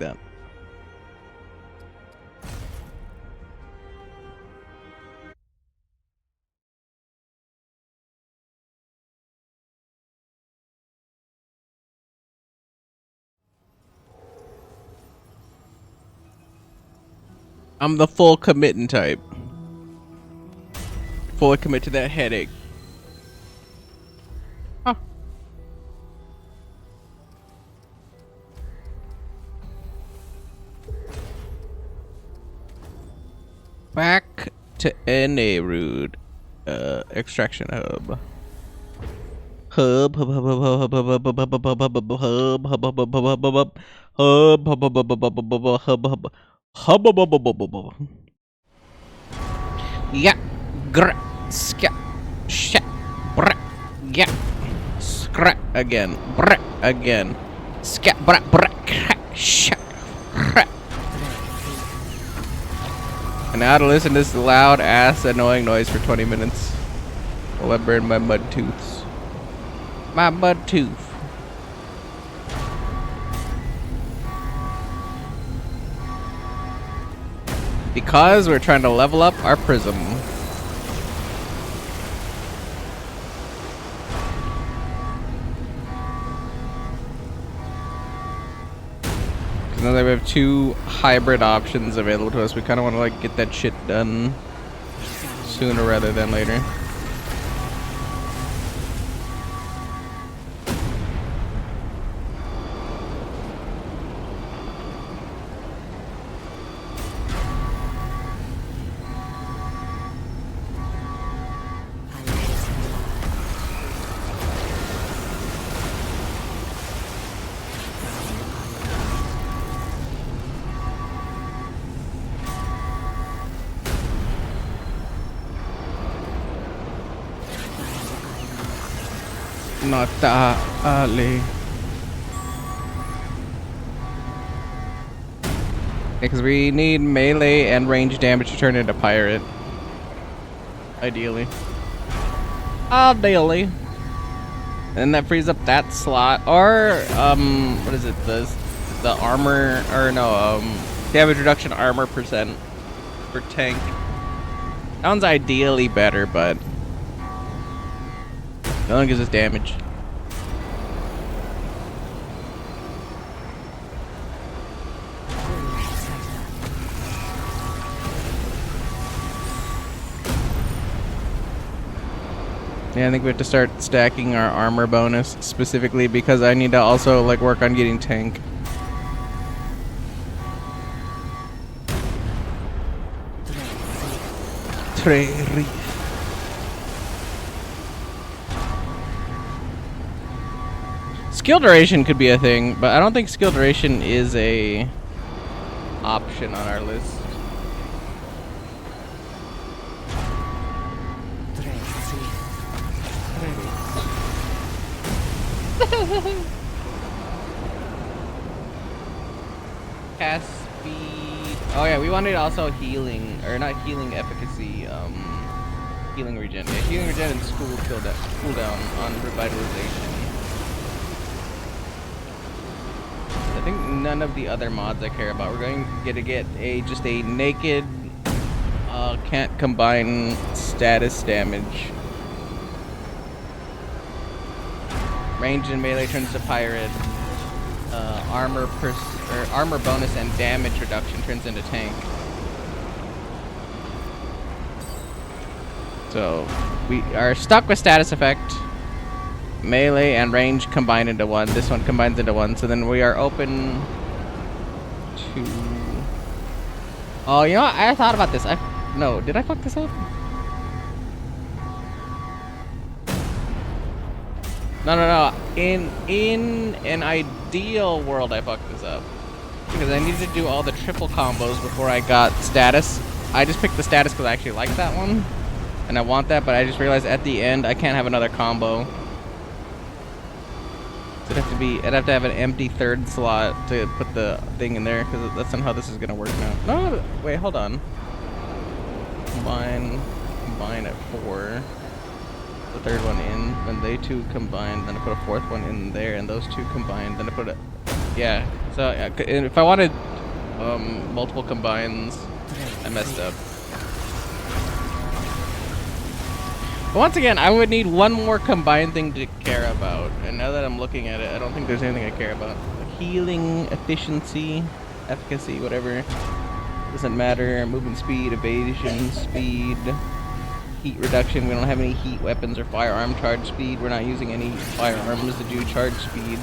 that. I'm the full committing type. Fully commit to that headache. Huh. Back to Enerud. Extraction hub. Hub. Yeah. Gr. Ska. Sha. Br. Yeah. Scra. Again. Br. Again. Ska. Br. Br. Sha. And now to listen to this loud ass annoying noise for 20 minutes while I burn my mud tooths. My mud tooth. Because we're trying to level up our prism. Now that we have two hybrid options available to us, we kind of want to like get that shit done sooner rather than later. Not Ali. Because we need melee and range damage to turn into pirate. Ideally. Ideally. And that frees up that slot. Or, what is it? The armor, or no, damage reduction armor percent for tank. Sounds ideally better, but no one gives us damage. Yeah, I think we have to start stacking our armor bonus specifically because I need to also like work on getting tank. Skill duration could be a thing, but I don't think skill duration is a option on our list. Cast speed. Oh yeah, we wanted also healing, or not healing efficacy, healing regen. Yeah, healing regen and cooldown on revitalization. I think none of the other mods I care about. We're going to get just a naked, can't combine status damage. Range and melee turns to pirate. Armor bonus and damage reduction turns into tank. So we are stuck with status effect. Melee and range combine into one. This one combines into one. So then we are open to... Oh, you know what? I thought about this. No, did I fuck this up? No. In an ideal world, I fucked this up. Because I needed to do all the triple combos before I got status. I just picked the status because I actually like that one. And I want that, but I just realized at the end, I can't have another combo. So I'd have to have an empty third slot to put the thing in there, because that's not how this is going to work now. No, wait, hold on. Combine at 4. The third one in, then they two combine, then I put a fourth one in there, and those two combined, then I put a Yeah. So if I wanted multiple combines, I messed up. But once again, I would need one more combined thing to care about. And now that I'm looking at it, I don't think there's anything I care about. Like healing, efficiency, efficacy, whatever. Doesn't matter. Movement speed, evasion speed, heat reduction. We don't have any heat weapons or firearm charge speed. We're not using any firearms to do charge speed.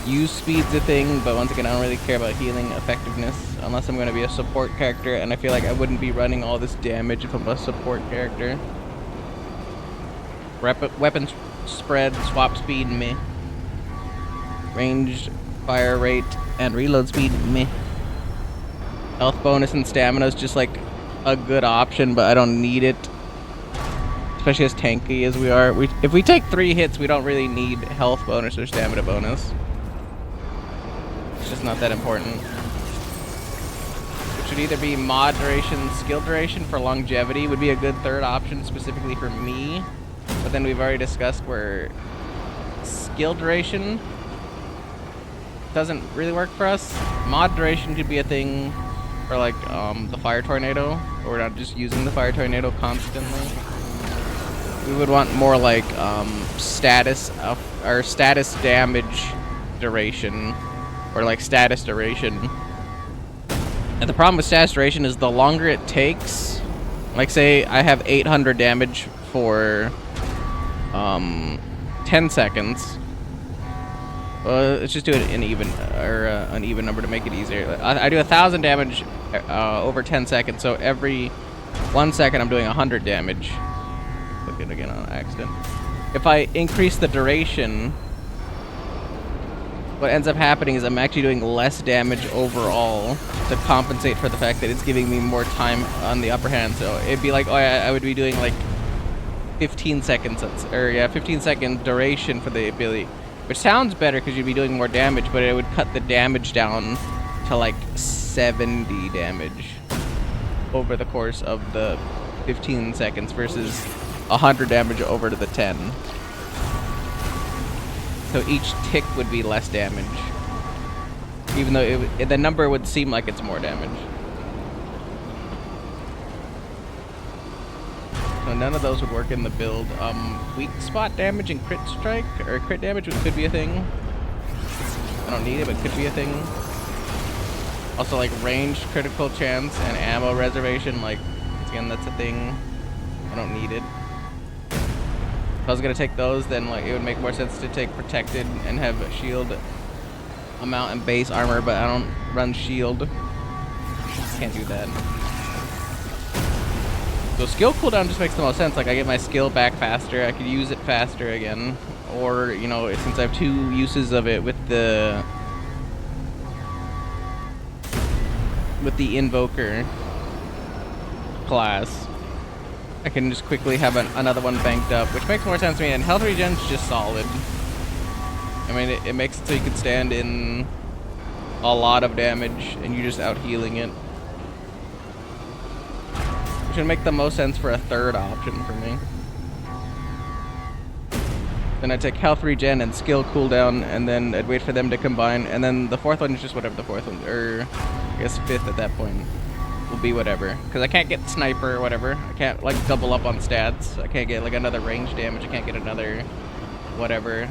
Use speed's a thing, but once again, I don't really care about healing effectiveness unless I'm going to be a support character, and I feel like I wouldn't be running all this damage if I'm a support character. Weapon spread, swap speed, meh. Ranged fire rate and reload speed, meh. Health bonus and stamina is just like a good option, but I don't need it. Especially as tanky as we are. If we take 3 hits, we don't really need health bonus or stamina bonus. It's just not that important. It should either be mod duration, skill duration for longevity would be a good third option specifically for me. But then we've already discussed where skill duration doesn't really work for us. Mod duration could be a thing for like the fire tornado, or we're not just using the fire tornado constantly. We would want more like status or status damage duration, or like status duration. And the problem with status duration is the longer it takes, like say I have 800 damage for 10 seconds. Let's just do it in even or an even number to make it easier. I do 1,000 damage over 10 seconds, so every 1 second I'm doing 100 damage. Click it again on accident. If I increase the duration, what ends up happening is I'm actually doing less damage overall to compensate for the fact that it's giving me more time on the upper hand. So it'd be like, oh, I would be doing like 15 seconds, or yeah, 15-second duration for the ability, which sounds better because you'd be doing more damage, but it would cut the damage down to like 70 damage over the course of the 15 seconds versus 100 damage over to the 10. So each tick would be less damage, even though the number would seem like it's more damage. So none of those would work in the build. Weak spot damage and crit strike, or crit damage could be a thing. I don't need it, but could be a thing. Also like ranged critical chance and ammo reservation, like, again, that's a thing. I don't need it. If I was gonna take those, then like it would make more sense to take protected and have a shield amount and base armor, but I don't run shield. Can't do that. So skill cooldown just makes the most sense. Like I get my skill back faster, I could use it faster again. Or, you know, since I have 2 uses of it with the invoker class, I can just quickly have another one banked up, which makes more sense to me. And health regen's just solid. I mean, it makes it so you can stand in a lot of damage and you're just out healing it. Which would make the most sense for a third option for me. Then I'd take health regen and skill cooldown, and then I'd wait for them to combine, and then the fourth one is just whatever the fourth one, or I guess 5th at that point will be whatever. Because I can't get sniper or whatever. I can't like double up on stats. I can't get like another range damage. I can't get another whatever.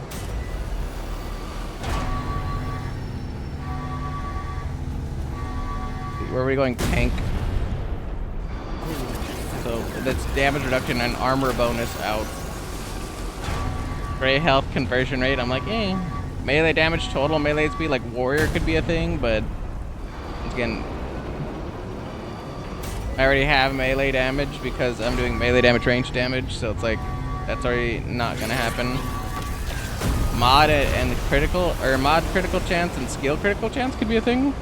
Where are we going? Tank. So that's damage reduction and armor bonus out. Gray health conversion rate, I'm like, eh. Melee damage total, melee speed, like warrior could be a thing, but again, I already have melee damage because I'm doing melee damage range damage, so it's like, that's already not gonna happen. Mod and critical, or mod critical chance and skill critical chance could be a thing.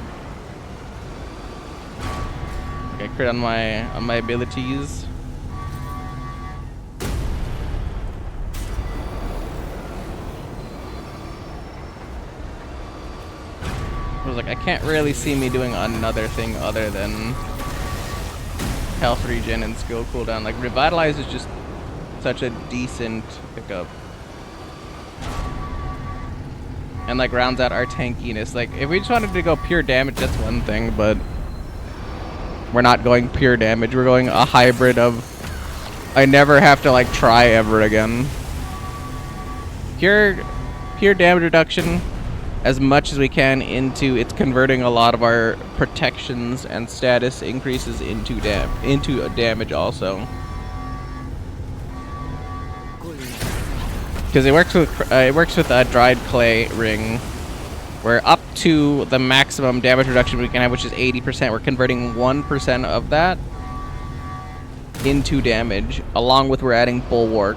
Okay, crit on my abilities. I was like, I can't really see me doing another thing other than health regen and skill cooldown. Like revitalize is just such a decent pickup. and like rounds out our tankiness. Like if we just wanted to go pure damage, that's one thing, but we're not going pure damage. We're going a hybrid of I never have to like try ever again. Pure damage reduction as much as we can into it's converting a lot of our protections and status increases into damage also. Because it works with a dried clay ring. We're up to the maximum damage reduction we can have, which is 80%. We're converting 1% of that into damage, along with we're adding bulwark.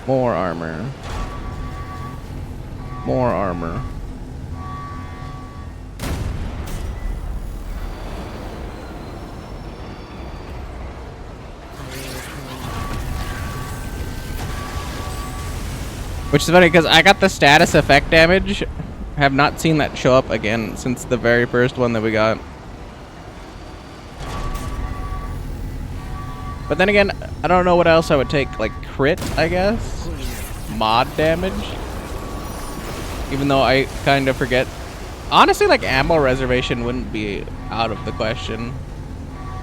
More armor. More armor. Which is funny because I got the status effect damage. I have not seen that show up again since the very first one that we got. But then again, I don't know what else I would take. Like crit, I guess? Mod damage? Even though I kind of forget. Honestly, like ammo reservation wouldn't be out of the question.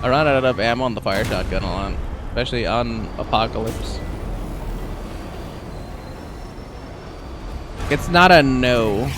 I run out of ammo on the fire shotgun a lot. Especially on Apocalypse. It's not a no.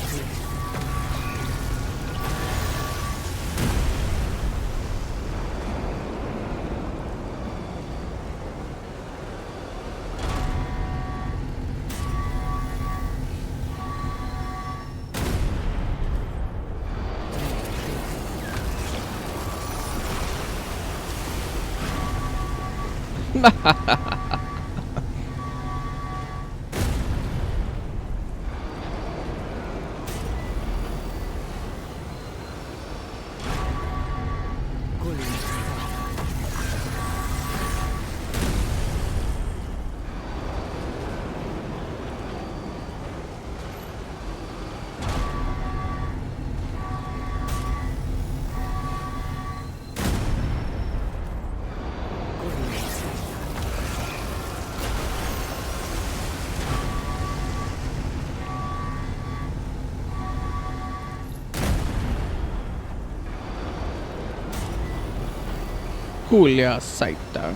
Julia Saita.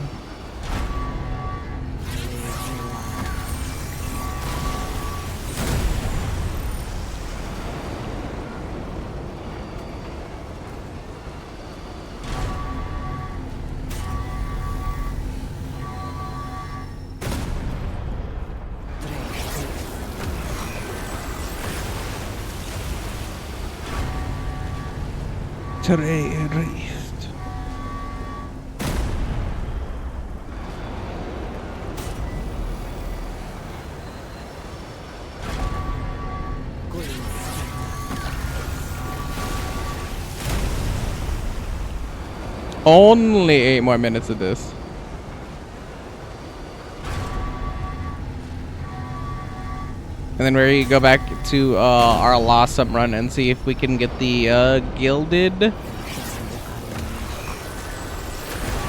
Terrorist. Only 8 more minutes of this. And then we go back to our Lossum run and see if we can get the Gilded. I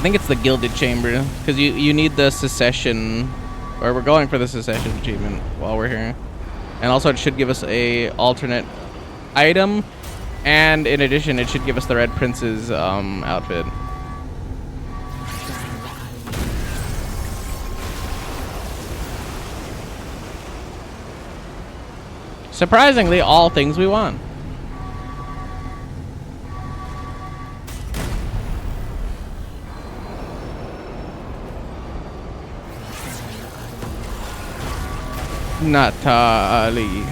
think it's the Gilded Chamber, because you need the Secession, or we're going for the Secession achievement while we're here. And also it should give us a alternate item, and in addition it should give us the Red Prince's outfit. Surprisingly, all things we want. Natalie.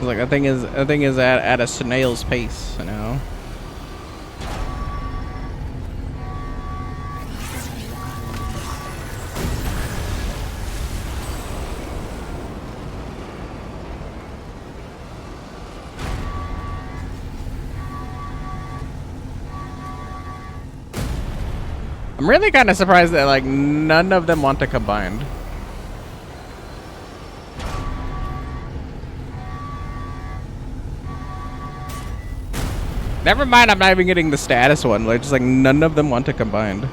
Like a thing is at a snail's pace, you know. I'm really kind of surprised that like none of them want to combine. Never mind, I'm not even getting the status one. Like, just like none of them want to combine.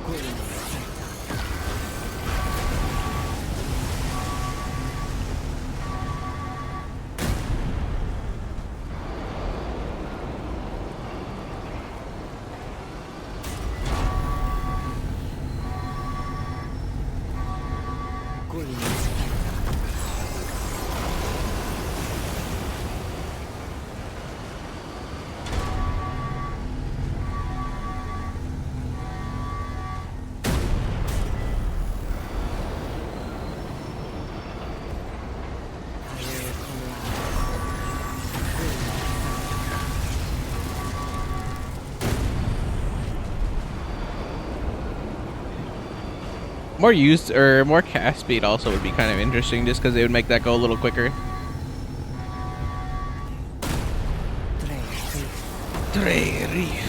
More use or more cast speed also would be kind of interesting, just because it would make that go a little quicker. Dre Rift.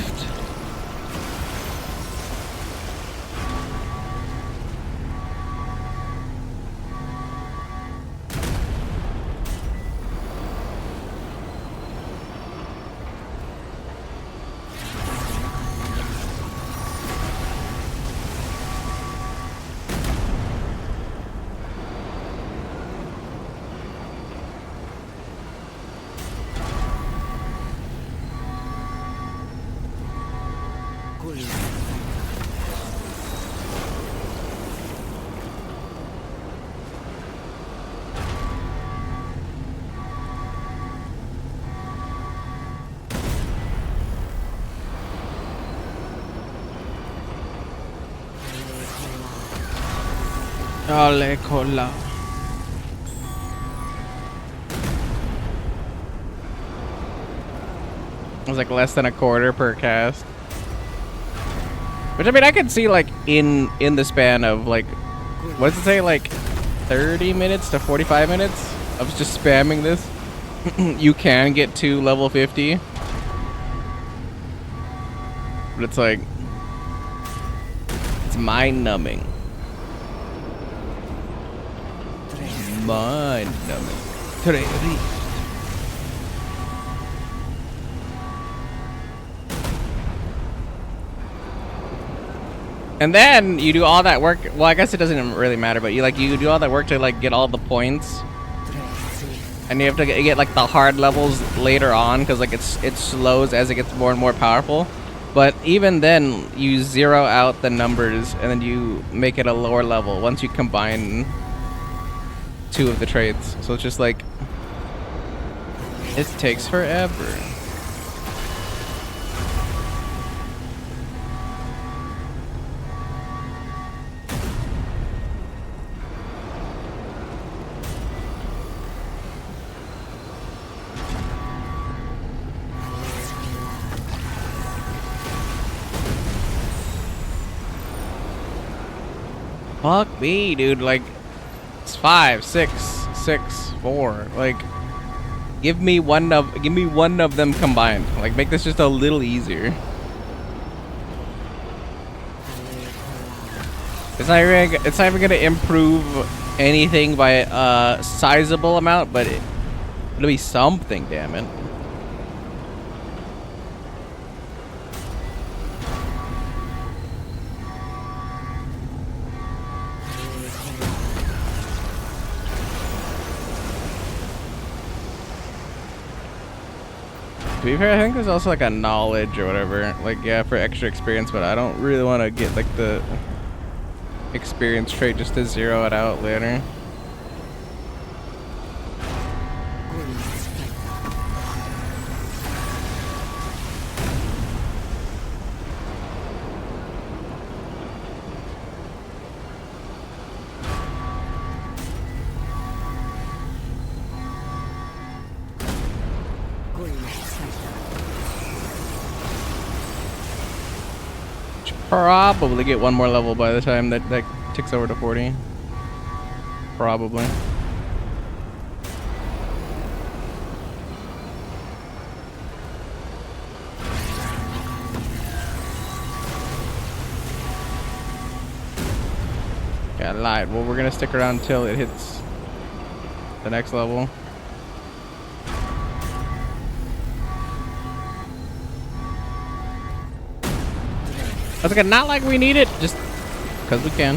Ole cola. It was like less than a quarter per cast. Which I mean, I could see like in the span of like, what does it say, like 30 minutes to 45 minutes of just spamming this, you can get to level 50. But it's like, it's mind-numbing. Mind-numbing. And then you do all that work. Well, I guess it doesn't really matter, but you do all that work to like get all the points, and you have to get like the hard levels later on, because like it slows as it gets more and more powerful. But even then, you zero out the numbers, and then you make it a lower level once you combine two of the traits. So it's just like, it takes forever. Fuck me, dude. Like, it's 5, 6, 6, 4. Like, give me one of them combined. Like, make this just a little easier. It's not even gonna improve anything by a sizable amount, but it'll be something, damn it. To be fair, I think there's also like a knowledge or whatever, like, yeah, for extra experience, but I don't really want to get like the experience trait just to zero it out later. probably get one more level by the time that ticks over to 40. Probably. Yeah, I lied. Well, we're gonna stick around until it hits the next level. I was like, not like we need it, just because we can.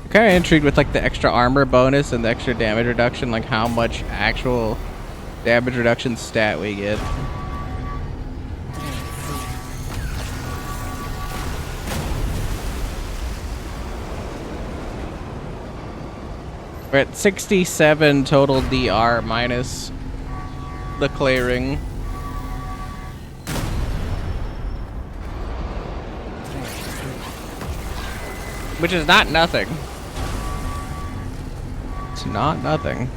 Kind of intrigued with like the extra armor bonus and the extra damage reduction, like how much actual damage reduction stat we get. We're at 67 total DR minus the clearing. Which is not nothing. It's not nothing.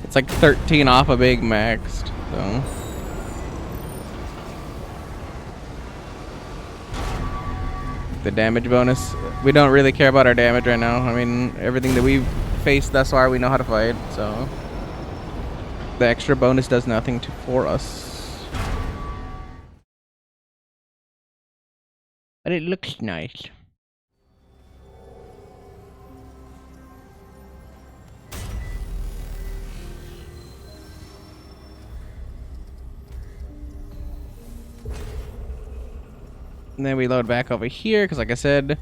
It's like 13 off a big maxed, so. The damage bonus. We don't really care about our damage right now. I mean, everything that we've faced thus far, we know how to fight, so. The extra bonus does nothing for us. But it looks nice. And then we load back over here, because like I said,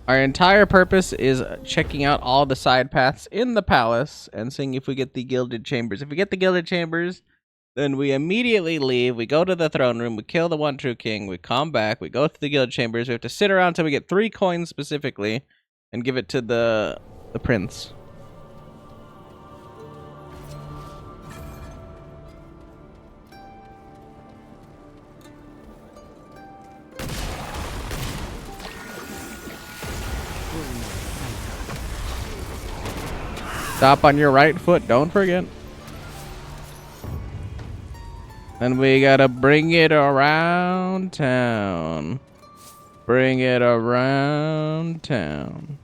our entire purpose is checking out all the side paths in the palace and seeing if we get the gilded chambers. If we get the gilded chambers, then we immediately leave. We go to the throne room. We kill the one true king. We come back. We go to the gilded chambers. We have to sit around until we get 3 coins specifically and give it to the prince. Stop on your right foot, don't forget. And we gotta bring it around town. Bring it around town.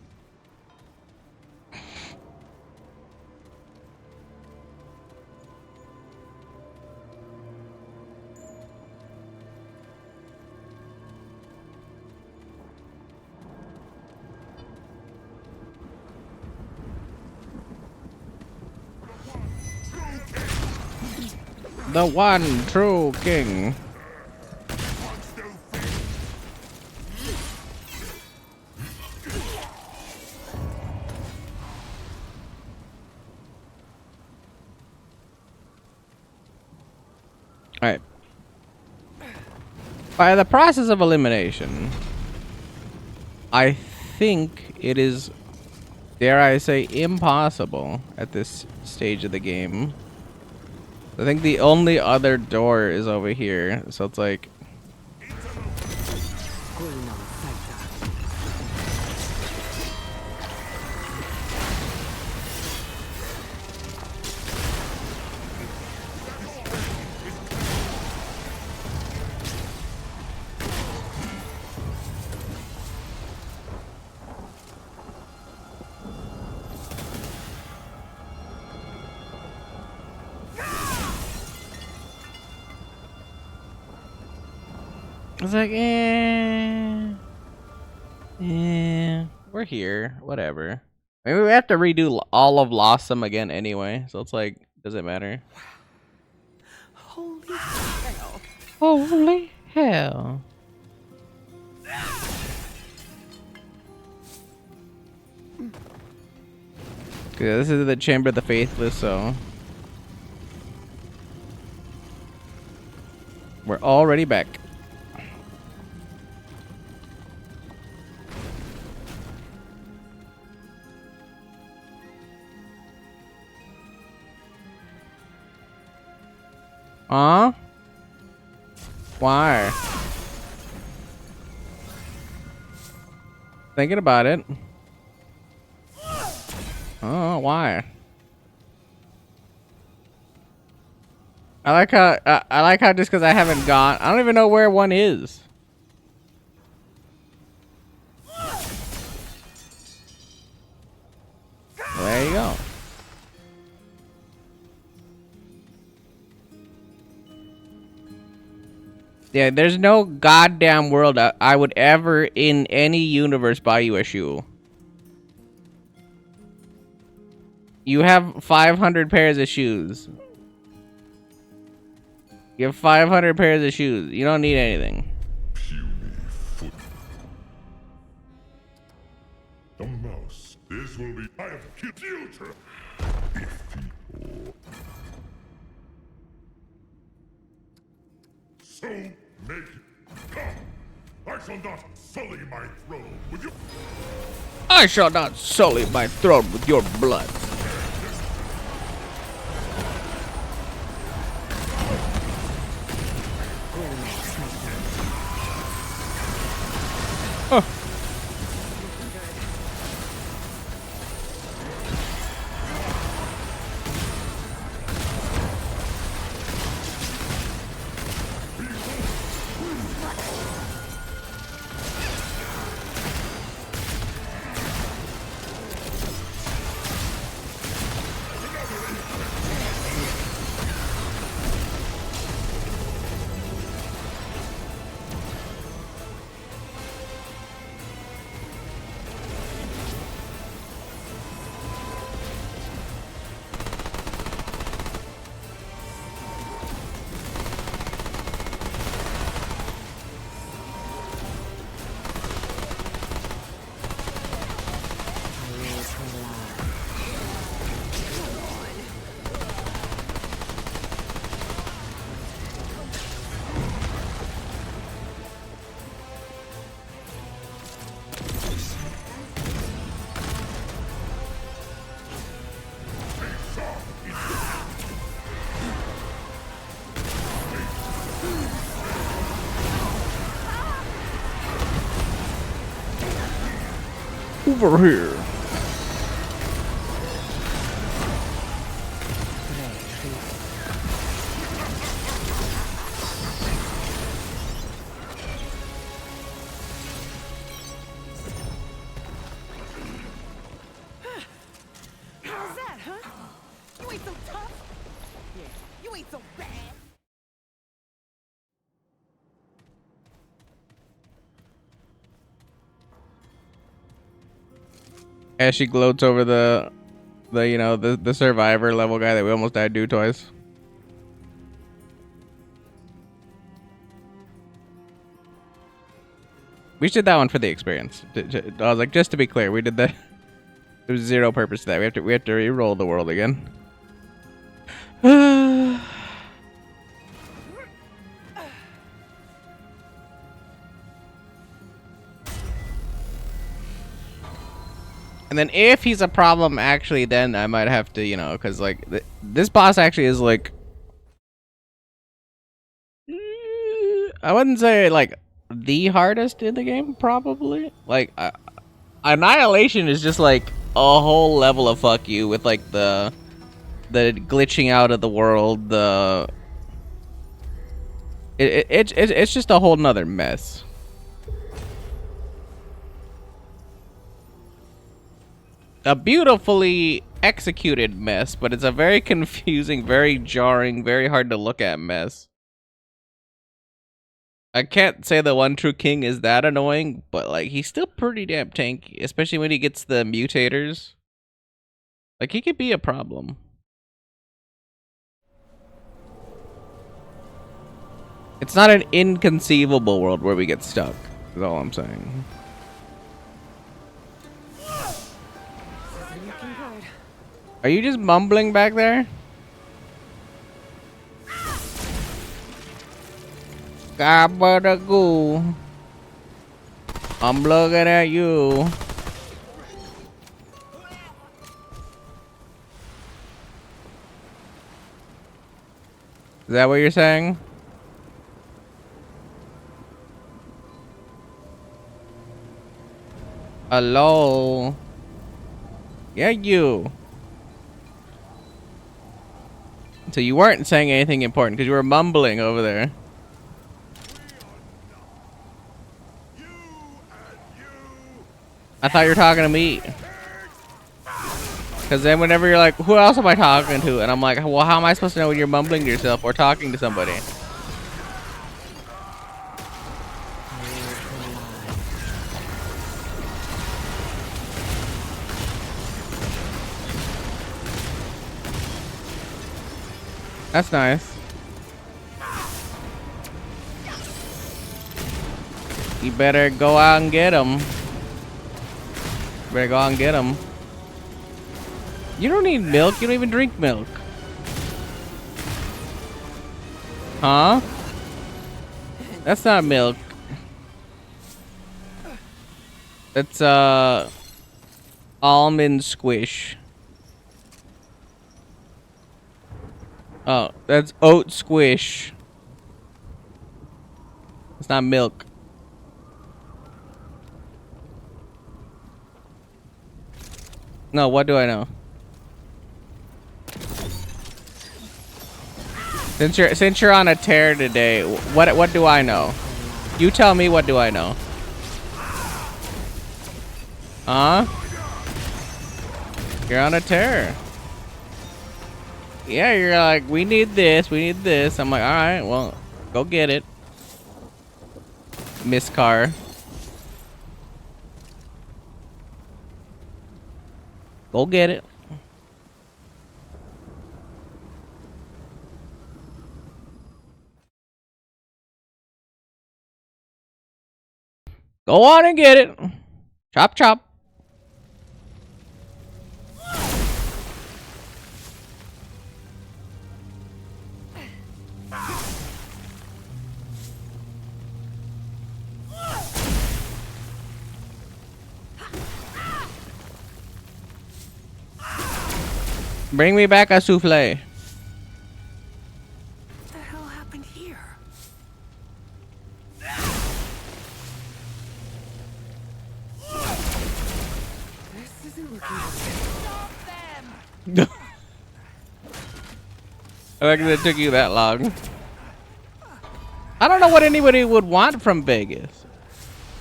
The one true king. Alright. By the process of elimination, I think it is, dare I say, impossible at this stage of the game. I think the only other door is over here, so it's like... It's like, we're here, whatever. Maybe we have to redo all of Lossum again anyway, so it's like, does it matter? Holy hell. Holy hell. Okay, this is the Chamber of the Faithless, so... we're already back. Huh? Why? Thinking about it. Oh, why? I like how just because I haven't gone, I don't even know where one is. Well, there you go. Yeah, there's no goddamn world I would ever in any universe buy you a shoe. You have 500 pairs of shoes. You have 500 pairs of shoes. You don't need anything. The mouse. This will be. I have future. So make it come. I shall not sully my throne with you. I shall not sully my throne with your blood. Oh. Over here. How's that, huh? You ain't so tough. Yeah, you ain't so bad. As she gloats over the you know, the survivor level guy that we almost died to twice. We did that one for the experience. I was like, just to be clear, we did that. There's zero purpose to that. We have to re-roll the world again. And then if he's a problem, actually, then I might have to, you know, because like this boss actually is like, I wouldn't say like the hardest in the game, probably. Like Annihilation is just like a whole level of fuck you with like the glitching out of the world. It's just a whole nother mess. A beautifully executed mess, but it's a very confusing, very jarring, very hard to look at mess. I can't say the One True King is that annoying, but like he's still pretty damn tanky, especially when he gets the mutators. Like he could be a problem. It's not an inconceivable world where we get stuck, is all I'm saying. Are you just mumbling back there? Gabadagoo. I'm looking at you. Is that what you're saying? Hello? Yeah, you. So you weren't saying anything important because you were mumbling over there. I thought you were talking to me. Because then whenever you're like, who else am I talking to? And I'm like, well, how am I supposed to know when you're mumbling to yourself or talking to somebody? That's nice. You better go out and get him. Better go out and get him. You don't need milk. You don't even drink milk. Huh? That's not milk. That's almond squish. Oh, that's oat squish. It's not milk. No, what do I know? Since you're on a tear today, what do I know? You tell me, what do I know? Huh? You're on a tear. Yeah, you're like, we need this, we need this. I'm like, all right, well, go get it, Miss Car. Go get it. Go on and get it. Chop, chop. Bring me back a souffle. What the hell happened here? This isn't looking good. Stop them! I reckon it took you that long. I don't know what anybody would want from Vegas.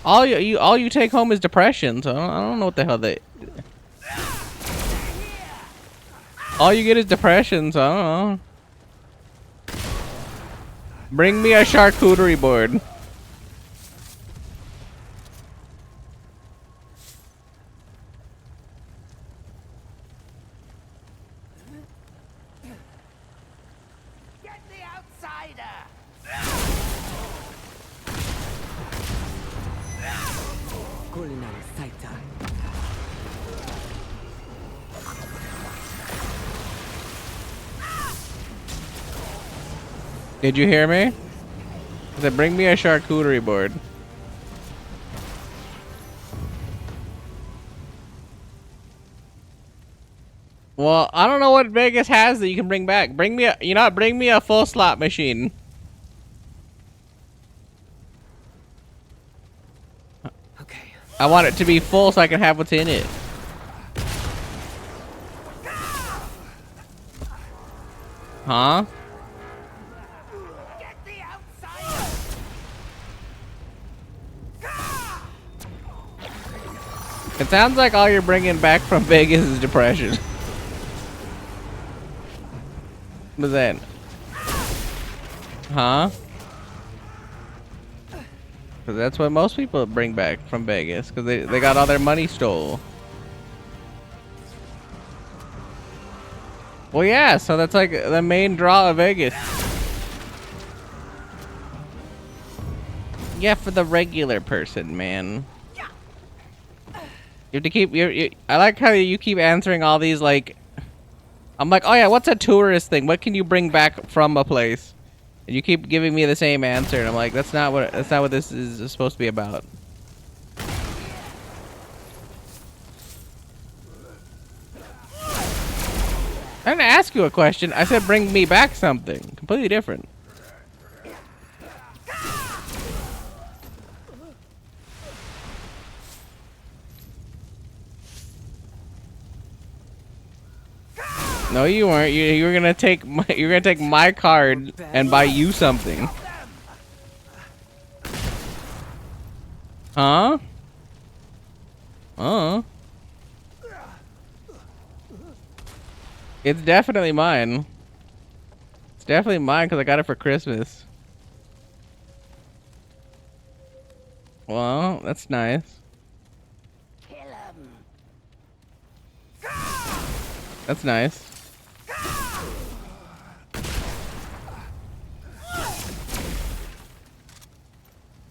All you take home is depression. So I don't know what the hell they. All you get is depression. So I don't know. Bring me a charcuterie board. Get the outsider! Did you hear me? I said, bring me a charcuterie board. Well, I don't know what Vegas has that you can bring back. Bring me a full slot machine. Okay. I want it to be full so I can have what's in it. Huh? Get the outsider! It sounds like all you're bringing back from Vegas is depression. What's that? Huh? Because that's what most people bring back from Vegas. Because they got all their money stole. Well, yeah. So that's like the main draw of Vegas. Yeah, for the regular person, man. You have to keep. I like how you keep answering all these like. I'm like, oh yeah, what's a tourist thing? What can you bring back from a place? And you keep giving me the same answer, and I'm like, that's not what this is supposed to be about. I didn't ask you a question. I said bring me back something completely different. No, you weren't. You were gonna take my card and buy you something. Huh? It's definitely mine. It's definitely mine because I got it for Christmas. Well, that's nice. That's nice.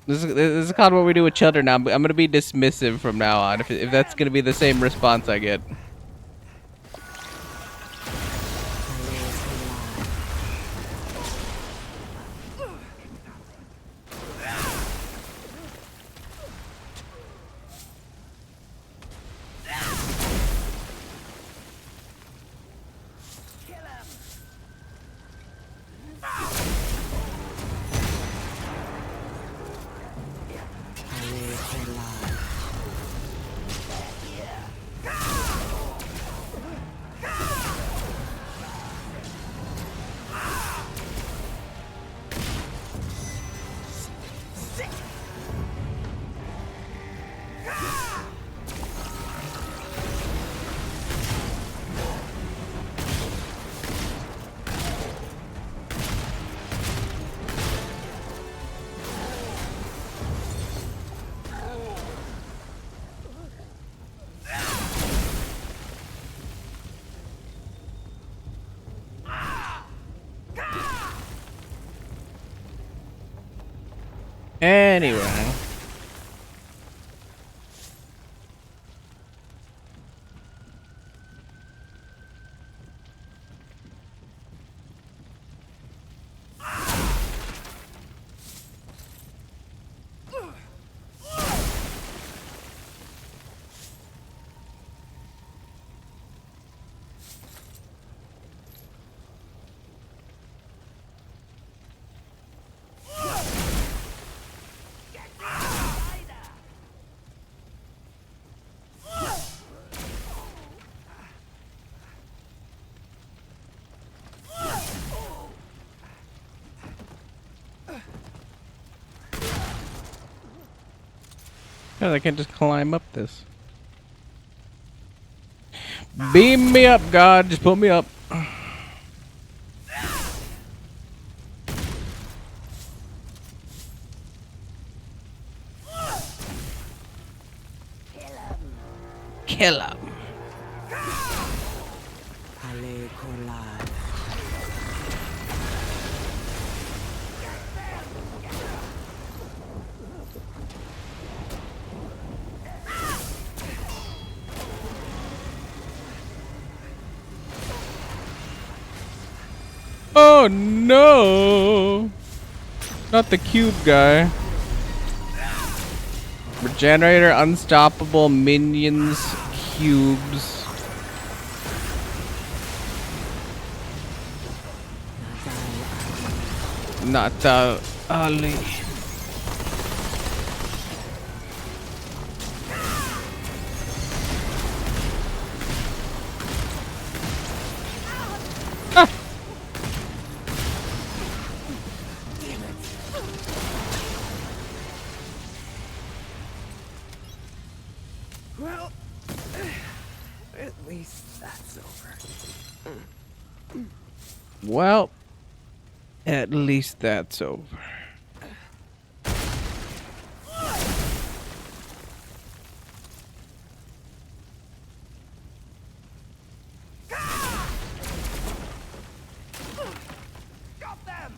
This is called what we do with children now. I'm gonna be dismissive from now on if that's gonna be the same response I get. Anyway. Yeah, I can just climb up this. Beam me up, God. Just put me up. Kill him. Oh no! Not the cube guy. Regenerator, unstoppable, minions, cubes. Not Ali. Well, at least that's over. Well, at least that's over. Got them!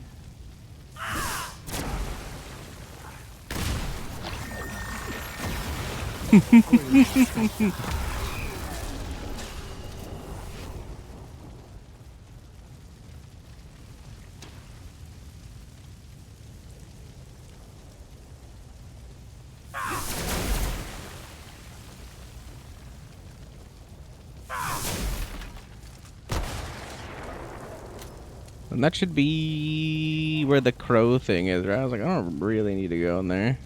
And that should be where the crow thing is, right? I was like, I don't really need to go in there.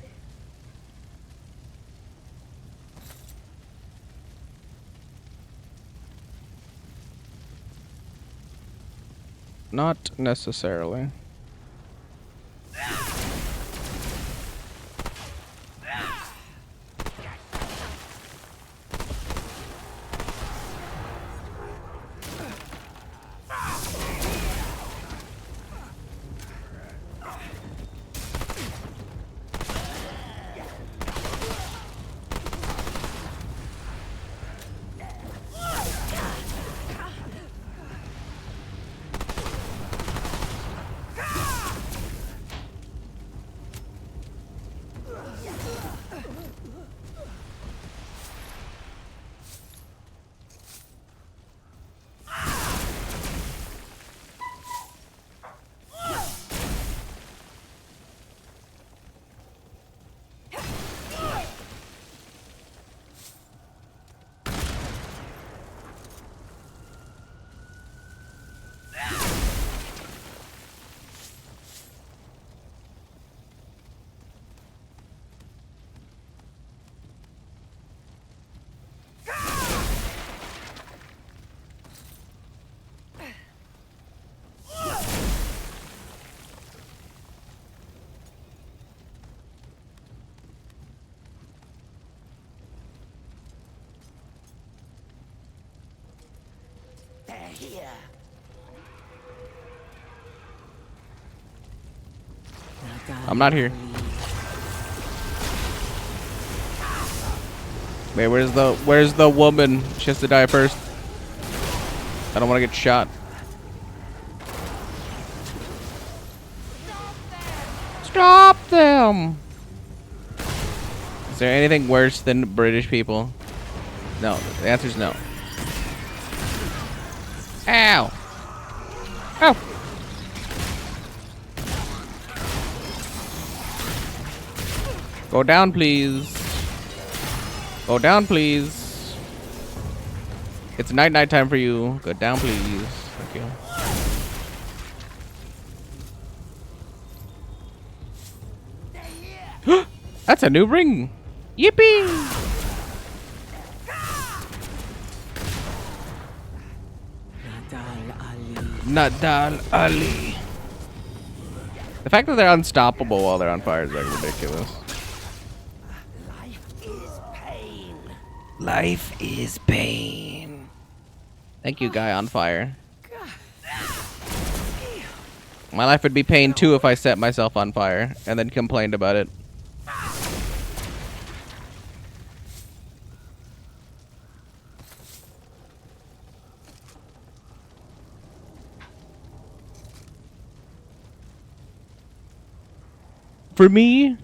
Not necessarily. They're here. I'm not here. Wait, where's the woman? She has to die first. I don't want to get shot. Stop them! Is there anything worse than British people? No. The answer is no. Ow! Ow! Go down, please. Go down, please. It's night time for you. Go down, please. Thank you. That's a new ring. Yippee! Nadal Ali. The fact that they're unstoppable while they're on fire is like ridiculous. Life is pain. Life is pain. Thank you, guy on fire. My life would be pain too if I set myself on fire and then complained about it. For me,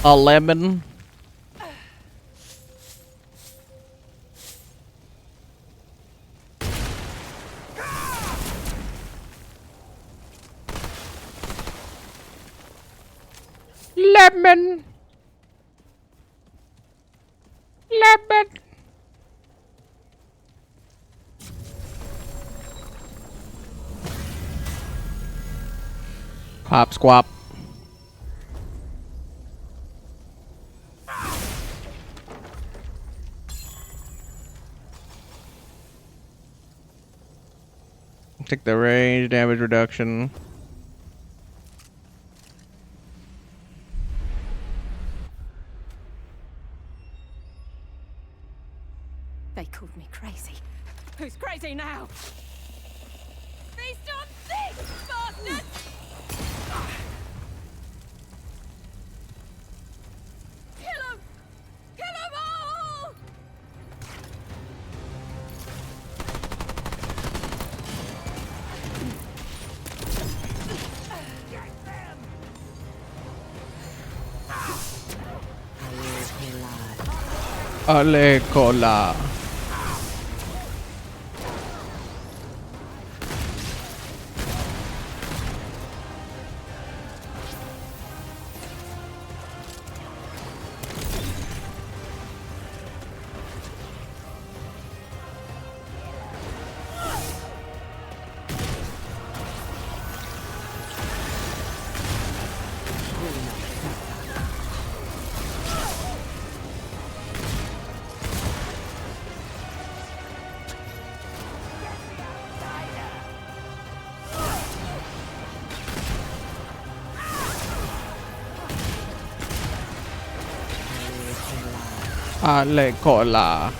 a lemon. Lemon. Lemon. Pop squap. Take the range damage reduction. They called me crazy. Who's crazy now? Feast on this, bastard! Kill 'em! Kill 'em all! Get them! Ale cola. Ale cola.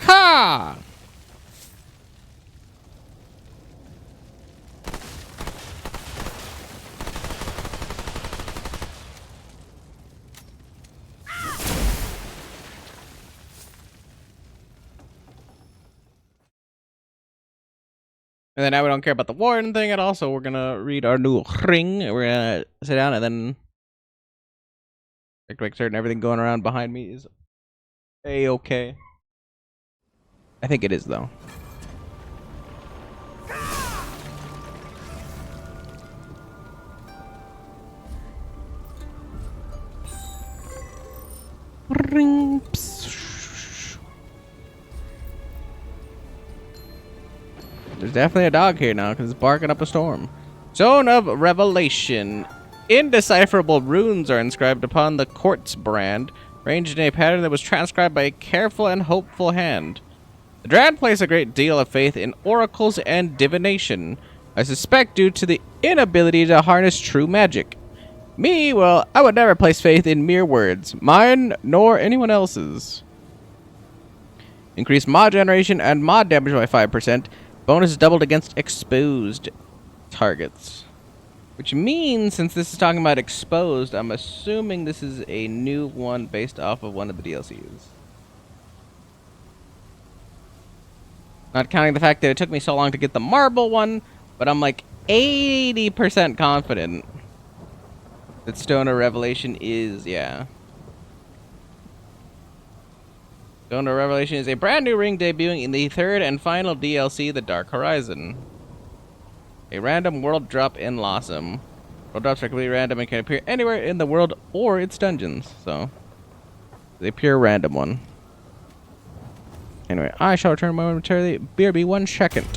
Ha! And then now we don't care about the warden thing at all, so we're gonna read our new ring. We're gonna sit down and then make certain everything going around behind me is a-okay. I think it is though. Ring. Psst. There's definitely a dog here now because it's barking up a storm. Zone of Revelation. Indecipherable runes are inscribed upon the quartz brand, arranged in a pattern that was transcribed by a careful and hopeful hand. The Dran place a great deal of faith in oracles and divination, I suspect due to the inability to harness true magic. Me, well, I would never place faith in mere words, mine nor anyone else's. Increase mod generation and mod damage by 5%. Bonus doubled against exposed targets. Which means, since this is talking about exposed, I'm assuming this is a new one based off of one of the DLCs. Not counting the fact that it took me so long to get the marble one, but I'm like 80% confident that Stone of Revelation is, yeah. Stone of Revelation is a brand new ring debuting in the third and final DLC, The Dark Horizon. A random world drop in Lossum. World drops are completely random and can appear anywhere in the world or its dungeons, so it's a pure random one. Anyway, I shall return momentarily. BRB 1 second.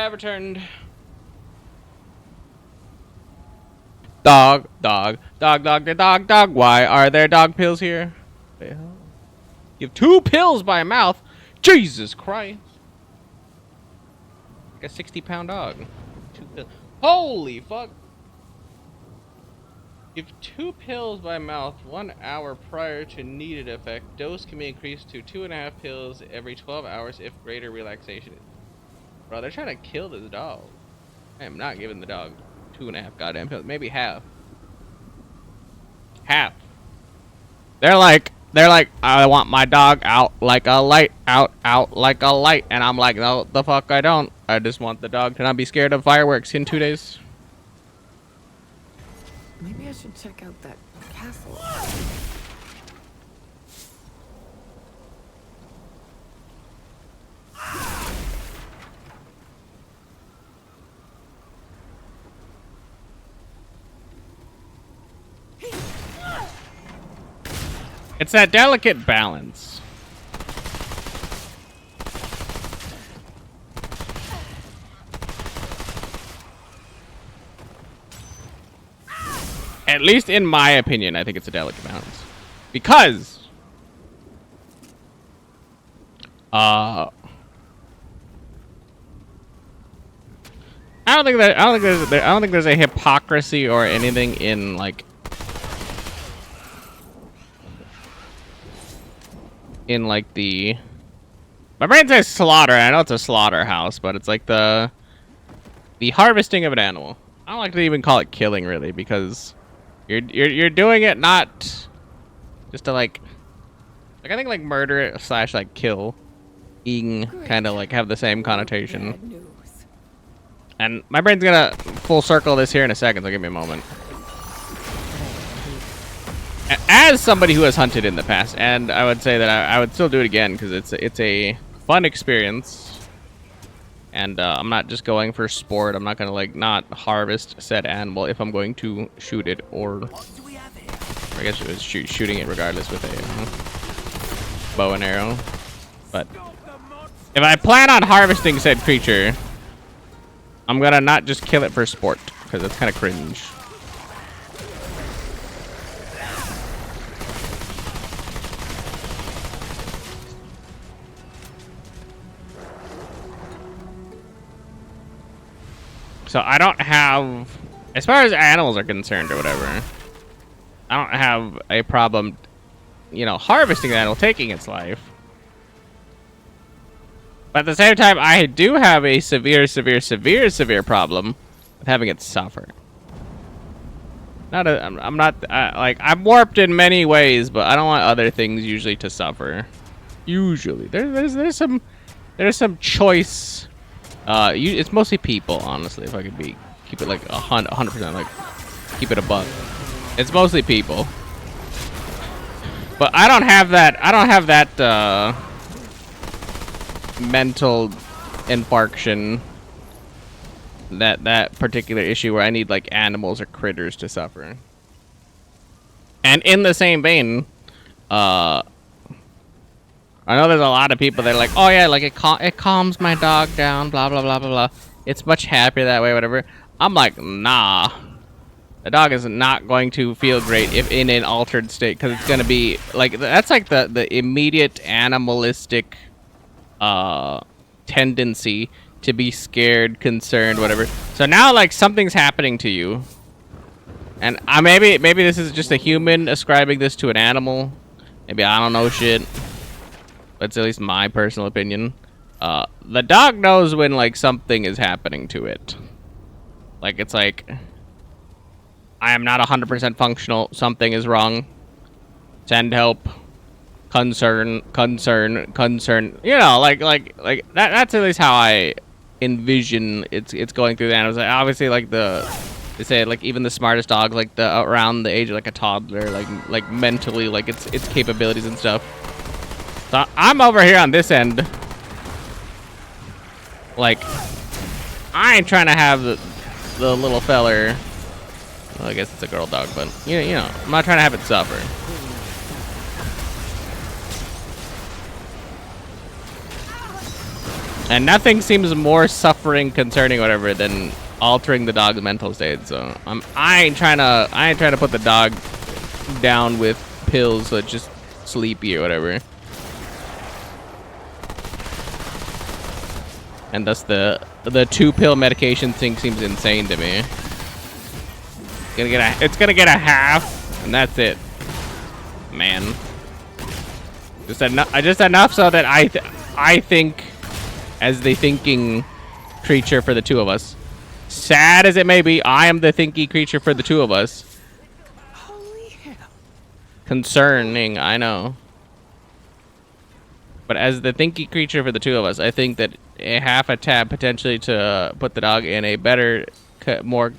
I've returned. Dog, dog, dog, dog, dog, dog. Why are there dog pills here? You have 2 pills by mouth. Jesus Christ. Like a 60-pound dog. 2 pills. Holy fuck. Give 2 pills by mouth 1 hour prior to needed effect. Dose can be increased to 2.5 pills every 12 hours if greater relaxation is. Bro, they're trying to kill this dog. I am not giving the dog 2.5 goddamn pills. Maybe half. Half. They're like, I want my dog out like a light, out like a light. And I'm like, no, the fuck I don't. I just want the dog to not be scared of fireworks in 2 days. Maybe I should check out that castle. It's that delicate balance. At least in my opinion, I think it's a delicate balance. Because I don't think there's a hypocrisy or anything in like the my brain says slaughter. I know it's a slaughterhouse, but it's like the harvesting of an animal. I don't like to even call it killing really, because you're doing it not just to like I think like murder / like kill kind of like have the same connotation. And my brain's gonna full circle this here in a second, so give me a moment. As somebody who has hunted in the past, and I would say that I would still do it again because it's a fun experience, and I'm not just going for sport. I'm not gonna like not harvest said animal if I'm going to shoot it, or I guess it was shooting it regardless with a bow and arrow. But if I plan on harvesting said creature, I'm gonna not just kill it for sport because it's kind of cringe. So I don't have, as far as animals are concerned or whatever, I don't have a problem, you know, harvesting the animal, taking its life. But at the same time, I do have a severe problem with having it suffer. I'm warped in many ways, but I don't want other things usually to suffer. Usually, there's some choice. It's mostly people, honestly. If I could keep it like 100%, like keep it a buck. It's mostly people. But I don't have that mental infarction, that particular issue where I need like animals or critters to suffer. And in the same vein, I know there's a lot of people that are like, oh yeah, like it calms my dog down, blah blah blah blah blah. It's much happier that way, whatever. I'm like, nah. The dog is not going to feel great if in an altered state, because it's gonna be like, that's like the immediate animalistic tendency to be scared, concerned, whatever. So now like something's happening to you, and maybe this is just a human ascribing this to an animal. Maybe I don't know shit. That's at least my personal opinion. The dog knows when like something is happening to it. Like it's like, I am not 100% functional. Something is wrong. Send help. Concern. You know, like that. That's at least how I envision it's going through the animals. Like, obviously, like they say like even the smartest dogs, like around the age of like a toddler, like mentally, like its capabilities and stuff. So I'm over here on this end. Like, I ain't trying to have the little feller. Well, I guess it's a girl dog, but you know, I'm not trying to have it suffer. And nothing seems more suffering, concerning, whatever, than altering the dog's mental state. So I ain't trying to put the dog down with pills so it's just sleepy or whatever. And thus the 2-pill medication thing seems insane to me. It's gonna get a half, and that's it, man. Just enough so that I think as the thinking creature for the two of us. Sad as it may be, I am the thinky creature for the two of us. Holy hell. Concerning, I know. But as the thinky creature for the two of us, I think that a half a tab potentially to put the dog in a better, more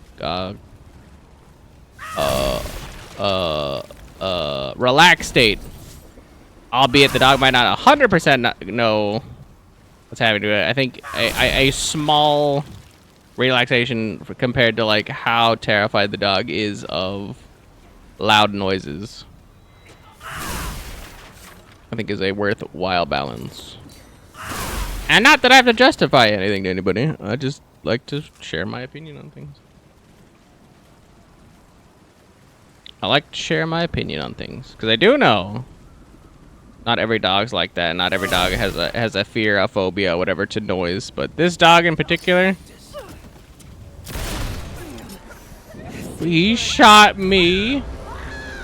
relaxed state. Albeit the dog might not 100% know what's happening to it. I think a small relaxation compared to like how terrified the dog is of loud noises, I think is a worthwhile balance. And not that I have to justify anything to anybody. I just like to share my opinion on things. I like to share my opinion on things because I do know not every dog's like that. Not every dog has a fear, a phobia, whatever to noise. But this dog in particular, he shot me,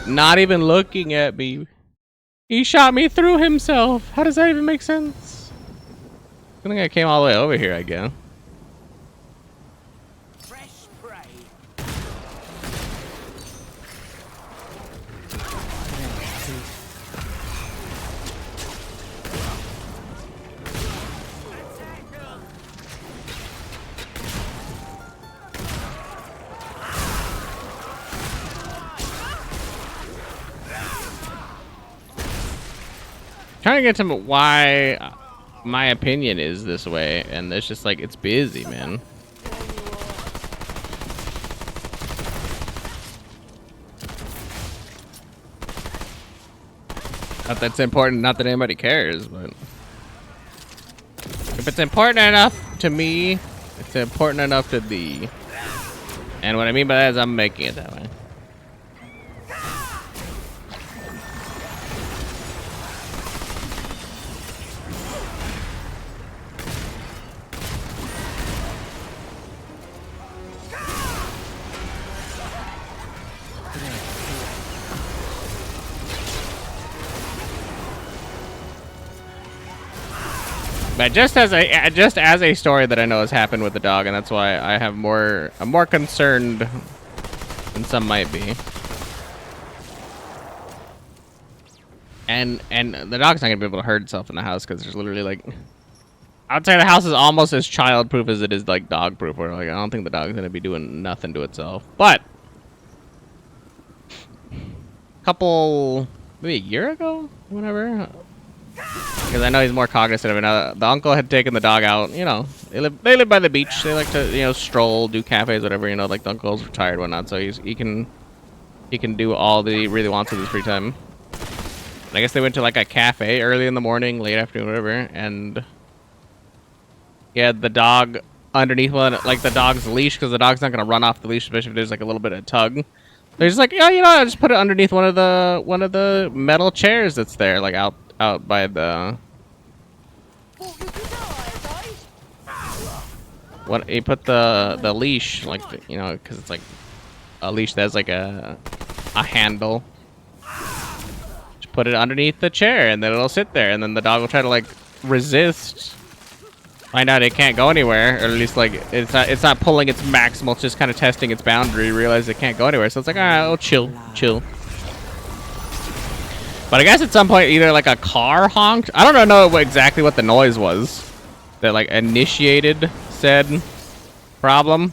not even looking at me. He shot me through himself. How does that even make sense? I think I came all the way over here, I guess. Fresh prey. Trying to get to why my opinion is this way, and it's just like it's busy, man. Not that's important, not that anybody cares, but if it's important enough to me, it's important enough to thee. And what I mean by that is I'm making it that way. But just as a story that I know has happened with the dog, and that's why I'm more concerned than some might be. And the dog's not gonna be able to hurt itself in the house because there's literally like, I would say the house is almost as child-proof as it is like dog-proof. Where like I don't think the dog's gonna be doing nothing to itself. But maybe a year ago, whatever. Because I know he's more cognizant of it now. The uncle had taken the dog out. You know, they live by the beach. They like to stroll, do cafes, whatever. You know, like the uncle's retired, whatnot. So he can do all that he really wants with his free time. And I guess they went to like a cafe early in the morning, late afternoon, whatever. And he had the dog underneath the dog's leash, because the dog's not gonna run off the leash, especially if there's like a little bit of tug. They're just like, yeah, I just put it underneath one of the metal chairs that's there, like out by the. What he put the leash, like because it's like a leash that has like a handle. Just put it underneath the chair, and then it'll sit there, and then the dog will try to like resist. Find out it can't go anywhere, or at least like it's not pulling its maximal. It's just kind of testing its boundary. Realize it can't go anywhere, so it's like, oh, chill. But I guess at some point either like a car honked. I don't know exactly what the noise was that like initiated said problem.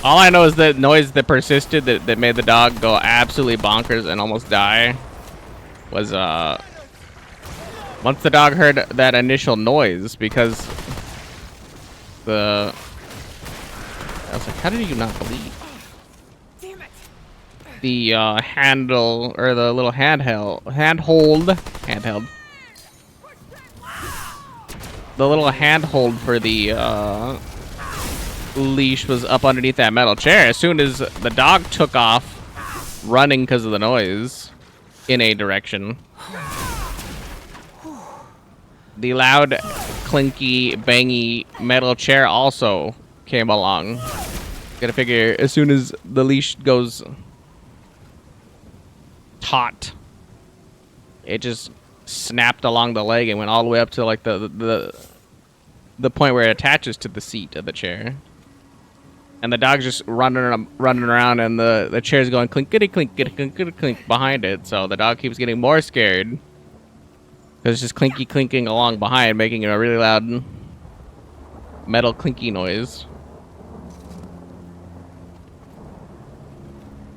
All I know is the noise that persisted that made the dog go absolutely bonkers and almost die was once the dog heard that initial noise, because I was like, how did you not bleed? The handle, or the little handheld, the the little handhold for the leash was up underneath that metal chair. As soon as the dog took off running because of the noise in a direction, the loud, clinky, bangy metal chair also came along. Gotta figure, as soon as the leash goes taut, it just snapped along the leg and went all the way up to like the point where it attaches to the seat of the chair. And the dog's just running around, and the chair's going clinkety clinkety clinkety clink behind it. So the dog keeps getting more scared because it's just clinky clinking along behind, making a really loud metal clinky noise.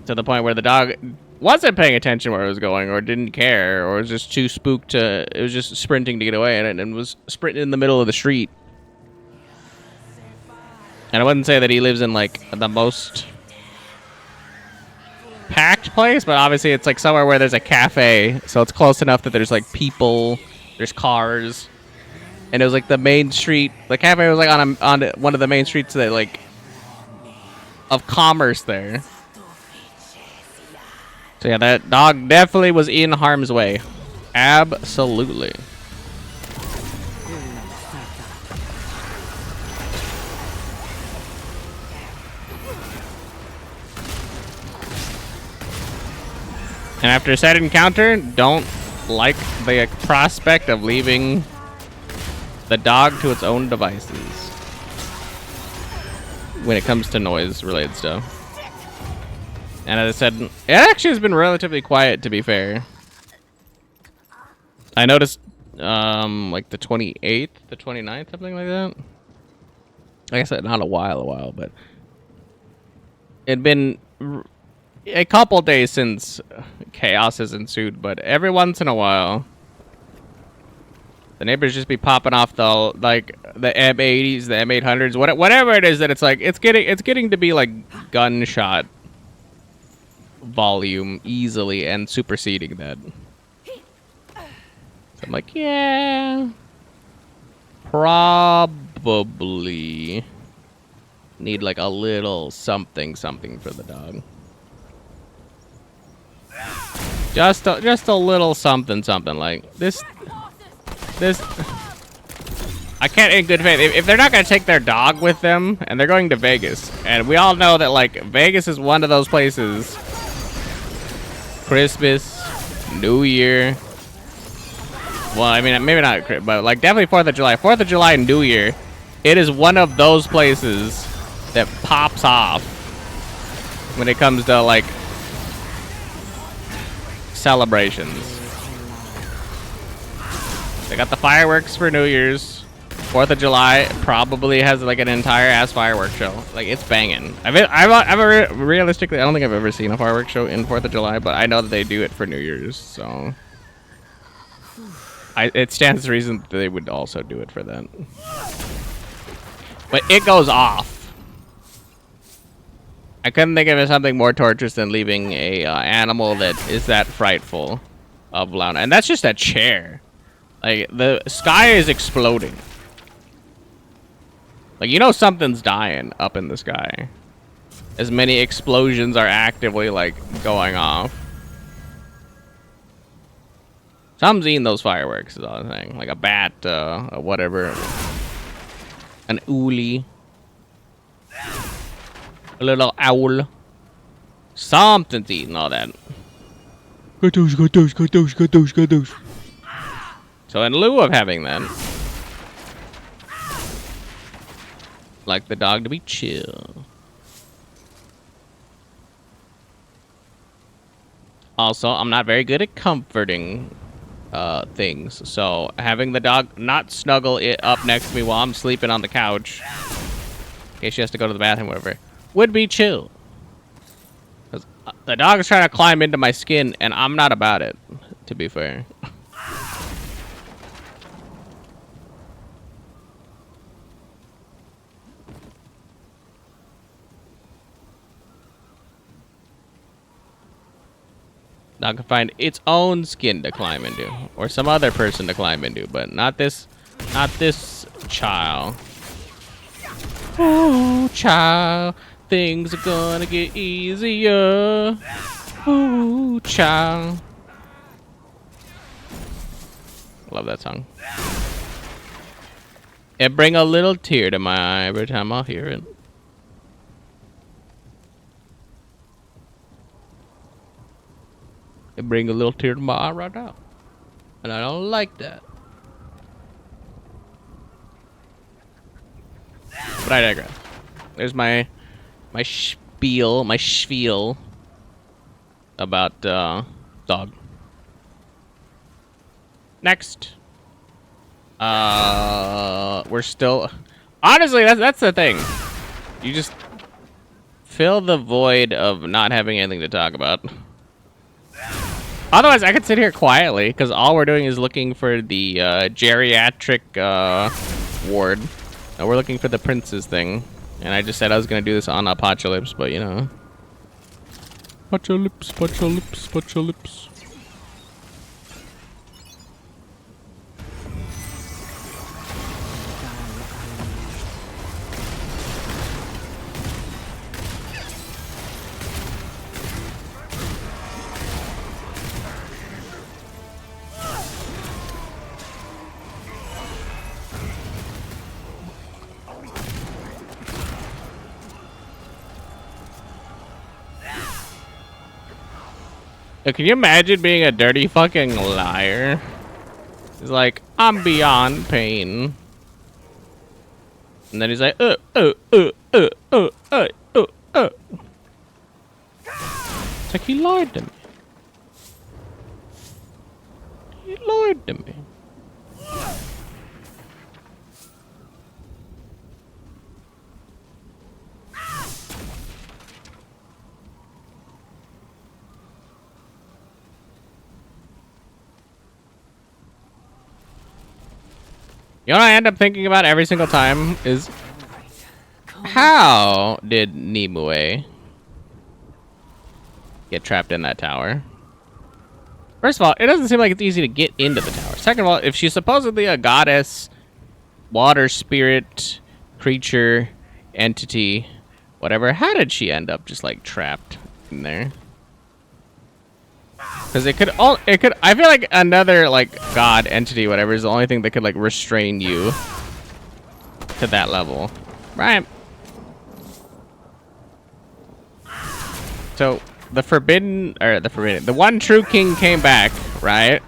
To the point where the dog wasn't paying attention where it was going, or didn't care, or was just too spooked to. It was just sprinting to get away, and was sprinting in the middle of the street. And I wouldn't say that he lives in like the most packed place, but obviously it's like somewhere where there's a cafe, so it's close enough that there's like people, there's cars, and it was like the main street. The cafe was like on one of the main streets that like of commerce there. So yeah, that dog definitely was in harm's way. Absolutely. And after a sad encounter, don't like the prospect of leaving the dog to its own devices when it comes to noise-related stuff. And as I said, it actually has been relatively quiet, to be fair. I noticed, like the 28th, the 29th, something like that. Like I said, not a while, but it'd been a couple days since chaos has ensued, but every once in a while, the neighbors just be popping off the M80s, the M800s, whatever it is that it's like, it's getting to be like gunshot volume easily and superseding that. So I'm like, yeah, probably need like a little something for the dog. Just a little something like this. I can't in good faith. If they're not gonna take their dog with them and they're going to Vegas, and we all know that like Vegas is one of those places. Christmas, New Year. Well, I mean, maybe not, but like definitely 4th of July. 4th of July and New Year, it is one of those places that pops off when it comes to like celebrations. They got the fireworks for New Year's. 4th of July probably has like an entire ass fireworks show. Like, it's banging. Realistically, I don't think I've ever seen a fireworks show in 4th of July, but I know that they do it for New Year's, so it stands to reason that they would also do it for that. But it goes off. I couldn't think of something more torturous than leaving a animal that is that frightful of loud. And that's just a chair. Like, the sky is exploding. Like, you know something's dying up in the sky. As many explosions are actively, like, going off. Something's eating those fireworks, is all I'm saying. Like a bat, or whatever. An oolie. A little owl. Something's eating all that. Got those. So in lieu of having that, like the dog to be chill. Also, I'm not very good at comforting things, so having the dog not snuggle it up next to me while I'm sleeping on the couch, in case she has to go to the bathroom or whatever, would be chill. Because the dog is trying to climb into my skin, and I'm not about it, to be fair. Dog can find its own skin to climb into, or some other person to climb into, but not this Not this child. Oh, child. Things are gonna get easier. Oh, child. Love that song. It bring a little tear to my eye every time I hear it. It bring a little tear to my eye right now. And I don't like that. But I digress. There's my spiel about dog. Next. We're still honestly that's the thing. You just fill the void of not having anything to talk about. Otherwise, I could sit here quietly because all we're doing is looking for the geriatric ward. And we're looking for the prince's thing. And I just said I was gonna do this on Apocalypse, but you know. Apocalypse, Apocalypse, Apocalypse. Can you imagine being a dirty fucking liar? He's like, I'm beyond pain. And then he's like, It's like he lied to me. He lied to me. You know what I end up thinking about every single time is how did Nimue get trapped in that tower? First of all, it doesn't seem like it's easy to get into the tower. Second of all, if she's supposedly a goddess, water spirit, creature, entity, whatever, how did she end up just like trapped in there? Because it could, I feel like another like god entity, whatever, is the only thing that could like restrain you to that level, right? So the one true king came back, right?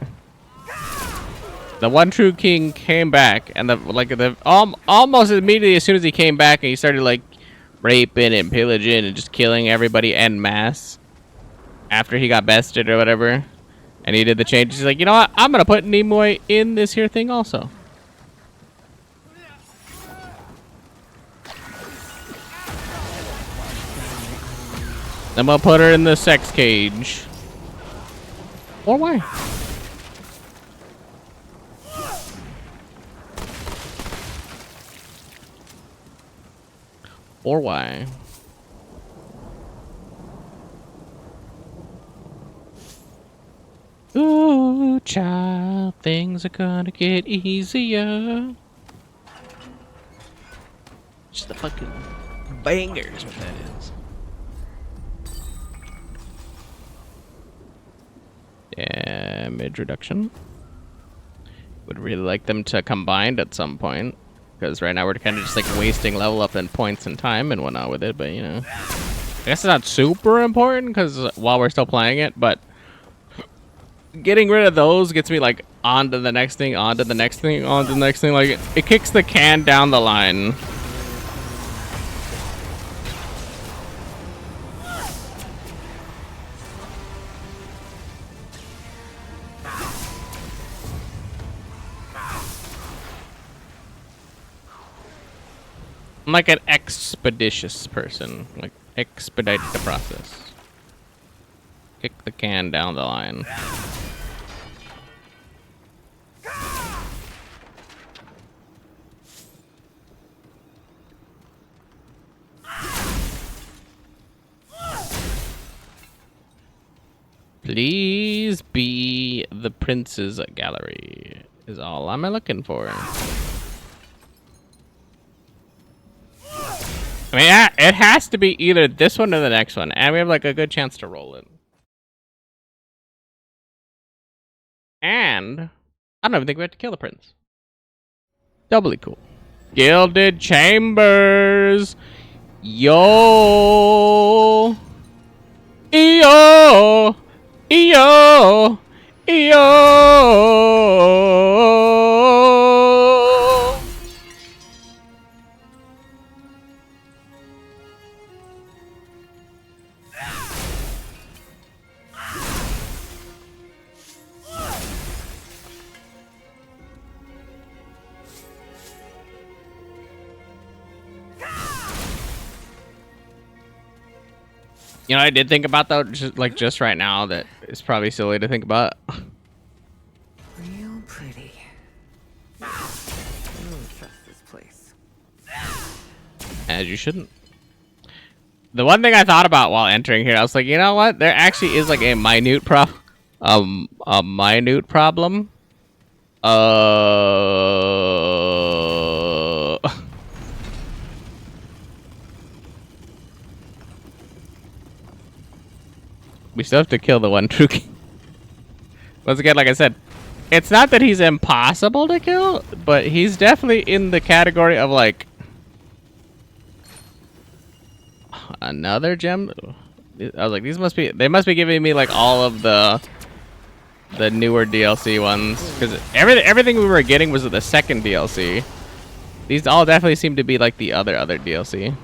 The one true king came back, and almost immediately as soon as he came back, and he started like raping and pillaging and just killing everybody en masse. After he got bested or whatever, and he did the changes, he's like, you know what? I'm gonna put Nimue in this here thing also. I'm gonna put her in the sex cage. Or why? Or why? Ooh, child, things are gonna get easier. Just the fucking bangers, what that is. Damage reduction. Would really like them to combine at some point, because right now we're kind of just like wasting level up and points and time and whatnot with it. But you know, I guess it's not super important because while we're still playing it, but getting rid of those gets me like on to the next thing, on to the next thing, on to the next thing. Like it kicks the can down the line. I'm like an expeditious person. Like expedite the process. Kick the can down the line. Please be the prince's gallery. Is all I'm looking for. I mean, yeah, it has to be either this one or the next one, and we have like a good chance to roll it. And I don't even think we have to kill the prince. Doubly cool. Gilded Chambers. Yo. Yo. Yo. Yo. You know, I did think about though, just right now, that it's probably silly to think about. Real pretty. I don't trust this place. As you shouldn't. The one thing I thought about while entering here, I was like, you know what? There actually is like a minute problem. We still have to kill the one true king. Once again, like I said, it's not that he's impossible to kill, but he's definitely in the category of like another gem. I was like, they must be giving me like all of the newer DLC ones, because everything we were getting was the second DLC. These all definitely seem to be like the other DLC.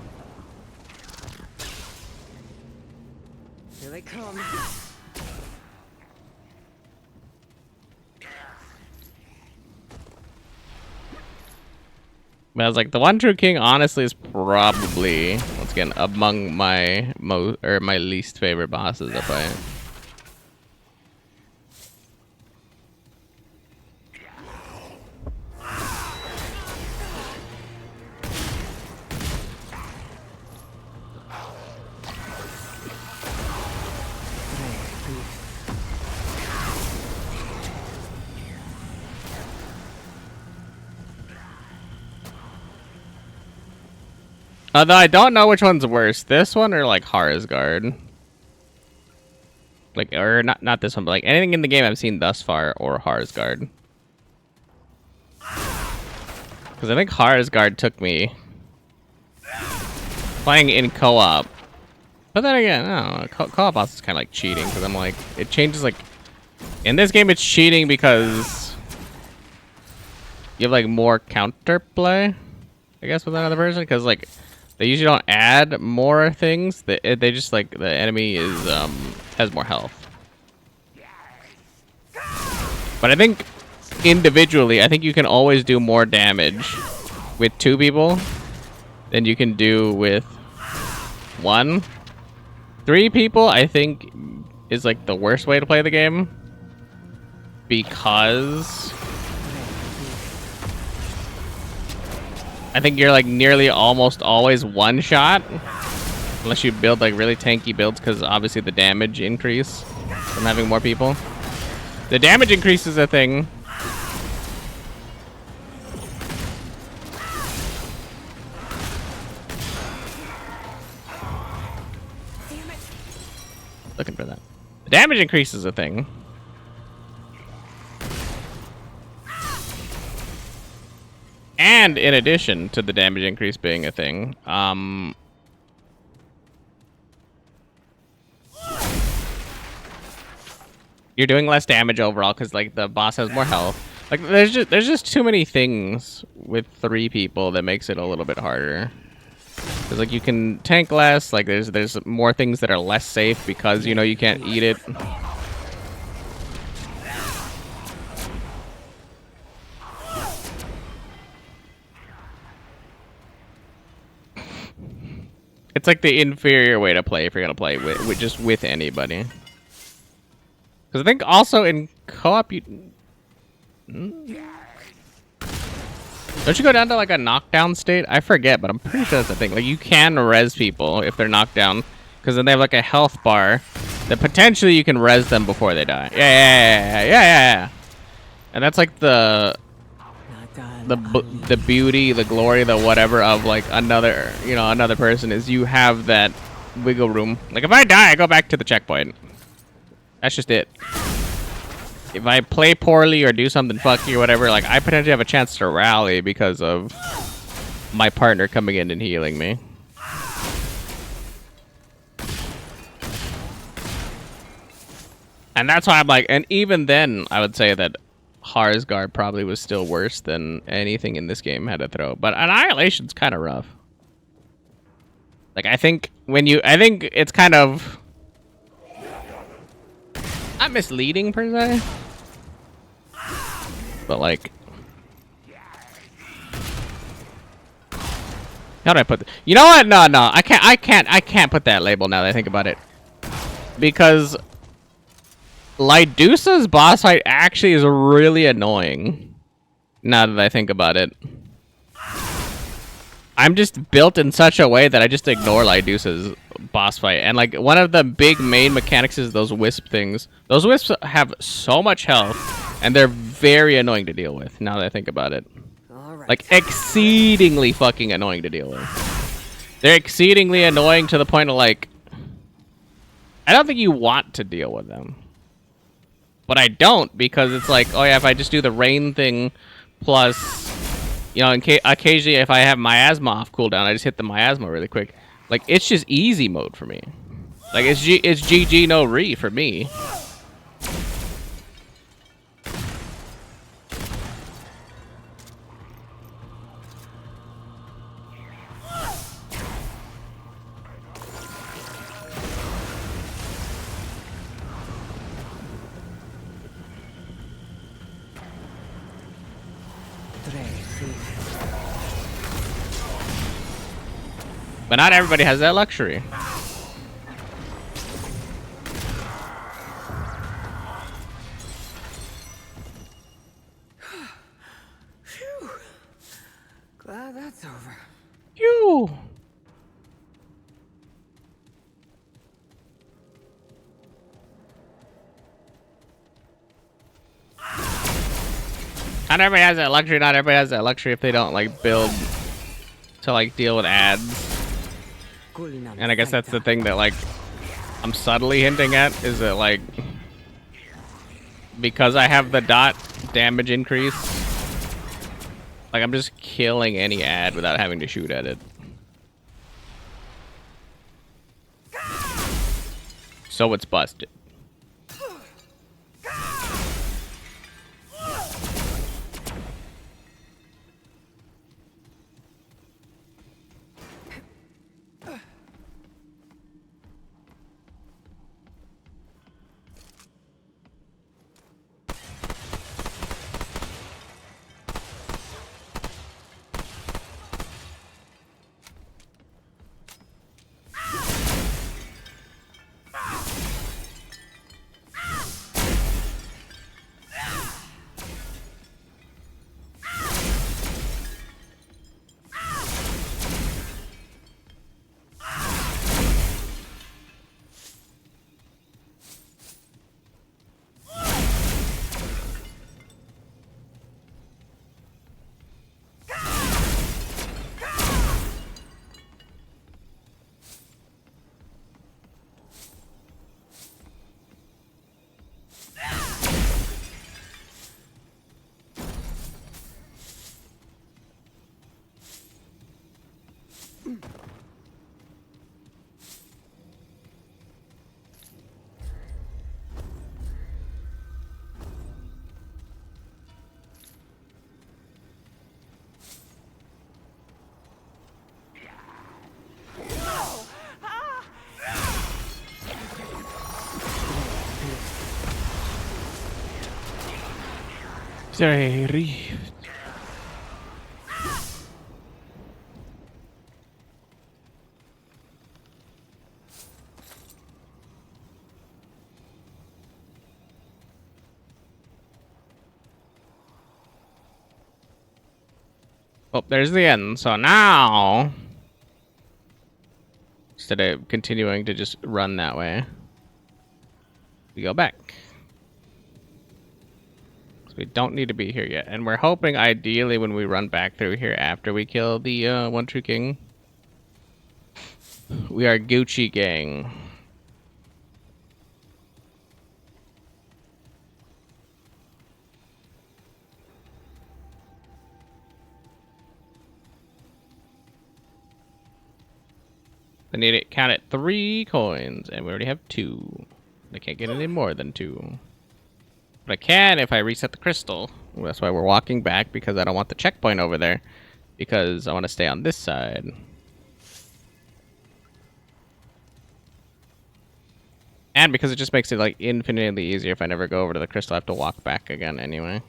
Here they come. But I was like, the one true king honestly is probably, once again, among my my least favorite bosses to fight. Although I don't know which one's worse, this one or like Harzgard. Like, or not this one, but like anything in the game I've seen thus far, or Harzgard. Because I think Harzgard took me playing in co-op. But then again, I don't know, co-op also is kind of like cheating, because I'm like, it changes like, in this game it's cheating because you have like more counterplay, I guess, with another person, because like, they usually don't add more things. They just like the enemy is has more health. But I think individually, I think you can always do more damage with 2 people than you can do with 1. 3 people, I think, is like the worst way to play the game, because I think you're like nearly almost always one shot, unless you build like really tanky builds, because obviously the damage increase from having more people. The damage increase is a thing. Damn it. Looking for that. The damage increase is a thing. And in addition to the damage increase being a thing, you're doing less damage overall because like the boss has more health. Like there's just too many things with 3 people that makes it a little bit harder. Because like you can tank less. Like there's more things that are less safe because you know you can't eat it. It's like the inferior way to play if you're gonna play with anybody. Because I think also in co-op you don't you go down to like a knockdown state? I forget, but I'm pretty sure that's the thing. Like you can res people if they're knocked down, because then they have like a health bar that potentially you can res them before they die. Yeah. And that's like the beauty, the glory, the whatever of like another, you know, another person is you have that wiggle room. Like if I die, I go back to the checkpoint. That's just it. If I play poorly or do something fucky or whatever, like I potentially have a chance to rally because of my partner coming in and healing me. And that's why I'm like, and even then, I would say that Harsgard probably was still worse than anything in this game had to throw. But Annihilation's kind of rough. Like, I think it's kind of not misleading per se, but like, how do I put this? You know what? No, I can't put that label now that I think about it, because Lydusa's boss fight actually is really annoying. Now that I think about it, I'm just built in such a way that I just ignore Lydusa's boss fight. And like one of the big main mechanics is those wisp things. Those wisps have so much health, and they're very annoying to deal with. Now that I think about it, like exceedingly fucking annoying to deal with. They're exceedingly annoying to the point of like, I don't think you want to deal with them. But I don't, because it's like, oh yeah, if I just do the rain thing plus, you know, occasionally if I have miasma off cooldown, I just hit the miasma really quick. Like, it's just easy mode for me. Like, it's GG no re for me. But not everybody has that luxury. Phew. Glad that's over. Phew. Not everybody has that luxury. Not everybody has that luxury if they don't like build to like deal with ads. And I guess that's the thing that like I'm subtly hinting at, is that like because I have the dot damage increase, like I'm just killing any ad without having to shoot at it. So it's busted. Is there a rift? Oh, there's the end. So now, instead of continuing to just run that way, we go back. So we don't need to be here yet. And we're hoping, ideally, when we run back through here after we kill the One True King, we are Gucci gang. I need to count it 3 coins, and we already have 2. I can't get any more than 2. But I can if I reset the crystal. That's why we're walking back, because I don't want the checkpoint over there. Because I want to stay on this side. And because it just makes it like infinitely easier if I never go over to the crystal, I have to walk back again anyway.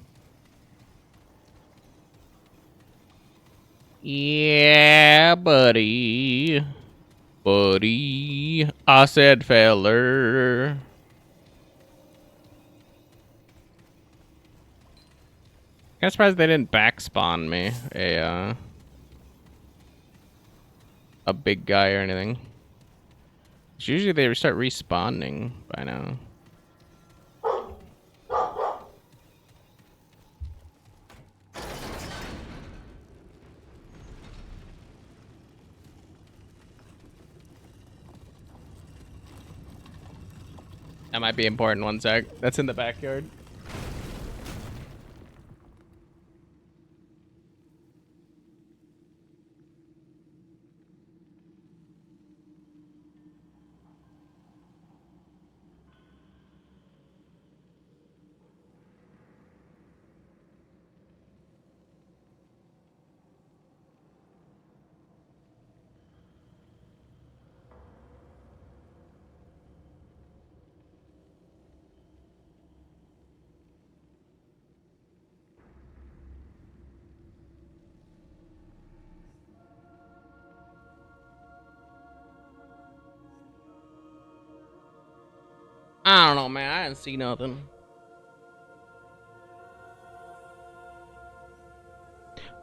Yeah, buddy. Buddy. I said feller. I'm surprised they didn't back spawn me a big guy or anything. Usually they start respawning by now. That might be important. One sec. That's in the backyard. I don't know, man. I didn't see nothing.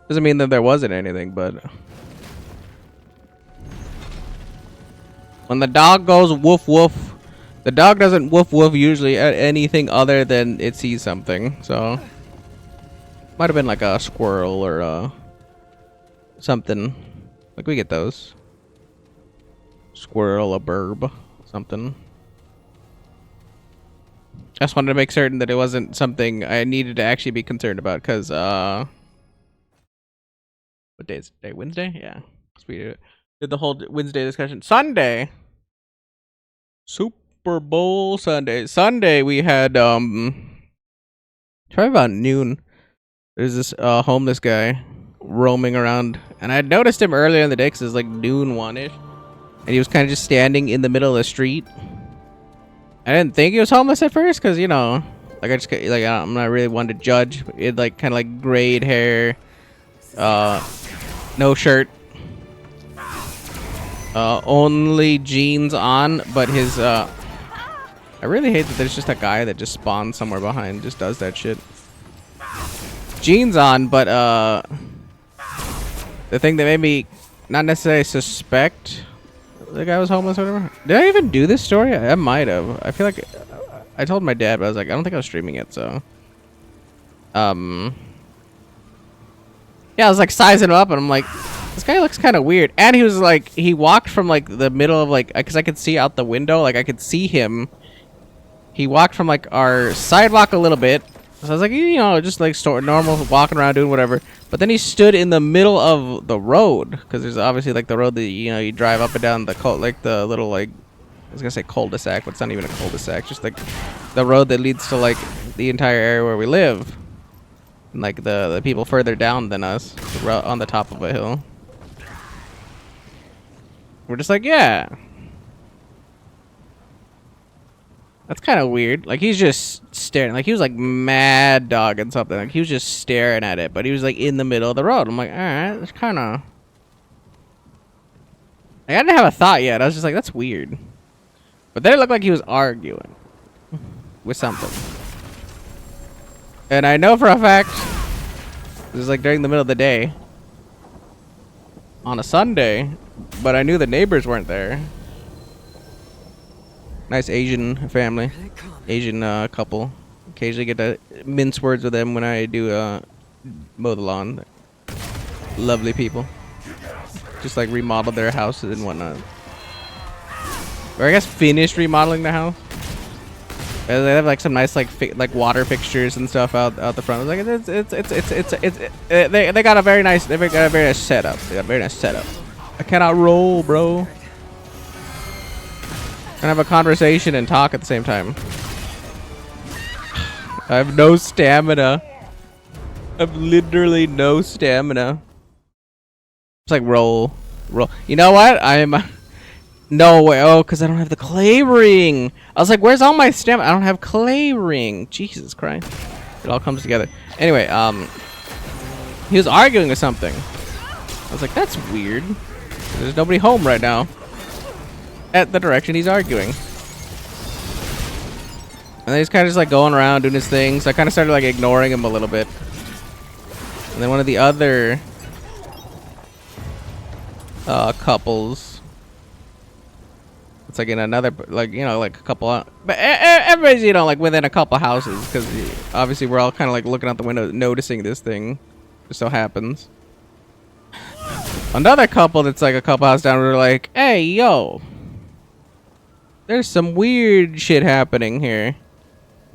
Doesn't mean that there wasn't anything, but when the dog goes woof woof, the dog doesn't woof woof usually at anything other than it sees something. So might have been like a squirrel or something. Like we get those. Squirrel, a burb, something. I just wanted to make certain that it wasn't something I needed to actually be concerned about, because what day is it? Wednesday? Yeah. We did the whole Wednesday discussion. Sunday. Super Bowl Sunday. Sunday we had probably about noon. There's this homeless guy roaming around, and I had noticed him earlier in the day because it's like noon 1-ish, and he was kind of just standing in the middle of the street. I didn't think he was homeless at first, because, you know, like I just like I'm not really one to judge. It like kind of like grayed hair, no shirt, only jeans on, but his I really hate that there's just a guy that just spawns somewhere behind, just does that shit. Jeans on, but the thing that made me not necessarily suspect the guy was homeless or whatever. Did I even do this story? I might have. I feel like I told my dad, but I was like, I don't think I was streaming it, so yeah, I was like sizing him up, and I'm like, this guy looks kind of weird. And he was like, he walked from like the middle of like, because I could see out the window, like I could see him. He walked from like our sidewalk a little bit. So I was like, you know, just like normal walking around doing whatever. But then he stood in the middle of the road, because there's obviously like the road that, you know, you drive up and down the like the little like, I was gonna say cul-de-sac, but it's not even a cul-de-sac. Just like the road that leads to like the entire area where we live, and like the people further down than us, on the top of a hill. We're just like, yeah, that's kind of weird. Like he's just staring, like he was like mad dogging something. Like he was just staring at it, but he was like in the middle of the road. I'm like, all right, that's kind of. I didn't have a thought yet. I was just like, that's weird. But then it looked like he was arguing with something. And I know for a fact, this is like during the middle of the day on a Sunday, but I knew the neighbors weren't there. Nice Asian family, Asian couple, Occasionally get to mince words with them when I do mow the lawn. Lovely people. Just like remodel their houses and whatnot. Or I guess finished remodeling the house. They have like some nice like water fixtures and stuff out the front. Like they got a very nice setup. They got a very nice setup. I cannot roll, bro. And have a conversation and talk at the same time. I have no stamina. I have literally no stamina. It's like roll. You know what? No way. Oh, because I don't have the clay ring. I was like, where's all my stamina? I don't have clay ring. Jesus Christ. It all comes together. Anyway, he was arguing with something. I was like, that's weird. There's nobody home right now. At the direction he's arguing. And then he's kind of just like going around doing his things. So I kind of started like ignoring him a little bit. And then one of the other couples, it's like in another, like, you know, like a couple, but everybody's, you know, like within a couple houses, because obviously we're all kind of like looking out the window noticing this thing. Just so happens another couple that's like a couple houses down, we're like, hey, yo, there's some weird shit happening here.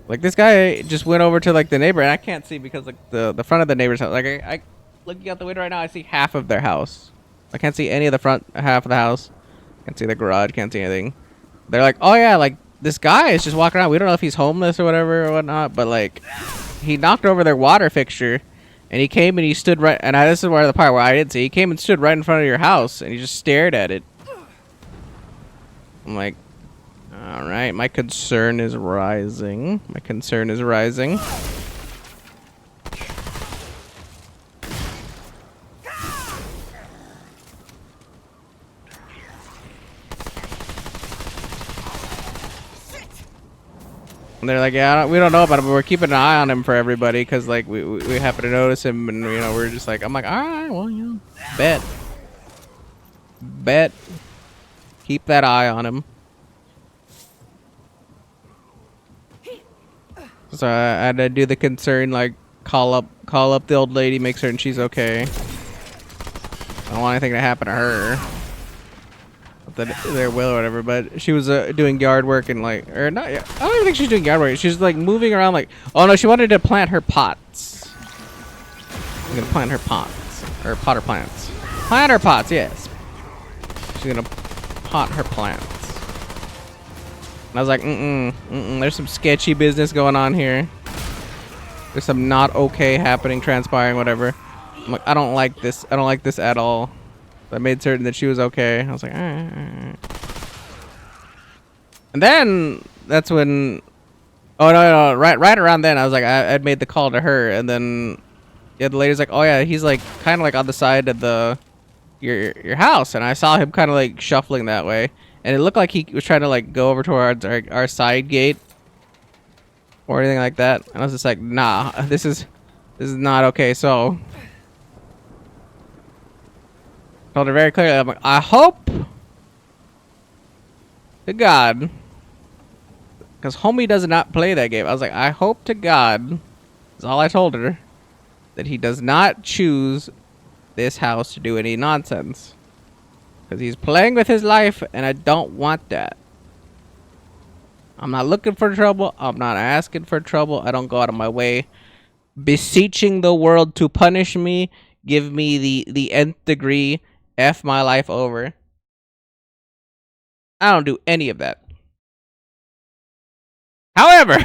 Like, this guy just went over to like the neighbor, and I can't see because like the front of the neighbor's house, like I looking out the window right now, I see half of their house. I can't see any of the front half of the house. Can't see the garage, can't see anything. They're like, oh yeah, like this guy is just walking around. We don't know if he's homeless or whatever or whatnot, but like he knocked over their water fixture, and he came and he stood right, and this is where the part where I didn't see. He came and stood right in front of your house, and he just stared at it. I'm like, all right, my concern is rising. My concern is rising. And they're like, yeah, we don't know about him, but we're keeping an eye on him for everybody, because like we happen to notice him, and you know, we're just like, I'm like, all right, well, you know, bet, keep that eye on him. So I had to do the concern, like call up the old lady, make certain she's okay. I don't want anything to happen to her. Their will or whatever, but she was doing yard work and like, or not, I don't even think she's doing yard work. She's like moving around, like, oh no, she wanted to plant her pots. I'm gonna plant her pots, or potter plants. Plant her pots, yes. She's gonna pot her plants. And I was like, there's some sketchy business going on here. There's some not okay happening, transpiring, whatever. I'm like, I don't like this. I don't like this at all. I made certain that she was okay. I was like, all right. And then that's when, oh no, right around then, I was like, I'd made the call to her, and then yeah, the lady's like, oh yeah, he's like kind of like on the side of your house, and I saw him kind of like shuffling that way, and it looked like he was trying to like go over towards our side gate or anything like that, and I was just like, nah, this is not okay. So told her very clearly, I'm like, I hope to God, because homie does not play that game. I was like, I hope to God, that's all I told her, that he does not choose this house to do any nonsense, because he's playing with his life, and I don't want that. I'm not looking for trouble. I'm not asking for trouble. I don't go out of my way beseeching the world to punish me, give me the nth degree, F my life over. I don't do any of that. However,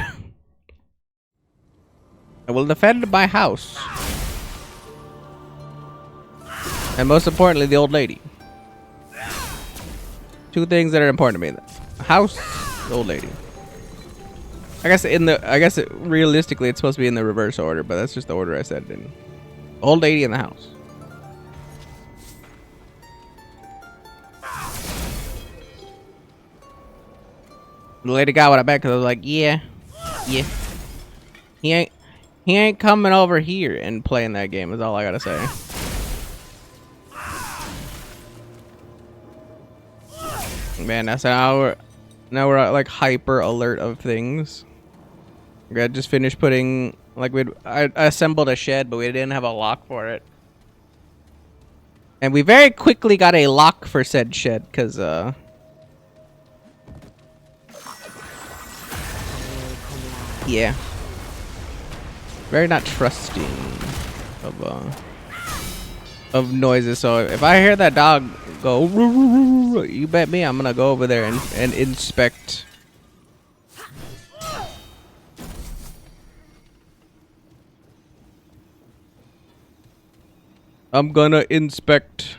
I will defend my house. And most importantly, the old lady. Two things that are important to me. The house, the old lady. I guess realistically it's supposed to be in the reverse order, but that's just the order I said it in. Old lady in the house. The lady got what I bet, because I was like, yeah. He ain't coming over here and playing that game, is all I gotta say. Man, that's how now we're like hyper alert of things. I just finished putting, like, I assembled a shed, but we didn't have a lock for it. And we very quickly got a lock for said shed, because, yeah. Very not trusting of noises. So if I hear that dog go, you bet me I'm gonna go over there and inspect. I'm gonna inspect.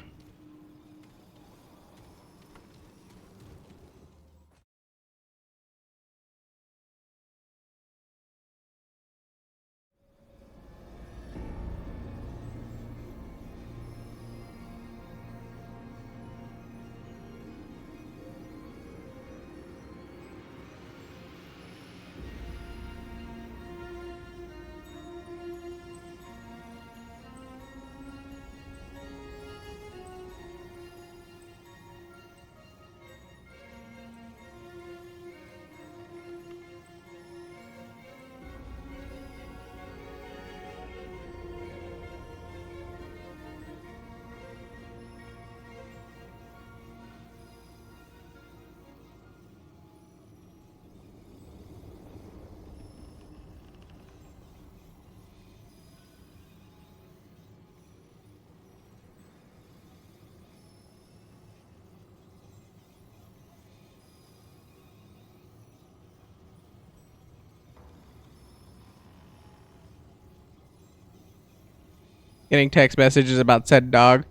Getting text messages about said dog.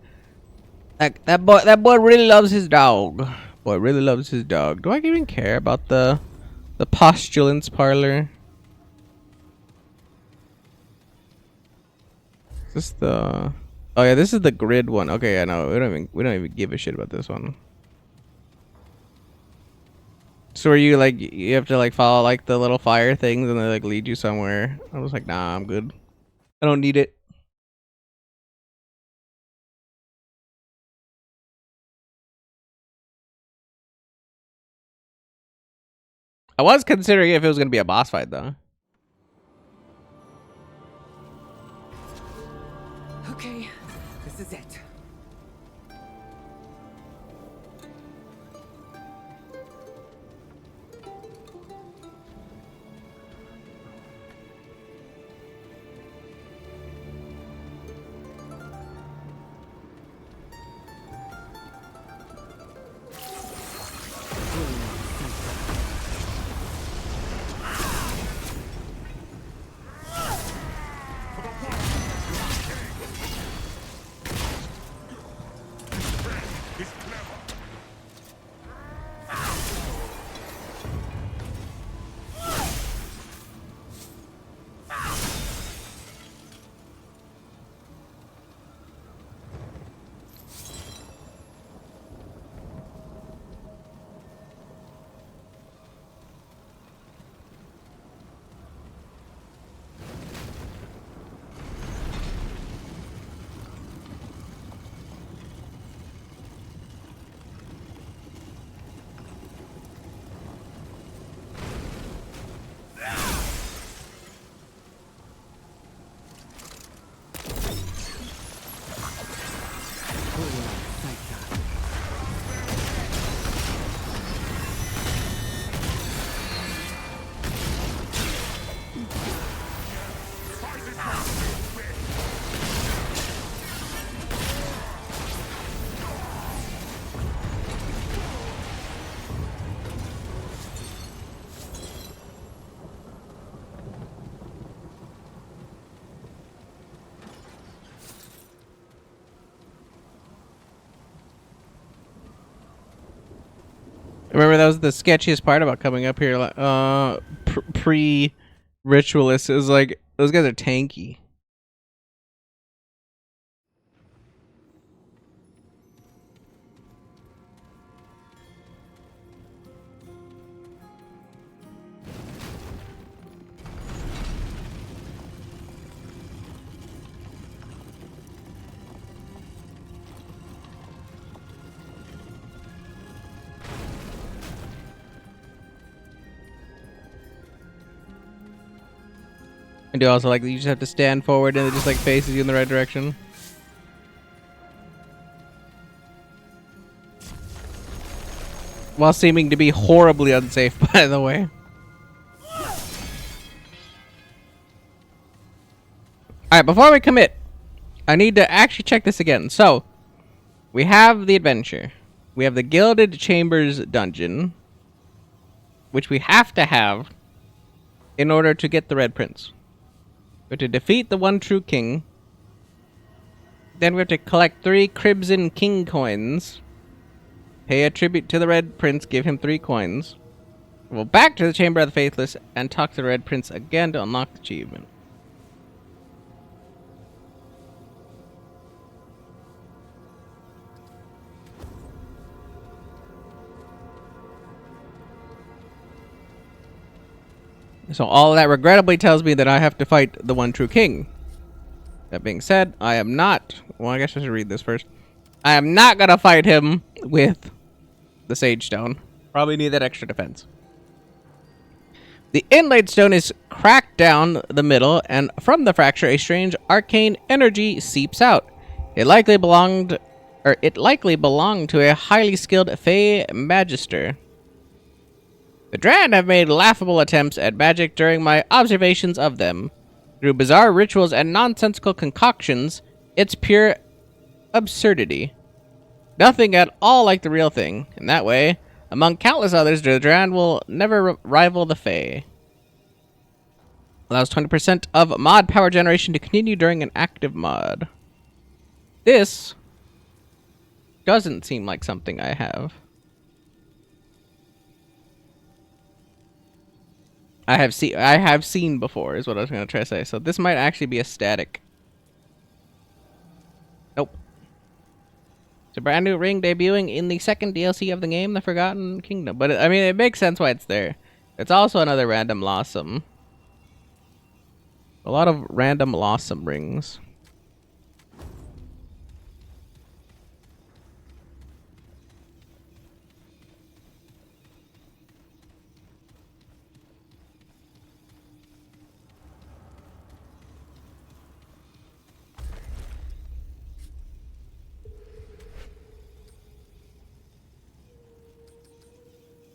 That boy really loves his dog. Boy really loves his dog. Do I even care about the postulants parlor? Is this the? Oh yeah, this is the grid one. Okay, yeah, no, we don't even give a shit about this one. So are you like you have to like follow like the little fire things and they like lead you somewhere? I was like, nah, I'm good. I don't need it. I was considering if it was gonna be a boss fight though. Okay, this is it. Remember that was the sketchiest part about coming up here. Pre ritualist. It was like those guys are tanky. I do also like that you just have to stand forward and it just like faces you in the right direction. While seeming to be horribly unsafe, by the way. Alright, before we commit, I need to actually check this again. So, we have the adventure. We have the Gilded Chambers dungeon, which we have to have in order to get the Red Prince. We have to defeat the one true king. Then we have to collect 3 Crimson King coins. Pay a tribute to the Red Prince, give him 3 coins. We'll back to the Chamber of the Faithless and talk to the Red Prince again to unlock the achievement. So all of that regrettably tells me that I have to fight the one true king. That being said, I am not... Well, I guess I should read this first. I am not going to fight him with the Sage Stone. Probably need that extra defense. The inlaid stone is cracked down the middle, and from the fracture, a strange arcane energy seeps out. It likely belonged to a highly skilled Fey Magister. The Dran have made laughable attempts at magic during my observations of them. Through bizarre rituals and nonsensical concoctions, it's pure absurdity. Nothing at all like the real thing. In that way, among countless others, the Dran will never rival the Fey. Allows 20% of mod power generation to continue during an active mod. This doesn't seem like something I have. I have seen before is what I was going to try to say. So this might actually be a static. Nope. It's a brand new ring debuting in the second DLC of the game, The Forgotten Kingdom. But I mean, it makes sense why it's there. It's also another random Blossom. A lot of random Blossom rings.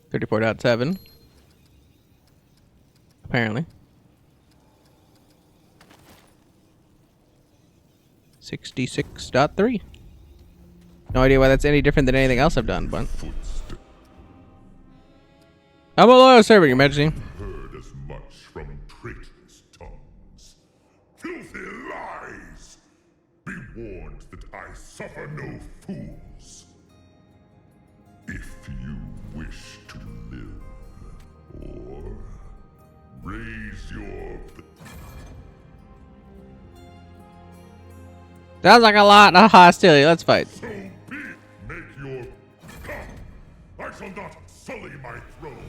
.7 apparently. 66.3. No idea why that's any different than anything else I've done, but I'm a loyal servant, Your Majesty. Heard as much from traitorous tongues. Filthy lies! Be warned that I suffer no fools. If you wish to live, or raise your... Sounds like a lot of hostility. Let's fight. So be it. Make your... Come! I shall not sully my throne.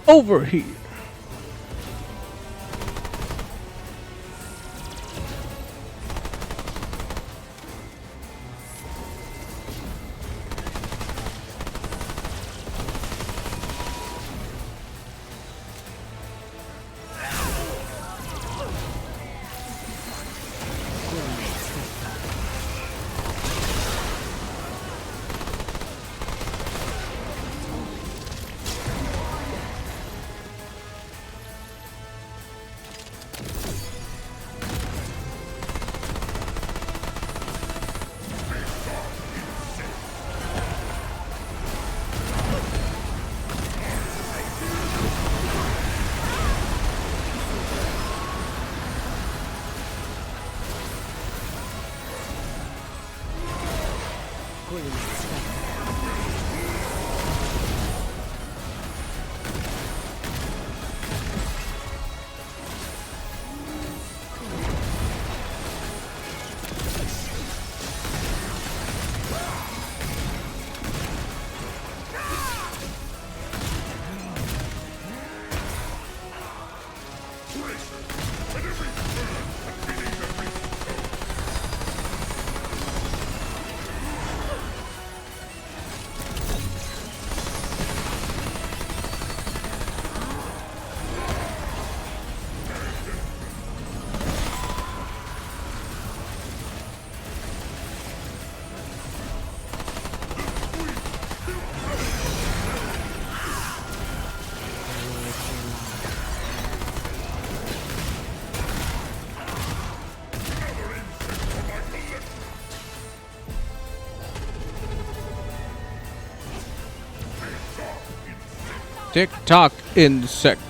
Over here. Tick tock, insect.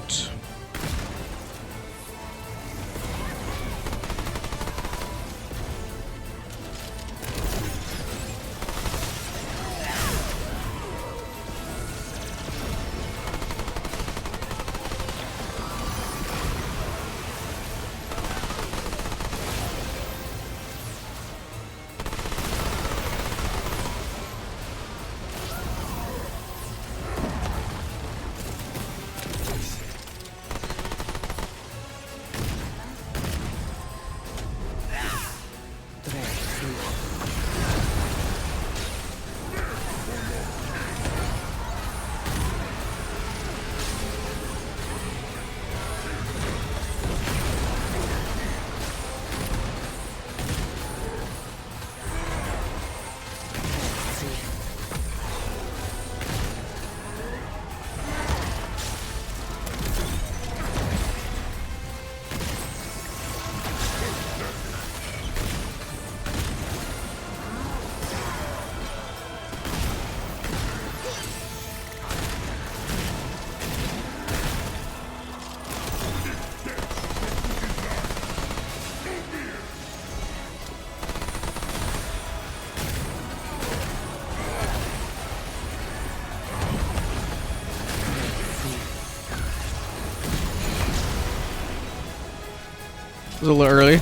It was a little early.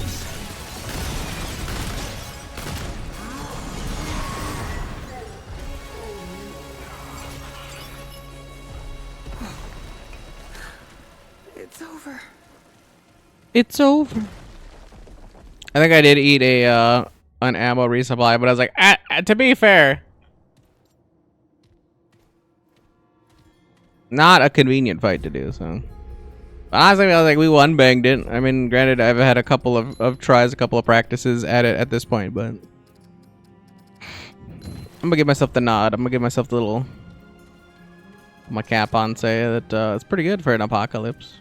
It's over. It's over. I think I did eat a an ammo resupply, but I was like, to be fair, not a convenient fight to do. So honestly, I was like, we one banged it. I mean, granted, I've had a couple of tries, a couple of practices at it at this point, but I'm gonna give myself the nod. I'm gonna give myself the little my cap on, say that it's pretty good for an apocalypse.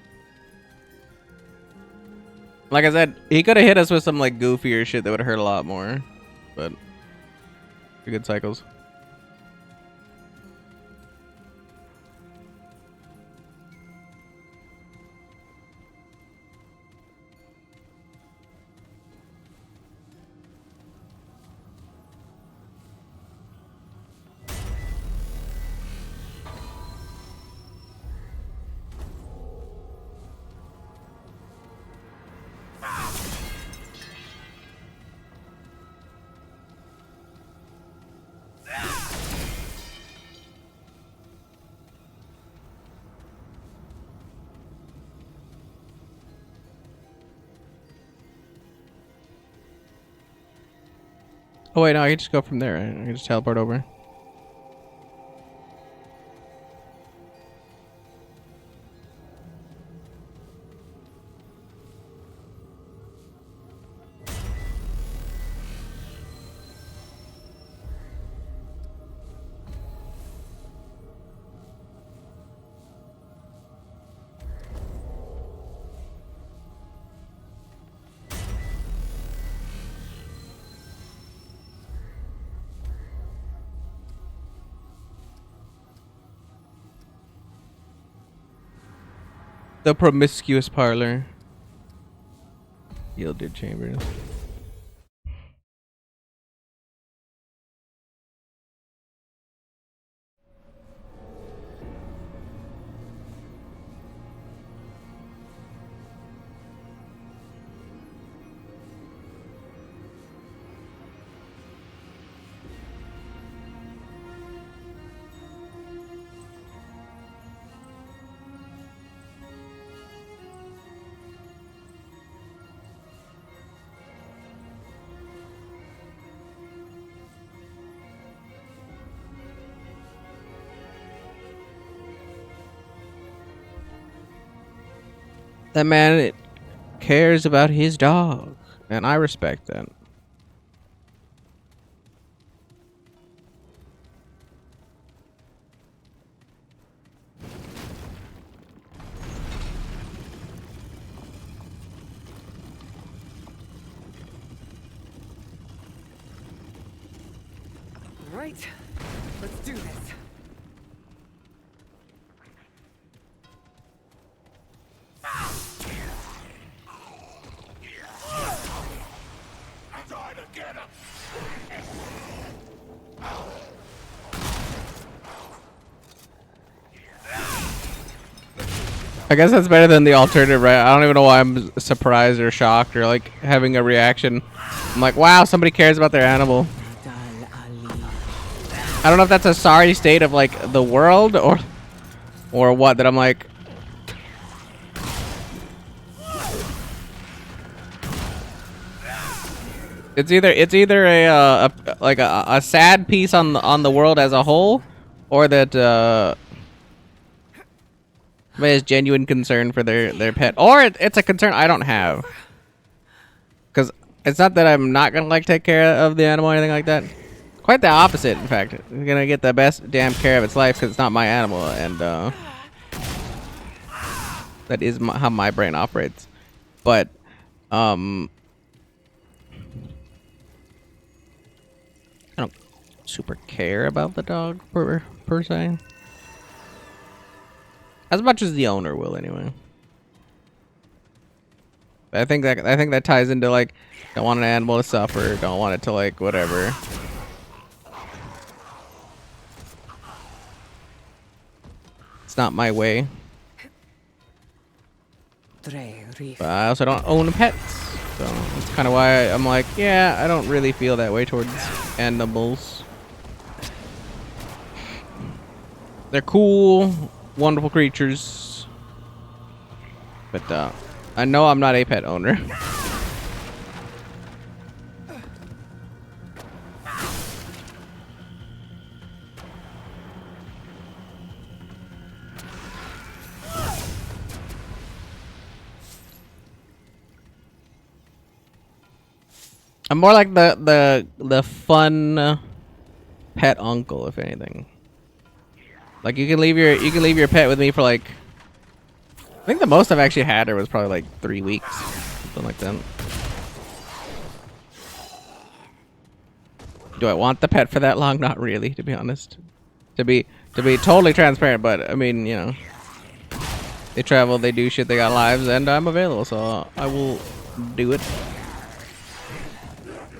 Like I said, he could have hit us with some like goofier shit that would have hurt a lot more, but good cycles. Oh wait, no, I can just go from there. Right? I can just teleport over. The promiscuous parlor. Yielded chambers. That man cares about his dog, and I respect that. Right. Let's do this. I guess that's better than the alternative, right? I don't even know why I'm surprised or shocked or like having a reaction. I'm like, wow, somebody cares about their animal. I don't know if that's a sorry state of like the world or what, that I'm like, it's either a sad piece on the world as a whole, or that somebody has genuine concern for their pet, or it's a concern I don't have. Because it's not that I'm not gonna like take care of the animal or anything like that. Quite the opposite, in fact. It's gonna get the best damn care of its life because it's not my animal, and that is how my brain operates. But I don't super care about the dog per se, as much as the owner will, anyway. I think that ties into like, don't want an animal to suffer, don't want it to like whatever. It's not my way. But I also don't own pets, so that's kind of why I'm like, yeah, I don't really feel that way towards animals. They're cool, wonderful creatures, but I know I'm not a pet owner. I'm more like the fun pet uncle, if anything. Like you can leave your pet with me for like, I think the most I've actually had her was probably like 3 weeks, something like that. Do I want the pet for that long? Not really, to be honest. To be totally transparent, but I mean, you know, they travel, they do shit, they got lives, and I'm available, so I will do it.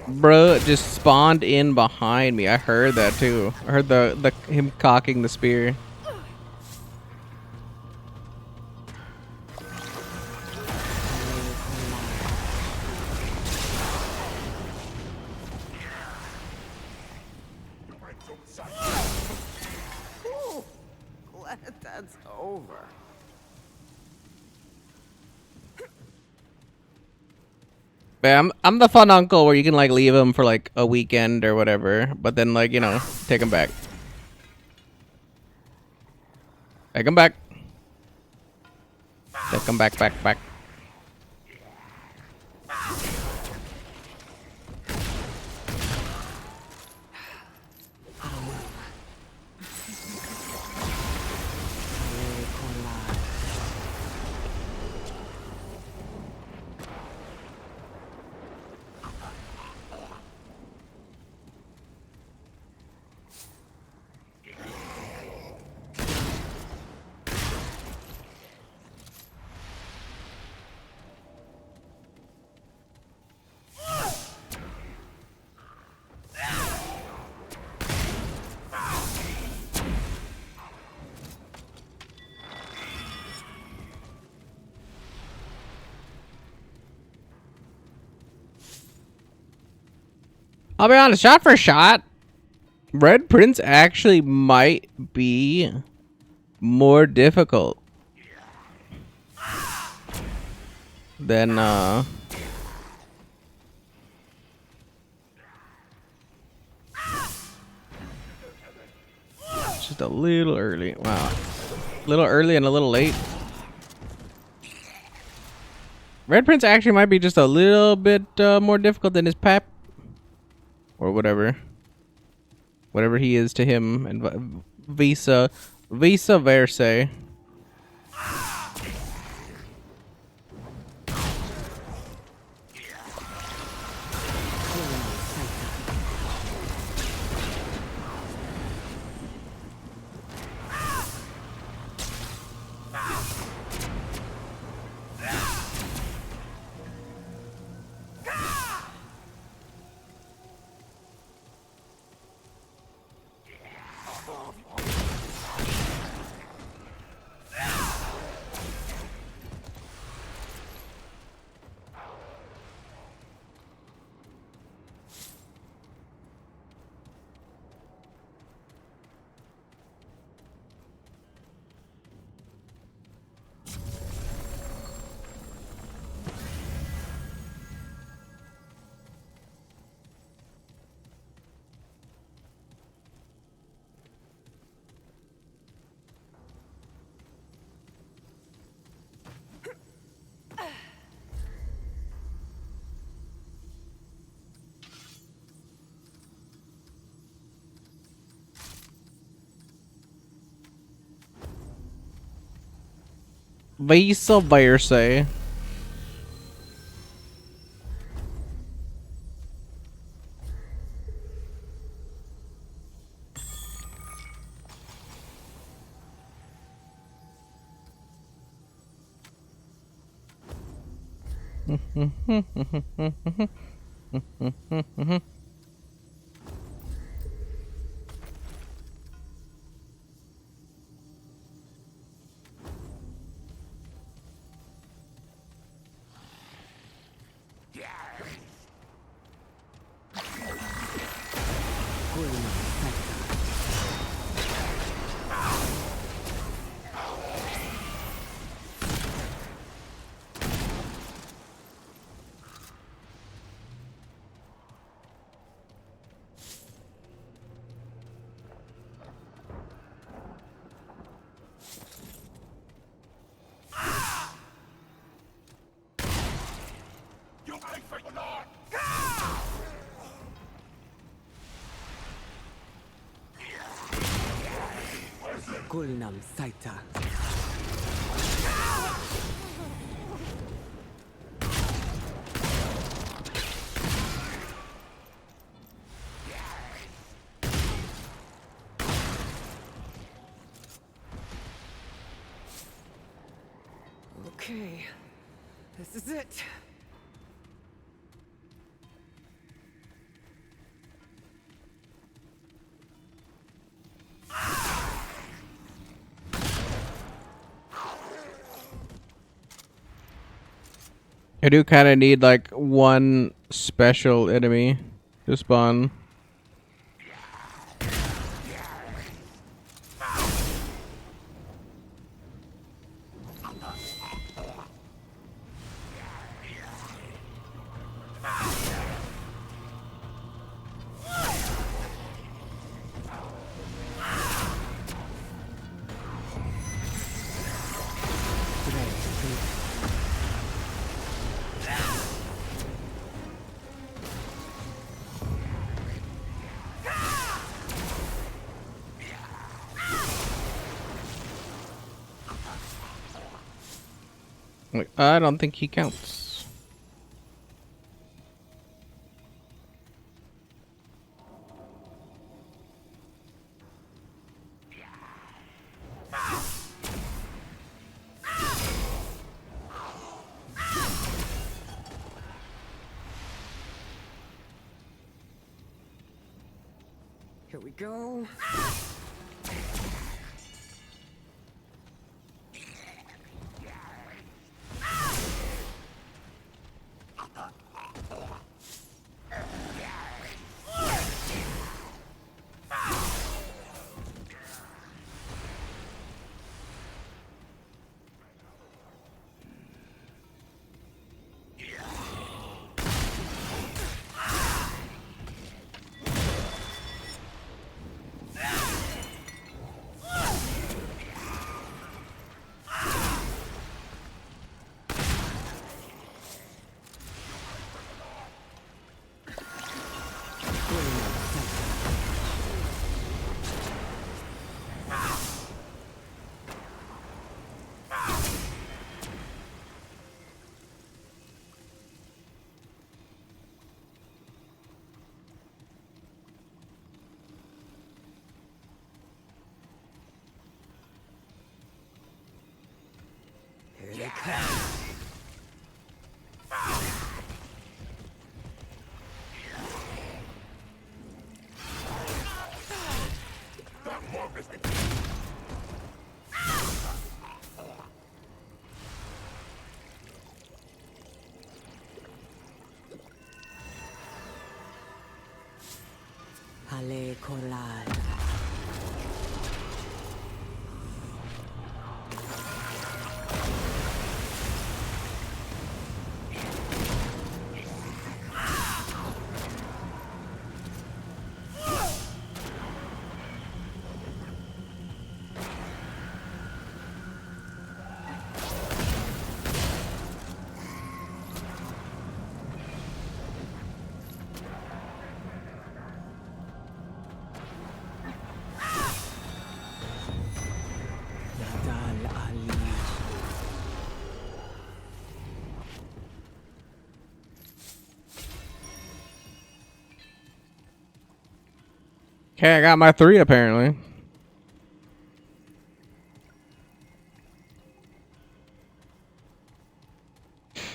Bruh just spawned in behind me. I heard that too. I heard him cocking the spear. Glad that's over. But I'm the fun uncle where you can like leave him for like a weekend or whatever, but then like, you know, take him back. Take him back. Take him back. I'll be honest, shot for shot, Red Prince actually might be more difficult than just a little early. Wow. A little early and a little late. Red Prince actually might be just a little bit more difficult than his pap, or whatever he is to him, and vice versa. Vice versa. Gulnam Saita. Okay, this is it. I do kind of need like one special enemy to spawn. Wait, I don't think he counts. Here we go. Ale Kolal. Nadal Ali. Okay, I got my 3 apparently.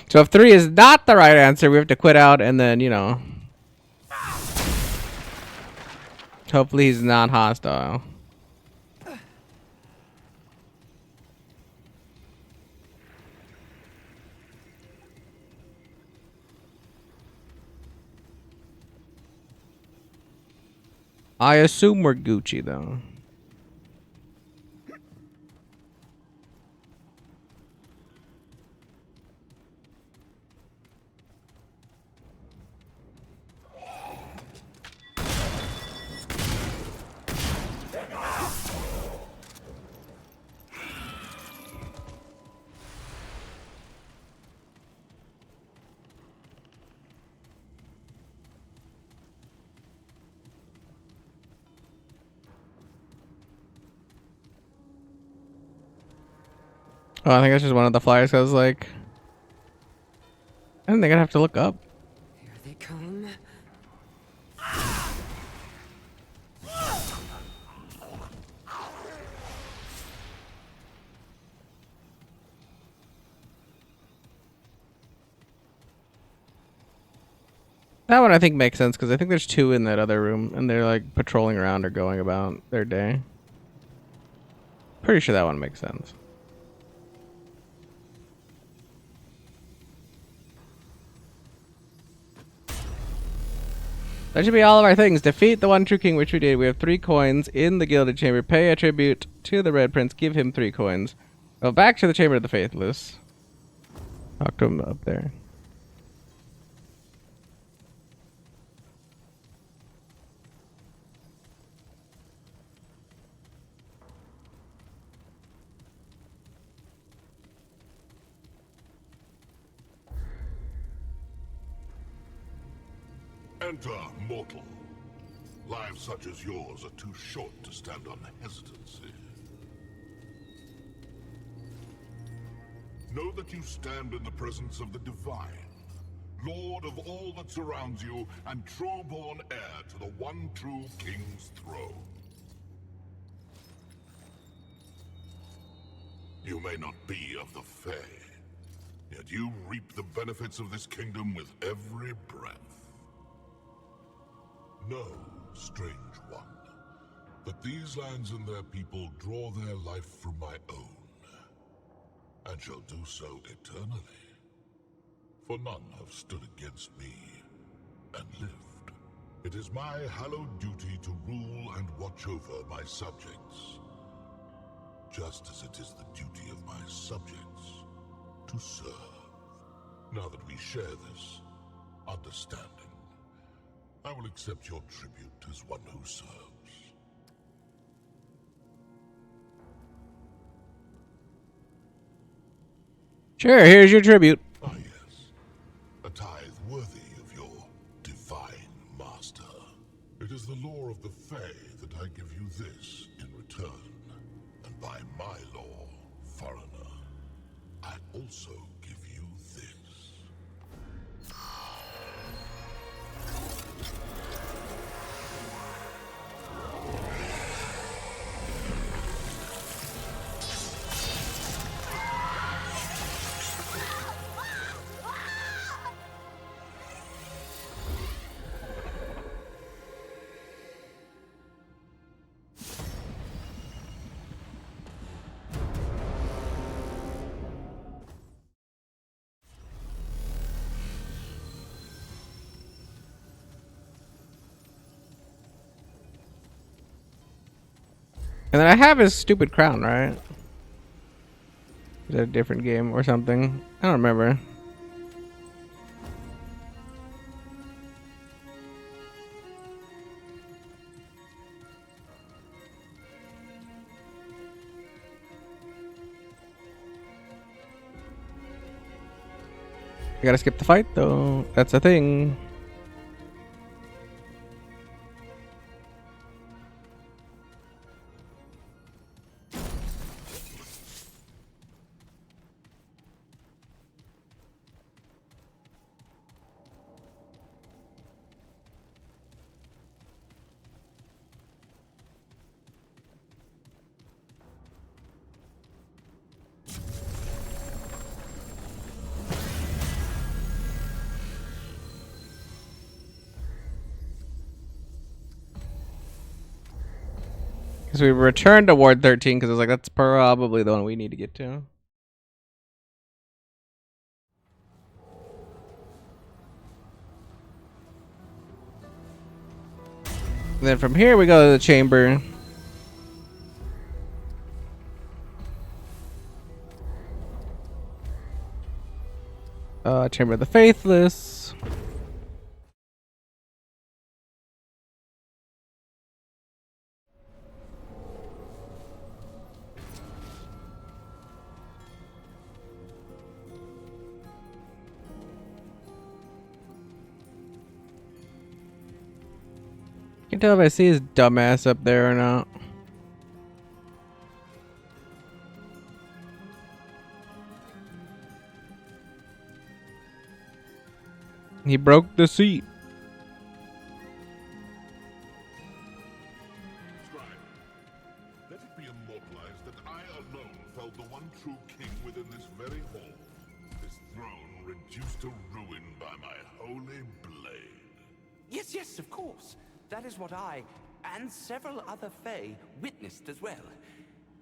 So if 3 is not the right answer, we have to quit out and then, you know. Hopefully he's not hostile. I assume we're Gucci though. Oh, I think that's just one of the flyers. I was like, I don't think I'd have to look up. Here they come. That one I think makes sense because I think there's 2 in that other room and they're like patrolling around or going about their day. Pretty sure that one makes sense. That should be all of our things. Defeat the one true king, which we did. We have 3 coins in the gilded chamber. Pay a tribute to the Red Prince. Give him 3 coins. Go back to the chamber of the faithless. Talk to him up there. Enter, mortal. Lives such as yours are too short to stand on hesitancy. Know that you stand in the presence of the divine, lord of all that surrounds you, and true-born heir to the one true king's throne. You may not be of the Fae, yet you reap the benefits of this kingdom with every breath. Know, strange one, that these lands and their people draw their life from my own, and shall do so eternally. For none have stood against me and lived. It is my hallowed duty to rule and watch over my subjects, just as it is the duty of my subjects to serve. Now that we share this understanding, I will accept your tribute as one who serves. Sure, here's your tribute. Ah yes, a tithe worthy of your divine master. It is the law of the Fae that I give you this in return. And by my law, foreigner, I also give you this. And then I have his stupid crown, right? Is that a different game or something? I don't remember. I gotta skip the fight though. That's a thing. Because we returned to Ward 13 because I was like, that's probably the one we need to get to. And then from here we go to the chamber. Chamber of the Faithless. Can't tell if I see his dumbass up there or not. He broke the seat. Scribe, let it be immortalized that I alone felled the one true king within this very hall. This throne reduced to ruin by my holy blade. Yes, yes, of course. That is what I, and several other Fae, witnessed as well.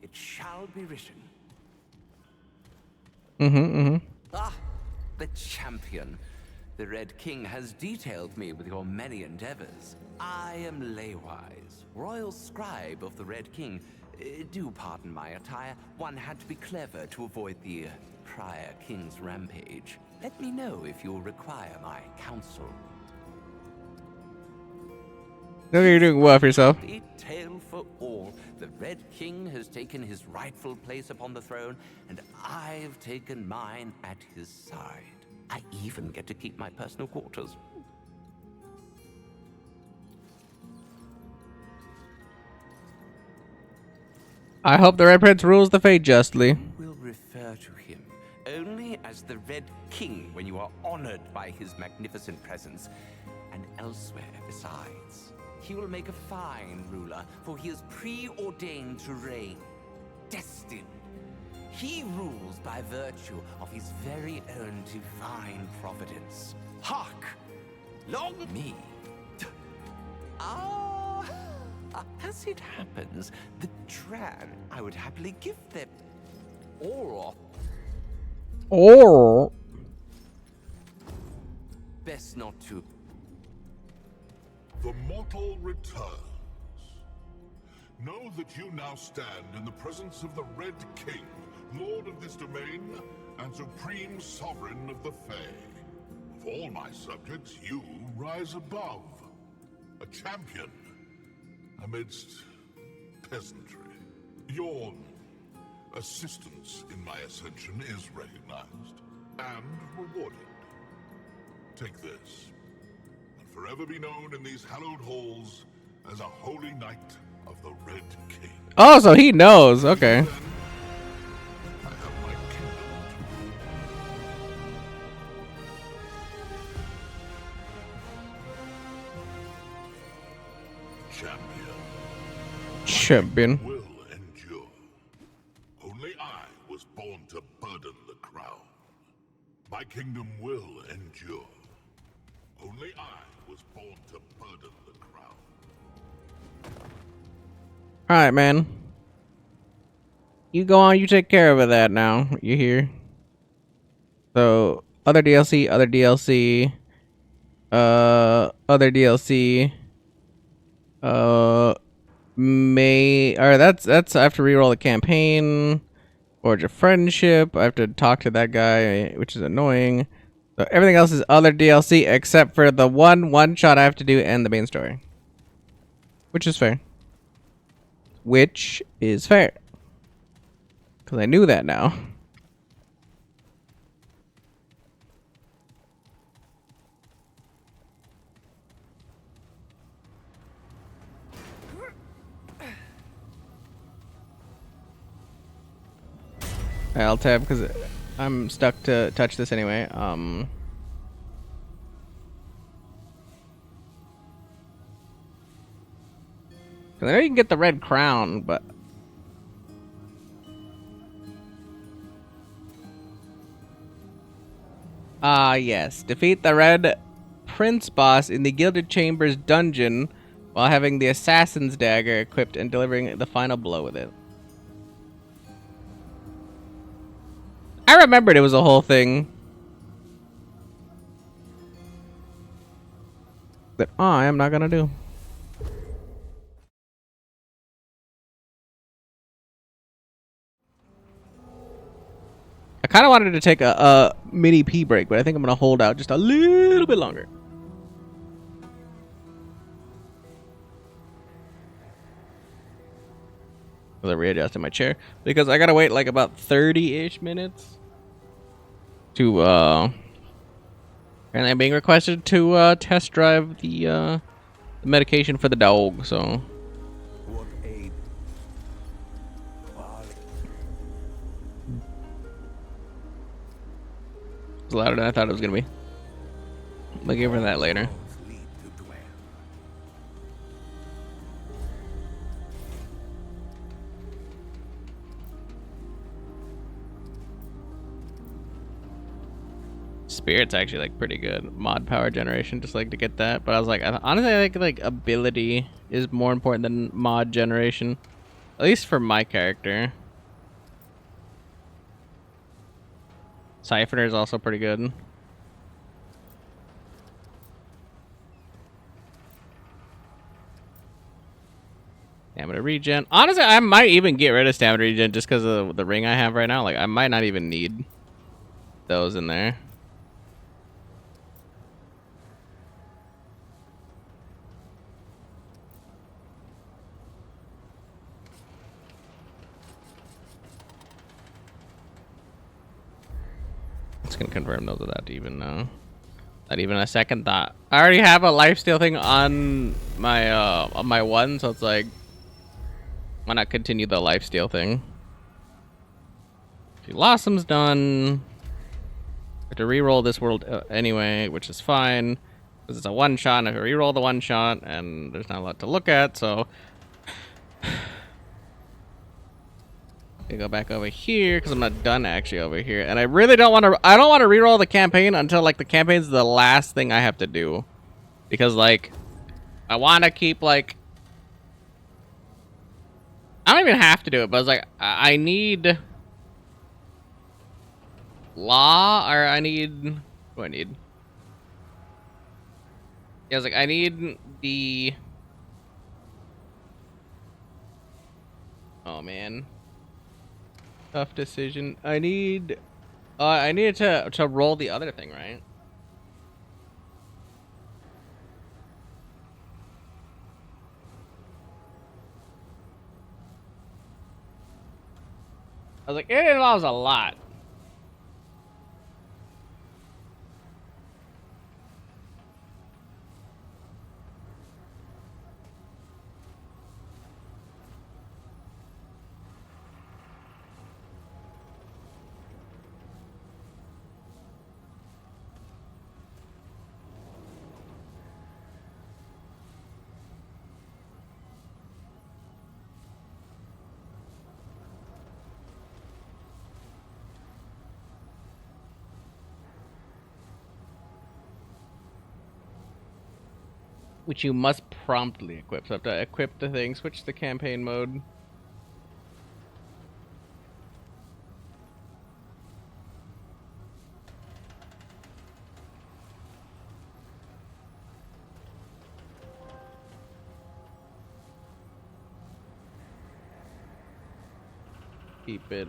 It shall be written. Ah, the champion. The Red King has detailed me with your many endeavors. I am Leywise, royal scribe of the Red King. Do pardon my attire. One had to be clever to avoid the prior king's rampage. Let me know if you require my counsel. No, you're doing well for yourself. A tale for all. The Red King has taken his rightful place upon the throne, and I've taken mine at his side. I even get to keep my personal quarters. I hope the Red Prince rules the fate justly. We'll refer to him only as the Red King when you are honored by his magnificent presence, and elsewhere besides. He will make a fine ruler, for he is preordained to reign, destined. He rules by virtue of his very own divine providence. Hark! Long me. Ah, as it happens, the Dran I would happily give them. Or Best not to. The mortal returns. Know that you now stand in the presence of the Red King, lord of this domain and supreme sovereign of the Fae. Of all my subjects, you rise above. A champion amidst peasantry. Your assistance in my ascension is recognized and rewarded. Take this, and forever be known in these hallowed halls as a holy knight of the Red King. oh, so he knows. Okay. Then, I have my kingdom to rule. Champion. Will endure. Only I was born to burden the crown. My kingdom will endure. Only I was born to burden the crown. All right, man. You go on. You take care of that now. You hear? So other DLC, other DLC, other DLC, Or that's I have to reroll the campaign. Forge a friendship. I have to talk to that guy, which is annoying. So everything else is other DLC except for the one shot I have to do and the main story. Which is fair. Which is fair. Because I knew that now. I'll tab because I'm stuck to touch this anyway. 'Cause I know you can get the red crown, but yes. Defeat the red prince boss in the Gilded Chambers dungeon while having the assassin's dagger equipped and delivering the final blow with it. I remembered it was a whole thing. That I am not gonna do. I kind of wanted to take a mini pee break, but I think I'm gonna hold out just a little bit longer. I readjust in my chair because I gotta wait like about 30-ish minutes to and I'm being requested to test drive the medication for the dog, so it's louder than I thought it was gonna be. I'll give her that later. Spirit's actually like pretty good mod power generation, just like to get that. But I was like, honestly, I think like ability is more important than mod generation, at least for my character. Siphoner is also pretty good. Stamina regen. Honestly, I might even get rid of stamina regen just because of the ring I have right now. Like, I might not even need those in there. Just gonna confirm those without even not even a second thought. I already have a lifesteal thing on my one, so it's like, why not continue the lifesteal thing? Blossom's done. I have to reroll this world anyway, which is fine because it's a one shot. And I have to reroll the one shot, and there's not a lot to look at, so. I go back over here because I'm not done actually over here, and I really don't want to. I don't want to reroll the campaign until like the campaign's the last thing I have to do, because like I want to keep like. I don't even have to do it, but I was like, I need law, or I need. What do I need? Yeah, I was like, I need the. Oh man. Tough decision. I need to roll the other thing, right? I was like, it involves a lot. Which you must promptly equip. So I have to equip the thing, switch to campaign mode. keep it.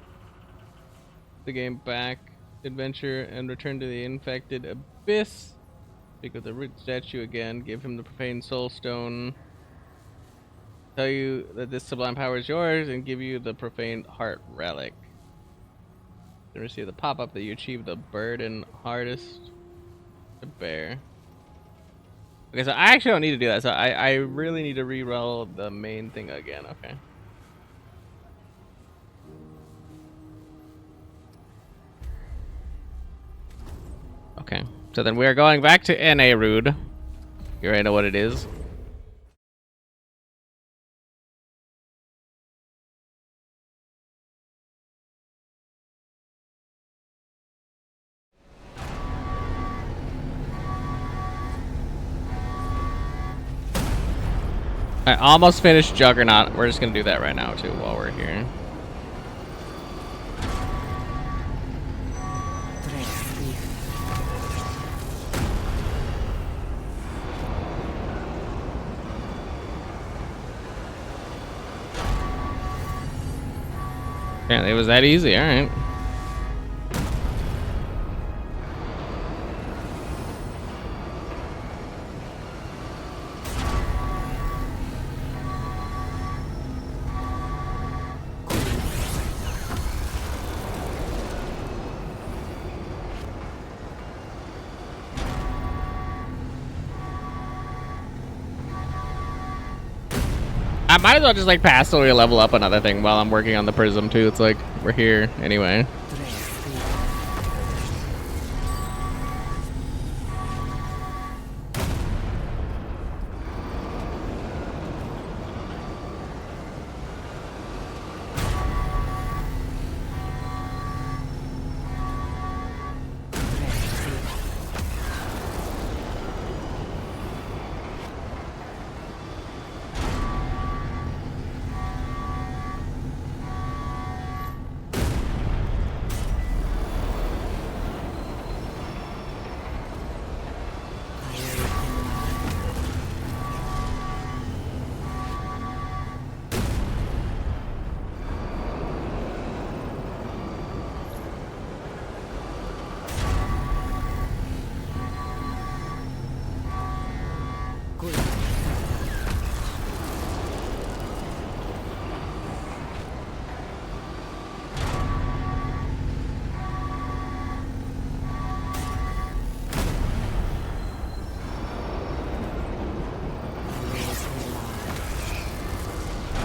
The game back, adventure, and return to the infected abyss. Speak with the root statue again. Give him the profane soul stone. Tell you that this sublime power is yours, and give you the profane heart relic. Then receive the pop-up that you achieve the burden hardest to bear. Okay, so I actually don't need to do that. So I really need to re-roll the main thing again. Okay. Okay. So then we are going back to Enerud. You already know what it is. I almost finished Juggernaut. We're just gonna do that right now too while we're here. Yeah, it was that easy. All right. I might as well just like pass till we level up another thing while I'm working on the prism too. It's like we're here anyway.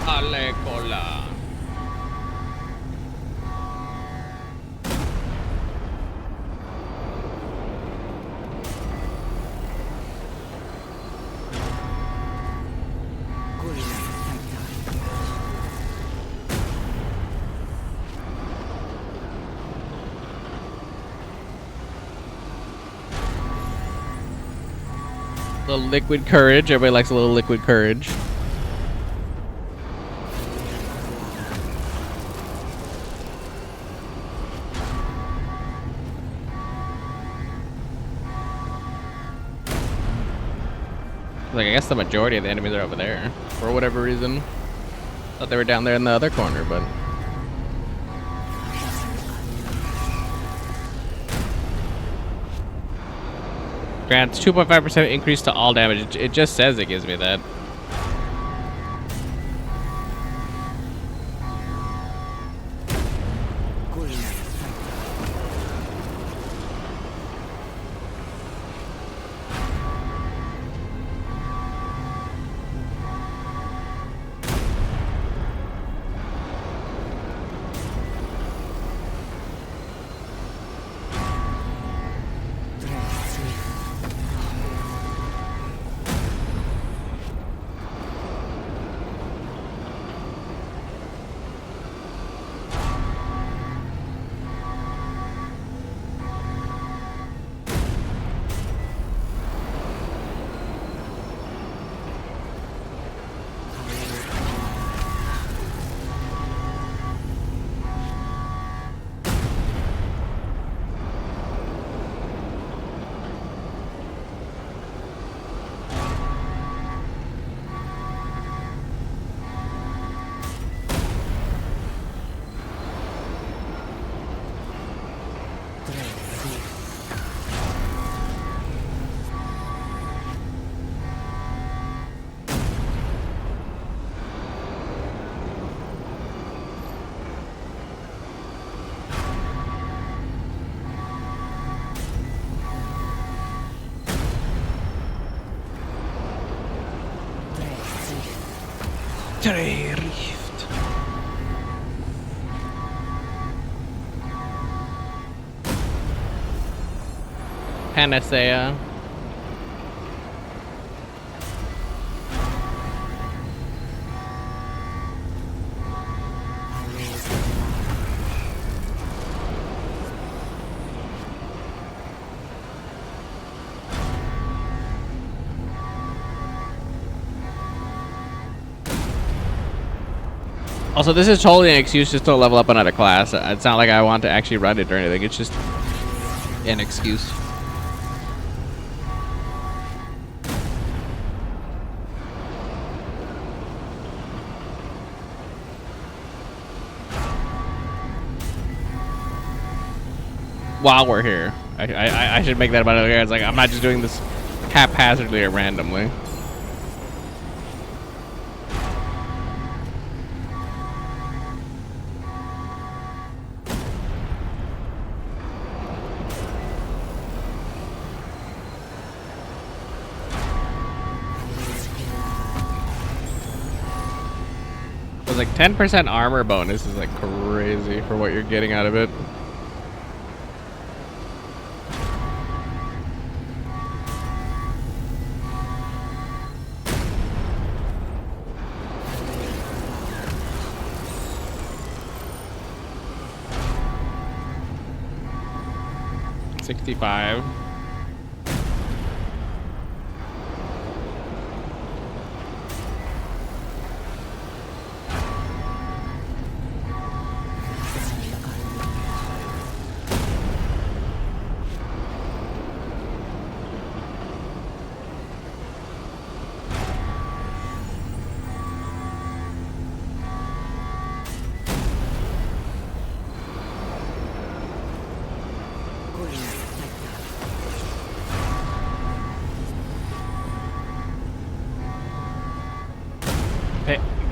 Ale cola. Little liquid courage. Everybody likes a little liquid courage. Like, I guess the majority of the enemies are over there for whatever reason. Thought they were down there in the other corner, but grants 2.5% increase to all damage. It just says it gives me that. Rift. Panacea. Also, this is totally an excuse just to level up another class. It's not like I want to actually run it or anything. It's just an excuse. While we're here, I should make that about other guys. Like, I'm not just doing this haphazardly or randomly. It's like 10% armor bonus is like crazy for what you're getting out of it. $65.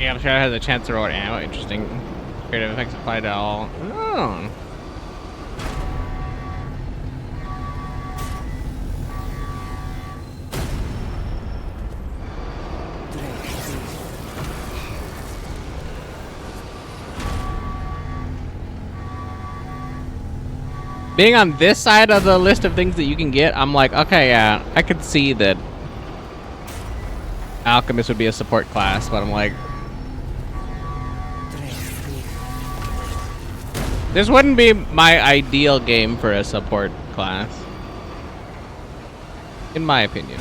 Yeah, the shadow has a chance to roll ammo. Interesting. Creative effects applied to all. Oh. Being on this side of the list of things that you can get, I'm like, okay, yeah, I could see that Alchemist would be a support class, but I'm like, this wouldn't be my ideal game for a support class, in my opinion.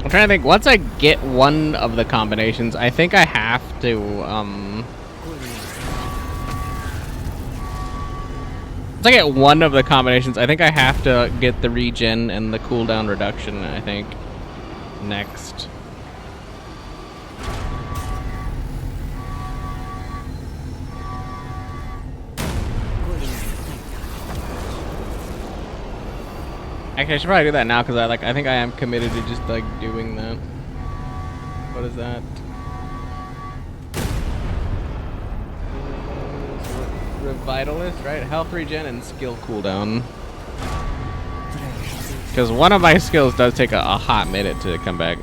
I'm trying to think, once I get one of the combinations, I think I have to, once I get one of the combinations, I think I have to get the regen and the cooldown reduction, I think, next. Actually, I should probably do that now because I think I am committed to just like doing that. What is that? Revitalist, right? Health regen and skill cooldown. Because one of my skills does take a hot minute to come back.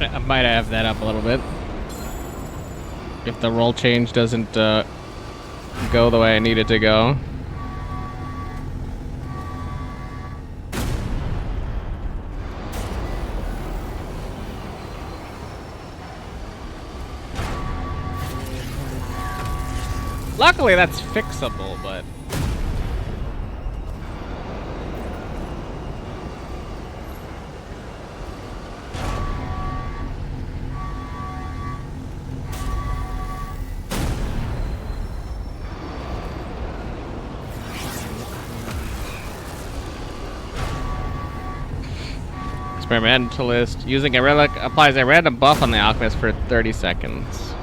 I might have that up a little bit. If the roll change doesn't go the way I need it to go. Luckily, that's fixable, but... Experimentalist. Using a relic applies a random buff on the alchemist for 30 seconds.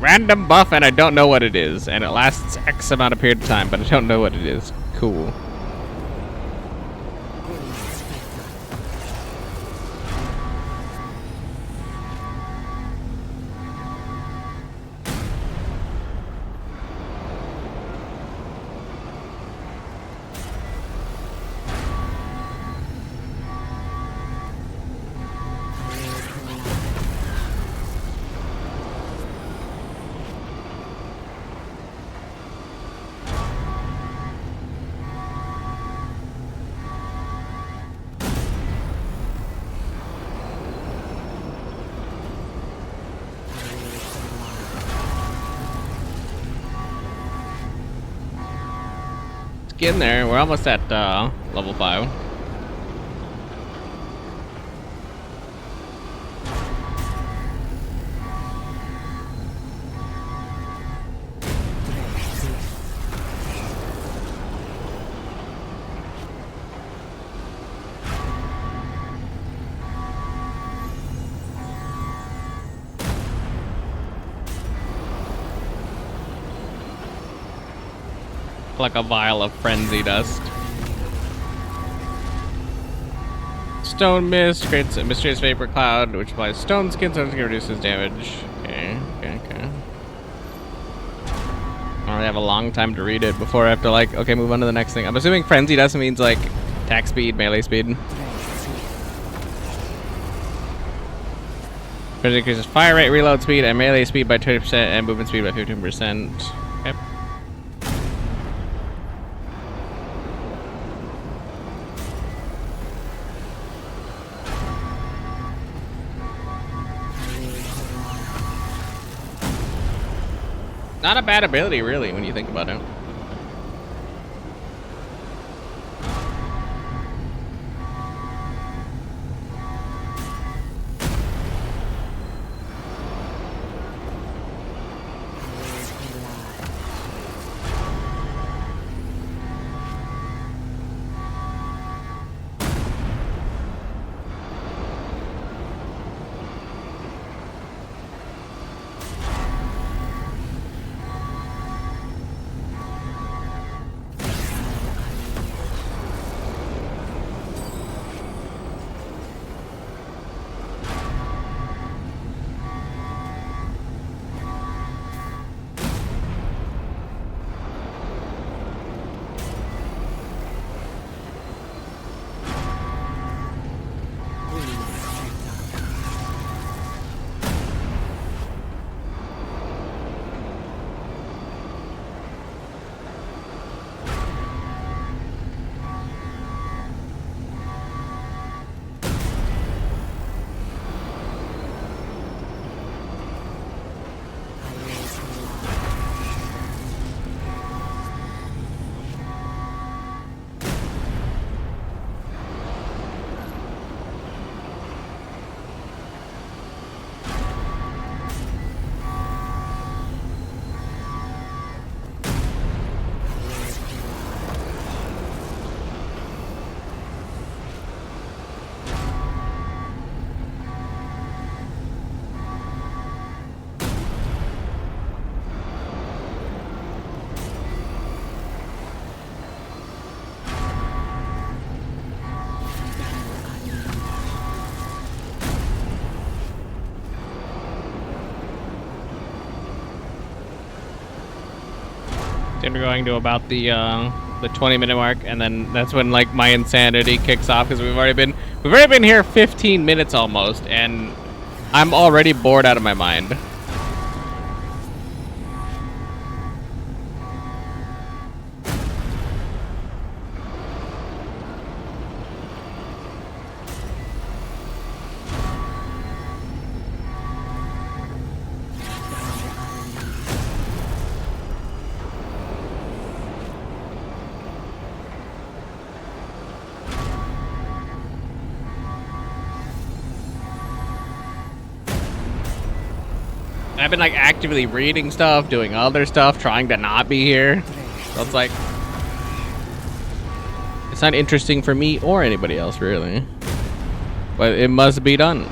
Random buff, and I don't know what it is, and it lasts X amount of period of time, but I don't know what it is. Cool. Getting there. We're almost at level 5. Like a vial of frenzy dust. Stone mist creates a mysterious vapor cloud which applies stone skin so it reduces damage. Okay. I only have a long time to read it before I have to like, okay, move on to the next thing. I'm assuming frenzy dust means like attack speed, melee speed. Frenzy increases fire rate, reload speed, and melee speed by 20% and movement speed by 15%. Okay. Not a bad ability, really, when you think about it. Then we're going to about the 20-minute mark, and then that's when like my insanity kicks off because we've already been here 15 minutes almost, and I'm already bored out of my mind. I've been like actively reading stuff, doing other stuff, trying to not be here. So it's like, it's not interesting for me or anybody else really. But it must be done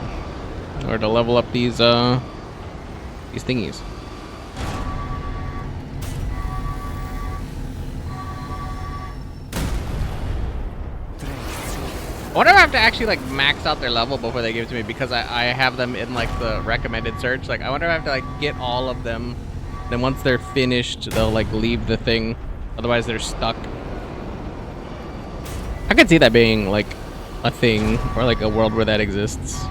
in order to level up these thingies. I wonder if I have to actually like max out their level before they give it to me, because I have them in like the recommended search. Like I wonder if I have to like get all of them, then once they're finished they'll like leave the thing, otherwise they're stuck. I could see that being like a thing, or like a world where that exists.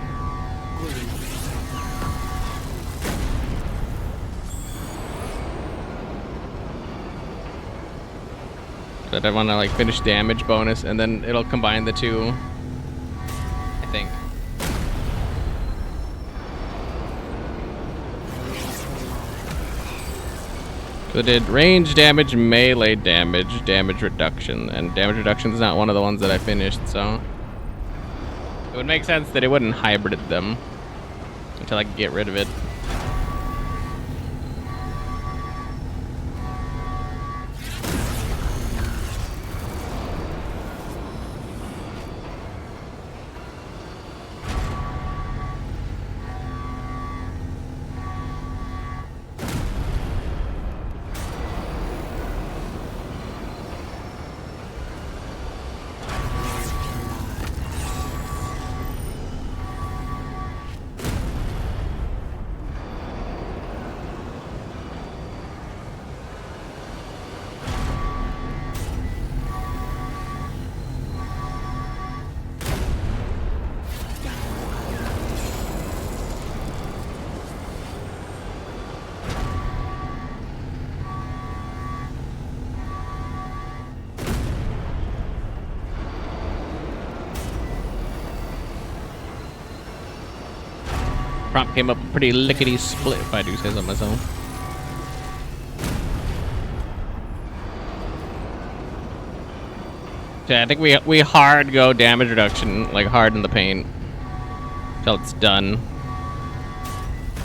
But I want to like finish damage bonus, and then it'll combine the two, I think. So it did range damage, melee damage, damage reduction, and damage reduction is not one of the ones that I finished, so it would make sense that it wouldn't hybrid them until I could get rid of it. Prompt came up pretty lickety split, if I do say so myself. Yeah, I think we hard go damage reduction, like hard in the paint, till it's done,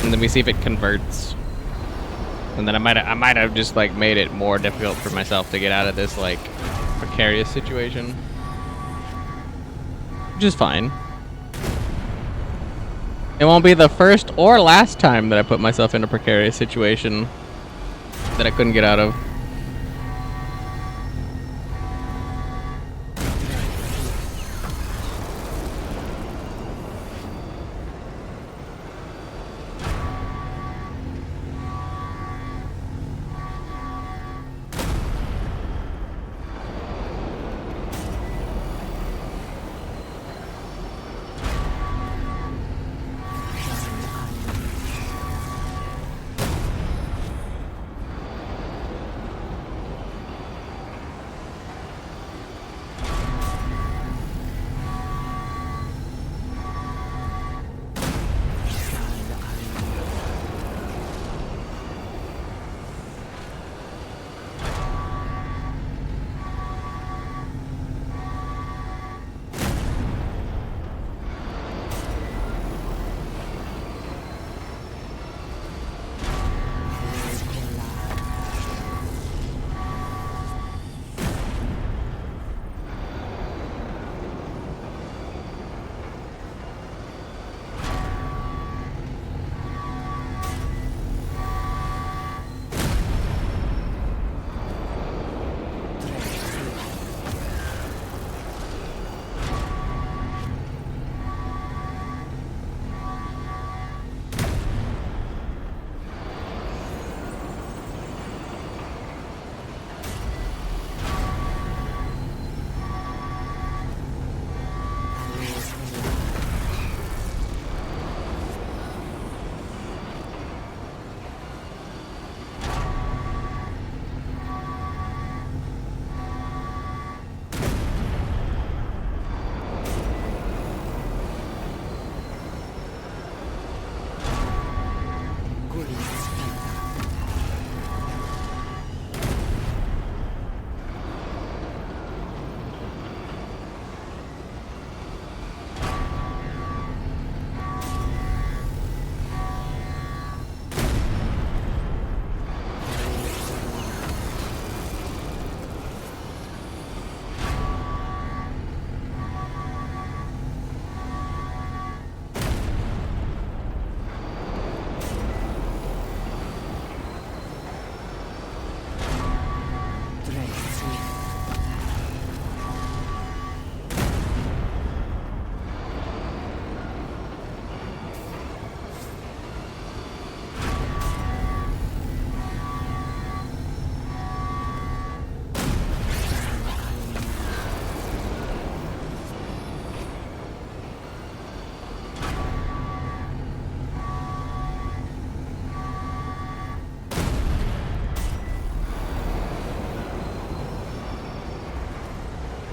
and then we see if it converts. And then I might have just like made it more difficult for myself to get out of this like precarious situation, which is fine. It won't be the first or last time that I put myself in a precarious situation that I couldn't get out of.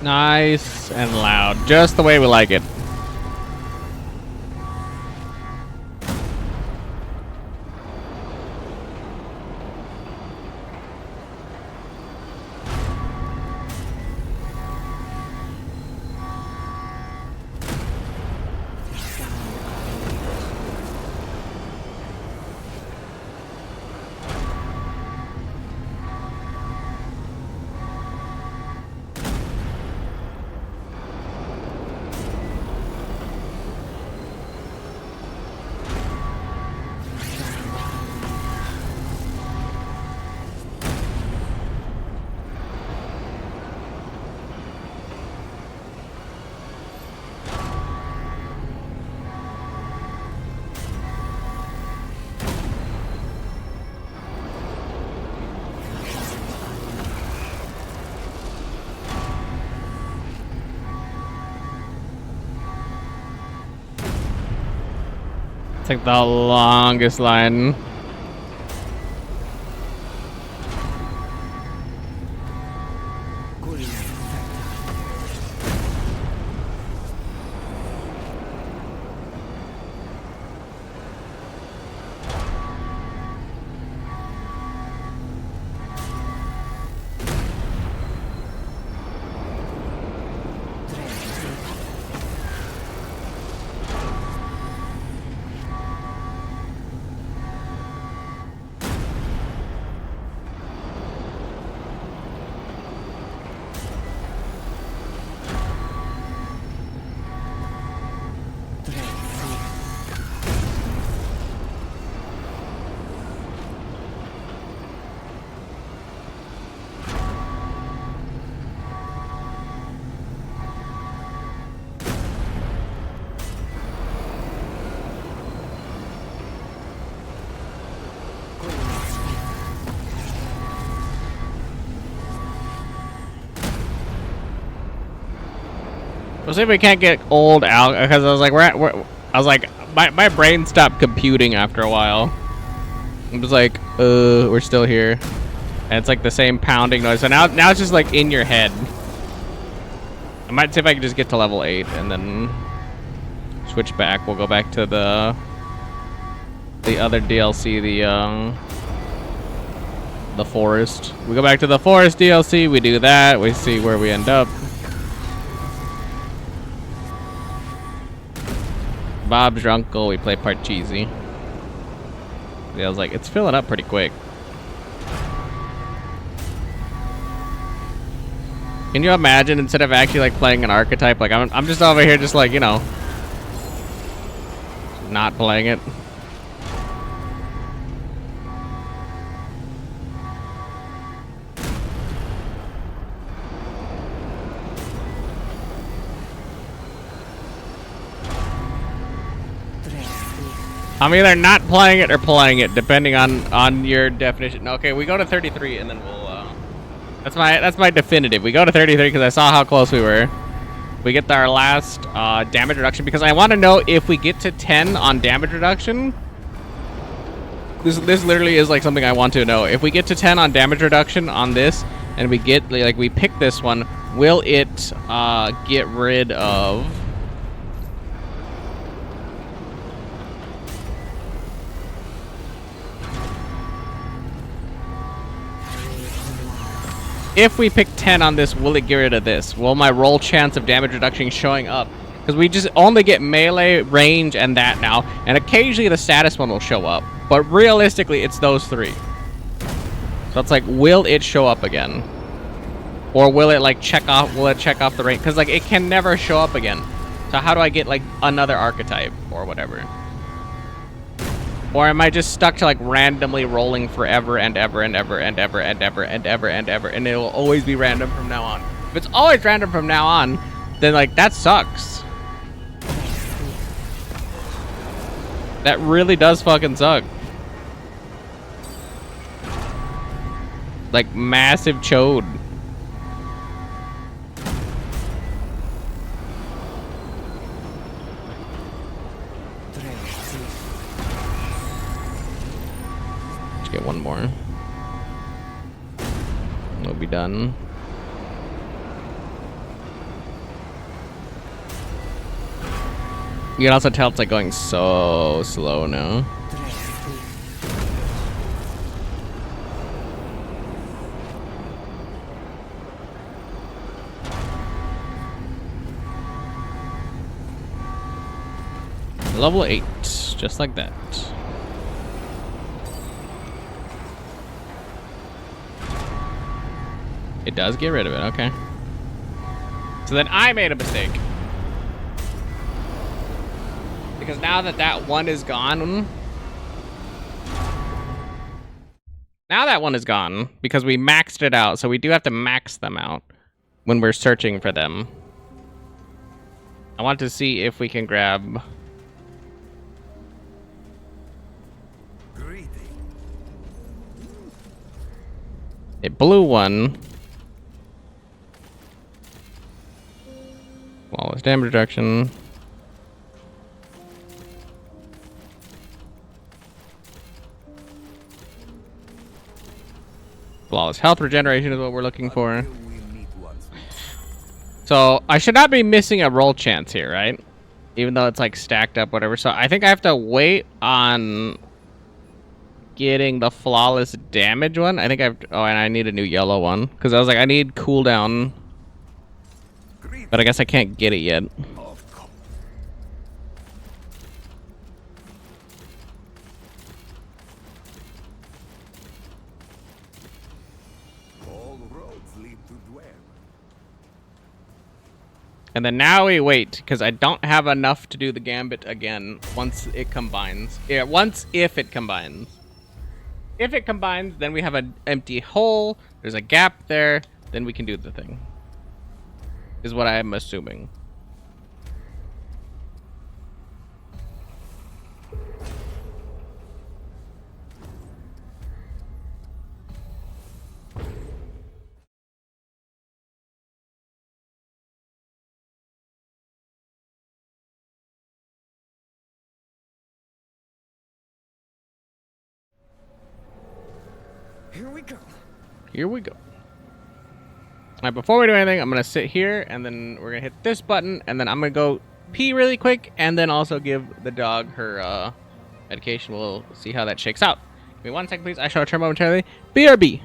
Nice and loud, just the way we like it. It's like the longest line. We'll see if we can't get old out, because I was like, my brain stopped computing after a while. It was like, we're still here, and it's like the same pounding noise. So now it's just like in your head. I might see if I can just get to level 8 and then switch back. We'll go back to the other DLC, the forest. We go back to the forest DLC. We do that. We see where we end up. Bob's your uncle. We play Parcheesi. Yeah, I was like, it's filling up pretty quick. Can you imagine, instead of actually like playing an archetype, like I'm just over here just like, you know, not playing it. I'm either not playing it or playing it, depending on your definition. Okay, we go to 33 and then we'll that's my definitive. We go to 33 because I saw how close we were. We get our last damage reduction, because I want to know if we get to 10 on damage reduction. This literally is like something I want to know. If we get to 10 on damage reduction on this, and we get like we pick this one, will it get rid of? If we pick 10 on this, will it get rid of this? Will my roll chance of damage reduction showing up? Because we just only get melee, range, and that now. And occasionally the status one will show up. But realistically, it's those 3. So it's like, will it show up again? Or will it like check off the range? Because like it can never show up again. So how do I get like another archetype or whatever? Or am I just stuck to like randomly rolling forever and ever and ever and ever and ever and ever and ever, and it will always be random from now on? If it's always random from now on, then like that sucks. That really does fucking suck. Like massive chode. Get one more. We'll be done. You can also tell it's like going so slow now. Level 8, just like that. It does get rid of it, okay. So then I made a mistake. Because now that that one is gone... Now that one is gone, because we maxed it out, so we do have to max them out when we're searching for them. I want to see if we can grab... a blue one. Flawless damage reduction. Flawless health regeneration is what we're looking for. So I should not be missing a roll chance here, right? Even though it's like stacked up, whatever. So I think I have to wait on getting the flawless damage one. I think I've... Oh, and I need a new yellow one. Because I was like, I need cooldown. But I guess I can't get it yet. And then now we wait, because I don't have enough to do the gambit again once it combines. Yeah, if it combines. If it combines, then we have an empty hole. There's a gap there. Then we can do the thing. Is what I am assuming. Here we go. Here we go. All right, before we do anything, I'm going to sit here, and then we're going to hit this button, and then I'm going to go pee really quick, and then also give the dog her medication. We'll see how that shakes out. Give me 1 second, please. I shall return momentarily. BRB.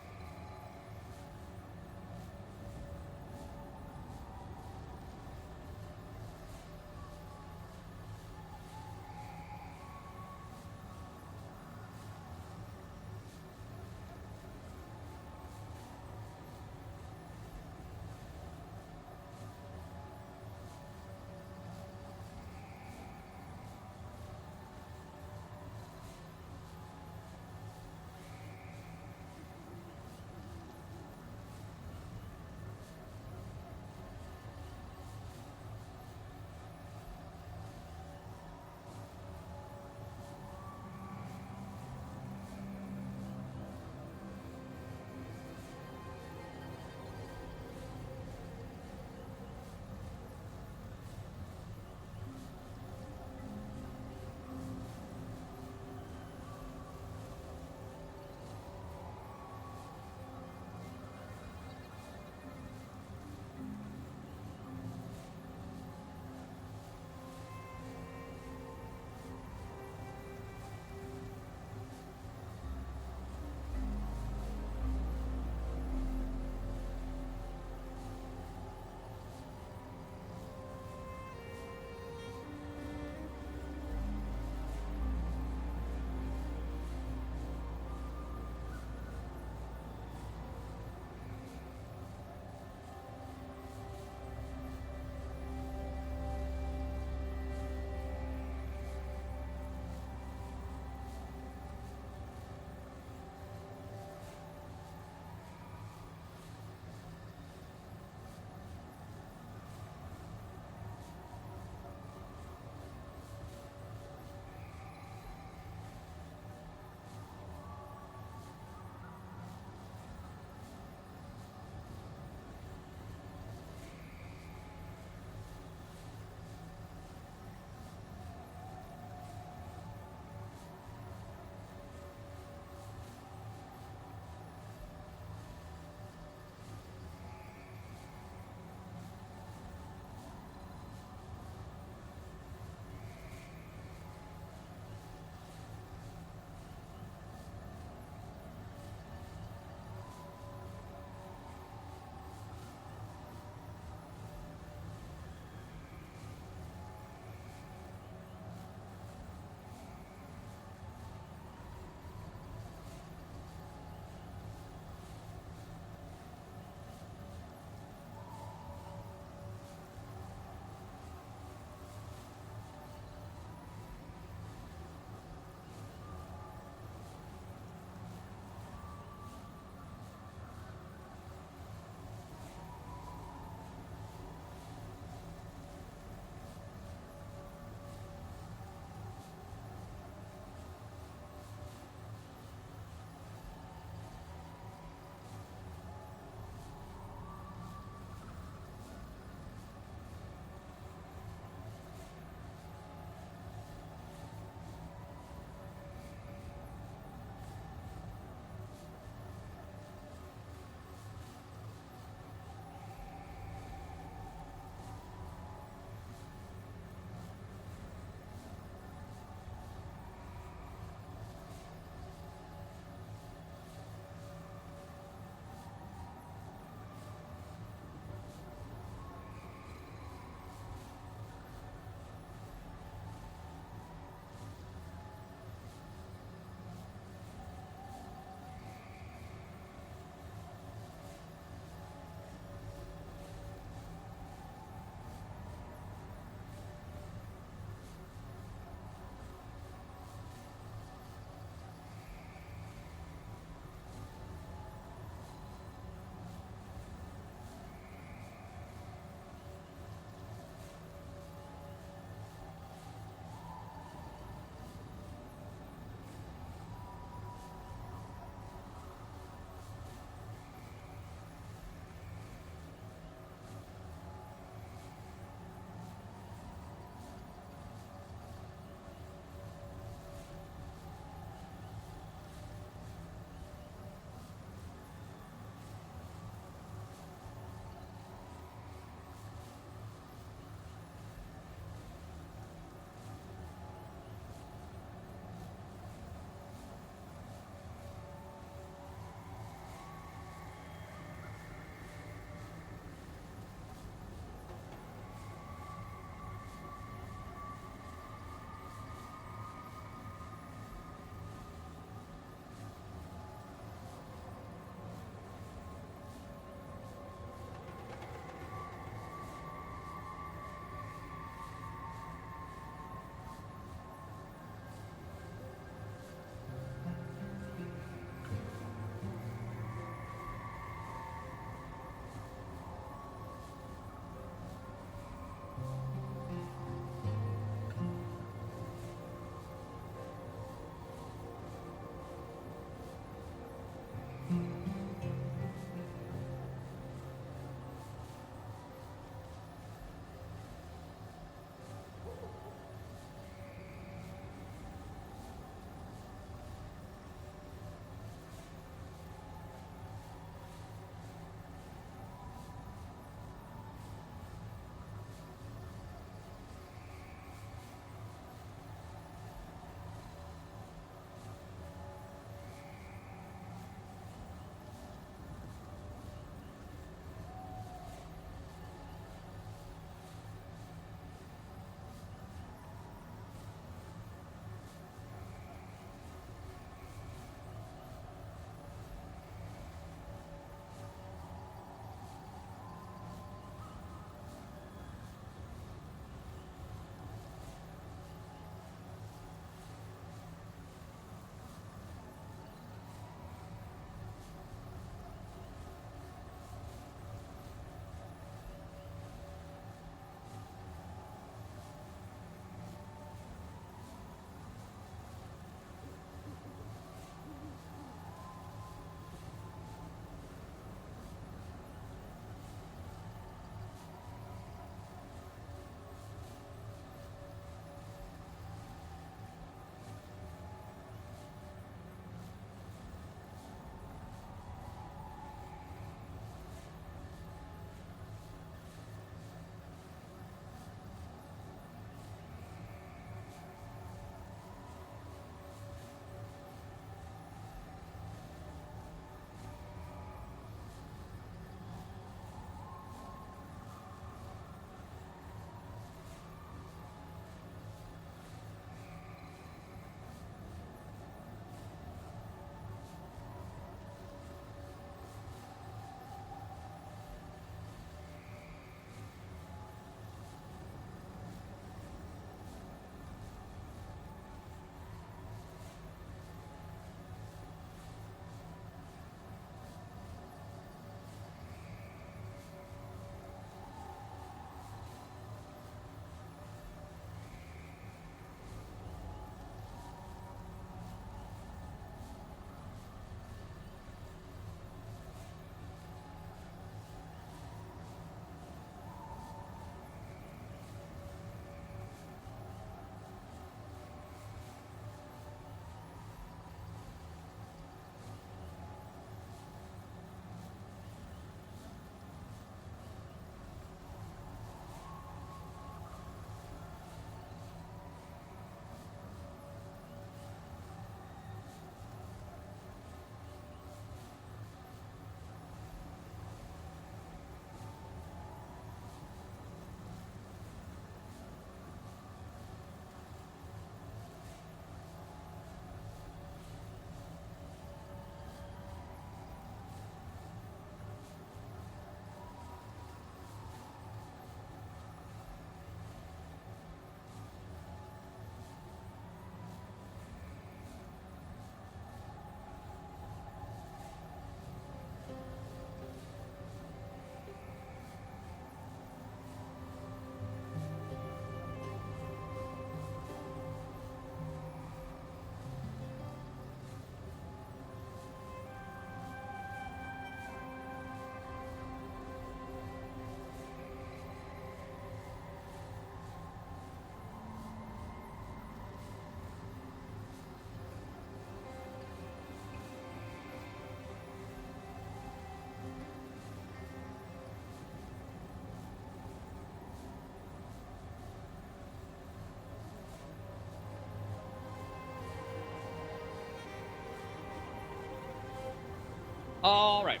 All right.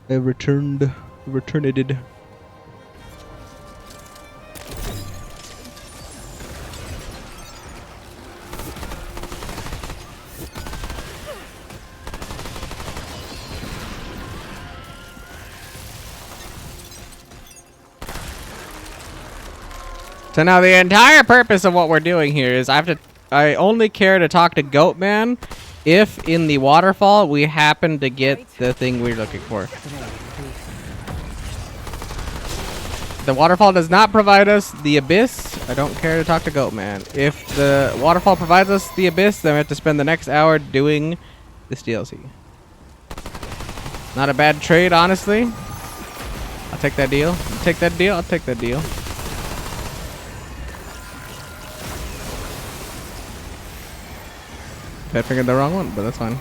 I returned. Returned. So now the entire purpose of what we're doing here is I only care to talk to Goatman if in the waterfall we happen to get the thing we're looking for. The waterfall does not provide us the abyss. I don't care to talk to Goatman. If the waterfall provides us the abyss, then we have to spend the next hour doing this DLC. Not a bad trade, honestly. I'll take that deal. I'll take that deal. I'll take that deal. I figured the wrong one, but that's fine.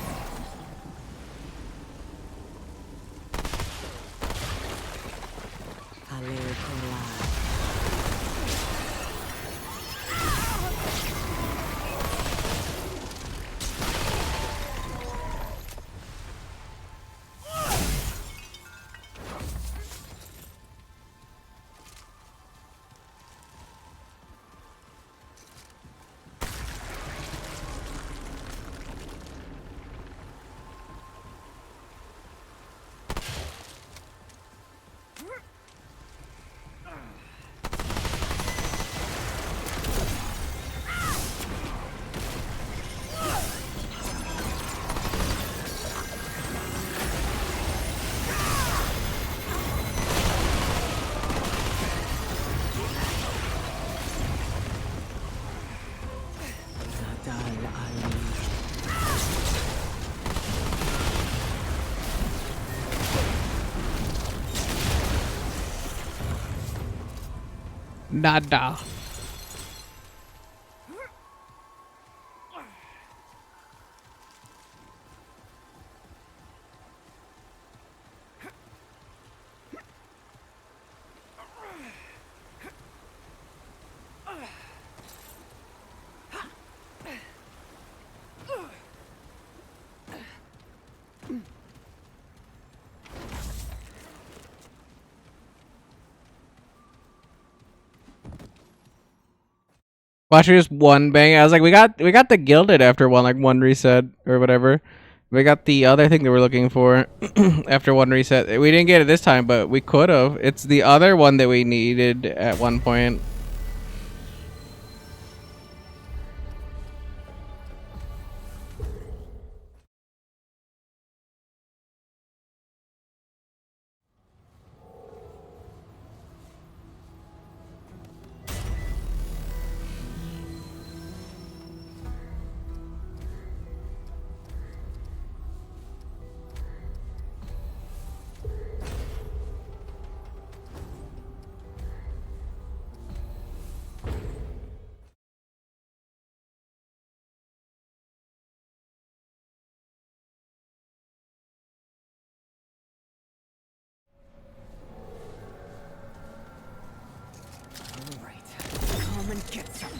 Nada. Watch just one bang. I was like, we got the gilded after one reset or whatever. We got the other thing that we're looking for after one reset. We didn't get it this time, but we could have. It's the other one that we needed at one point. Come and get some.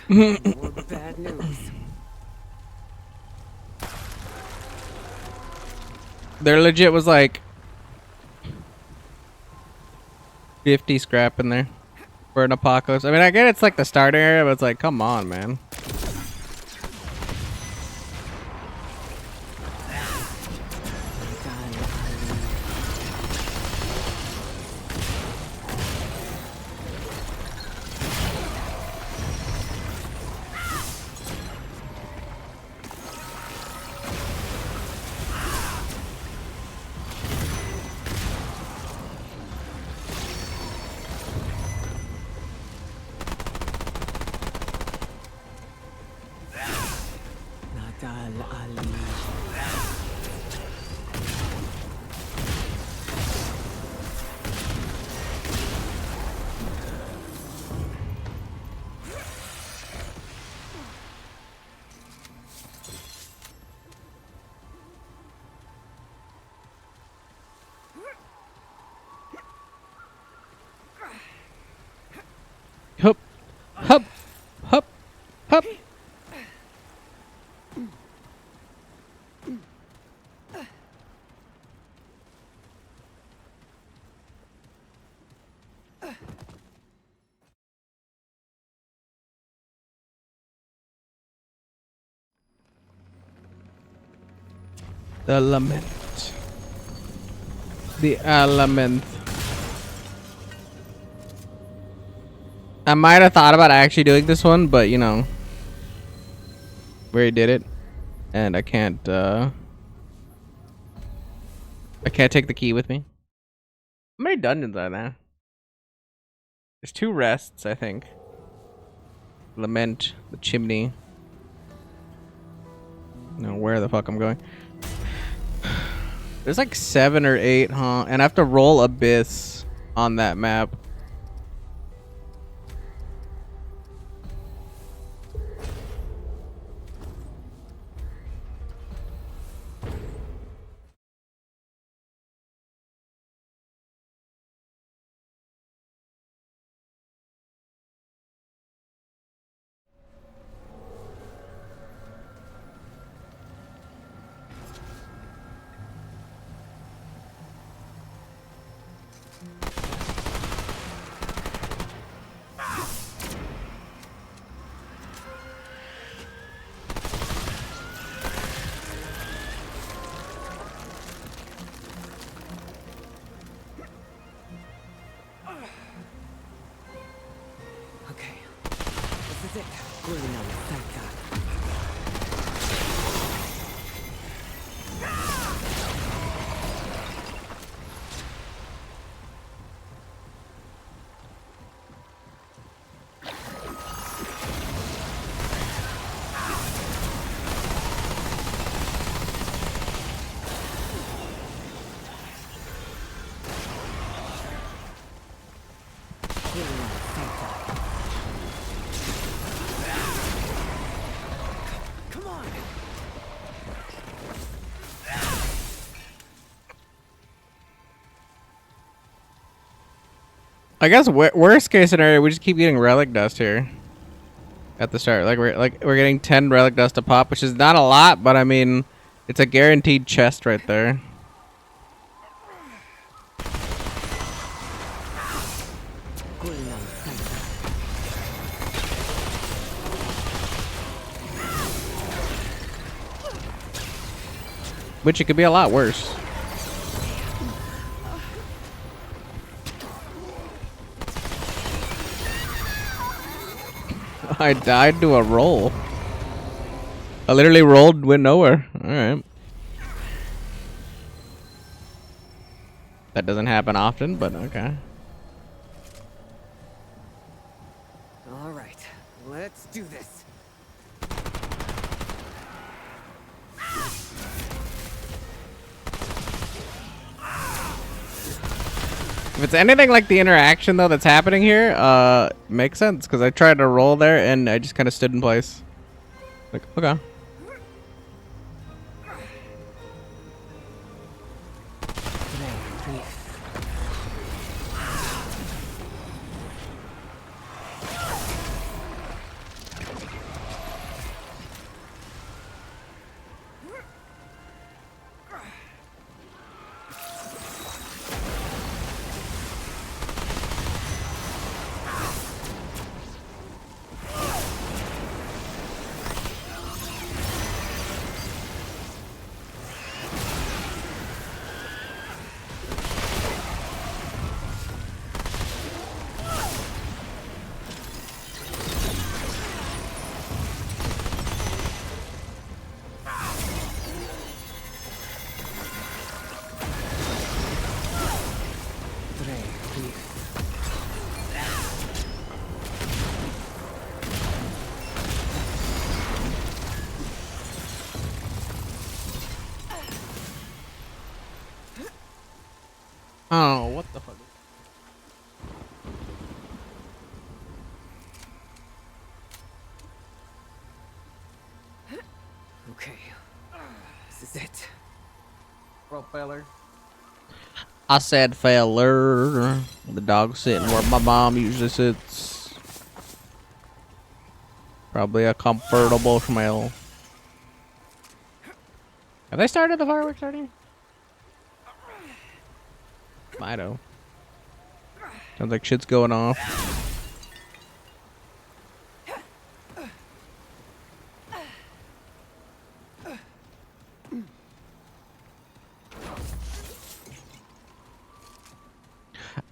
Great. More bad news. There legit was like 50 scrap in there for an apocalypse. I mean, I get it's like the starting area, but it's like, come on, man. Hup, hup, hup, hup. The lament. The element. I might have thought about actually doing this one, but you know, we already did it, and I can't take the key with me. How many dungeons are there? There's 2 rests, I think. Lament, the chimney. No, where the fuck I'm going? There's like 7 or 8, huh? And I have to roll Abyss on that map. Okay. This is it. Really now, thank God. Really now, thank God. Come on. I guess worst case scenario, we just keep getting relic dust here at the start. We're getting 10 relic dust a pop, which is not a lot, but I mean, it's a guaranteed chest right there. Really now, thank God. Which it could be a lot worse. I died to a roll. I literally rolled, went nowhere. Alright. That doesn't happen often, but okay. All right, let's do this. If it's anything like the interaction though that's happening here, makes sense because I tried to roll there and I just kind of stood in place. Like, okay. Oh, what the fuck? Okay. This is it. Propeller. I said feller. The dog's sitting where my mom usually sits. Probably a comfortable smell. Have they started the fireworks already? Might have. Sounds like shit's going off.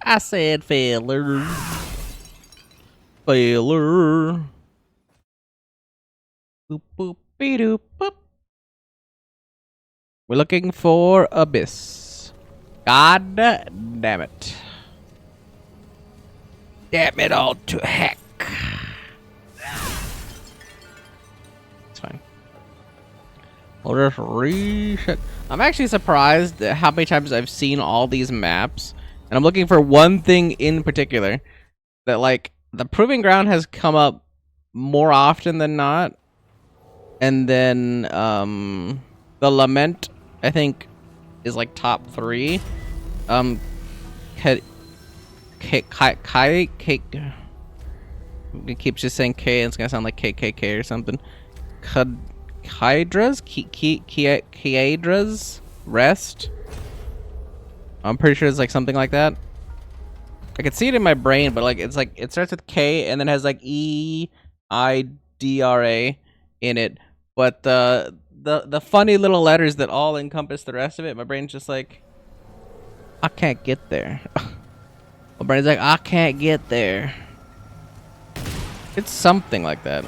I said feller. Feller. Boop boop be doop boop. We're looking for Abyss. God damn it. Damn it all to heck. It's fine. We'll just reset. I'm actually surprised at how many times I've seen all these maps. And I'm looking for one thing in particular. That, like, the Proving Ground has come up more often than not. And then, the Lament, I think, is, like, top 3. It keeps just saying K, and it's gonna sound like KKK or something. Kiedra's Rest. I'm pretty sure it's like something like that. I can see it in my brain, but like it's like it starts with K and then has like EIDRA in it. But the funny little letters that all encompass the rest of it, my brain's just like, I can't get there. My brain's like, I can't get there. It's something like that.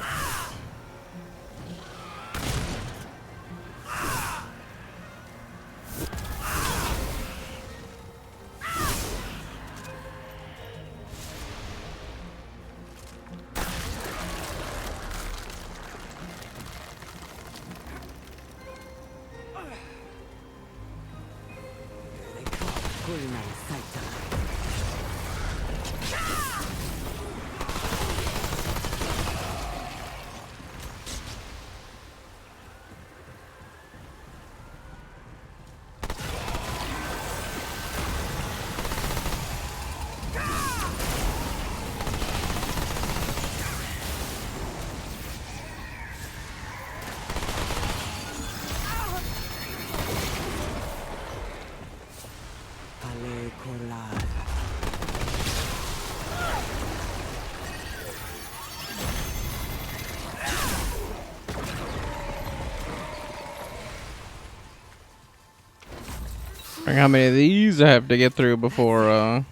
How many of these I have to get through before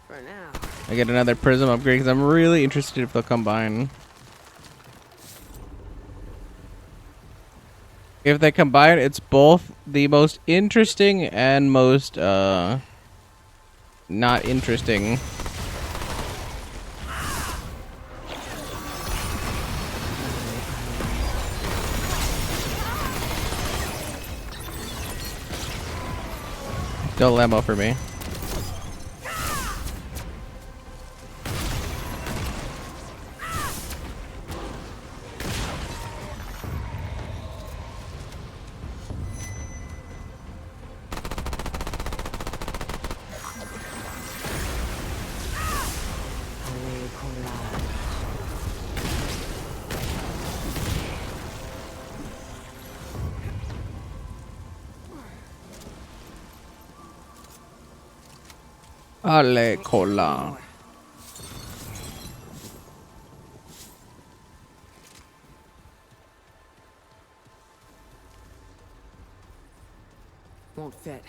For now. I get another prism upgrade? Because I'm really interested if they'll combine. If they combine, it's both the most interesting and most not interesting. Dilemma for me. Ale cola. Won't fit.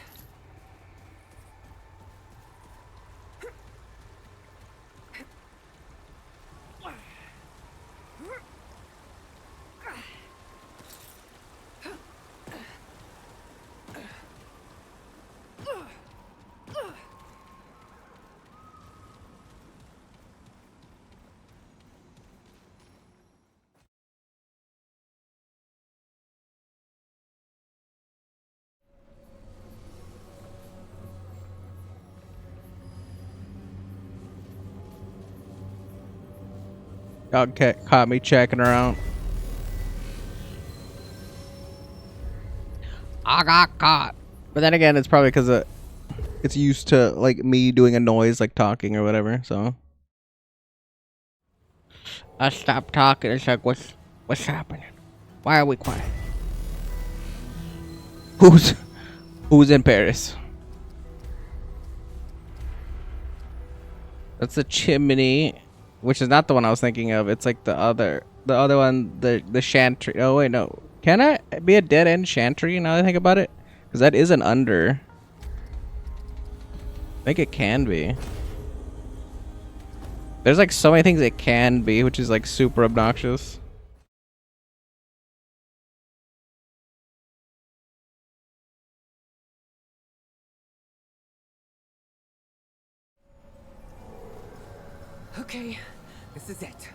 Dog caught me checking her out. I got caught. But then again, it's probably because it's used to like me doing a noise, like talking or whatever. So I stopped talking. It's like, what's happening? Why are we quiet? Who's in Paris? That's the chimney, which is not the one I was thinking of. It's like the other one, the chantry. Oh wait, no. Can it be a dead end chantry now that I think about it? Because that is an under. I think it can be. There's like so many things it can be, which is like super obnoxious. Okay, this is it.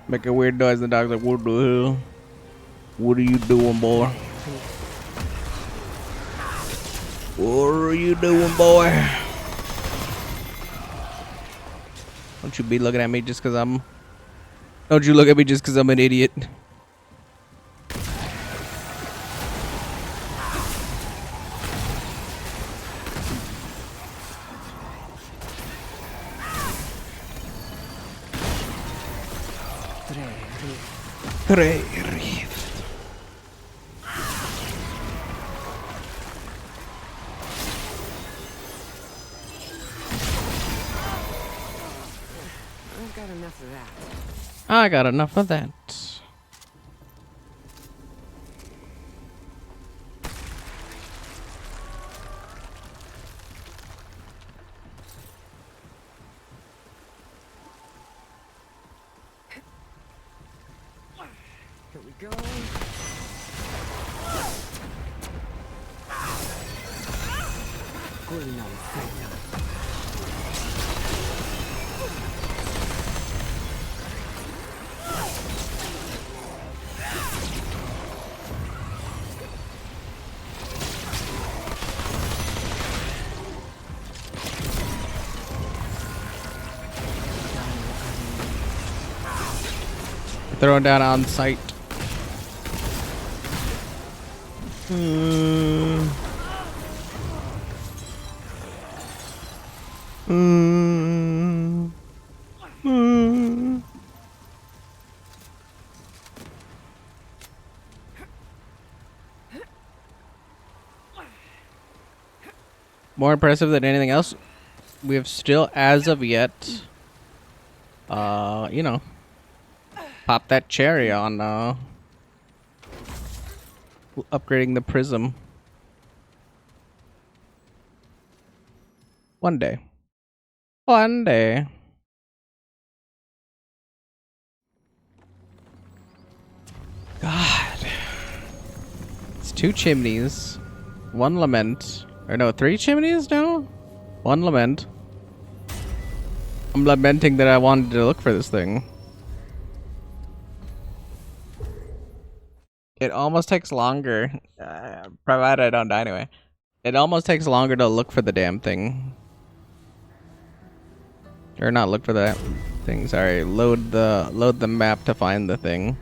Make a weird noise, and the dog's like, "What the hell? What are you doing, boy? What are you doing, boy? Don't you be looking at me just because I'm... Don't you look at me just because I'm an idiot." I've got enough of that. I got enough of that. Here we go. Going on fire. Throwing down on sight. More impressive than anything else, we have still, as of yet, you know, pop that cherry on upgrading the prism. One day. One day. God. It's 2 chimneys. 1 lament. Or no, 3 chimneys now? 1 lament. I'm lamenting that I wanted to look for this thing. It almost takes longer, provided I don't die anyway. It almost takes longer to look for the damn thing. Or not look for that thing, sorry. Load the map to find the thing.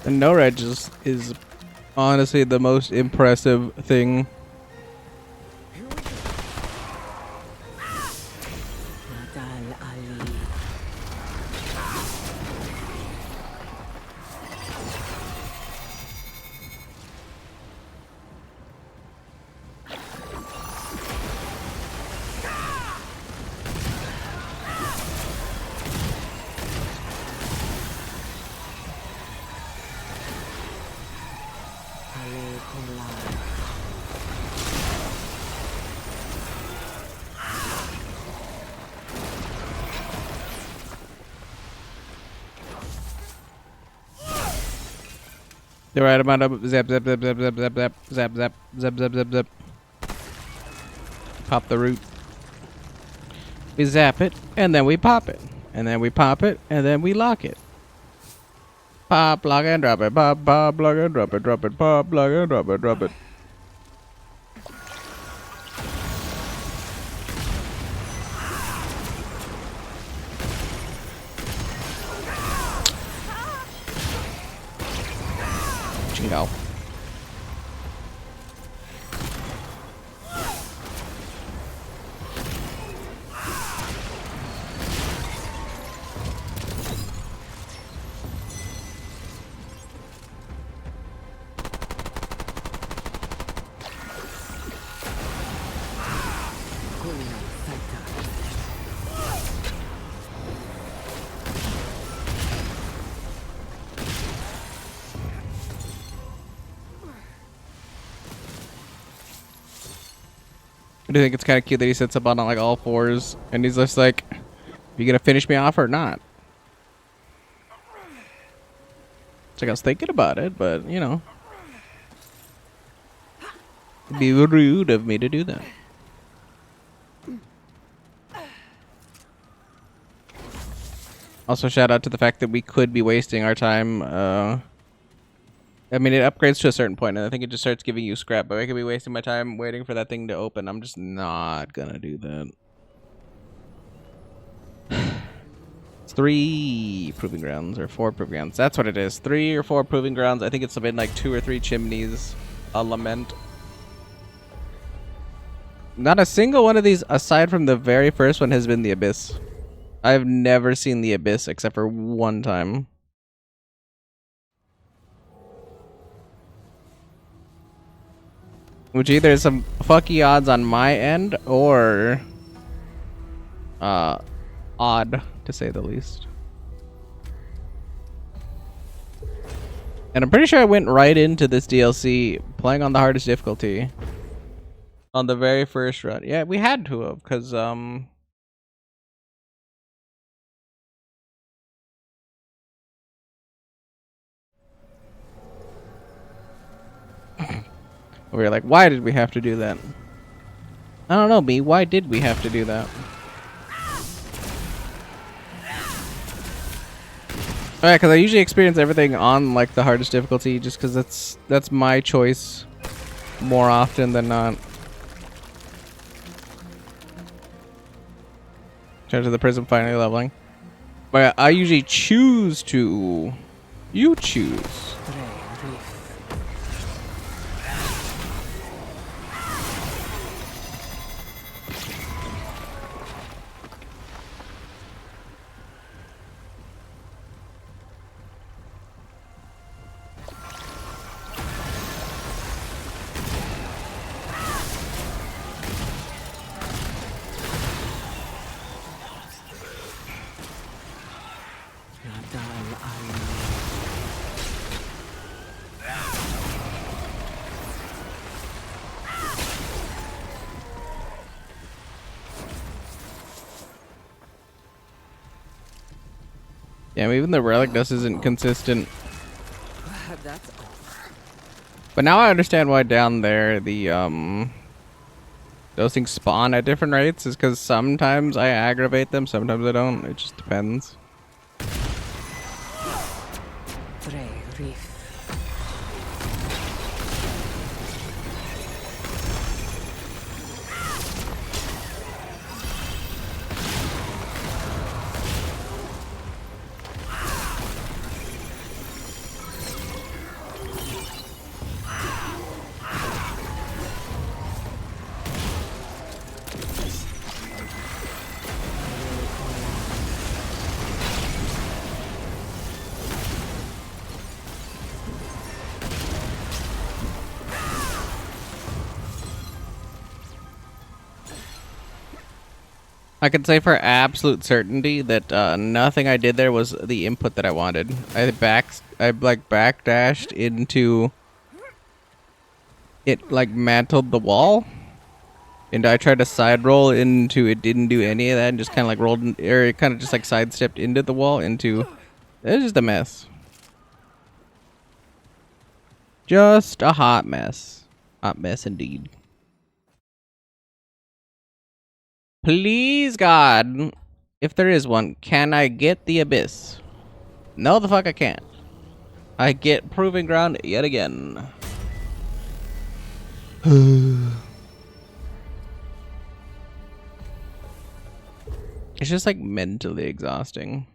The no-reg is honestly the most impressive thing. Here we go. The right amount of zap, zap, zap, zap, zap, zap, zap, zap, zap, zap, zap, zap, zap. Pop the root. We zap it, and then we pop it. And then we pop it, and then we lock it. Pop, lock, and drop it. Pop, pop, lock, and drop it. Drop it, pop, lock, and drop it. Drop it. Chingo. I do think it's kind of cute that he sits up on like all fours and he's just like, you gonna finish me off or not? It's like I was thinking about it, but you know, it'd be rude of me to do that. Also, shout out to the fact that we could be wasting our time. I mean, it upgrades to a certain point, and I think it just starts giving you scrap. But I could be wasting my time waiting for that thing to open. I'm just not gonna do that. It's 3 proving grounds or 4 proving grounds. That's what it is. 3 or 4 proving grounds. I think it's been like 2 or 3 chimneys. A lament. Not a single one of these, aside from the very first one, has been the Abyss. I've never seen the Abyss except for one time. Which either is some fucky odds on my end or odd, to say the least. And I'm pretty sure I went right into this DLC playing on the hardest difficulty on the very first run. Yeah, we had to have, because we were like, why did we have to do that? I don't know, me. Why did we have to do that? Alright, because I usually experience everything on like the hardest difficulty, just because that's my choice more often than not. Shout out to the prism finally leveling. But I usually choose to. You choose. Yeah, even the relic dust isn't consistent. That's over. But now I understand why down there the those things spawn at different rates, is because sometimes I aggravate them, sometimes I don't. It just depends. I can say for absolute certainty that nothing I did there was the input that I wanted. I backdashed into it like mantled the wall. And I tried to side roll into it, didn't do any of that, and just kind of like rolled, or it kind of just like sidestepped into the wall into. It was just a mess. Just a hot mess. Hot mess indeed. Please, God, if there is one, can I get the abyss? No, the fuck I can't. I get proving ground yet again. It's just like mentally exhausting.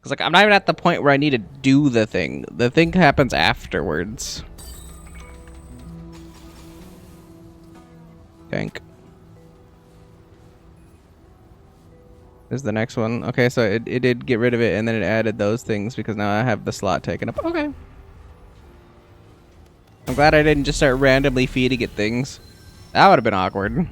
Cause like I'm not even at the point where I need to do the thing. The thing happens afterwards. Tank. This is the next one. Okay, so it did get rid of it and then it added those things because now I have the slot taken up. Okay. I'm glad I didn't just start randomly feeding it things. That would have been awkward.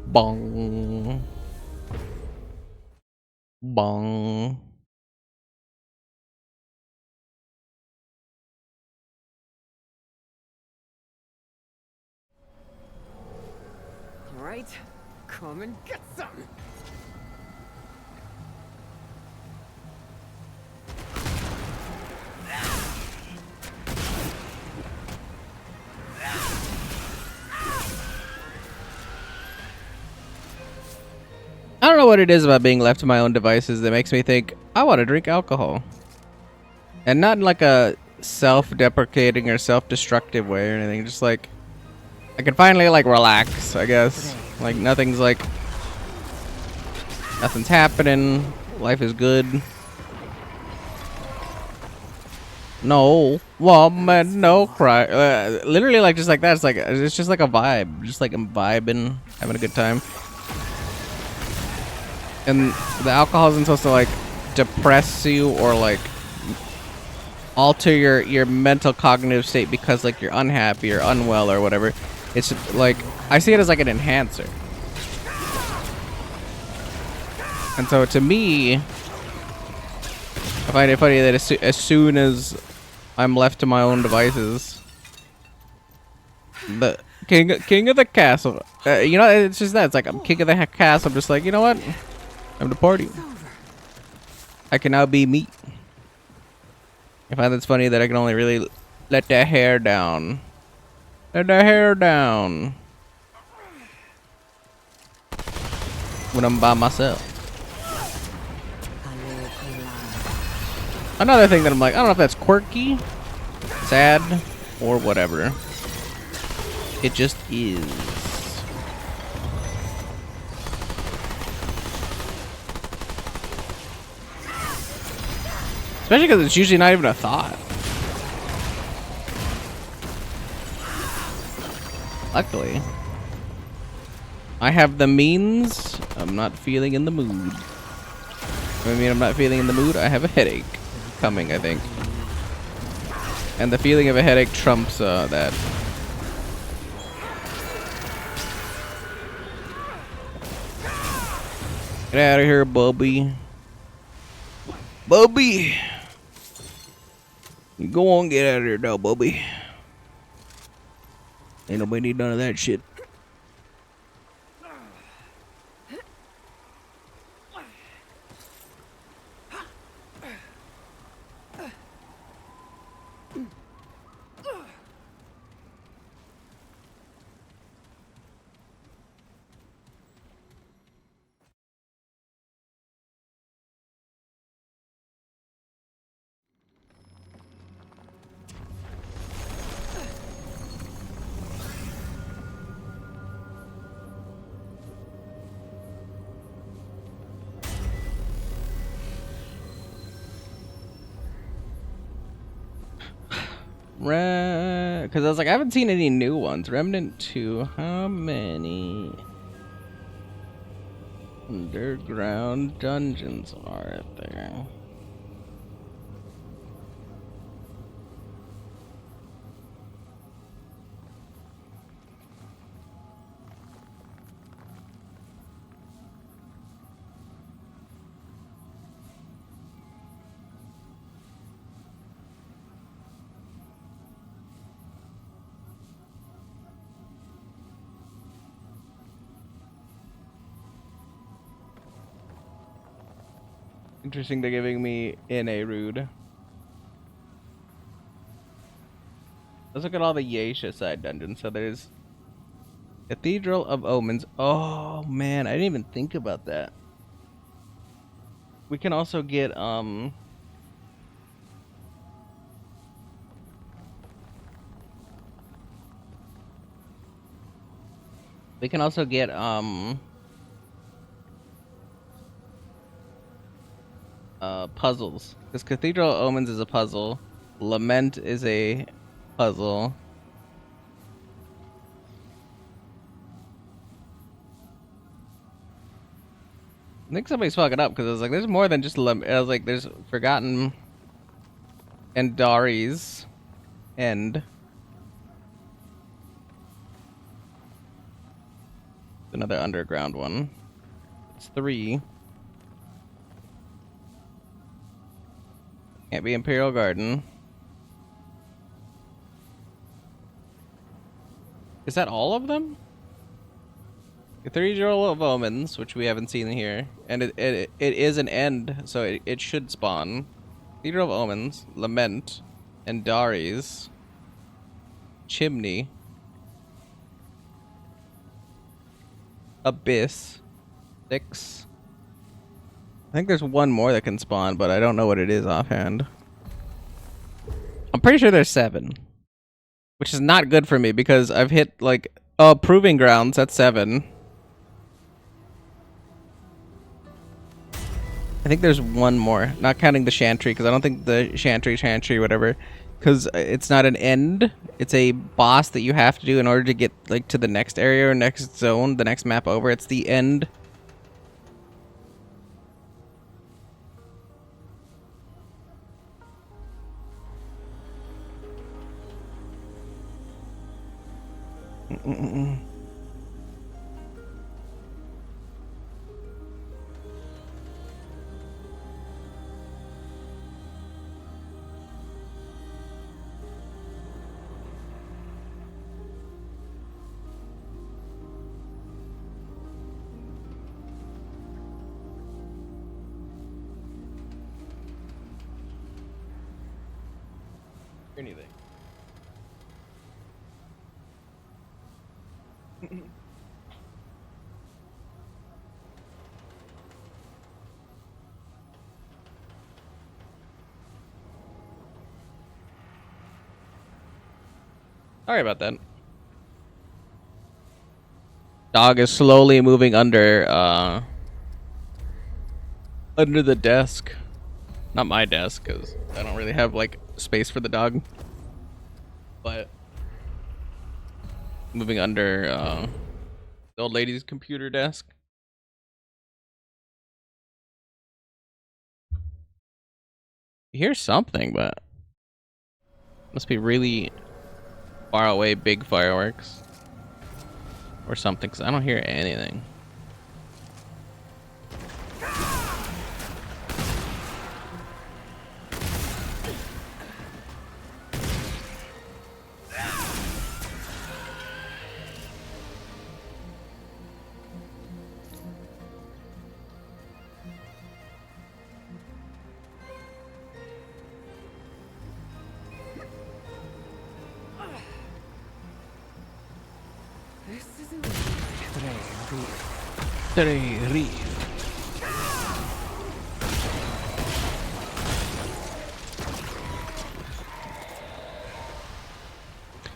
Bong. Bong. All right, come and get some. I don't know what it is about being left to my own devices that makes me think I want to drink alcohol. And not in like a self-deprecating or self-destructive way or anything. Just like I can finally like relax, I guess. Like nothing's happening. Life is good. No woman, no cry. Literally like just like that. It's just like a vibe. Just like I'm vibing, having a good time. And the alcohol isn't supposed to like depress you or like alter your mental cognitive state because like you're unhappy or unwell or whatever. It's like I see it as like an enhancer. And so to me, I find it funny that as soon as I'm left to my own devices, the king of the castle, you know, it's just that. It's like I'm king of the castle. I'm just like, you know what? I'm the party. I can now be me. I find it's funny that I can only really let the hair down. Let the hair down. When I'm by myself. Another thing that I'm like, I don't know if that's quirky, sad, or whatever. It just is. Especially because it's usually not even a thought. Luckily, I have the means. I'm not feeling in the mood. I mean, I'm not feeling in the mood. I have a headache coming, I think. And the feeling of a headache trumps that. Get out of here, Bubby. Bubby! You go on, get out of here now, Bubby. Ain't nobody need none of that shit. Because I was like, I haven't seen any new ones. Remnant 2. How many underground dungeons are there? Interesting, they're giving me in a rude. Let's look at all the Yeisha side dungeons. So there's Cathedral of Omens. Oh man, I didn't even think about that. We can also get puzzles. Because Cathedral of Omens is a puzzle. Lament is a puzzle. I think somebody's fucking up because I was like, there's more than just I was like, there's Forgotten and Dari's End. Another underground one. It's 3. Can't be Imperial Garden. Is that all of them? Cathedral of Omens, which we haven't seen here, and it is an end, so it should spawn. Cathedral of Omens, Lament, and Dari's Chimney, Abyss, 6. I think there's one more that can spawn, but I don't know what it is offhand. I'm pretty sure there's 7, which is not good for me because I've hit like Proving Grounds. That's 7. I think there's one more, not counting the Chantry, because I don't think the Chantry, whatever, because it's not an end. It's a boss that you have to do in order to get like to the next area or next zone, the next map over. It's the end. Anything. Sorry about that. Dog is slowly moving under the desk. Not my desk, because I don't really have like space for the dog. But moving under the old lady's computer desk. You hear something, but must be really far away, big fireworks or something, because I don't hear anything.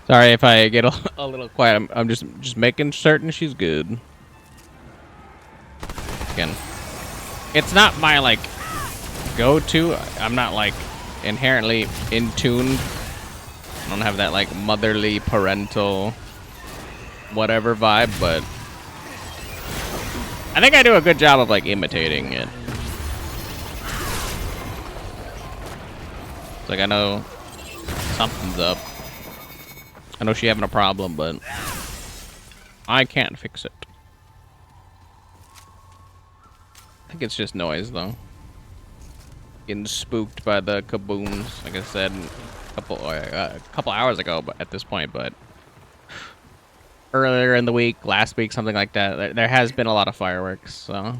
Sorry if I get a little quiet. I'm just making certain she's good. Again, it's not my like go-to. I'm not like inherently in tune. I don't have that like motherly, parental, whatever vibe, but I think I do a good job of like imitating it. It's like I know something's up. I know she having a problem, but I can't fix it. I think it's just noise, though. Getting spooked by the kaboons, like I said a couple hours ago, but at this point, but earlier in the week, last week, something like that, there has been a lot of fireworks, so.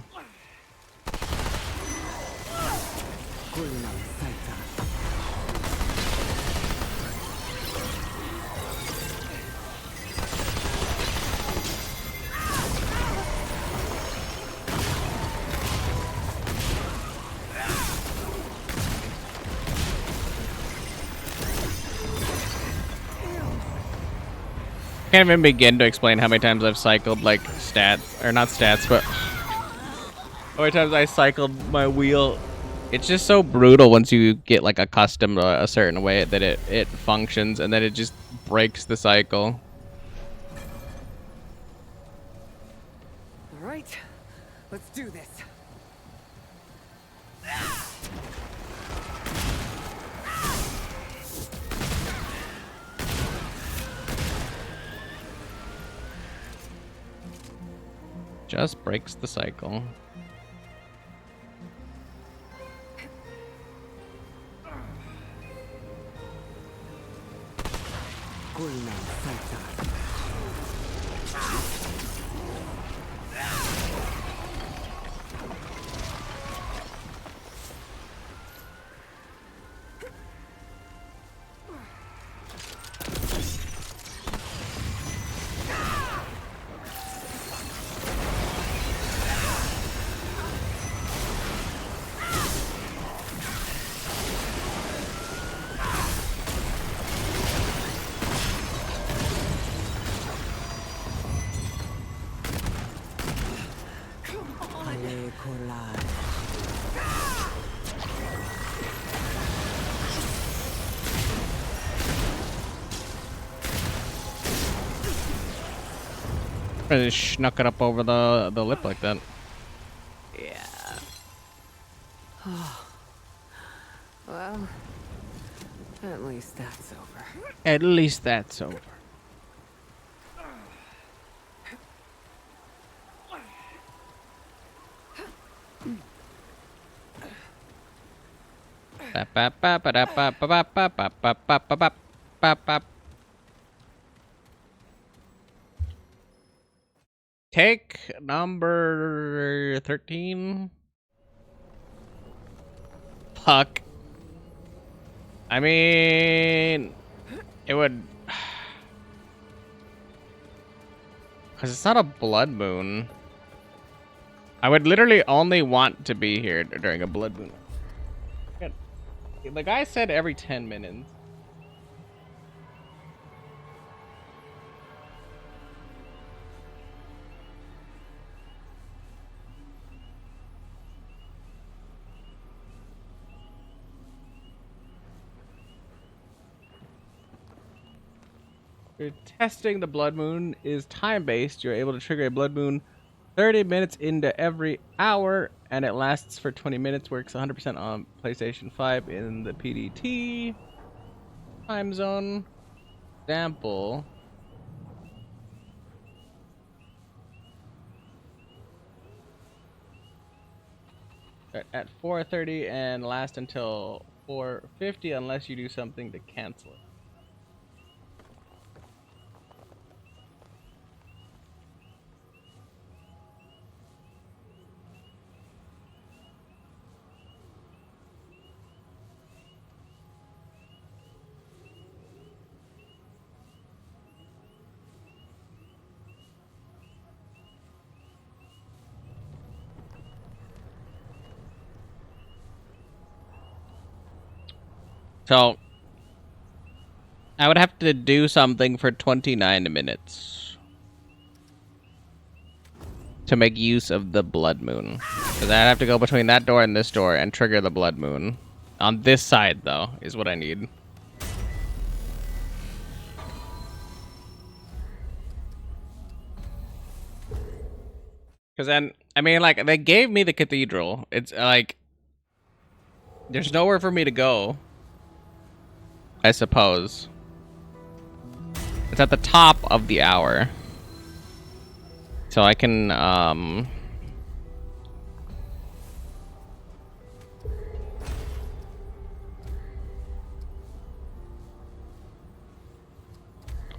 Can't even begin to explain how many times I've cycled like stats, or not stats, but how many times I cycled my wheel. It's just so brutal once you get like accustomed to a certain way that it functions, and then it just breaks the cycle. All right, let's do this. Just breaks the cycle. I just snuck it up over the lip like that. Yeah. Well, at least that's over. At least that's over. Take number 13. Fuck. I mean, it would... Because it's not a blood moon. I would literally only want to be here during a blood moon. The guy said every 10 minutes. Testing the blood moon is time-based. You're able to trigger a blood moon 30 minutes into every hour, and it lasts for 20 minutes. Works 100% on PlayStation 5 in the PDT time zone. Example. At 4:30 and last until 4:50 unless you do something to cancel it. So, I would have to do something for 29 minutes to make use of the blood moon. Because I'd have to go between that door and this door and trigger the blood moon. On this side, though, is what I need. Because then, I mean, like, they gave me the cathedral. It's like, there's nowhere for me to go, I suppose. It's at the top of the hour. So I can,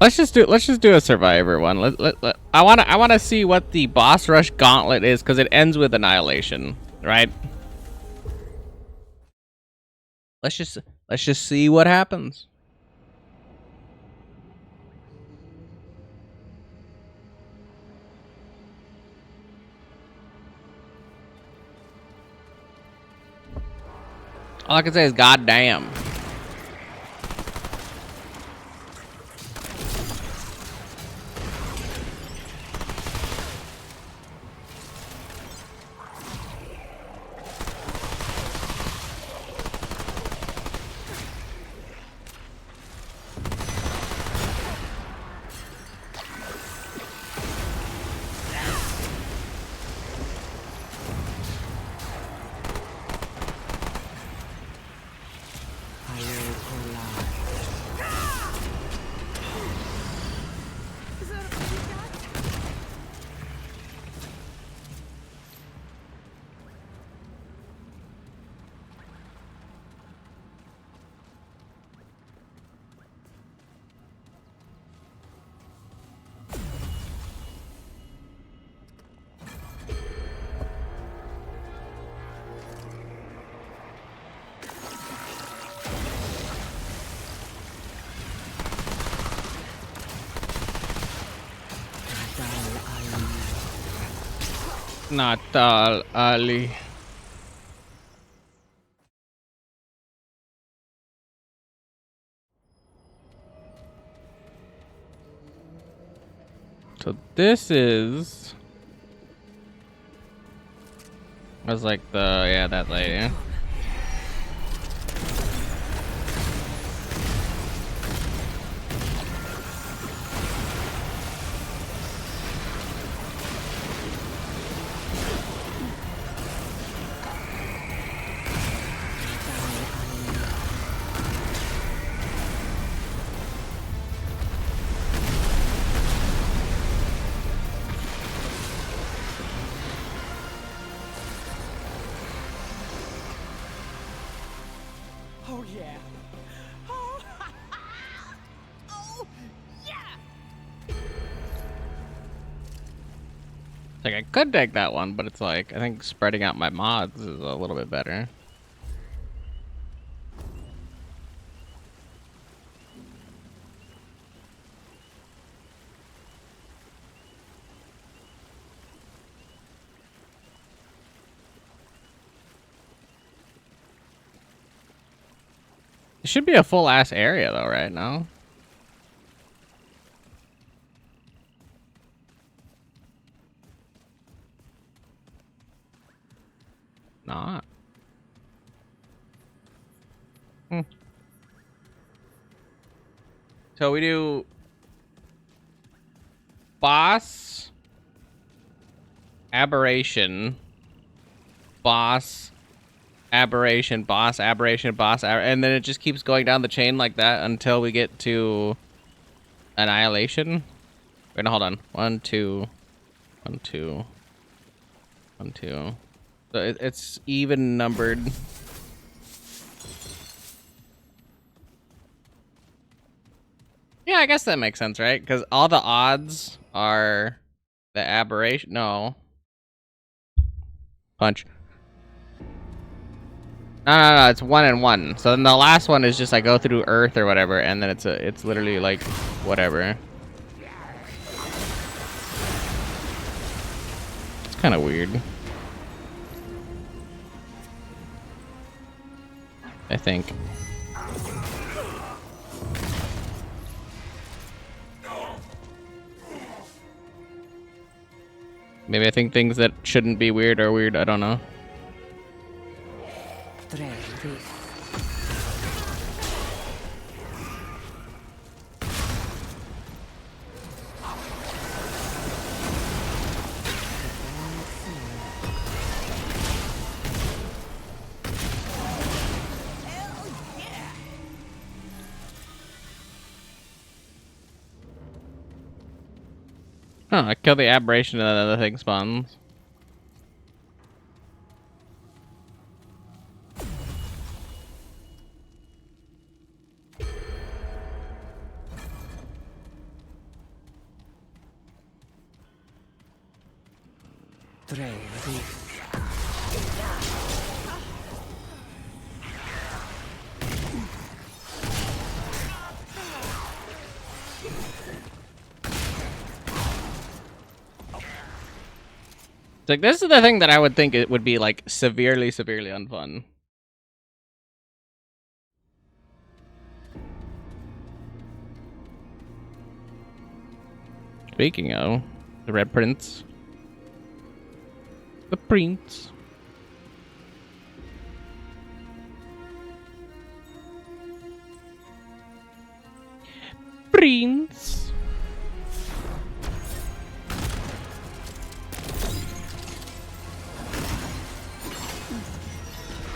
let's just do a survivor one. I wanna see what the boss rush gauntlet is, because it ends with annihilation, right? Let's just see what happens. All I can say is goddamn. Natal Ali. So this is. Was like that lady. Oh yeah. Oh, oh yeah. Like I could take that one, but it's like I think spreading out my mods is a little bit better. It should be a full ass area though, right now. Not. So we do boss, aberration, boss, aberration, boss, aberration, boss, and then it just keeps going down the chain like that until we get to annihilation. Wait, no, hold on. 1, 2, 1, 2, 1, 2. So it's even numbered. Yeah, I guess that makes sense, right? Because all the odds are the aberration. No. Punch. No, it's 1 and 1. So then the last one is just I go through Earth or whatever, and then it's literally like whatever. It's kind of weird. I think. Maybe I think things that shouldn't be weird are weird. I don't know. Huh, I kill the aberration and then the thing spawns. Like, this is the thing that I would think it would be like severely unfun. Speaking of the Red Prince, the Prince. Prince.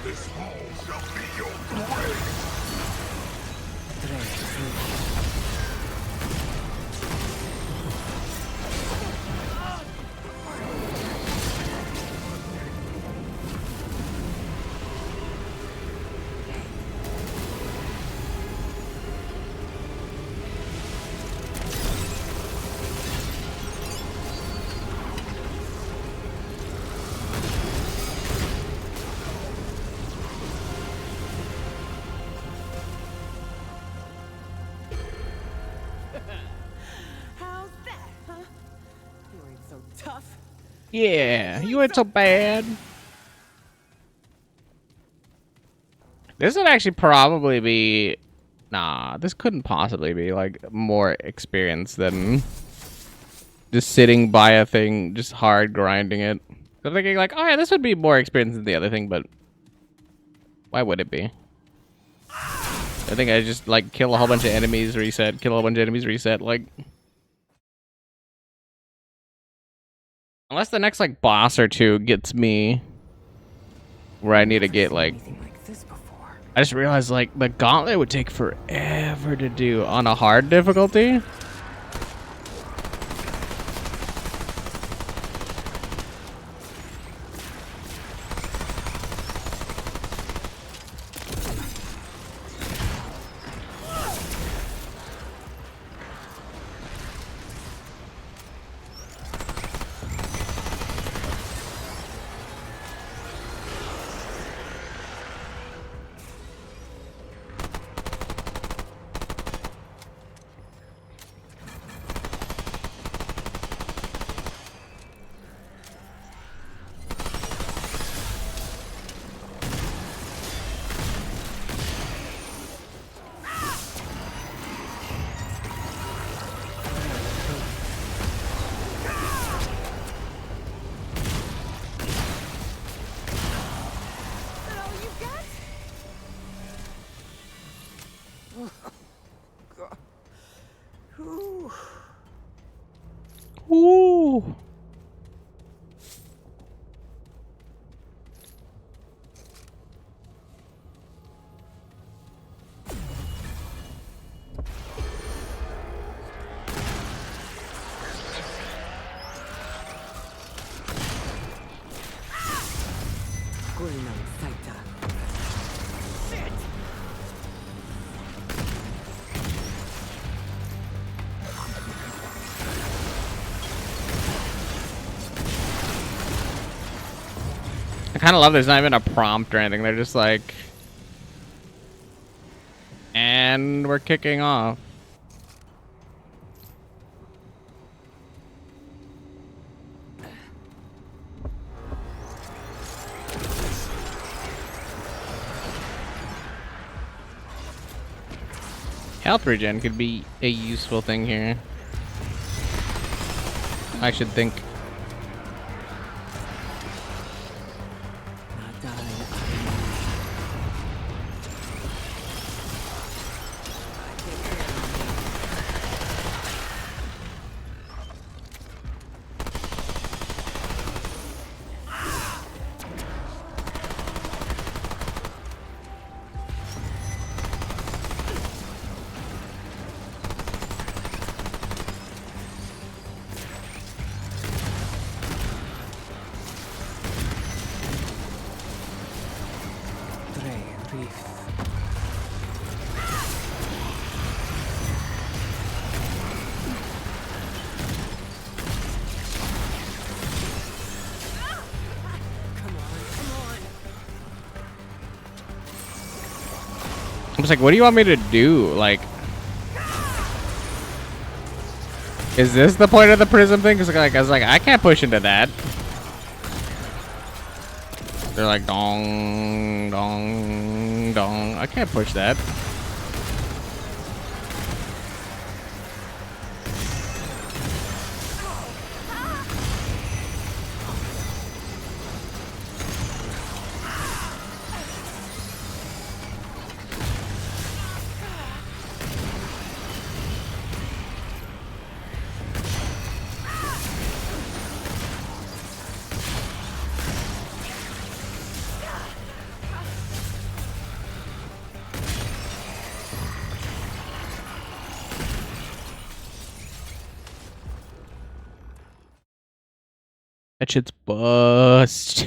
This hall shall be your grave. How's that, huh? You ain't so tough. Yeah, you ain't so bad. This would actually probably be... Nah, this couldn't possibly be, like, more experience than just sitting by a thing, just hard grinding it. I'm thinking, like, oh yeah, this would be more experience than the other thing, but why would it be? I think I just, like, kill a whole bunch of enemies, reset, kill a whole bunch of enemies, reset, like... Unless the next, like, boss or two gets me where I need to get, like... I just realized, like, the gauntlet would take forever to do on a hard difficulty. Ooh. I kind of love there's not even a prompt or anything. They're just like, and we're kicking off. Health regen could be a useful thing here. I should think. I'm just like, what do you want me to do? Like, is this the point of the prism thing? Because like, I was like, I can't push into that. They're like, dong, dong, dong. I can't push that. That shit's bust.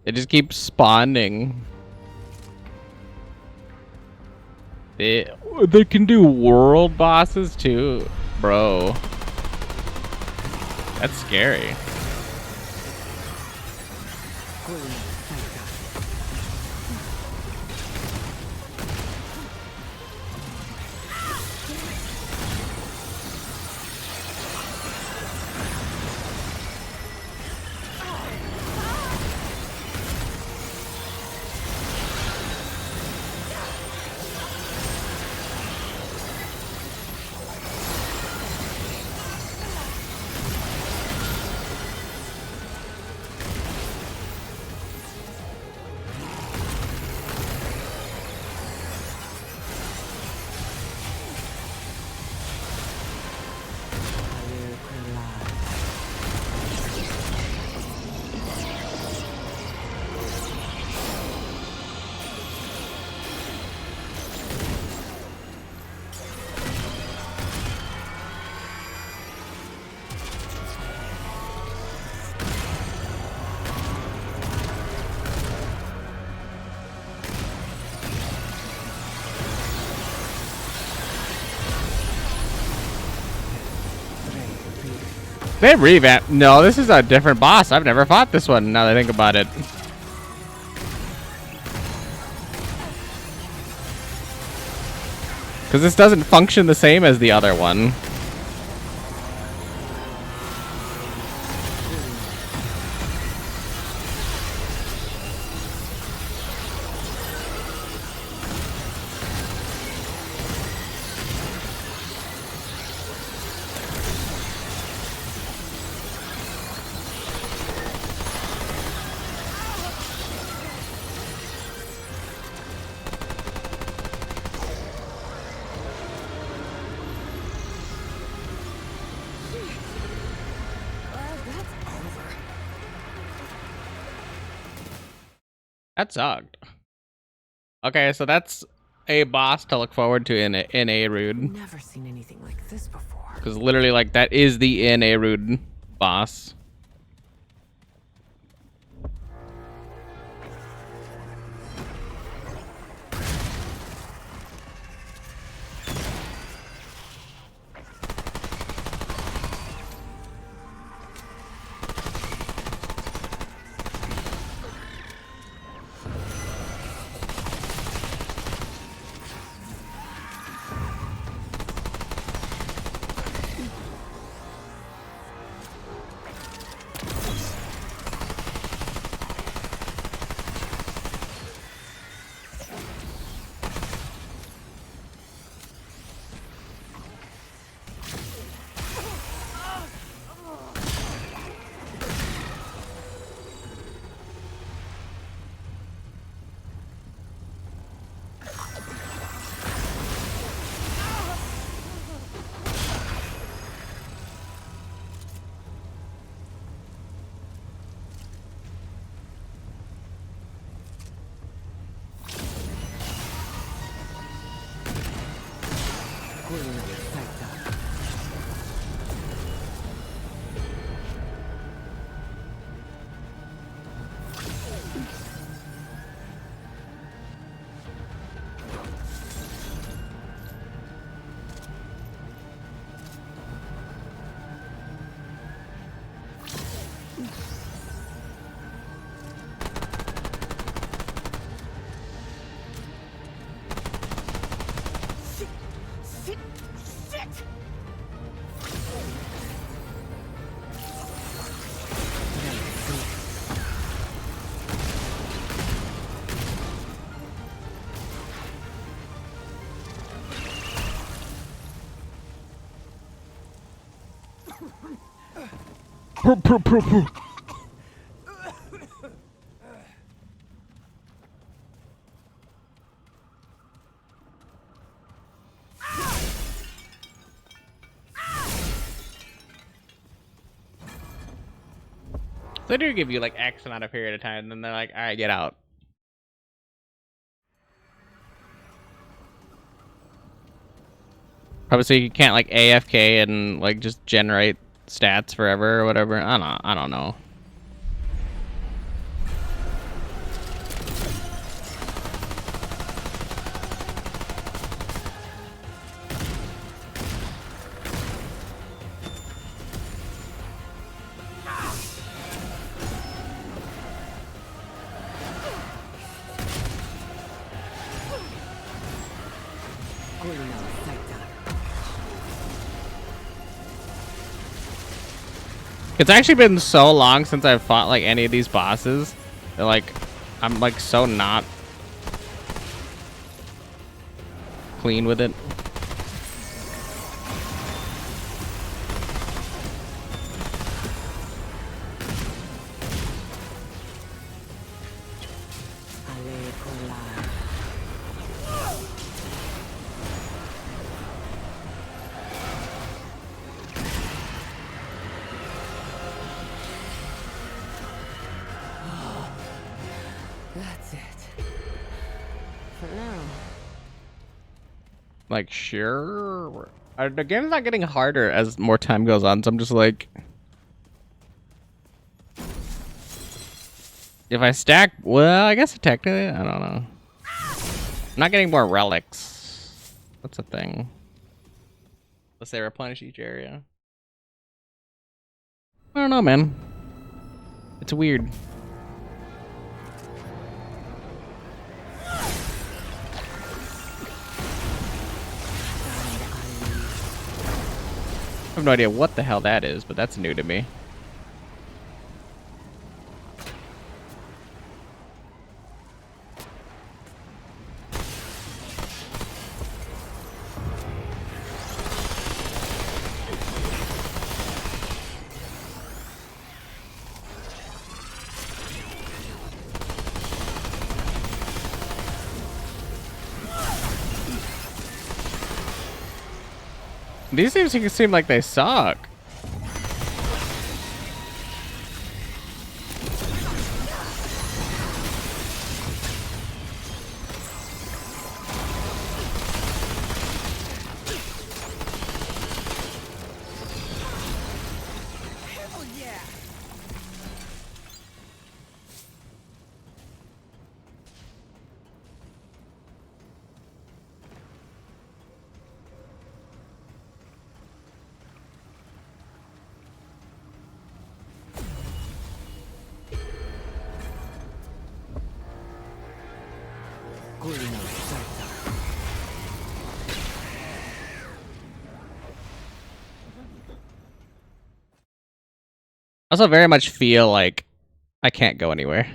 It just keeps spawning. They can do world bosses too, bro. That's scary. They revamped. No, this is a different boss. I've never fought this one. Now that I think about it. Because this doesn't function the same as the other one. That sucked. Okay, so that's a boss to look forward to in a Rude. Never seen anything like this before. Because literally, like, that is the in a Rude boss. They do give you like X amount of period of time, and then they're like, all right, get out. Probably so you can't like AFK and like just generate stats forever or whatever. I don't know. It's actually been so long since I've fought like any of these bosses that like I'm like so not clean with it. That's it. For now. Like, sure. The game's not getting harder as more time goes on, so I'm just like... If I stack... Well, I guess technically, I don't know. I'm not getting more relics. That's a thing. Unless they replenish each area. I don't know, man. It's weird. I have no idea what the hell that is, but that's new to me. These things seem like they suck. Hell yeah! I also very much feel like I can't go anywhere.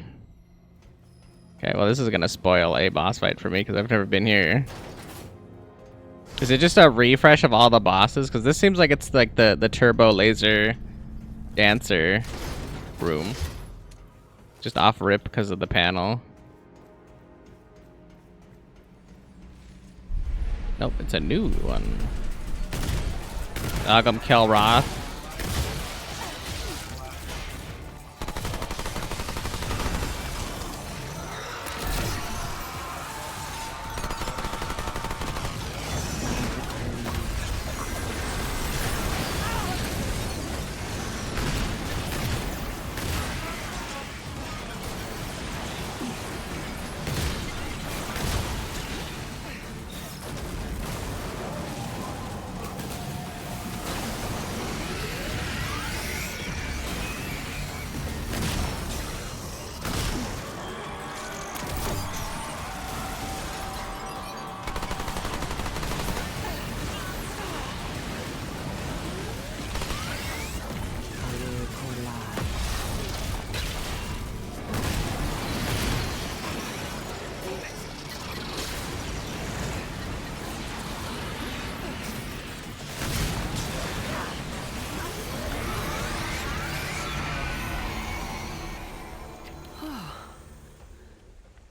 Okay, well this is gonna spoil a boss fight for me because I've never been here. Is it just a refresh of all the bosses? Because this seems like it's like the turbo laser dancer room. Just off rip because of the panel. Nope, it's a new one. Agam Kelroth.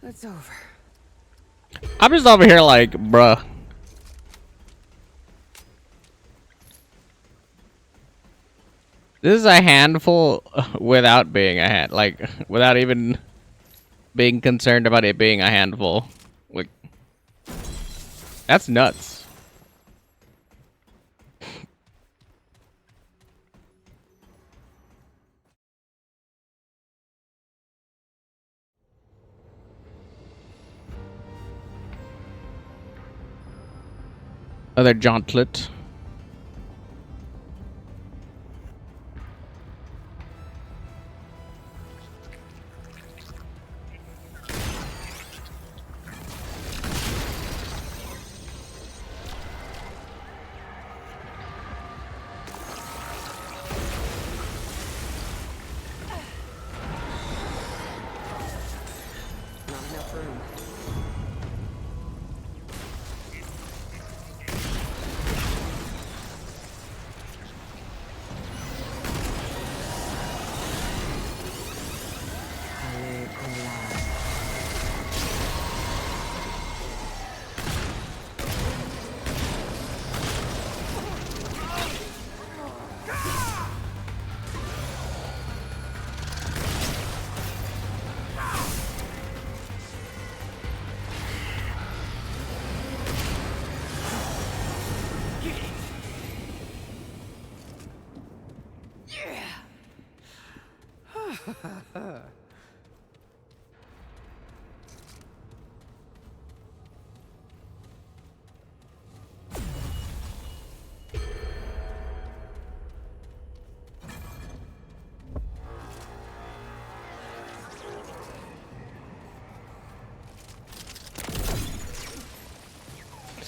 It's over. I'm just over here like, bruh. This is a handful without being a hand, like without even being concerned about it being a handful. Like, that's nuts. Another jauntlet. Not enough room.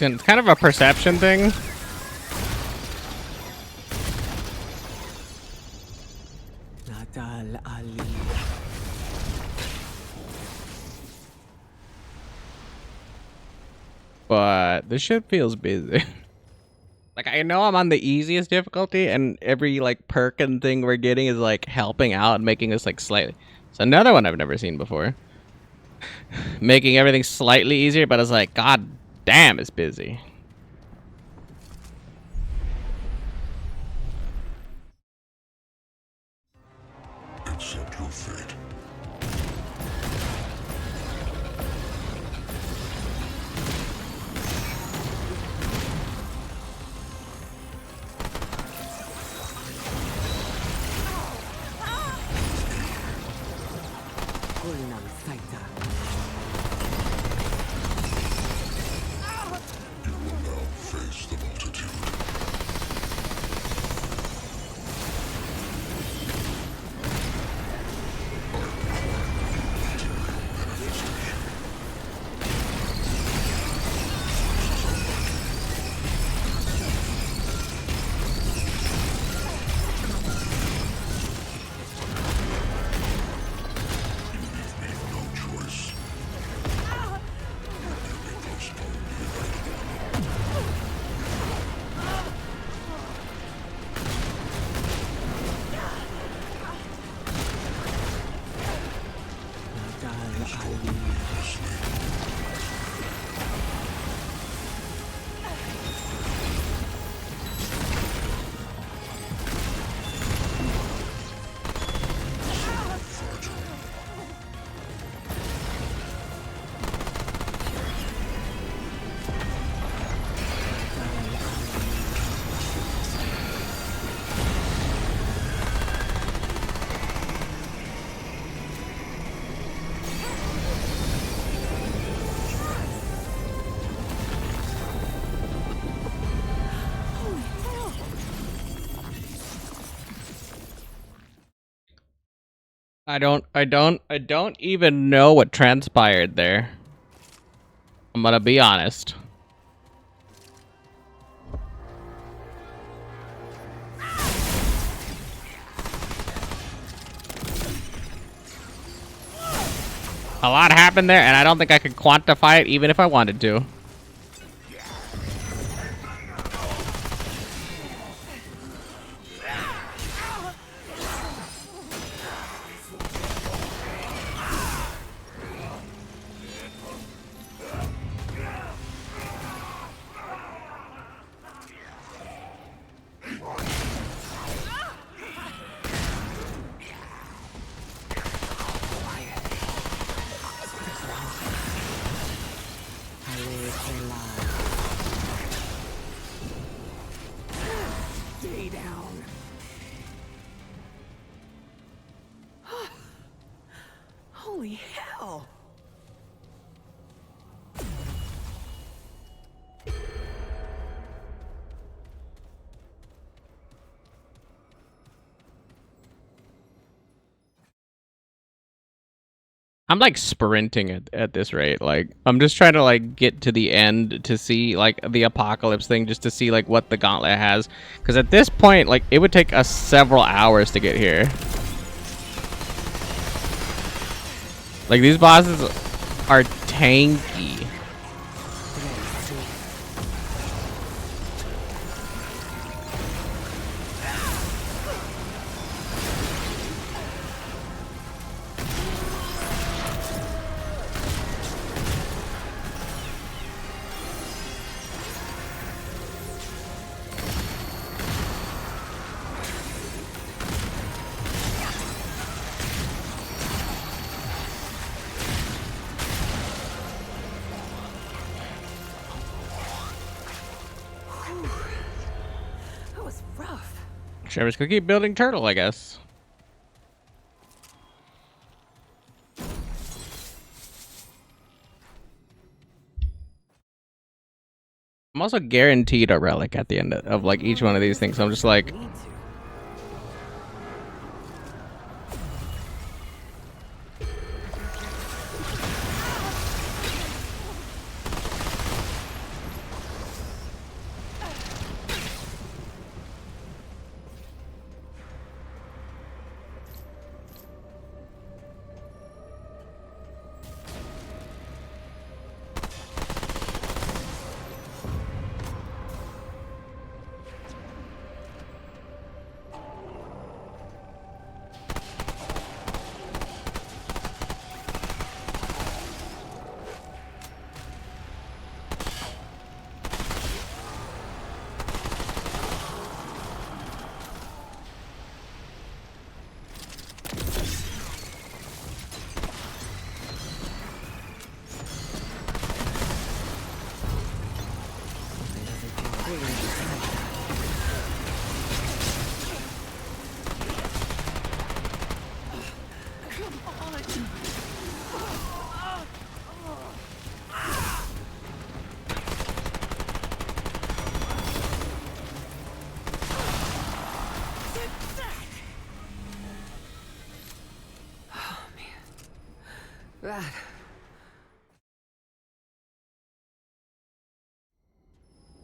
It's kind of a perception thing. Nadal Ali. But this shit feels busy. Like, I know I'm on the easiest difficulty, and every, like, perk and thing we're getting is, like, helping out and making us, like, slightly... It's another one I've never seen before. Making everything slightly easier, but it's like, god damn, it's busy. Accept your fate. Kulnam Saita. You will now face the multitude. No choice. You may postpone the inevitable. Nadal Ali. I don't even know what transpired there. I'm gonna be honest. A lot happened there, and I don't think I could quantify it even if I wanted to. Stay down. Holy hell! I'm like sprinting at this rate. Like, I'm just trying to like get to the end to see like the apocalypse thing, just to see like what the gauntlet has. Because at this point, like, it would take us several hours to get here. Like, these bosses are tanky. That was rough. Trevor's gonna keep building turtle, I guess. I'm also guaranteed a relic at the end of like each one of these things. So I'm just like, Need to. that.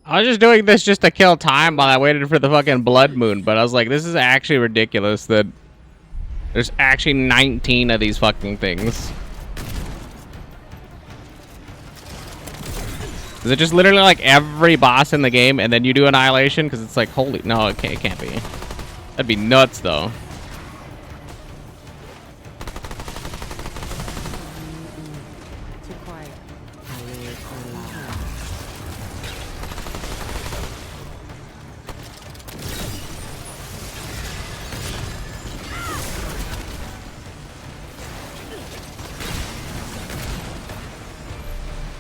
I was just doing this just to kill time while I waited for the fucking blood moon, but I was like, this is actually ridiculous that there's actually 19 of these fucking things. Is it just literally like every boss in the game and then you do Annihilation? Because it's like, holy, no, it can't be. That'd be nuts though. Too quiet.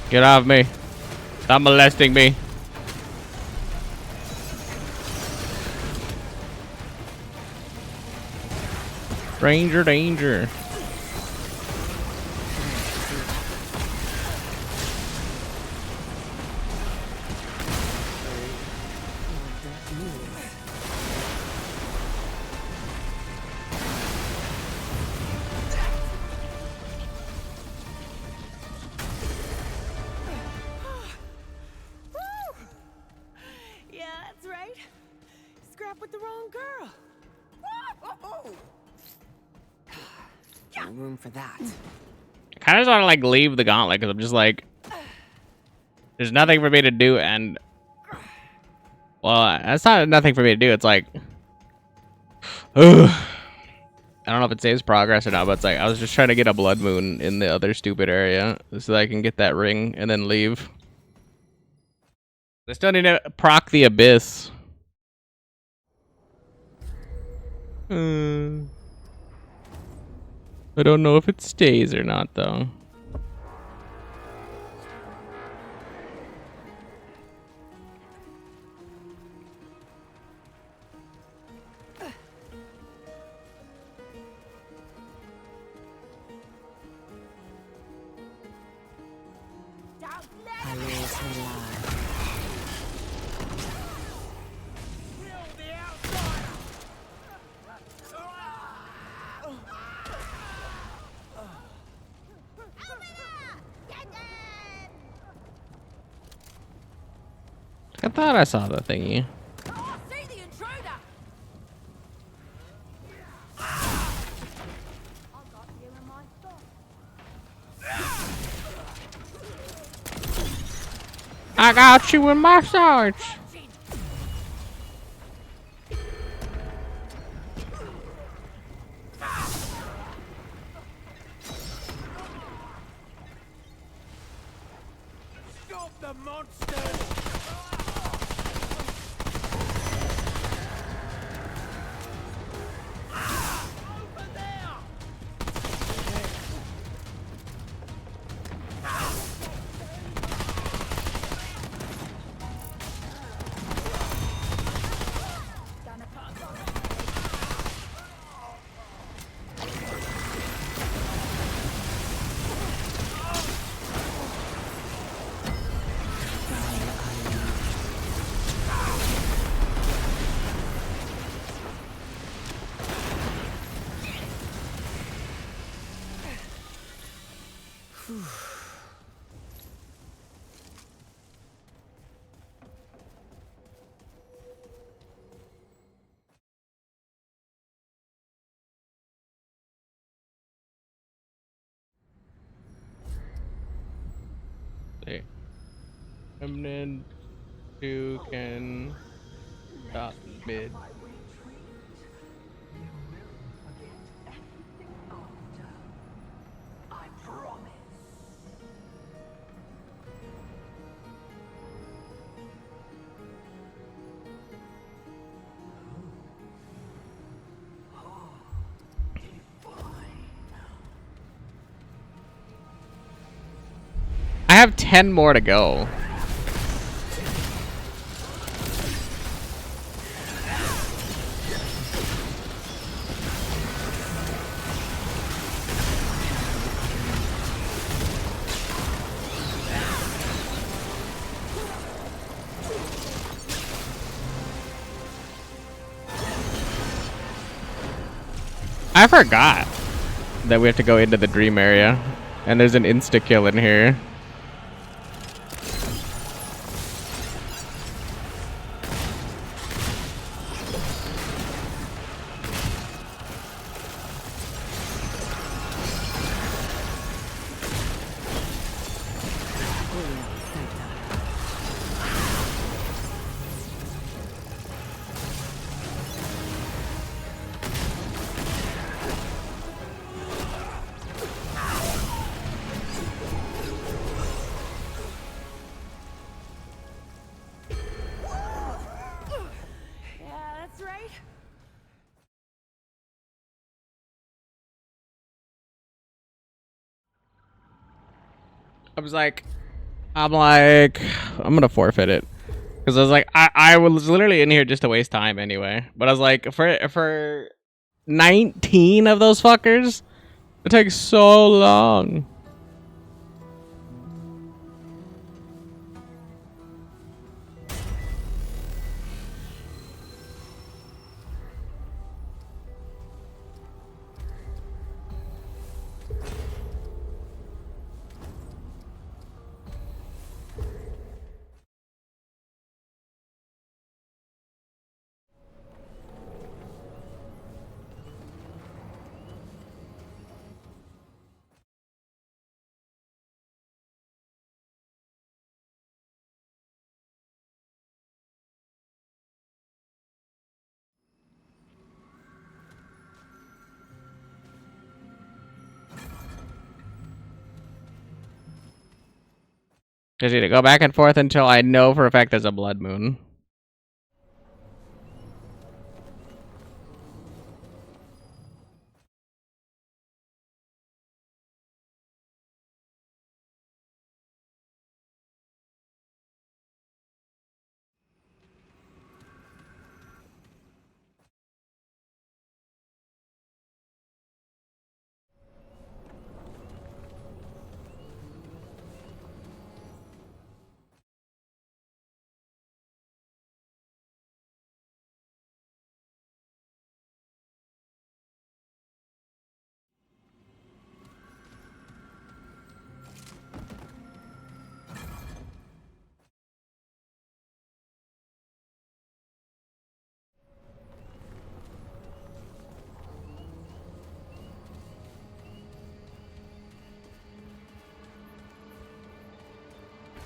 Get off me. Stop molesting me. Stranger danger. Yeah, that's right. Scrap with the wrong girl. No room for that. I kind of just want to like leave the gauntlet because I'm just like, there's nothing for me to do, and well, that's not nothing for me to do. It's like, ugh. I don't know if it saves progress or not, but it's like I was just trying to get a blood moon in the other stupid area so that I can get that ring and then leave. I still need to proc the abyss. I don't know if it stays or not, though. I thought I saw the thingy. Oh, see the intruder! I've got you in my thoughts. I got you in my sights. Stop the monster! Remnant 2 can stop mid. I have 10 more to go. I forgot that we have to go into the dream area. And there's an insta-kill in here. Yeah, that's right. I'm like, I'm gonna forfeit it. Because I was like, I was literally in here just to waste time anyway. But I was like, for 19 of those fuckers, it takes so long. Just need to go back and forth until I know for a fact there's a blood moon.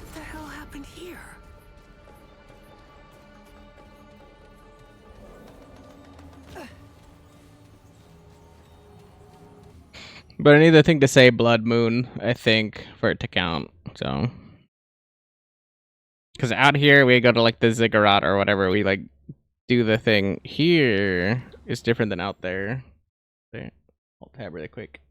What the hell happened here? But I need the thing to say blood moon, I think, for it to count. So, because out here we go to like the ziggurat or whatever, we like do the thing. Here is different than out there. There, I'll tab really quick.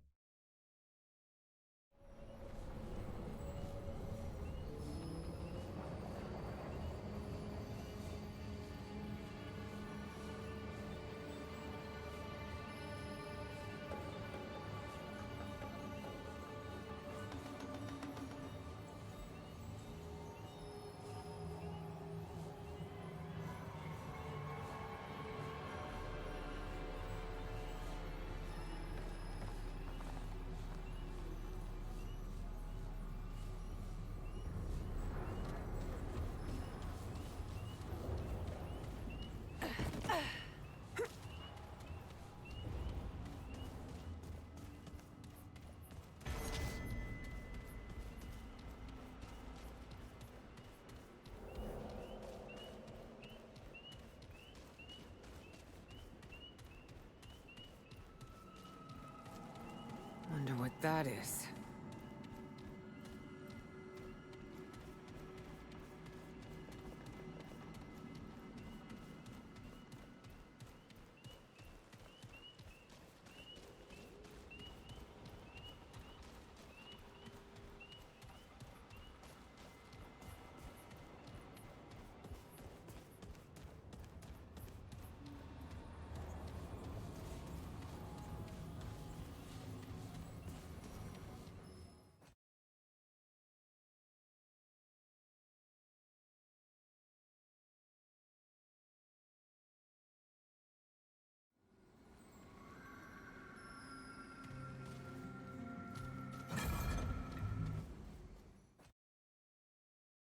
Wonder what that is.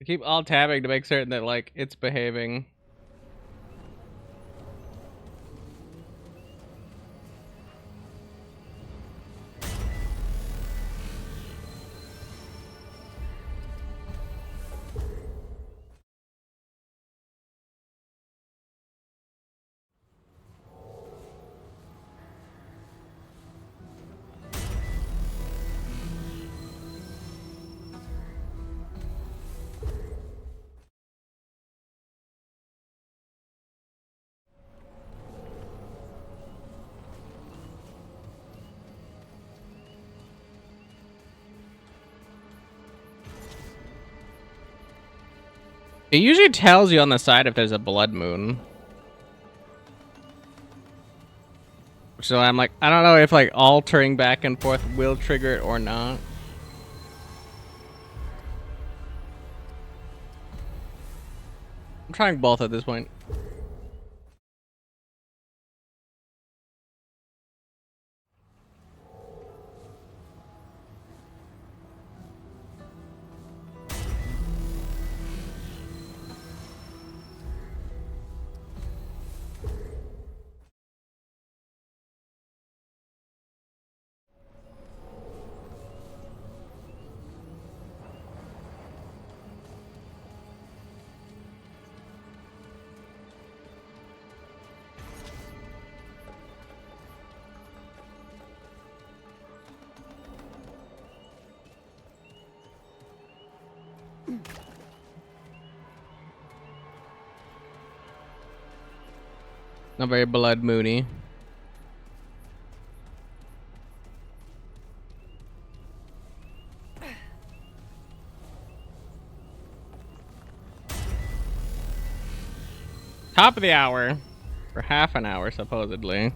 keep alt tabbing to make certain that like it's behaving. It usually tells you on the side if there's a blood moon. So I'm like, I don't know if like altering back and forth will trigger it or not. I'm trying both at this point. Not very blood moony. Top of the hour. For half an hour, supposedly.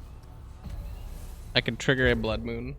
I can trigger a blood moon.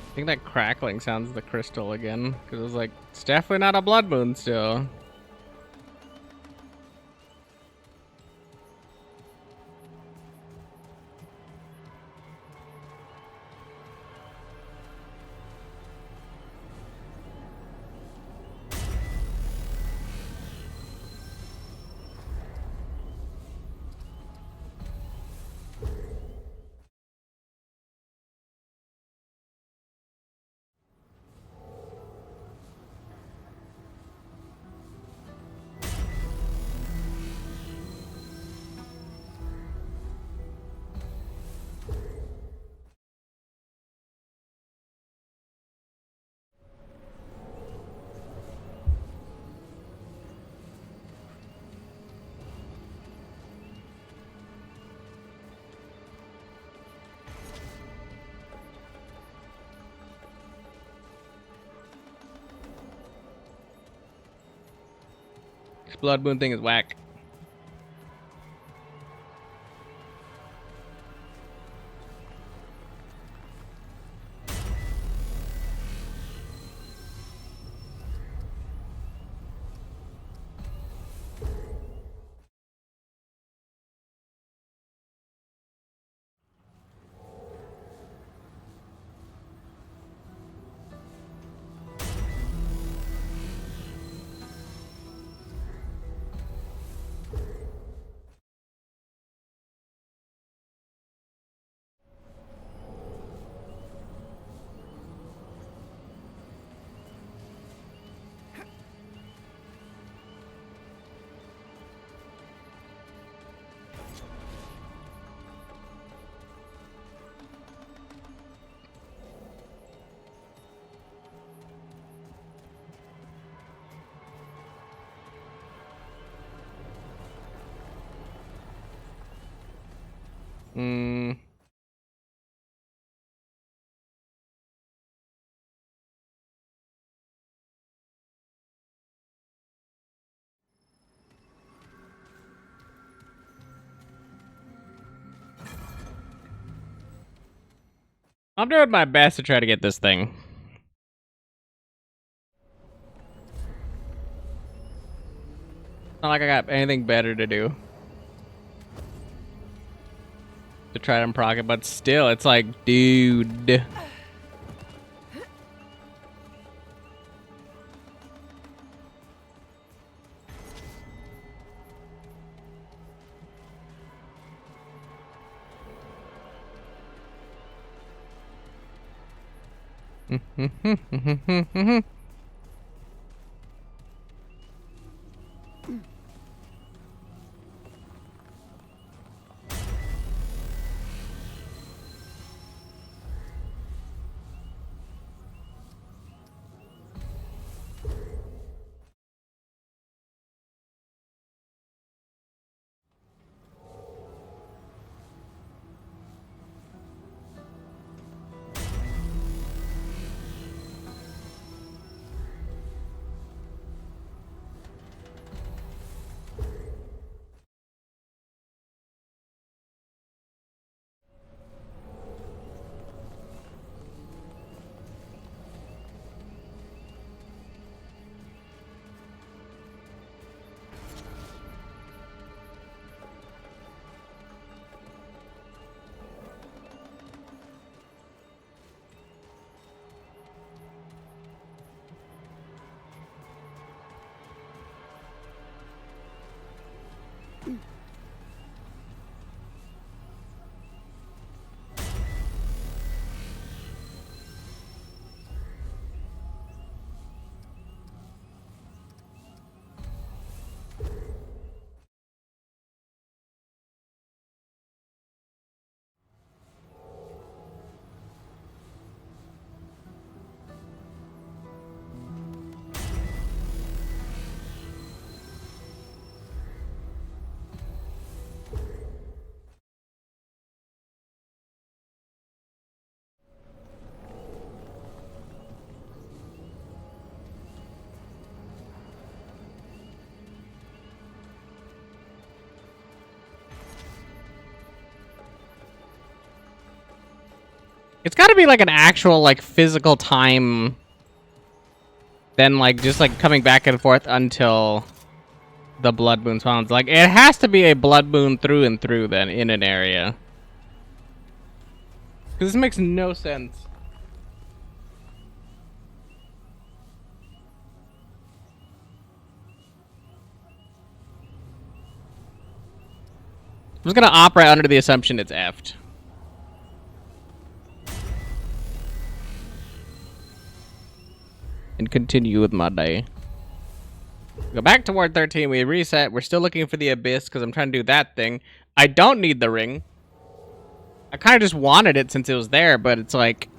I think that crackling sounds the crystal again, because it was like, it's definitely not a blood moon still. This blood moon thing is whack. Hmm. I'm doing my best to try to get this thing. Not like I got anything better to do. To try to proc it, but still, it's like, dude. It's got to be like an actual like physical time. Then like just like coming back and forth until the blood moon spawns. Like it has to be a blood moon through and through then in an area. Because this makes no sense. I'm just gonna operate under the assumption it's effed. And continue with my day. Go back to Ward 13, we reset. We're still looking for the Abyss because I'm trying to do that thing. I don't need the ring. I kind of just wanted it since it was there, but it's like...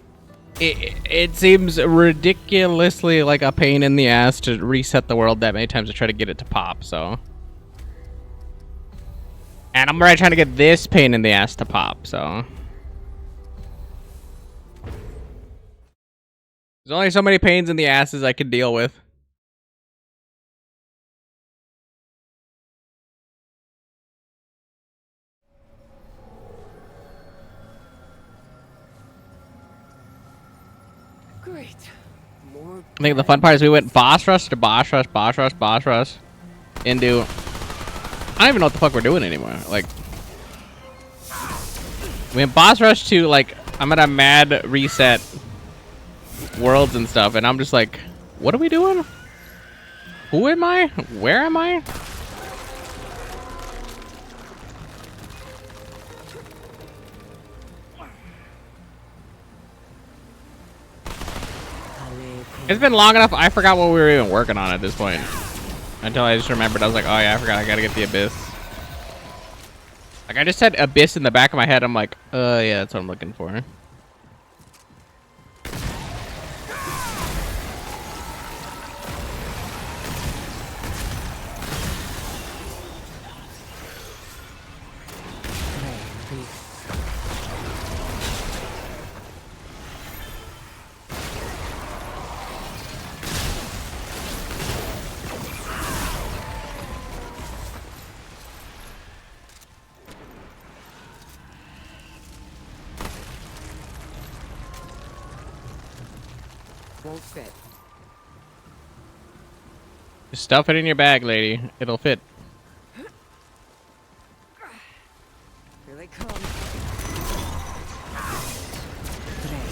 It seems ridiculously like a pain in the ass to reset the world that many times to try to get it to pop, so... And I'm already trying to get this pain in the ass to pop, so... There's only so many pains in the asses I can deal with. Great. More. I think the fun part is we went boss rush to boss rush, boss rush, boss rush. Into... I don't even know what the fuck we're doing anymore. Like... We went boss rush to, like, I'm gonna mad reset worlds and stuff, and I'm just like, what are we doing? Who am I? Where am I? It's been long enough, I forgot what we were even working on at this point. Until I just remembered, I was like, oh yeah, I forgot I gotta get the Abyss. Like, I just said Abyss in the back of my head, I'm like, yeah, that's what I'm looking for. Won't fit. Just stuff it in your bag, lady. It'll fit. Here they come. Today,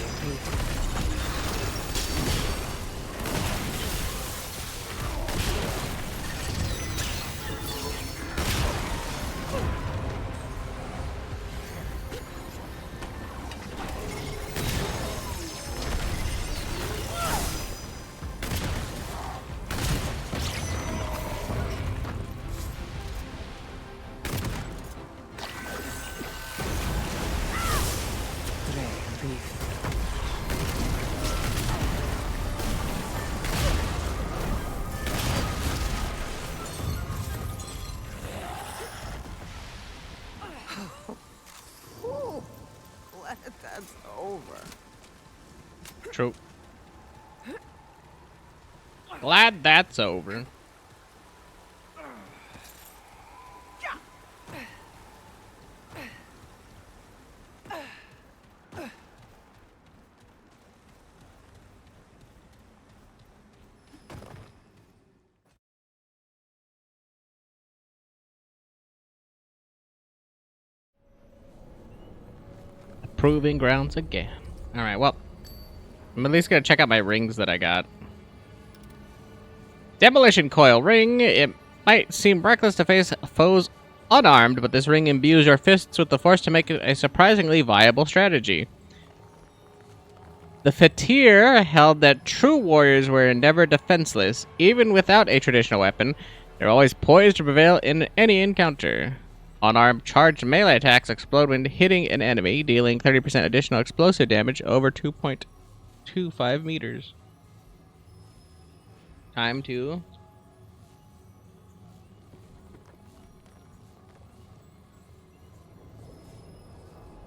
glad that's over. True. Glad that's over. Proving grounds again. Alright, well, I'm at least gonna check out my rings that I got. Demolition coil ring. It might seem reckless to face foes unarmed, but this ring imbues your fists with the force to make it a surprisingly viable strategy. The Fatir held that true warriors were never defenseless. Even without a traditional weapon, they're always poised to prevail in any encounter. Unarmed charged melee attacks explode when hitting an enemy, dealing 30% additional explosive damage over 2.25 meters. Time to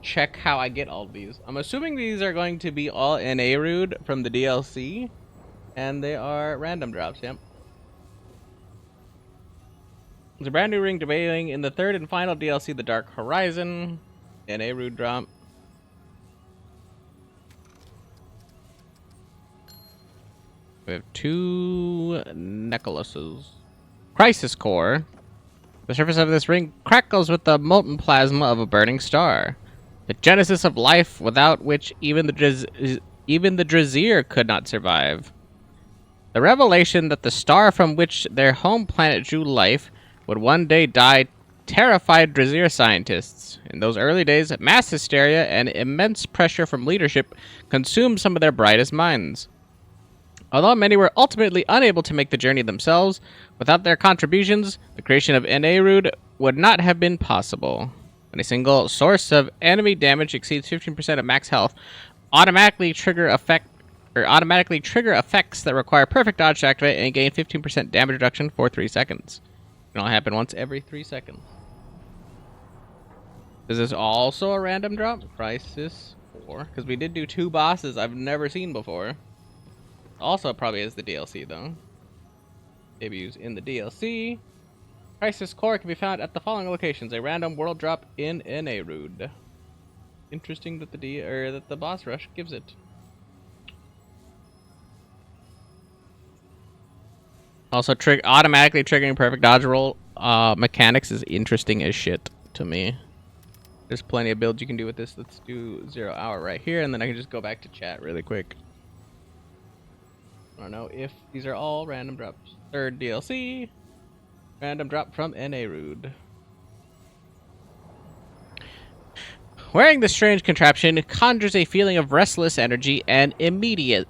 check how I get all of these. I'm assuming these are going to be all NA Rude from the DLC, and they are random drops, yep. There's a brand new ring debuting in the third and final DLC, The Dark Horizon. NA Rude drop. We have 2 necklaces. Crisis Core. The surface of this ring crackles with the molten plasma of a burning star. The genesis of life without which even the Drazir could not survive. The revelation that the star from which their home planet drew life would one day die terrified Drazir scientists. In those early days, mass hysteria and immense pressure from leadership consumed some of their brightest minds. Although many were ultimately unable to make the journey themselves, without their contributions, the creation of Naerud would not have been possible. When a single source of enemy damage exceeds 15% of max health, automatically trigger effects that require perfect dodge to activate and gain 15% damage reduction for 3 seconds. It can only happen once every 3 seconds. Is this also a random drop? Crisis 4. Because we did do 2 bosses I've never seen before. Also probably is the DLC though. Debuts in the DLC. Crisis Core can be found at the following locations. A random world drop in Naerud. Interesting that the boss rush gives it. Also, automatically triggering perfect dodge roll mechanics is interesting as shit to me. There's plenty of builds you can do with this. Let's do 0 hour right here, and then I can just go back to chat really quick. I don't know if these are all random drops. Third DLC, random drop from Naerud. Wearing this strange contraption conjures a feeling of restless energy and immediacy.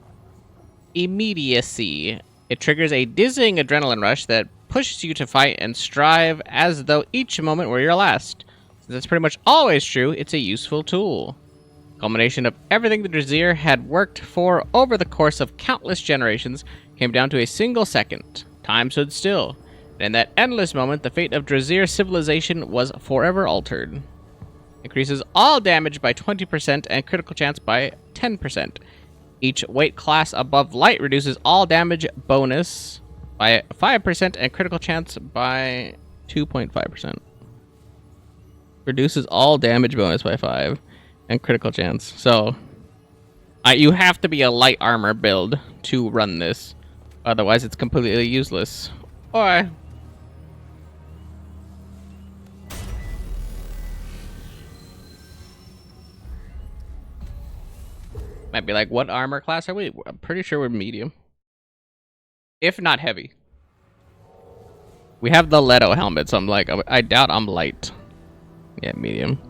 It triggers a dizzying adrenaline rush that pushes you to fight and strive as though each moment were your last. Since that's pretty much always true, it's a useful tool. Culmination of everything the Drazir had worked for over the course of countless generations came down to a single second. Time stood still, and in that endless moment, the fate of Drazir civilization was forever altered. Increases all damage by 20% and critical chance by 10%. Each weight class above light reduces all damage bonus by 5% and critical chance by 2.5%. Reduces all damage bonus by 5 and critical chance. So You have to be a light armor build to run this. Otherwise, it's completely useless. Or... might be like, what armor class are we? I'm pretty sure we're medium. If not heavy. We have the Leto helmet, so I'm like, I doubt I'm light. Yeah, medium.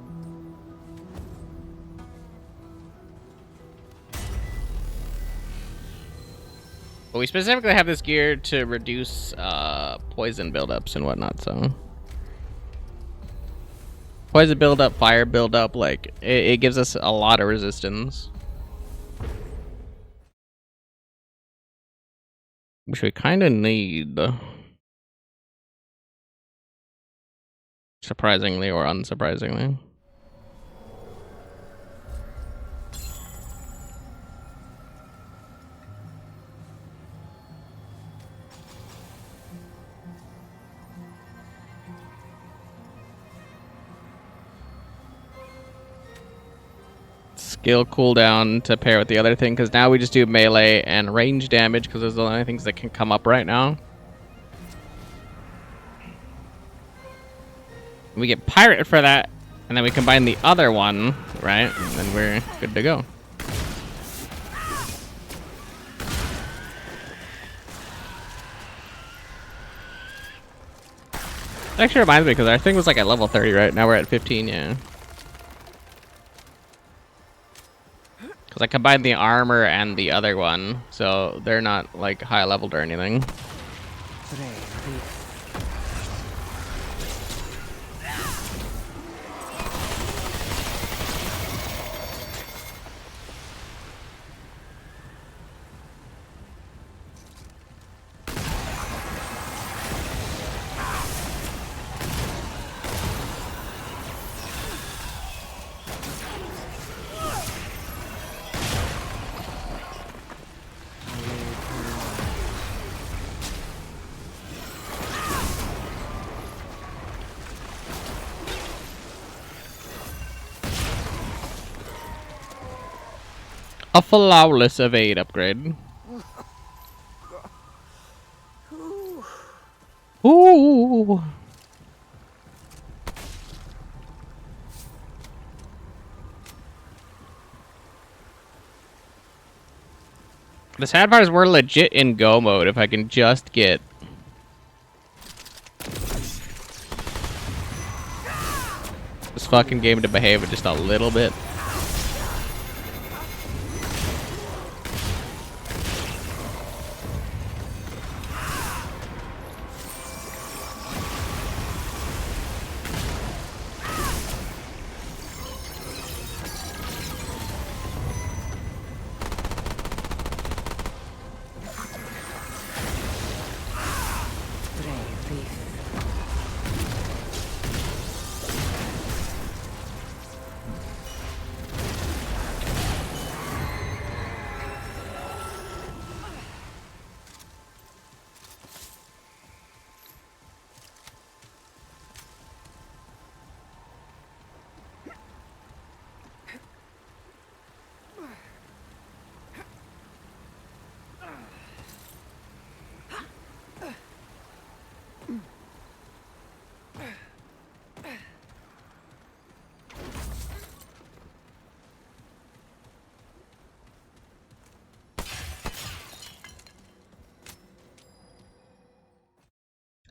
But we specifically have this gear to reduce poison buildups and whatnot, so... poison buildup, fire buildup, like, it gives us a lot of resistance. Which we kind of need. Surprisingly or unsurprisingly. Skill cooldown to pair with the other thing, because now we just do melee and range damage, because those are the only things that can come up right now. We get pirate for that, and then we combine the other one, right? And then we're good to go. It actually reminds me, because our thing was like at level 30, right? Now we're at 15, yeah. Because I combined the armor and the other one, so they're not like high leveled or anything. A flawless evade upgrade. Ooh. The sad part is we're legit in go mode if I can just get... this fucking game to behave just a little bit.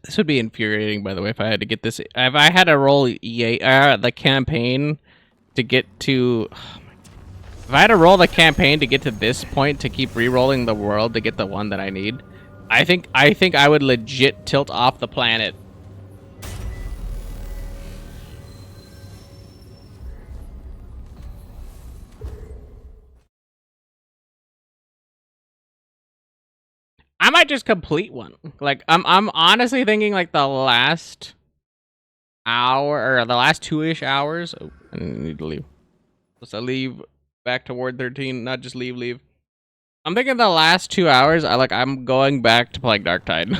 This would be infuriating, by the way, if I had to get this. If I had to roll the campaign to get to... if I had to roll the campaign to get to this point to keep re-rolling the world to get the one that I need, I think I would legit tilt off the planet. I might just complete one. Like I'm honestly thinking like the last hour or the last 2-ish hours. Oh, I need to leave. So leave back to Ward 13, not just leave. I'm thinking the last 2 hours. I'm going back to playing Darktide.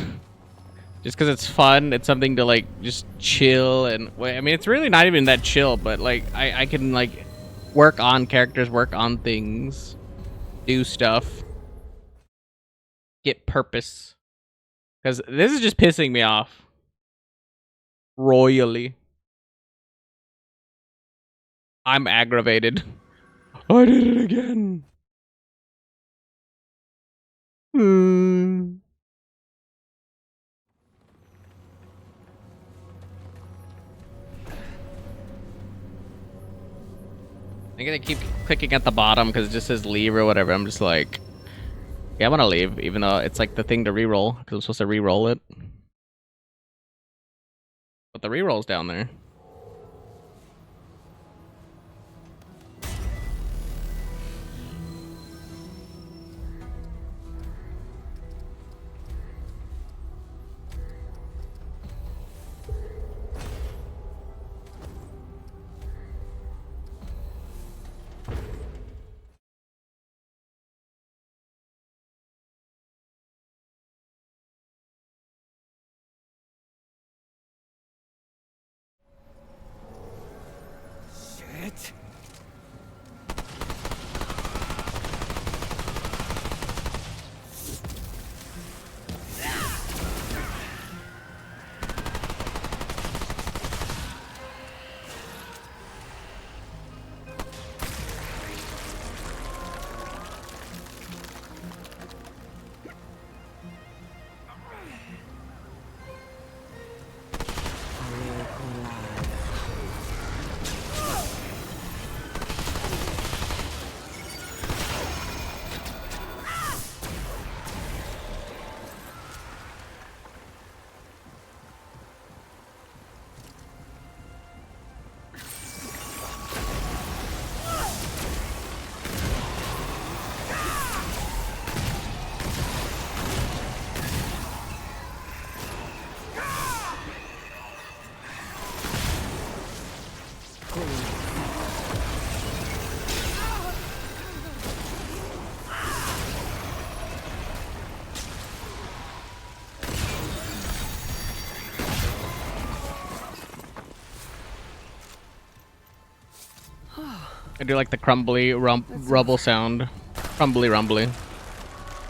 Just because it's fun. It's something to like just chill and I mean it's really not even that chill, but like I can like work on characters, work on things. do stuff, get purpose. Because this is just pissing me off. Royally. I'm aggravated. I did it again. I'm gonna keep clicking at the bottom because it just says leave or whatever. I'm just like, yeah, I want to leave, even though it's like the thing to reroll because I'm supposed to reroll it. But the reroll's down there. Shit. I do like the crumbly rubble sound. Crumbly rumbly.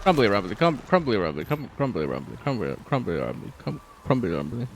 Crumbly rumbly. Crumbly rumbly. Crumbly rumbly. Crumbly rumbly. Crumbly rumbly.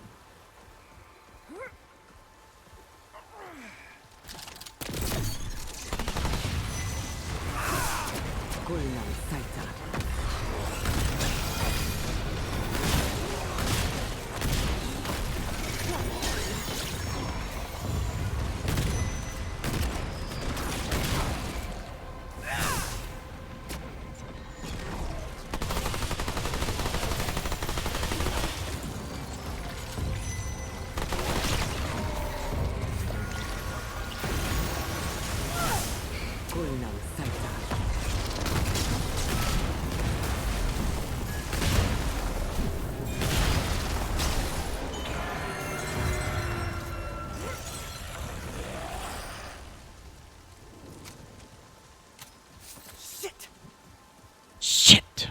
Shit.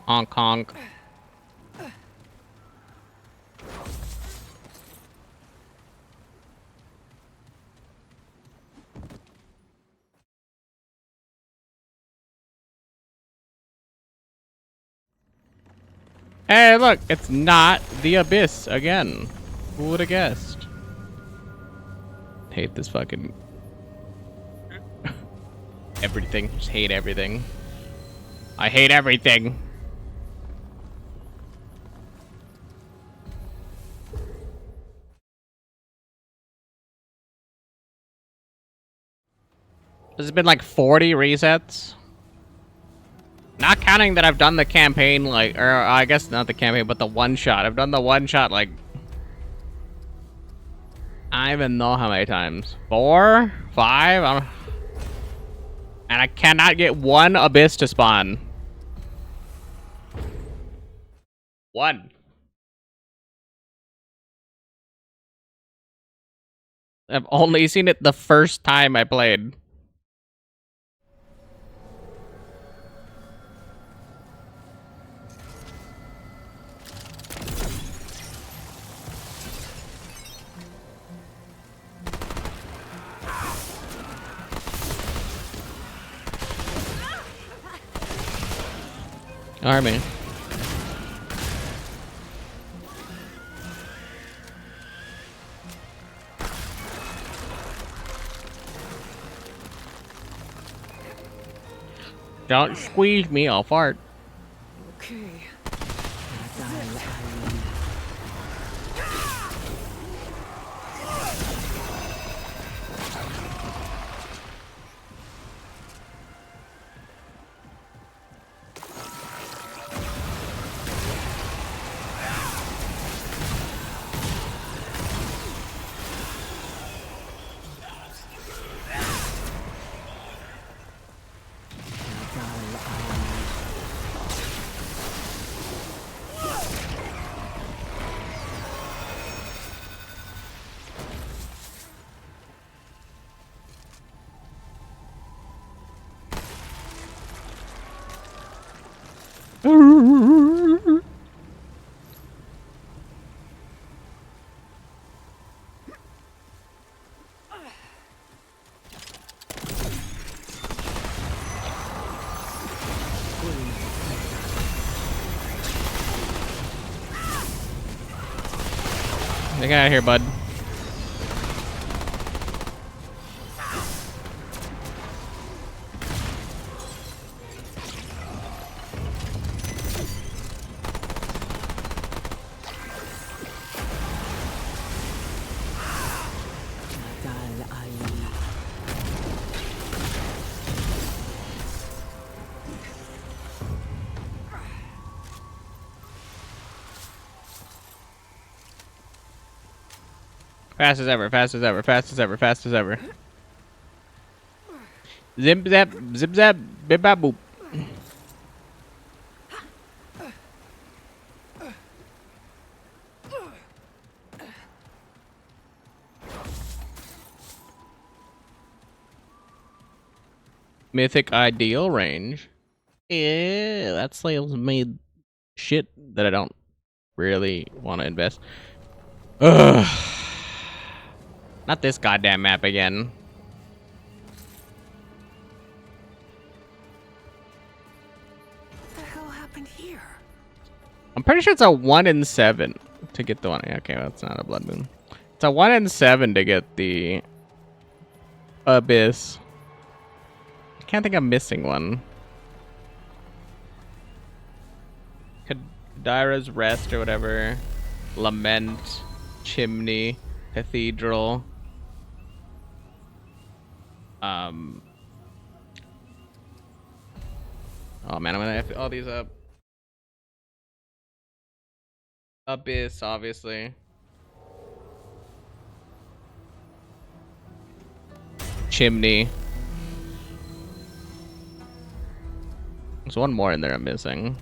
Honk honk. Hey, look, it's not the Abyss again. Who would have guessed? Hate this fucking... everything. Just hate everything. I hate everything. There's been like 40 resets. Not counting that I've done the campaign, like, or I guess not the campaign, but the one shot. I've done the one shot, like, I don't even know how many times. 4? 5? And I cannot get one Abyss to spawn. One. I've only seen it the first time I played. Army. Don't squeeze me, I'll fart. Okay. Get out of here, bud. Fast as ever, fast as ever, fast as ever, fast as ever. Zip zap, bip bap boop. Mythic ideal range. Yeah, that sales made shit that I don't really want to invest. Ugh. Not this goddamn map again. What the hell happened here? I'm pretty sure it's a 1 in 7 to get the one. Okay, well, that's not a blood moon. It's a 1 in 7 to get the abyss. I can't think I'm missing one. Kadira's Rest or whatever. Lament. Chimney. Cathedral. Oh man, I'm gonna F all these up. Abyss, obviously. Chimney. There's one more in there I'm missing.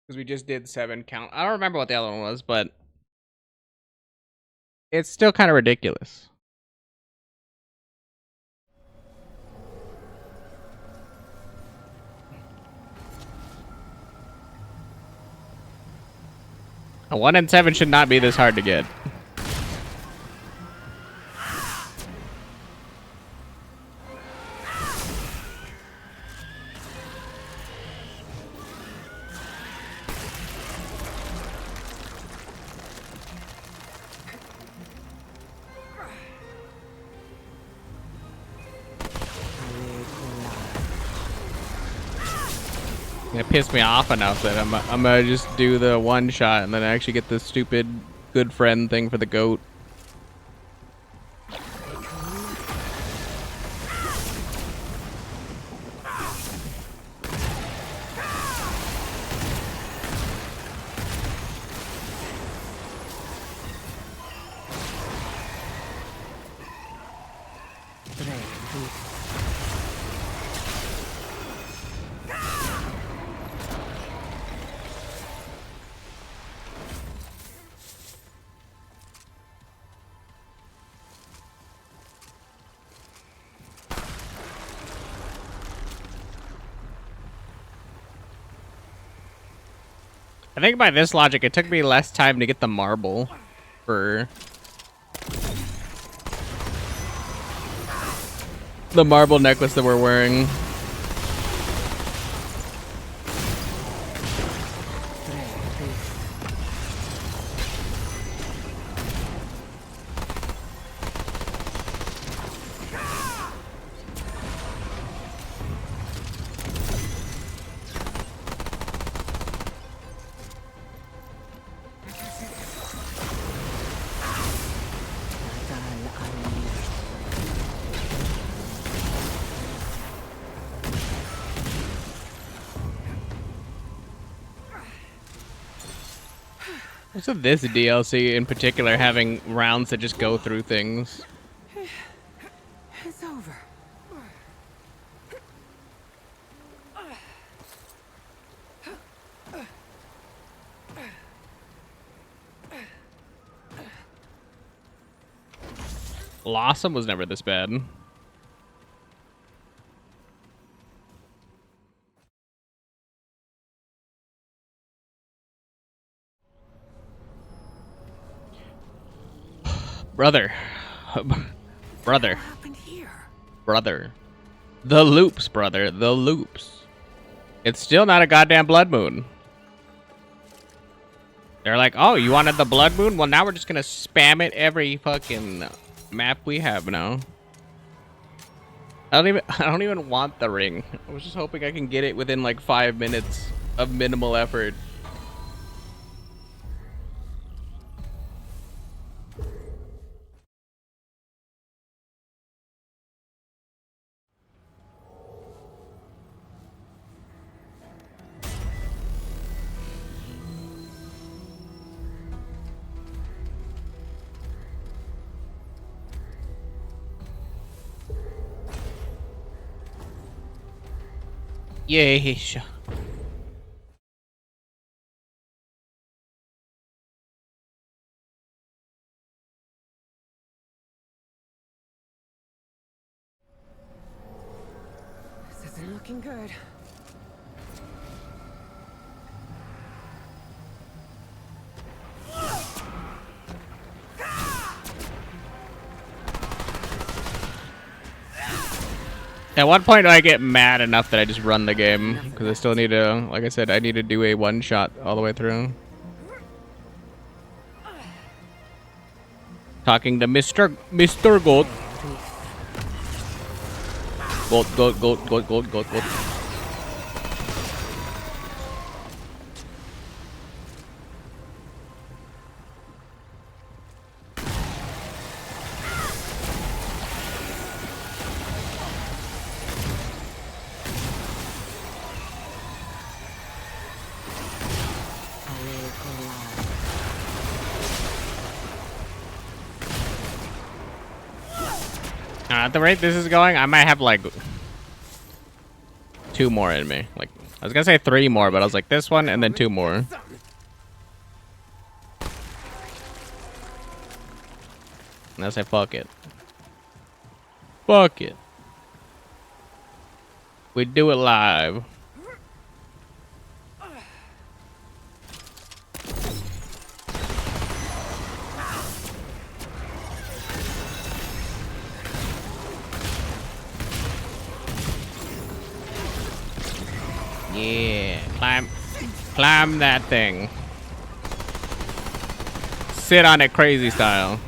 Because we just did 7 count. I don't remember what the other one was, but it's still kind of ridiculous. A 1 in 7 should not be this hard to get. It pissed me off enough that I'm gonna just do the one shot and then actually get the stupid good friend thing for the goat. I think by this logic, it took me less time to get the marble. for the marble necklace that we're wearing. What's with this DLC in particular having rounds that just go through things? It's over. Blossom was never this bad. Brother. Brother. What happened here? Brother. The loops, brother. The loops. It's still not a goddamn blood moon. They're like, oh, you wanted the blood moon? Well, now we're just gonna spam it every fucking map we have now. I don't even want the ring. I was just hoping I can get it within like 5 minutes of minimal effort. Yeesh. This isn't looking good. At what point do I get mad enough that I just run the game? Because I still need to, like I said, I need to do a one-shot all the way through. Talking to Mr. Goat. Goat. At the rate this is going, I might have like 2 more in me. Like, I was gonna say 3 more, but I was like this one and then 2 more. And I say fuck it. Fuck it. We do it live. Yeah, climb that thing. Sit on it crazy style.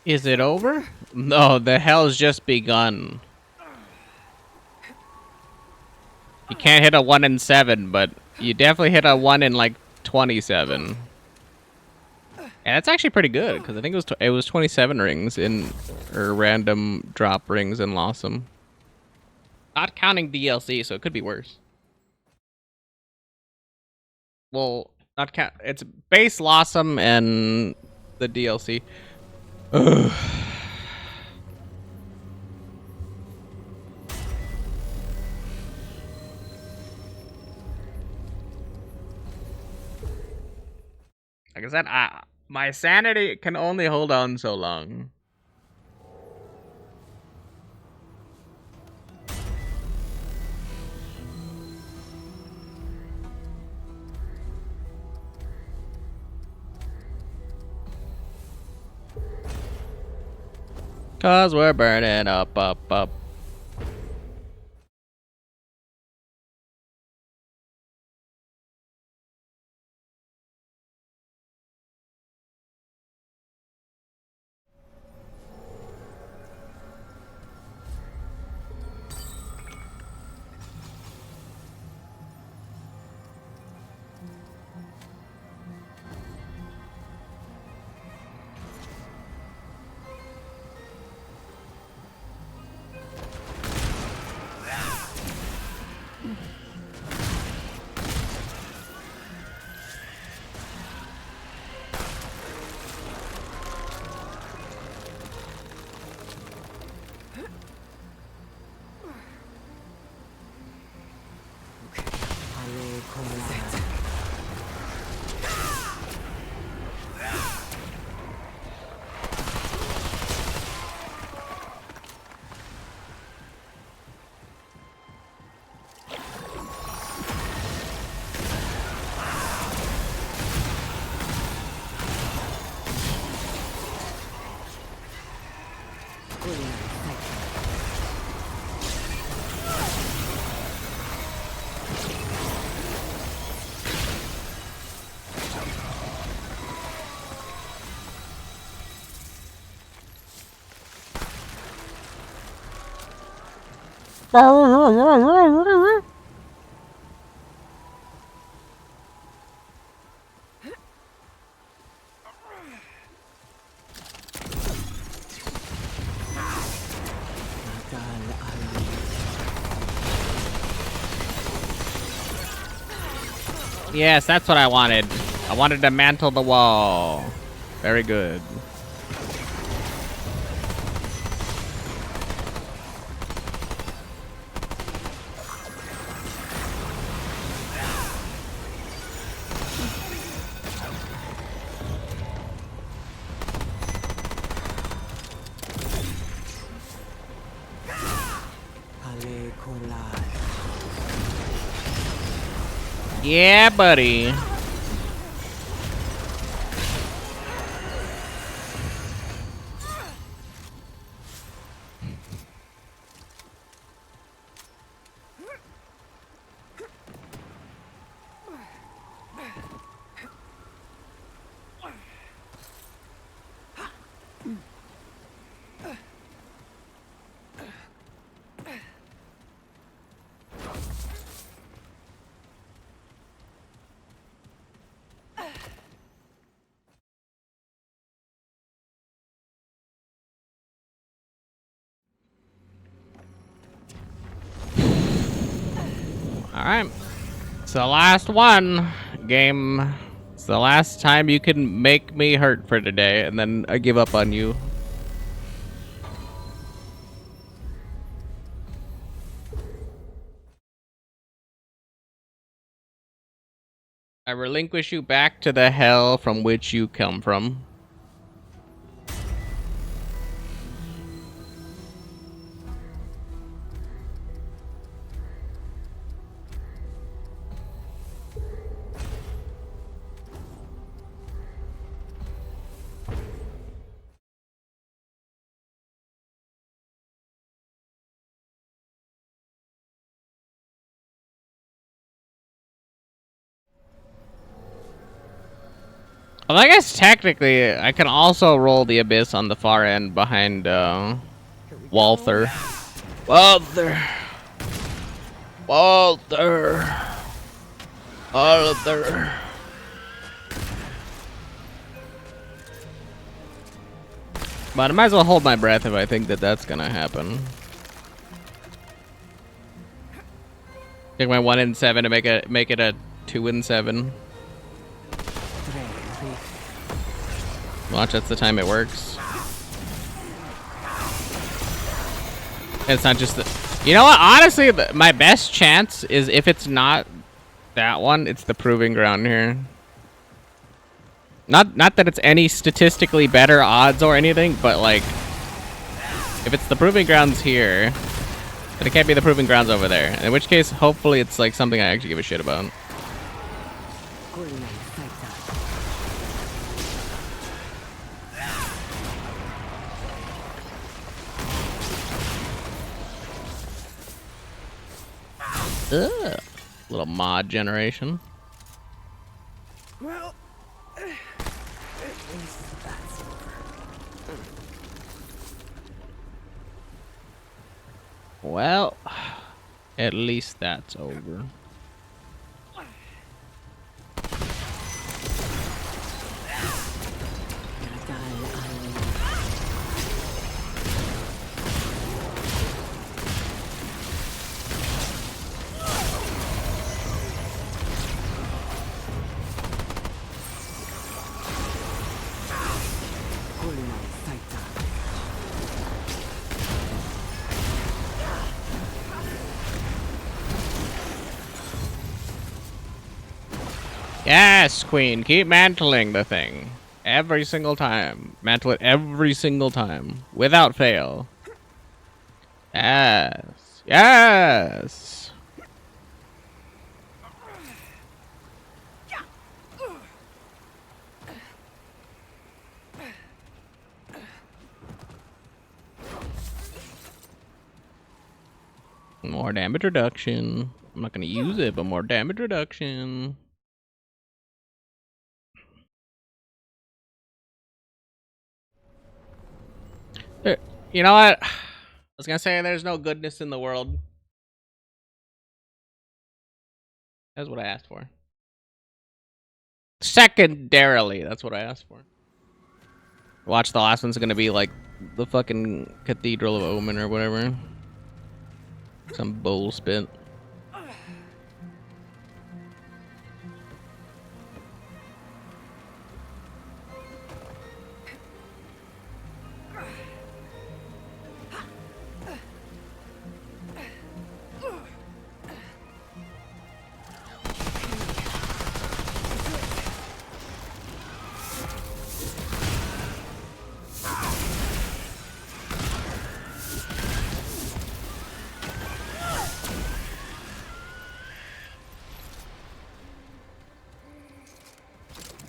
Is it over? No, the hell's just begun. You can't hit a 1 in 7, but you definitely hit a 1 in like 27. And that's actually pretty good because I think it was 27 rings in or random drop rings in Lawsome. Not counting DLC, so it could be worse. Well, not count. It's base Lawsome and the DLC. Ugh. Like I said, my sanity can only hold on so long. Cause we're burning up. Yes, that's what I wanted. I wanted to mantle the wall. Very good. Yeah, buddy. Alright. It's the last one, game. It's the last time you can make me hurt for today, and then I give up on you. I relinquish you back to the hell from which you come from. Well, I guess technically I can also roll the abyss on the far end behind Walther. Walther. But I might as well hold my breath if I think that that's gonna happen. Take my 1 in 7 to make it a 2 in 7. Watch, that's the time it works. It's not just the... You know what? Honestly, my best chance is if it's not that one, it's the proving ground here. Not that it's any statistically better odds or anything, but like, if it's the proving grounds here, then it can't be the proving grounds over there. In which case, hopefully it's like something I actually give a shit about. Ugh. Little mod generation. Well, at least that's over. Well, at least that's over. Yes, Queen, keep mantling the thing. Every single time. Mantle it every single time. Without fail. Yes. Yes! More damage reduction. I'm not gonna use it, but more damage reduction. You know what? I was gonna say there's no goodness in the world. That's what I asked for. Secondarily, that's what I asked for. Watch, the last one's gonna be like the fucking Cathedral of Omen or whatever. Some bullspit.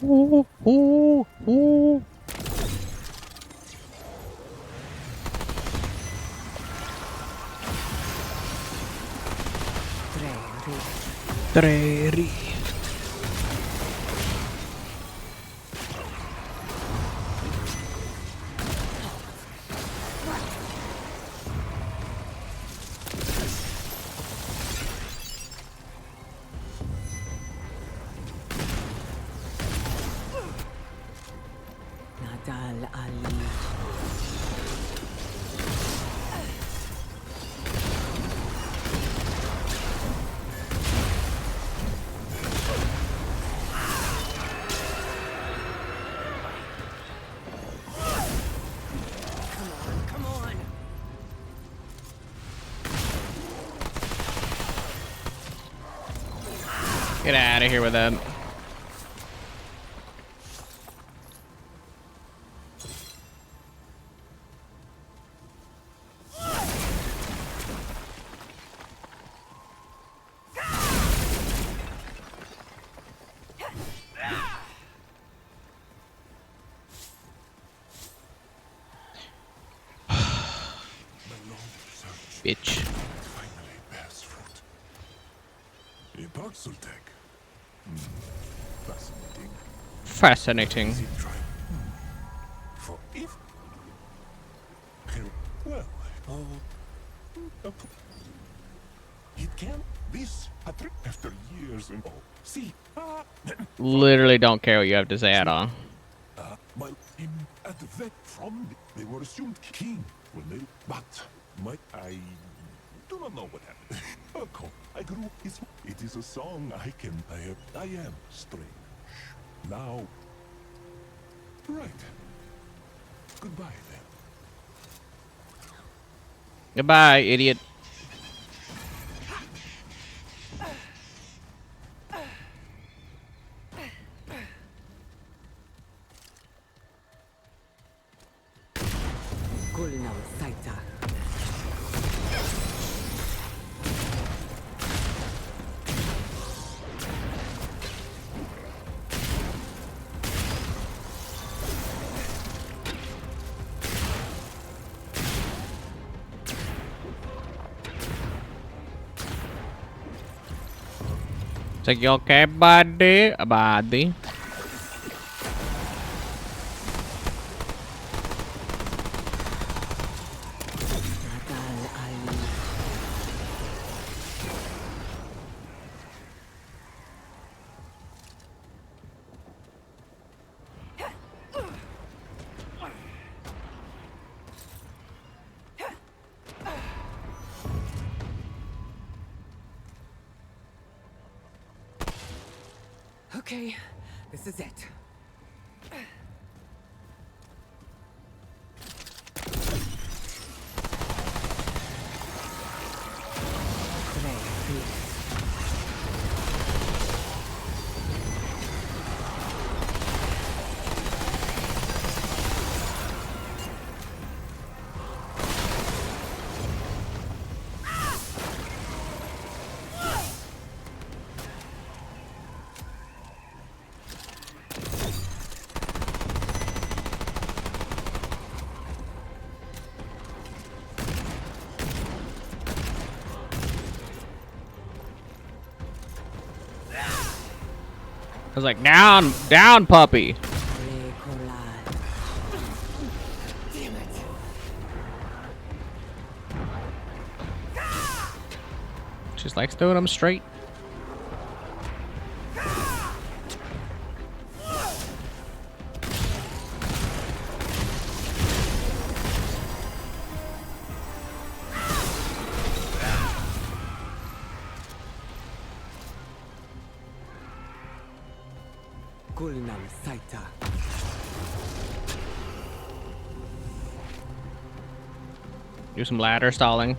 Ooh, ooh, ooh. Treri. Nadal Ali. Come on. Get out of here with that. Bitch. Finally bears fruit. A parcel tag. Fascinating. Fascinating. Is it try? For if... Well, it can. This after years and all. See, Literally don't care what you have to say at all. my him at the vet from they were assumed king when they but I do not know what happened. Okay, I grew it is a song I am strange. Now right. Goodbye then. Goodbye, idiot. like, you okay, buddy? Buddy. Okay, this is it. I was like, down, down, puppy. Damn it. Just like throwing them straight. Gulnam Saita. Do some ladder stalling.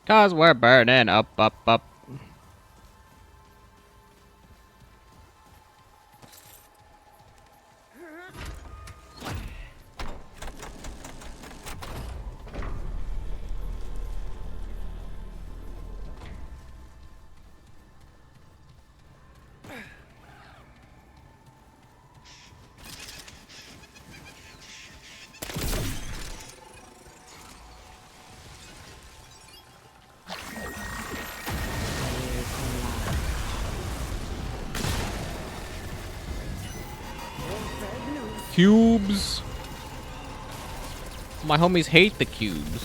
Cause we're burning up, up, up. Cubes. My homies hate the cubes.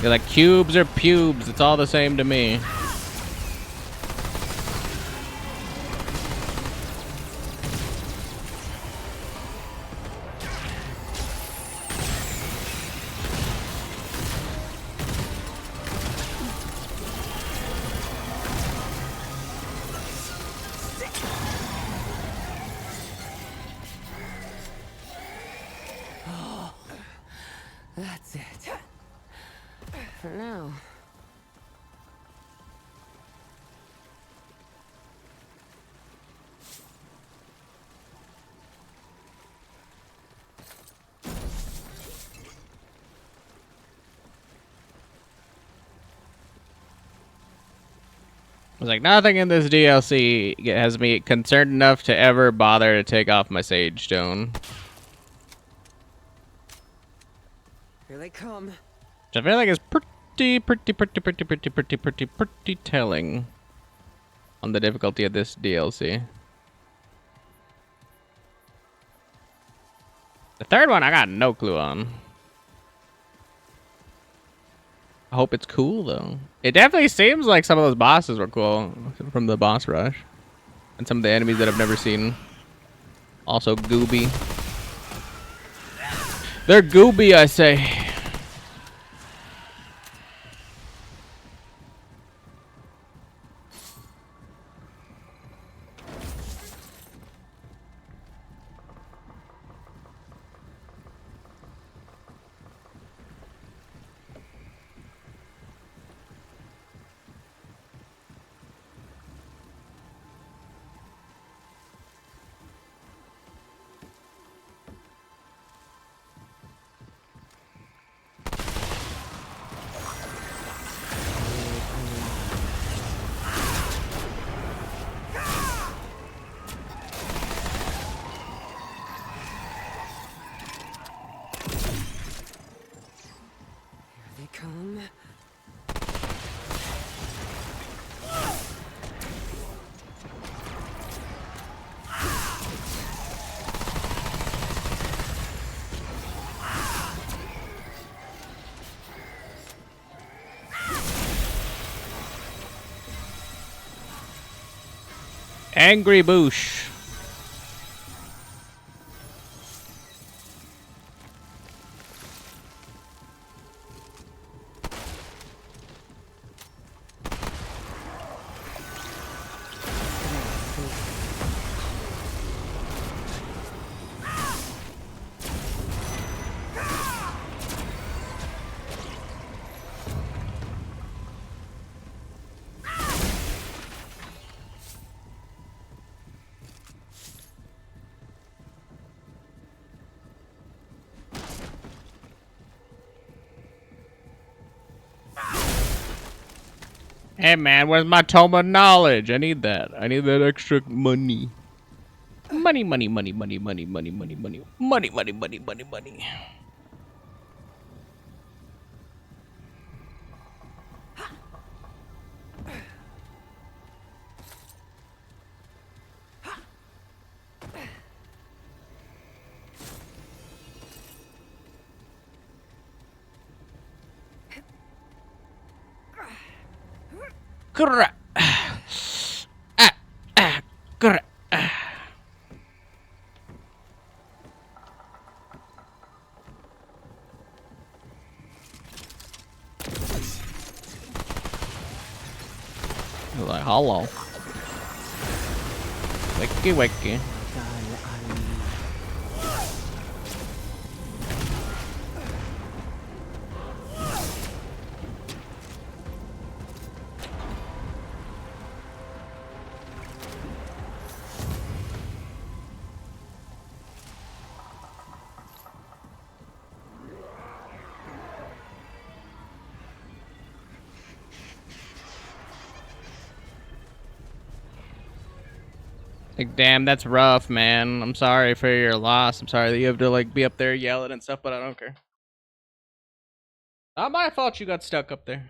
You're like, cubes or pubes, it's all the same to me. That's it. For now. I was like, nothing in this DLC has me concerned enough to ever bother to take off my Sage Stone. Here they come. Which I feel like is pretty telling on the difficulty of this DLC. The third one I got no clue on. I hope it's cool though. It definitely seems like some of those bosses were cool from the boss rush. And some of the enemies that I've never seen. Also gooby. They're gooby, I say. they come. Angry Boosh. Hey man, where's my tome of knowledge? I need that. I need that extra money. Money, money, money, money, money, money, money, money, money, money, money, money, money. Grr. Grr. Like hello. Wakey wakey. Like, damn, that's rough, man. I'm sorry for your loss. I'm sorry that you have to, like, be up there yelling and stuff, but I don't care. Not my fault you got stuck up there.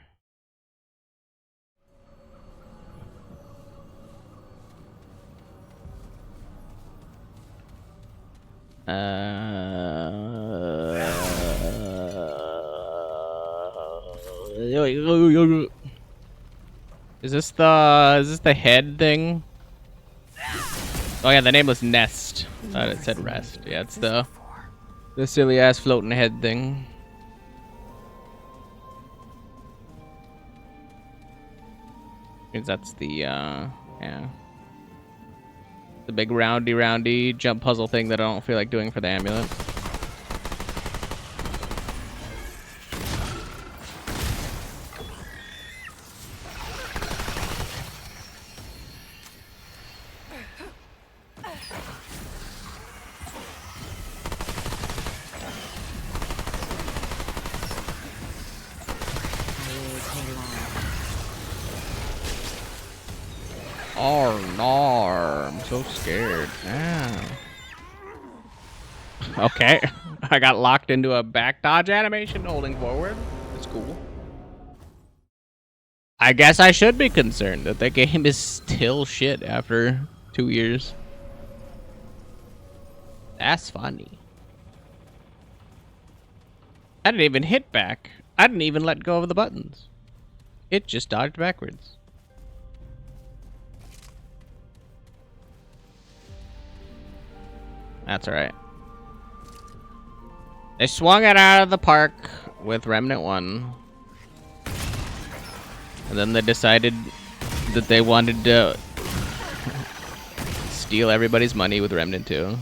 Is this the head thing? Oh yeah, the nameless nest. Thought it said rest. Yeah, it's the silly ass floating head thing. Means that's the yeah. The big roundy jump puzzle thing that I don't feel like doing for the amulet. Oh no, I'm so scared. Yeah. Okay, I got locked into a back dodge animation holding forward. That's cool. I guess I should be concerned that the game is still shit after 2 years. That's funny. I didn't even hit back. I didn't even let go of the buttons. It just dodged backwards. That's alright. They swung it out of the park with Remnant 1. And then they decided that they wanted to steal everybody's money with Remnant 2.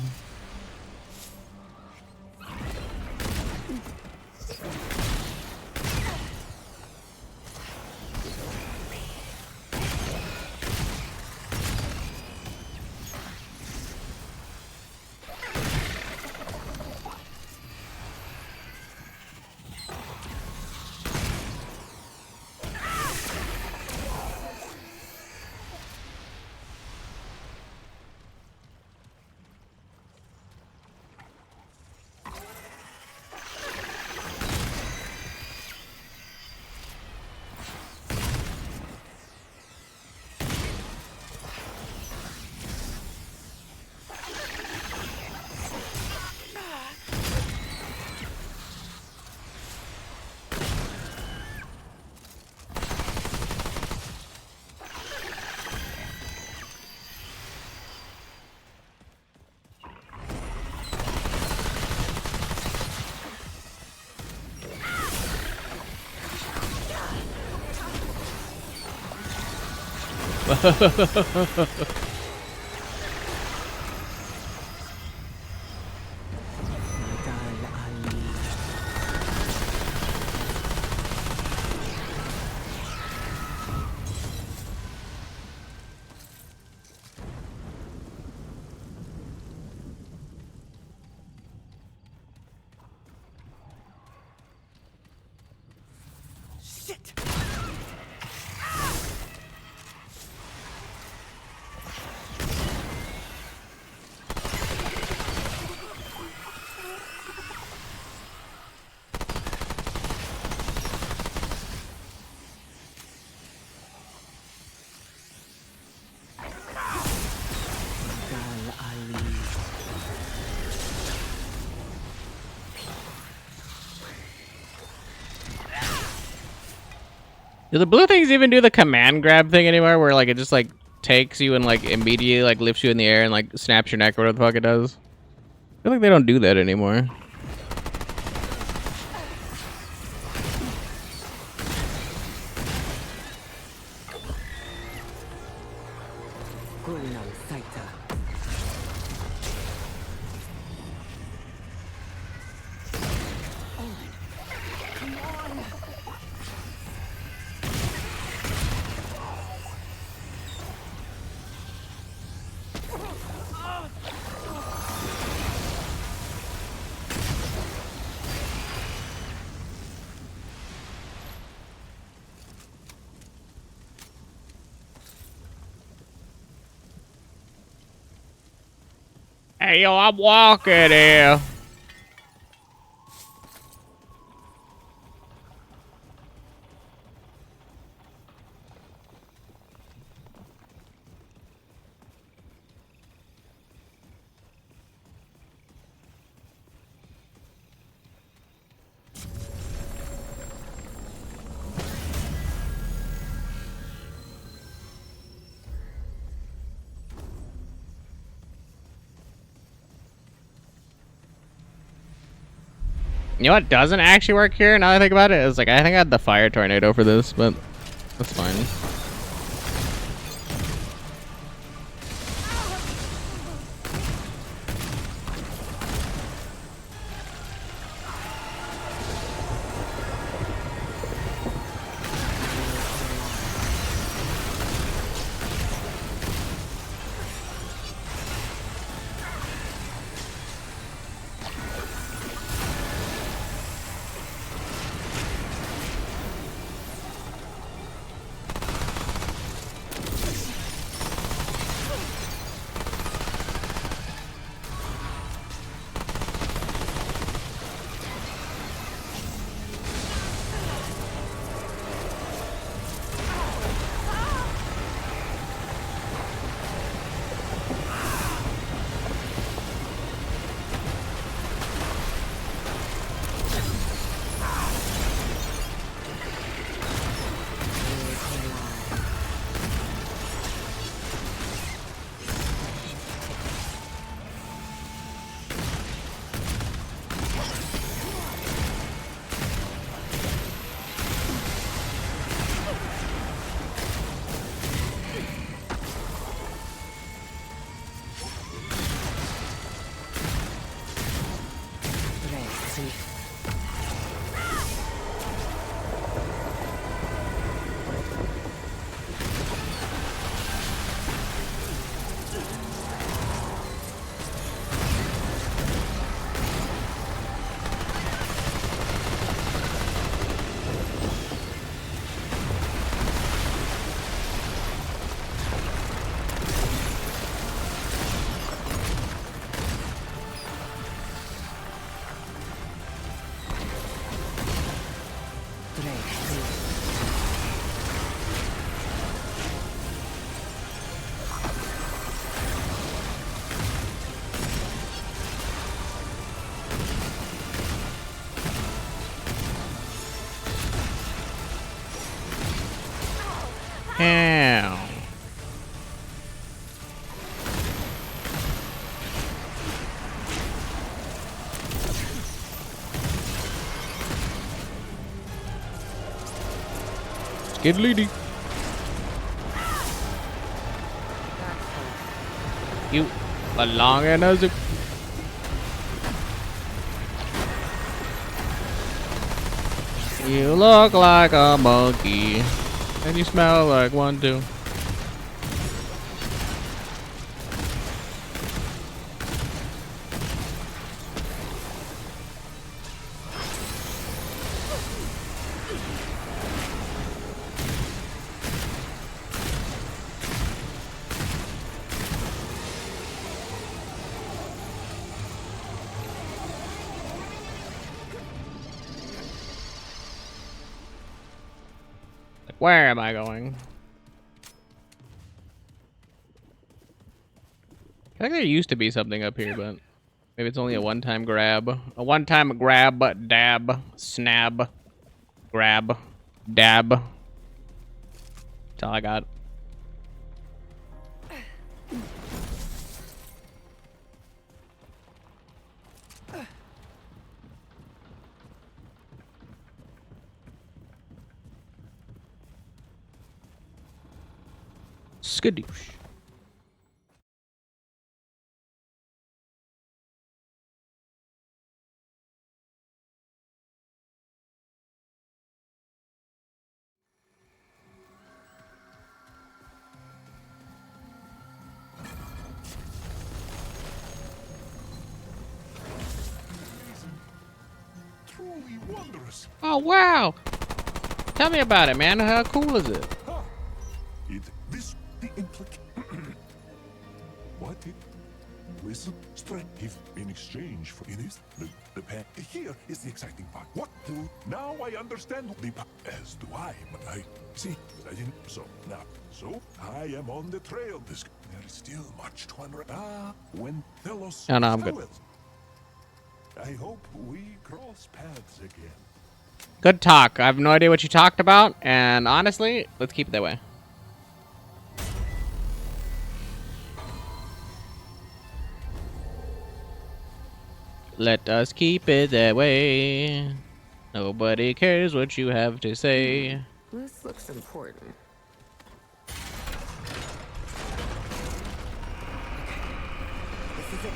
Shit! Do the blue things even do the command grab thing anymore, where like it just like takes you and like immediately like lifts you in the air and like snaps your neck or whatever the fuck it does? I feel like they don't do that anymore. Hey, yo, I'm walking here. You know what doesn't actually work here, now that I think about it, is like I think I had the fire tornado for this, but that's fine. Ow. Skid lady. You belong in a zoo. You look like a monkey, and you smell like one too. Where am I going? I think there used to be something up here, but maybe it's only a one-time grab. A one-time grab, dab, snab, grab, dab. That's all I got. Skadoosh. Truly wondrous. Oh, wow. Tell me about it, man. How cool is it? Huh. This the implication. What it whistle strength if in exchange for it is the path. Here is the exciting part. What do now I understand the as do I, but I see I didn't so I am on the trail. This there is still much to unravel. When Thelos No, I'm good. I hope we cross paths again. Good talk. I have no idea what you talked about, and honestly, let's keep it that way. Let us keep it that way. Nobody cares what you have to say. This looks important. This is it.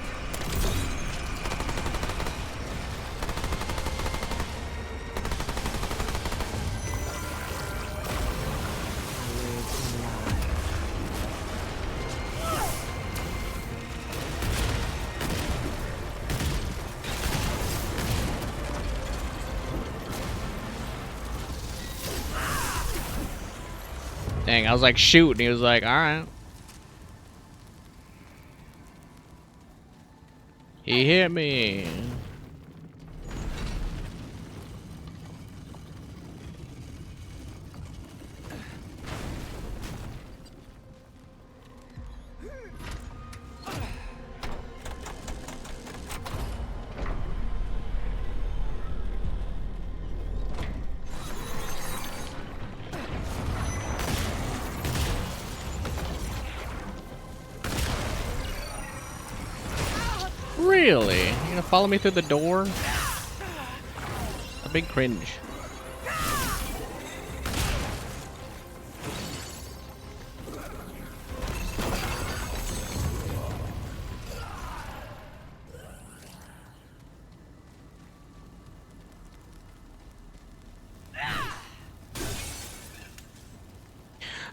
Dang, I was like, shoot, and he was like, all right. He hit me. Really? You gonna follow me through the door? A big cringe.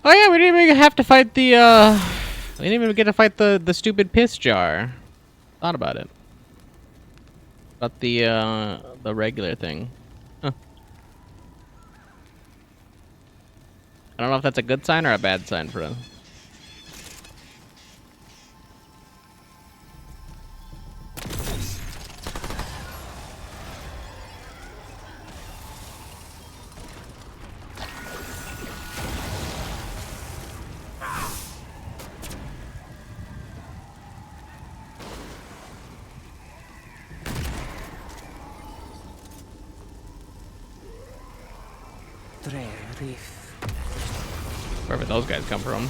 Oh yeah, we didn't even have to fight the we didn't even get to fight the stupid piss jar. Thought about it. About the regular thing. Huh. I don't know if that's a good sign or a bad sign for us. Wherever those guys come from.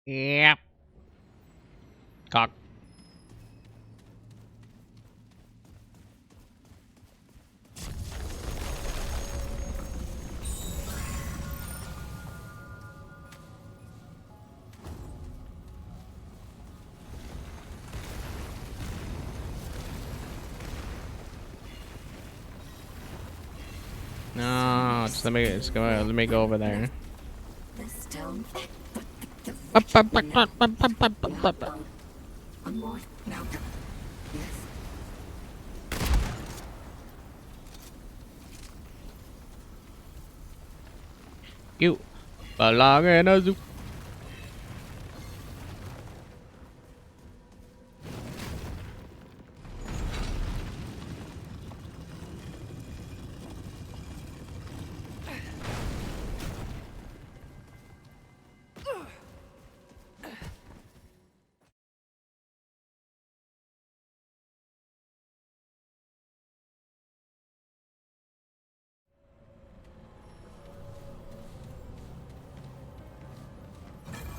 Yep. Cock. No, just let me go over there. This town. One more. Now. Yes. You belong in a zoo.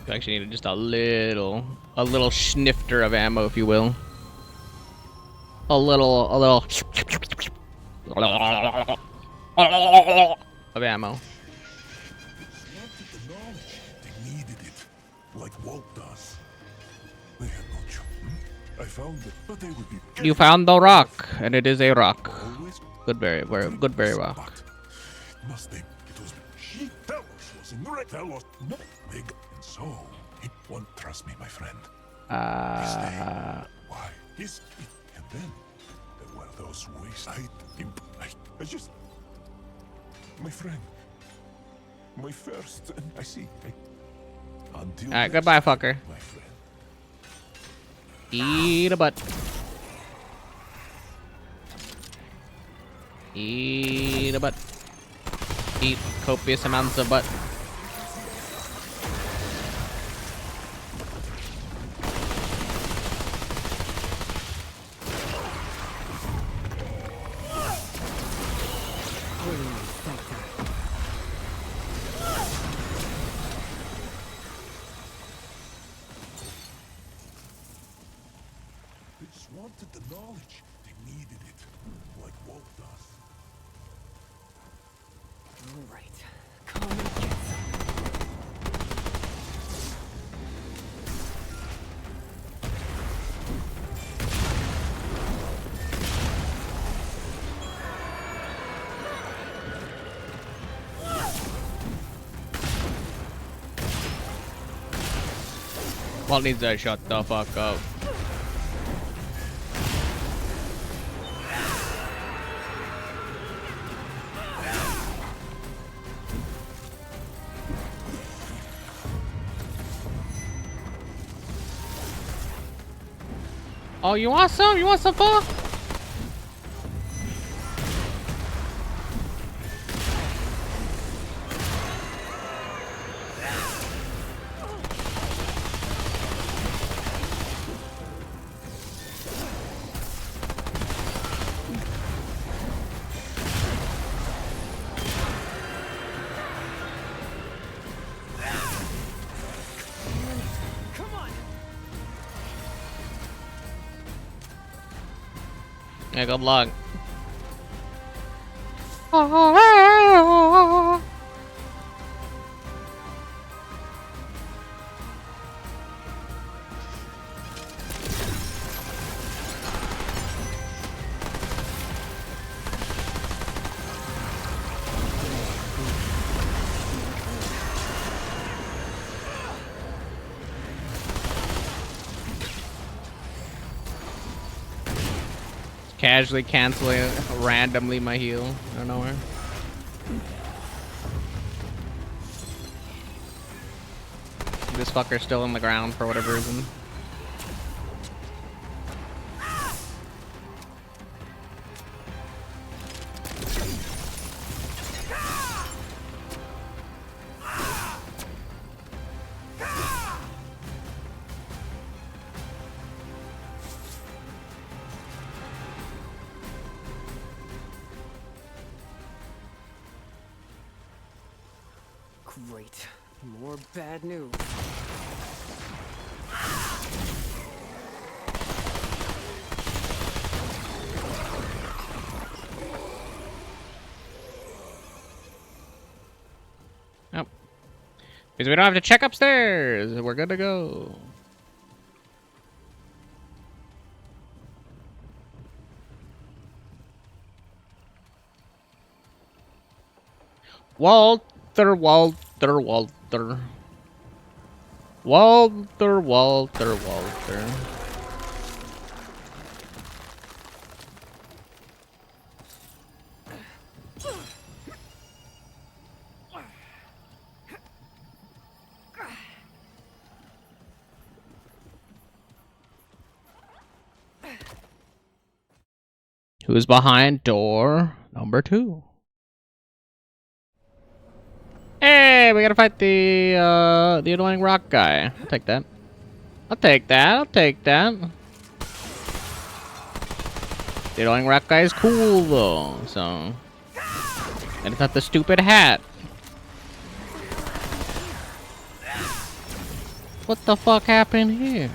You actually need just a little snifter of ammo, if you will. A little of ammo. Wanted the knowledge. They needed it. Like Walt does. They had no choice. I found it, but they would be... You found the rock, and it is a rock. Always Good berry rock. But must they? It was she. Talos was in the right. Talos, no big, and so he won't trust me, my friend. Why? His and then there were those ways. I just, my friend, my first. And I see. Until Alright, goodbye, fucker. my friend. Eat a butt. Eat a butt. Eat copious amounts of butt. They just wanted the knowledge. They needed it, like Walt does. All right. Come and get some. Walt needs to shut the fuck up. Oh, you want some? You want some fun? Come on. Yeah, good luck. Casually canceling randomly my heal out of nowhere. This fucker's still on the ground for whatever reason. Great. More bad news. Oh. Because we don't have to check upstairs. We're good to go. Walter, Walter, Walter. Walter, Walter, Walter. Who's behind door number 2? Hey, we gotta fight the annoying rock guy. I'll take that. I'll take that. I'll take that. The annoying rock guy is cool though, so. And it's not the stupid hat. What the fuck happened here?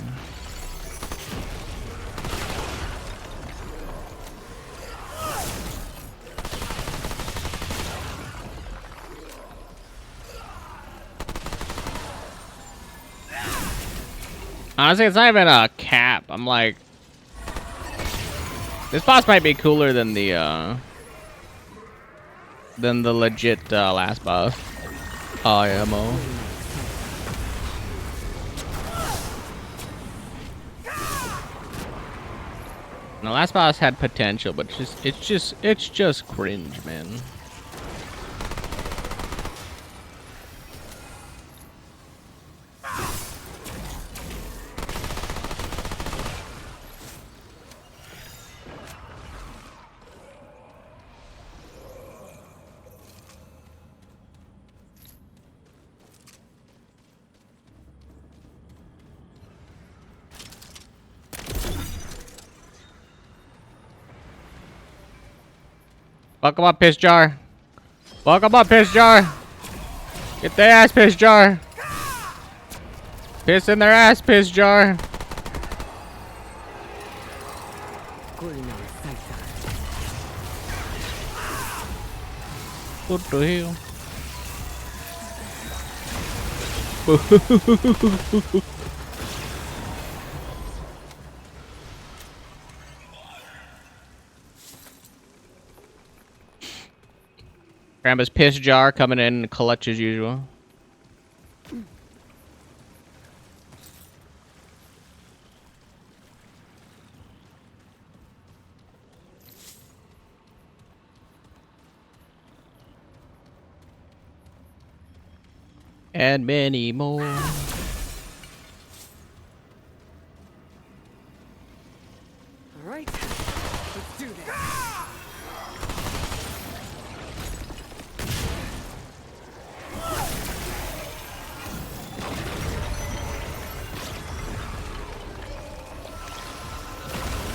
Honestly, it's not even a cap. I'm like, this boss might be cooler than the legit last boss. IMO. The last boss had potential, but it's just cringe, man. Fuck him up, piss jar. Fuck him up, piss jar. Get their ass, piss jar. Piss in their ass, piss jar. What the hell? Grandma's piss jar coming in clutch as usual. And many more. All right, let's do this.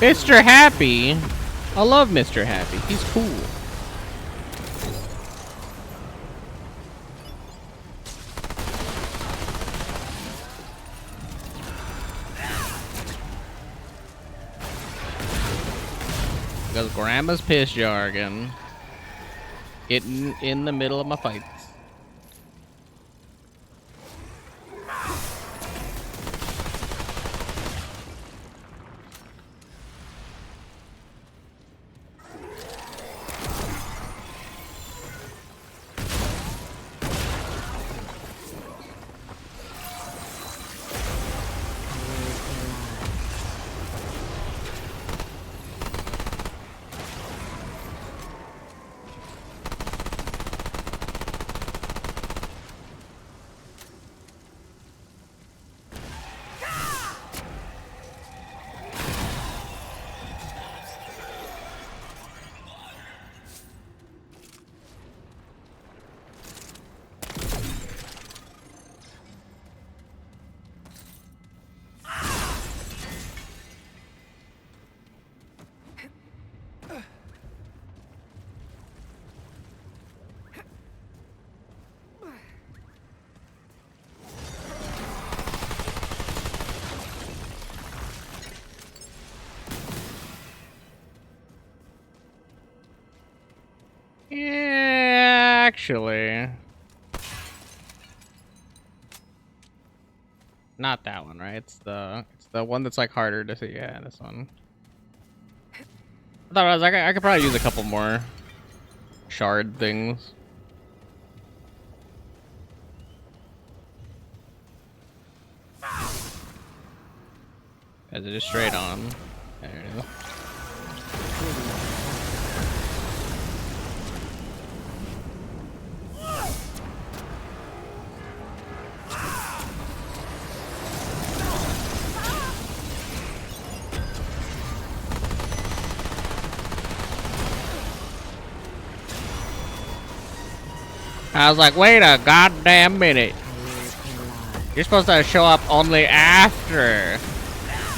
Mr. Happy. I love Mr. Happy. He's cool. Because Grandma's piss jar again. Getting in the middle of my fights. Yeah, actually. Not that one, right? It's the one that's like harder to see. Yeah, this one. I thought I could probably use a couple more shard things. As it is straight on. There it is. I was like, wait a goddamn minute. You're supposed to show up only after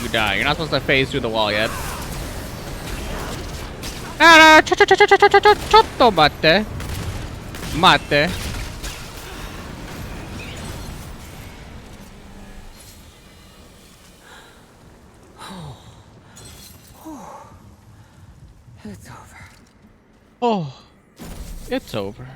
you die. You're not supposed to phase through the wall yet. No, chotto mate. Mate. It's over. Oh, it's over.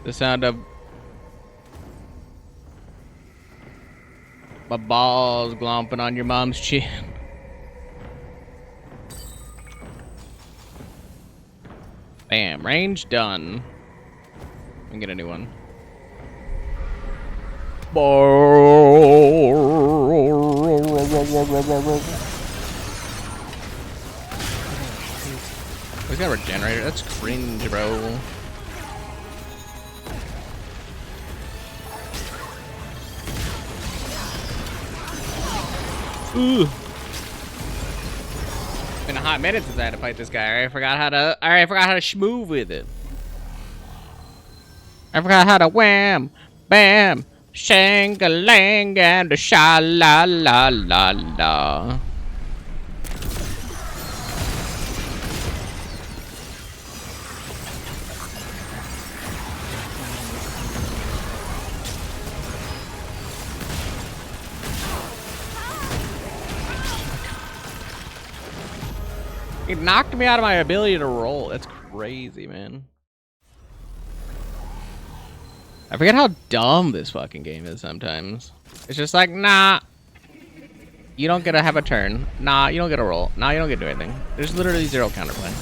The sound of my balls glomping on your mom's chin. Bam, range done. Let me get a new one. He's got a regenerator. That's cringe, bro. Ooh. Been a hot minute since I had to fight this guy. I forgot how to schmoove with it. I forgot how to wham, bam, shang-a-lang and a sha-la-la-la-la. It knocked me out of my ability to roll. That's crazy, man. I forget how dumb this fucking game is sometimes. It's just like, nah. You don't get to have a turn. Nah, you don't get to roll. Nah, you don't get to do anything. There's literally zero counterplay.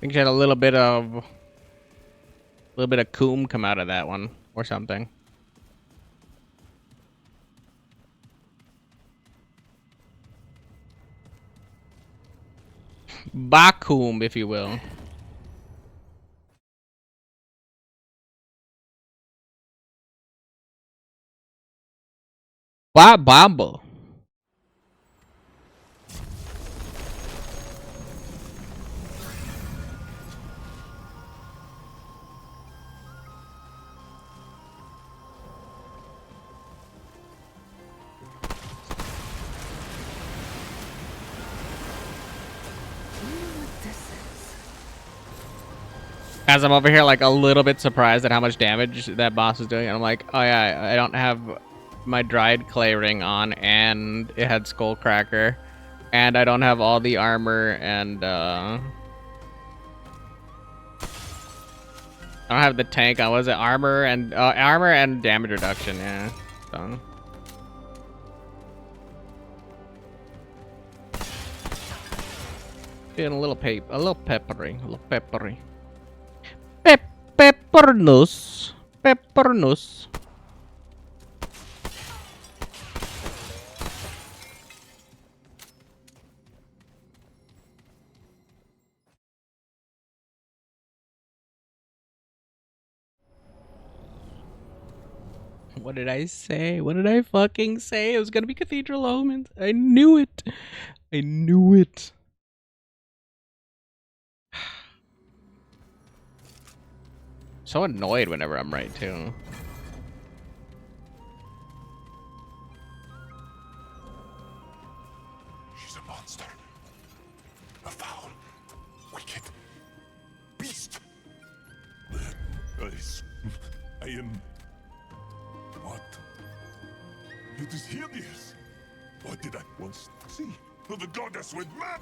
think she had a little bit of coom come out of that one or something. Bakum, if you will. Bombo. As I'm over here, like, a little bit surprised at how much damage that boss is doing, and I'm like, oh yeah, I don't have my dried clay ring on, and it had Skullcracker, and I don't have all the armor, and I don't have the tank on. Was it armor and damage reduction? Yeah. So. Feeling a little peppery. Peppernose. What did I say? What did I fucking say? It was gonna be Cathedral Omens. I knew it. I knew it. So annoyed whenever I'm right, too. She's a monster. A foul, wicked beast. I am... What? It is hideous. What did I once see? The goddess with man.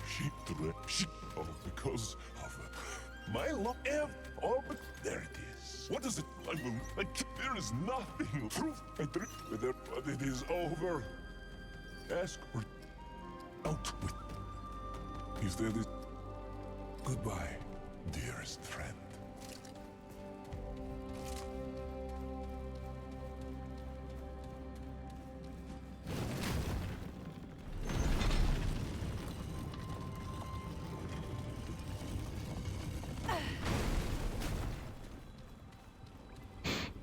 She... Oh, because of my love. Oh, but there it is. What is it? There is nothing. Proof. But it is over. Ask her out with. Is there this? Goodbye, dearest friend.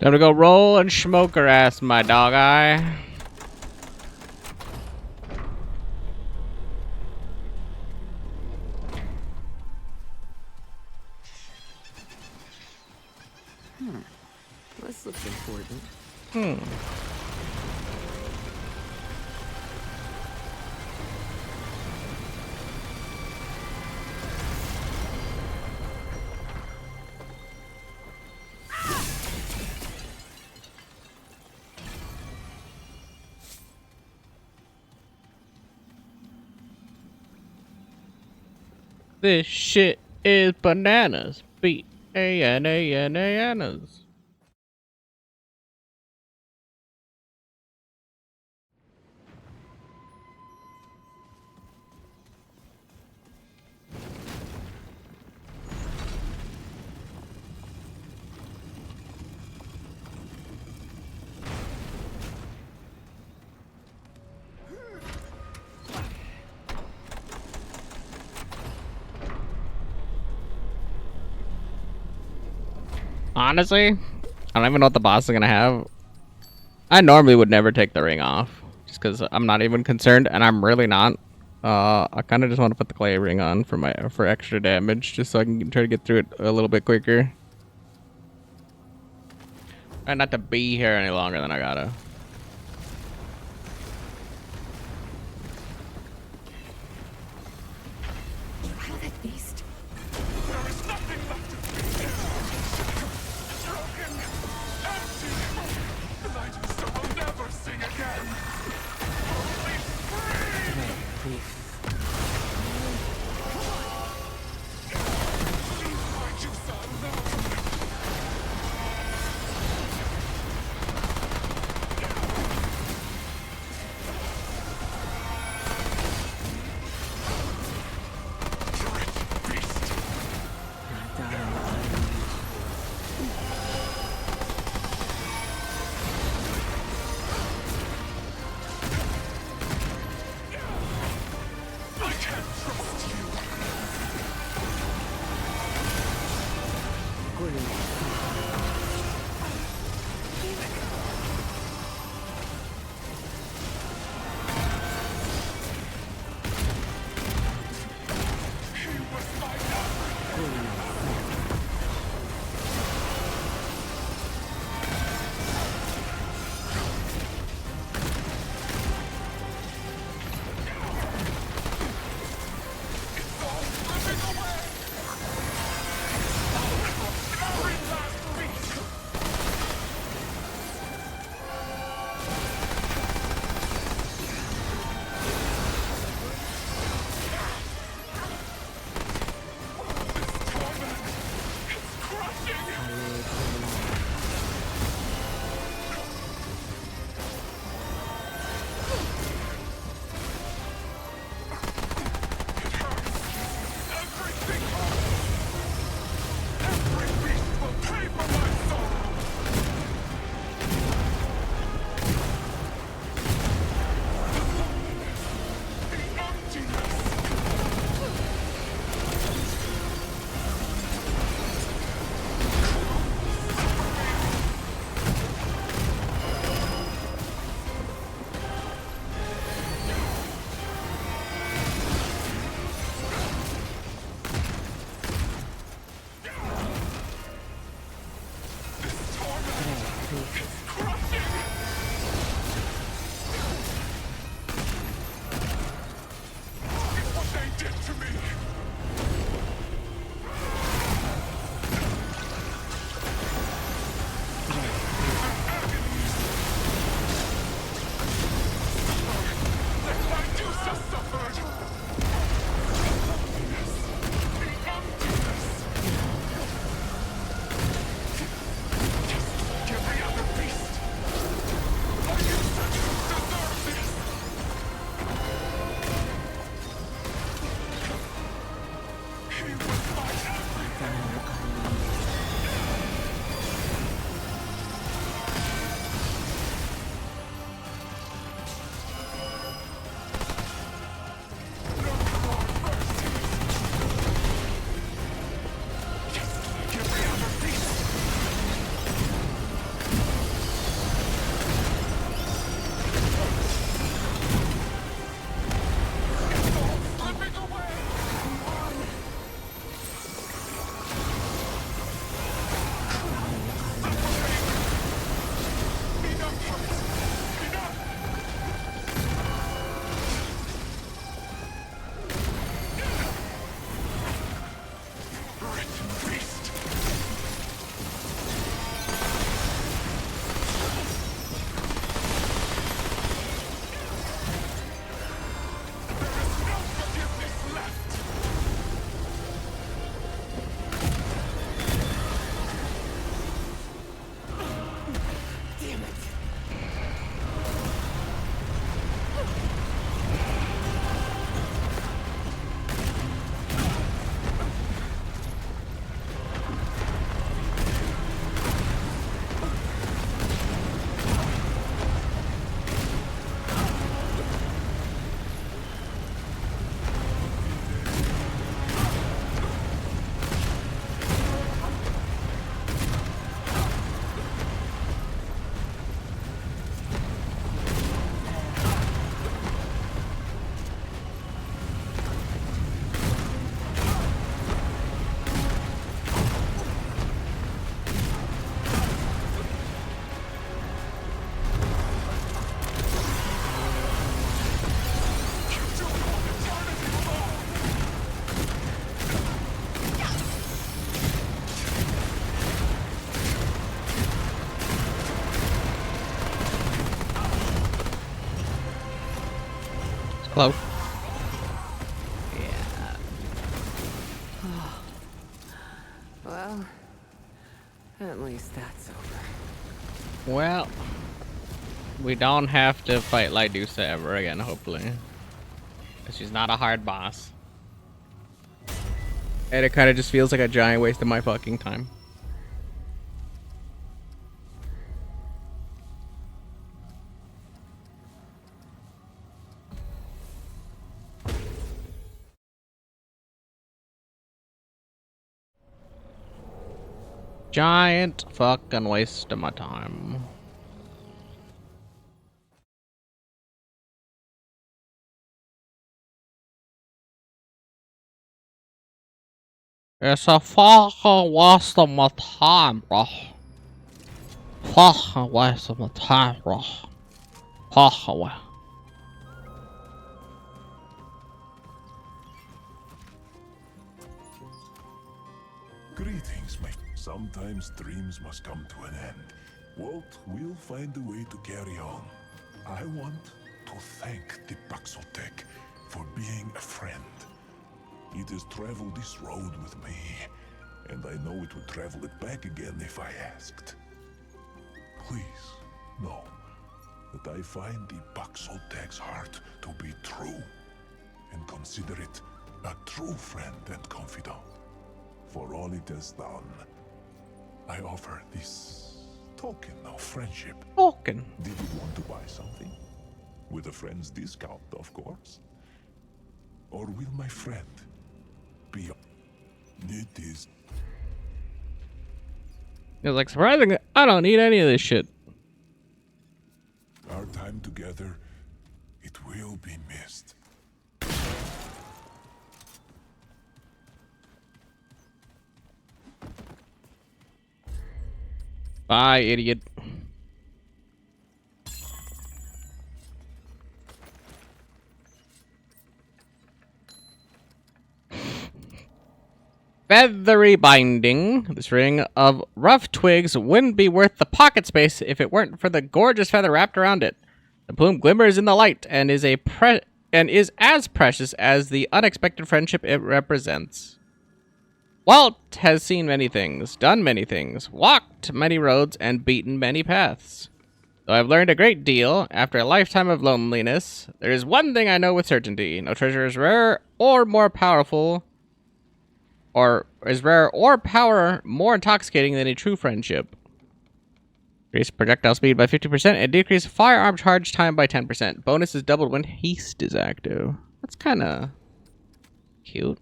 Time to go roll and smoke her ass, my dog eye. This looks important. This shit is bananas. B-A-N-A-N-A-N-A-Nas. Honestly, I don't even know what the boss is gonna have. I normally would never take the ring off, just because I'm not even concerned, and I'm really not. I kind of just want to put the clay ring on for extra damage, just so I can try to get through it a little bit quicker. Try not to be here any longer than I gotta. That beast. There is nothing left of me. Broken, empty. The night will never sing again. Only free. Find you, son. No. What they did to me! Close. Well, at least that's over. Well, we don't have to fight Lydusa ever again, hopefully. She's not a hard boss. And it kind of just feels like a giant waste of my fucking time. Giant fucking waste of my time. It's a fucking waste of my time, bro. Fucking waste of my time, bro. Fucking waste. Greetings, my... Sometimes dreams must come to an end. Walt will find a way to carry on. I want to thank the Paxotech for being a friend. It has traveled this road with me, and I know it would travel it back again if I asked. Please know that I find the Paxotech's heart to be true, and consider it a true friend and confidant. For all it has done, I offer this token of friendship. Token. Did you want to buy something? With a friend's discount, of course. Or will my friend be... It is... It's like, surprisingly, I don't need any of this shit. Our time together, it will be missed. Bye, idiot. Feathery binding. This ring of rough twigs wouldn't be worth the pocket space if it weren't for the gorgeous feather wrapped around it. The plume glimmers in the light and is as precious as the unexpected friendship it represents. Walt has seen many things, done many things, walked many roads, and beaten many paths. Though I've learned a great deal after a lifetime of loneliness, there is one thing I know with certainty. No treasure is rare or more powerful, or is rare or power more intoxicating than a true friendship. Increase projectile speed by 50% and decrease firearm charge time by 10%. Bonus is doubled when haste is active. That's kind of cute.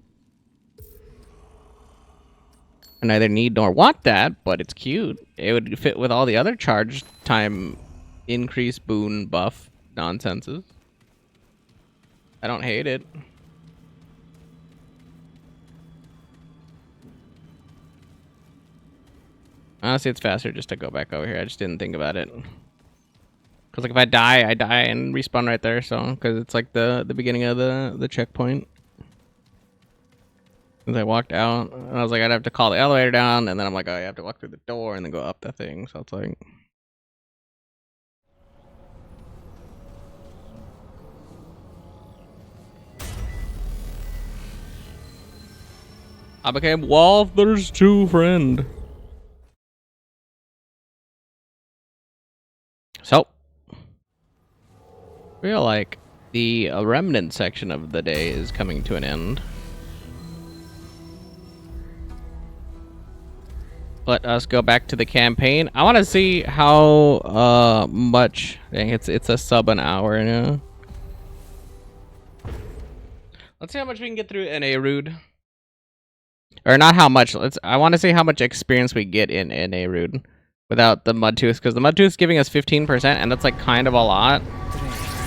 I neither need nor want that, but it's cute. It would fit with all the other charge time increase boon buff nonsenses. I don't hate it. Honestly, it's faster just to go back over here. I just didn't think about it. Because like if I die and respawn right there. So because it's like the beginning of the checkpoint. As I walked out, and I was like, I'd have to call the elevator down, and then I'm like, oh, you have to walk through the door and then go up the thing. So it's like, I became Walther's true friend. So, I feel like the remnant section of the day is coming to an end. Let us go back to the campaign. I want to see how much. Dang, it's a sub an hour now. Let's see how much we can get through in a rude. Or not how much. I want to see how much experience we get in a rude without the Mudtooth, because the Mudtooth's giving us 15%, and that's like kind of a lot.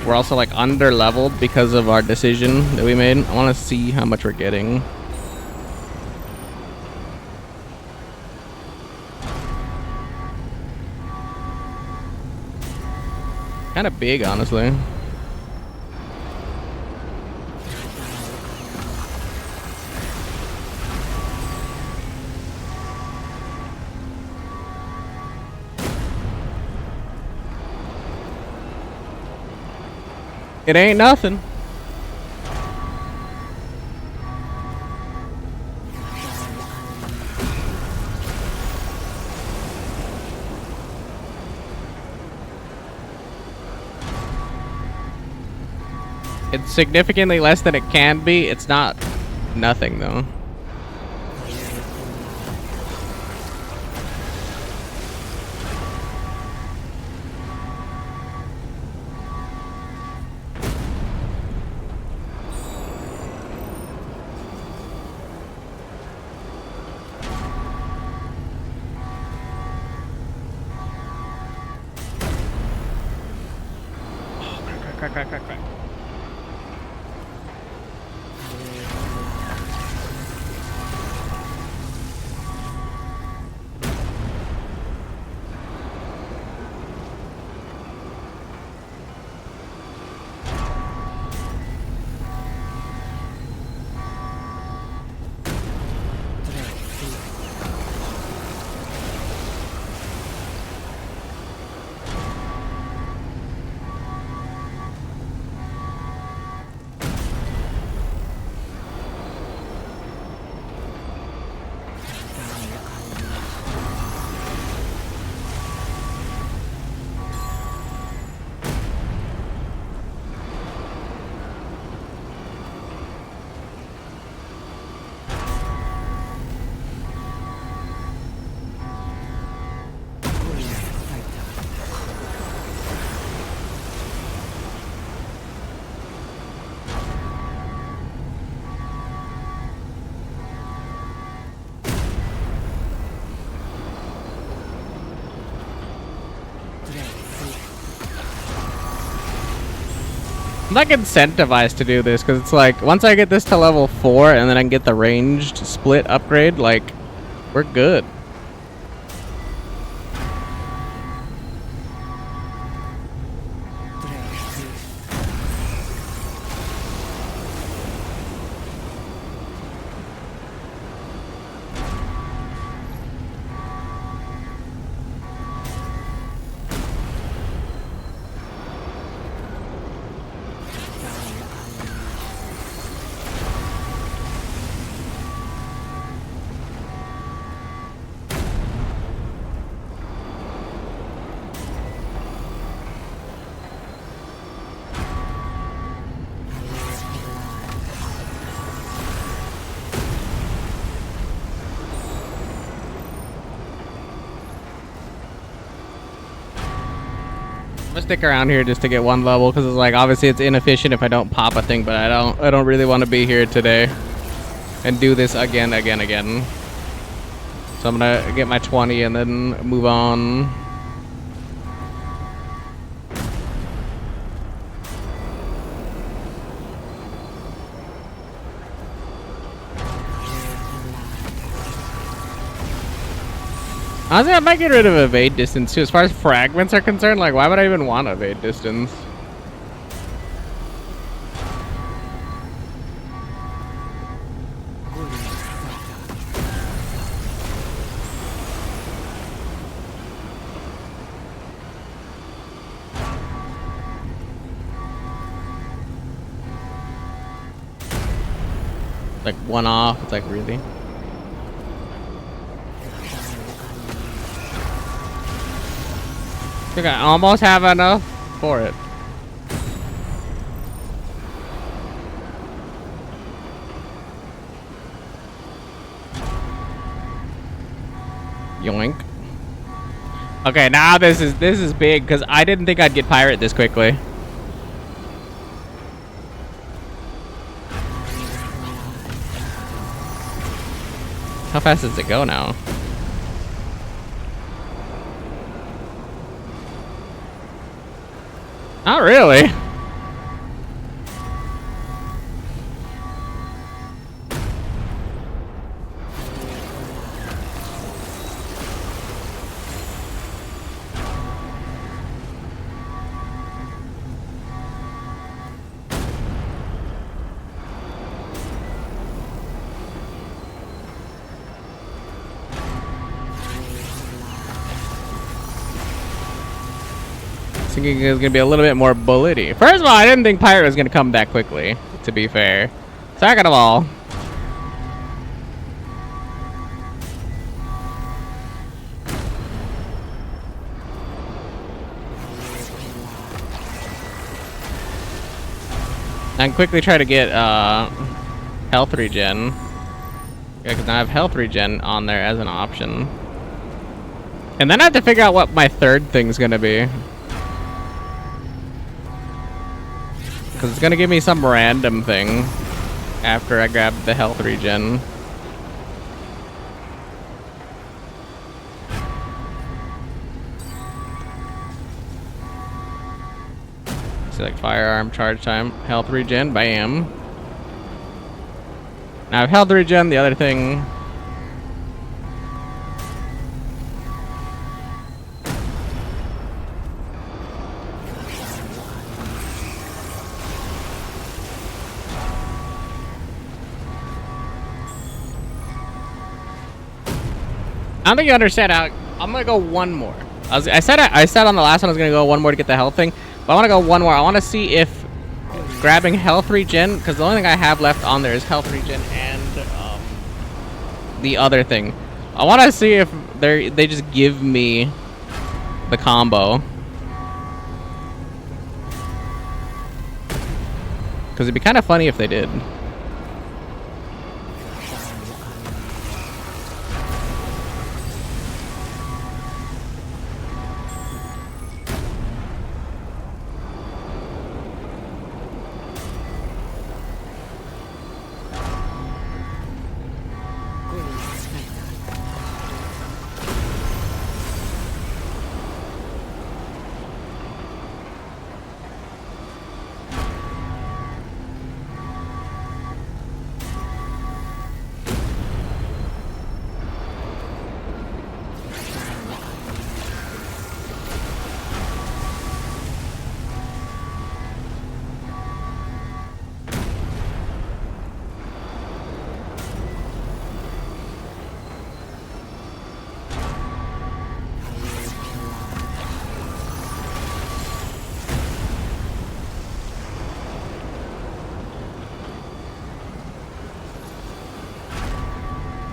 We're also like under leveled because of our decision that we made. I want to see how much we're getting. Kind of big, honestly. It ain't nothing. It's significantly less than it can be. It's not nothing, though. Crack. I'm like incentivized to do this because it's like once I get this to level 4 and then I can get the ranged split upgrade, like we're good. I'm gonna stick around here just to get one level because it's like obviously it's inefficient if I don't pop a thing, but I don't really want to be here today and do this again. So I'm gonna get my 20 and then move on. Honestly, I might get rid of evade distance too. As far as fragments are concerned, like, why would I even want evade distance? Like, one off. It's like, really? I think I almost have enough for it. Yoink. Okay, now this is big because I didn't think I'd get pirate this quickly. How fast does it go now? Not really. Thinking it was gonna be a little bit more bullety. First of all, I didn't think pirate was gonna come that quickly, to be fair. Second of all, I can quickly try to get health regen. Yeah, because I have health regen on there as an option. And then I have to figure out what my third thing's gonna be. Because it's going to give me some random thing after I grab the health regen. Select firearm, charge time, health regen, bam. Now I have health regen, the other thing. I don't think you understand how I'm gonna go one more. I said on the last one I was gonna go one more to get the health thing, but I want to go one more. I want to see if grabbing health regen, because the only thing I have left on there is health regen and the other thing. I want to see if they just give me the combo, because it'd be kind of funny if they did.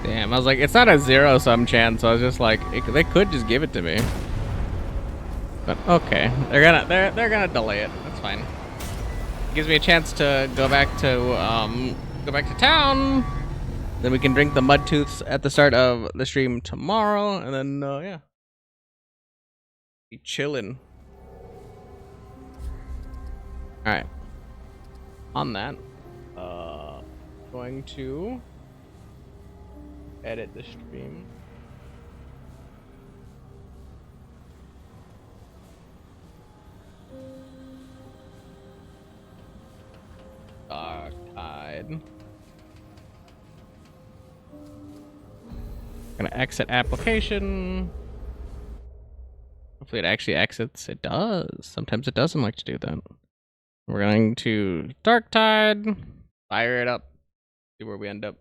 Damn, I was like, it's not a zero-sum chance, so I was just like, they could just give it to me. But okay, they're gonna delay it. That's fine. Gives me a chance to go back to town. Then we can drink the mud tooths at the start of the stream tomorrow, and then yeah, be chilling. All right. On that, going to edit the stream. Dark Tide. Gonna exit application. Hopefully it actually exits. It does. Sometimes it doesn't like to do that. We're going to Dark Tide. Fire it up. See where we end up.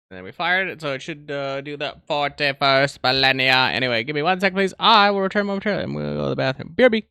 And then we fired it, so it should do that 41st millennia. Anyway, give me 1 second, please. I will return momentarily. I'm gonna go to the bathroom. BRB.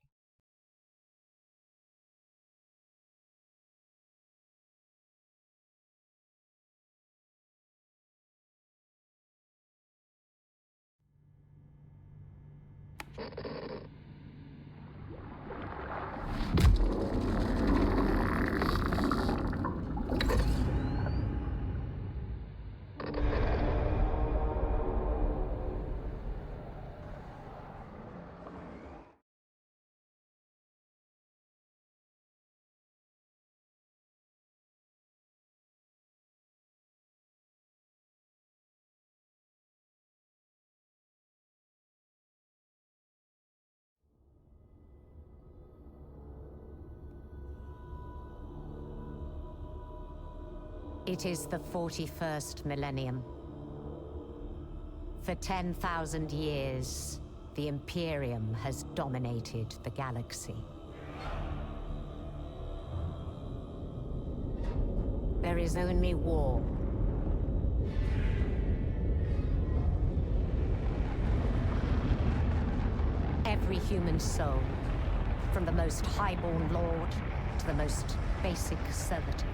It is the 41st millennium. For 10,000 years, the Imperium has dominated the galaxy. There is only war. Every human soul, from the most highborn lord to the most basic servitor,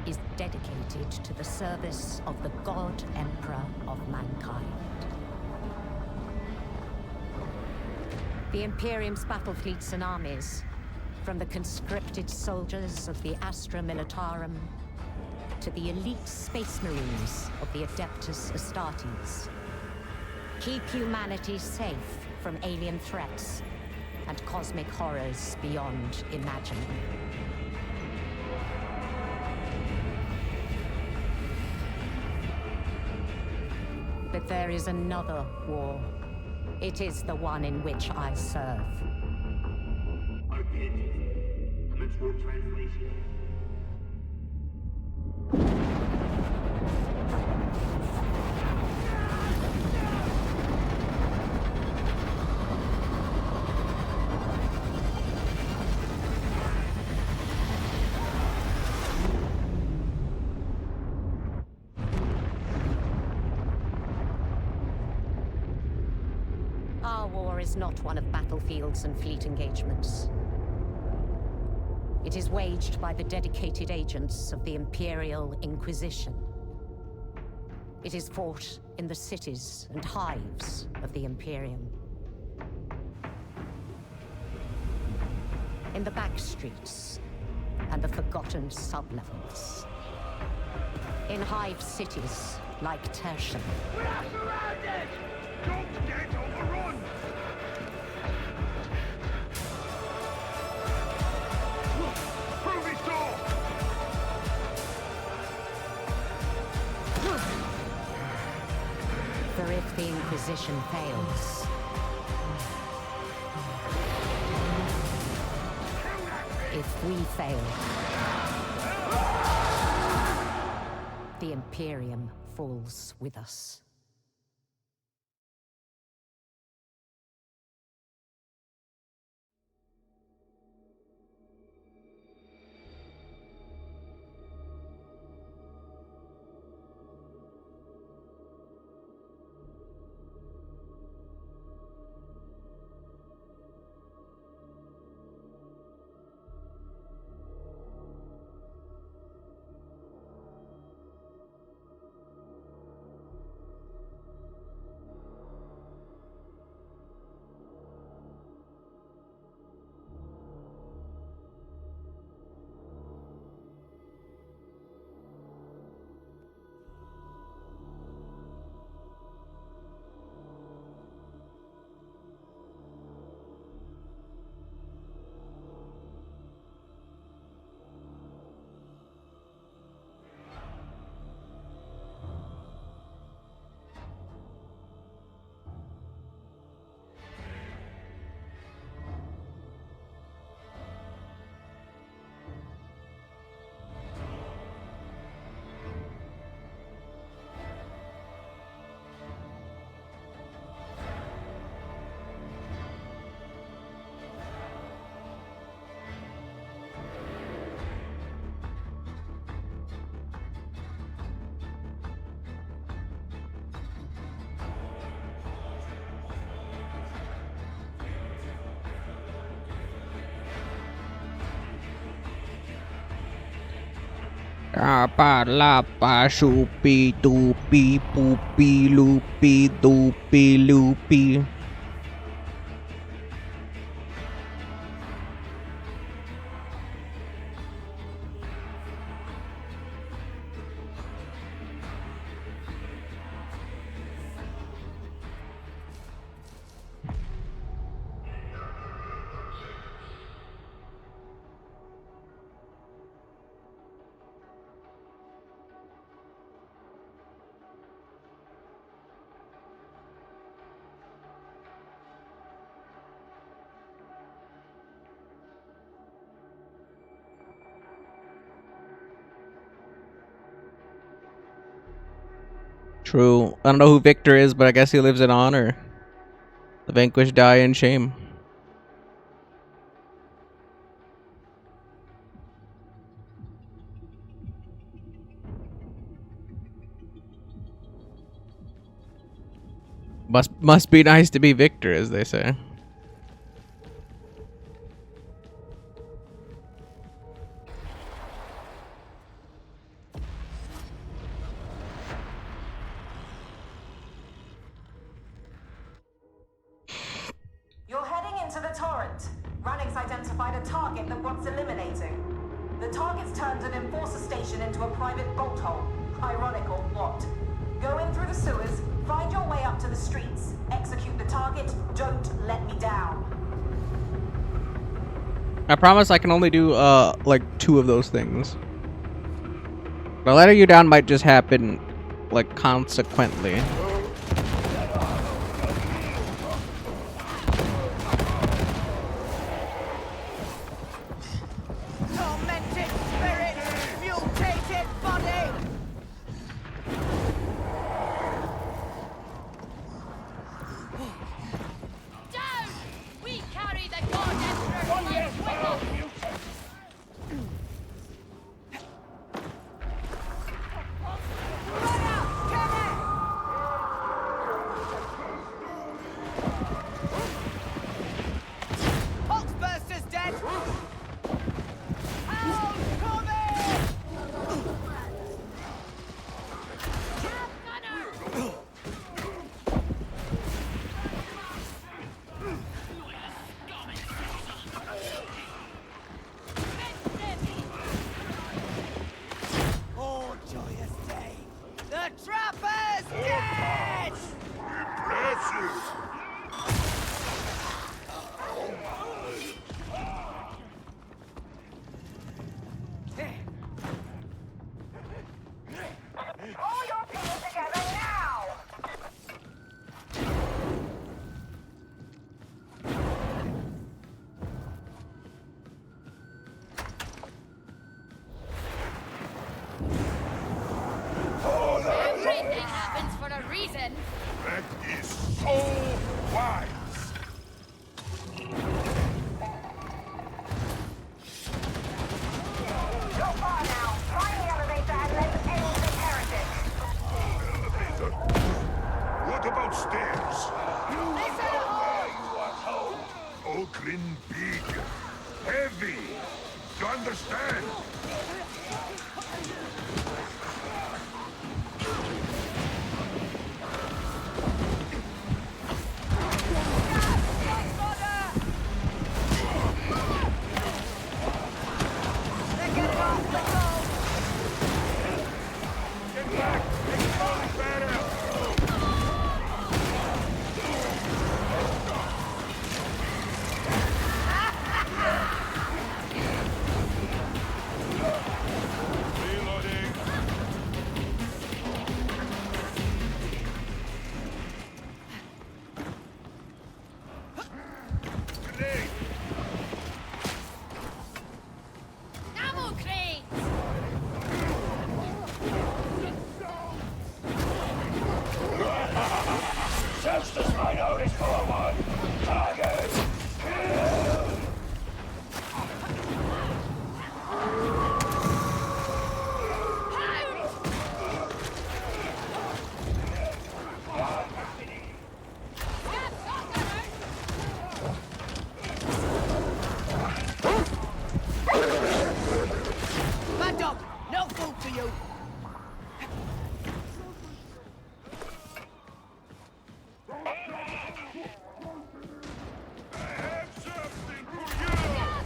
is dedicated to the service of the God Emperor of mankind. The Imperium's battle fleets and armies, from the conscripted soldiers of the Astra Militarum to the elite space marines of the Adeptus Astartes, keep humanity safe from alien threats and cosmic horrors beyond imagining. But there is another war. It is the one in which I serve. Commence word translation. Our war is not one of battlefields and fleet engagements. It is waged by the dedicated agents of the Imperial Inquisition. It is fought in the cities and hives of the Imperium. In the back streets and the forgotten sublevels. In hive cities like Tertium. We are surrounded! Don't get overrun! Look! Through this door! For if the Inquisition fails, if we fail, the Imperium falls with us. Lapa lapa shoopy doopy poopy loopy doopy loopy. True. I don't know who Victor is, but I guess he lives in honor. The vanquished die in shame. Must be nice to be Victor, as they say. You're heading into the torrent. Rannix identified a target that wants eliminating. The target's turned an enforcer station into a private bolt hole. Ironic or what? Go in through the sewers, find your way up to the streets, execute the target, don't let me down. I promise I can only do like 2 of those things. But letting you down might just happen like consequently. Tormented spirit, mutated body. Down! We carry the God Emperor's light with us! Run out, Kenneth! Pulse burster's dead. Out, coming! Cab gunner! Oh, joyous day! The trapper's dead! Impressive! All your people together now! Everything happens for a reason! That is so wise! Go far now. Find the elevator and let's end this heretic. Elevator? What about stairs? Oakland big. Heavy. You understand? They're getting off the goal! Get back! It's going better! you. I have something for you!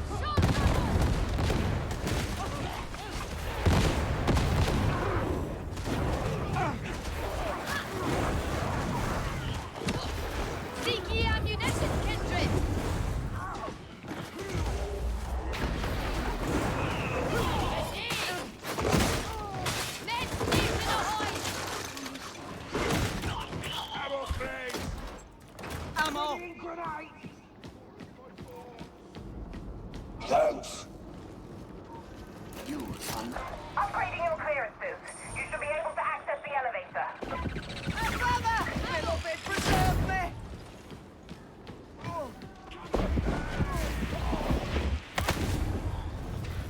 Seek ye ammunition, kindred! Men station ahoy! Ammo thing! Ammo. Thanks! Upgrading your clearances. You should be able to access the elevator. Hey, brother! Beloved, preserve me!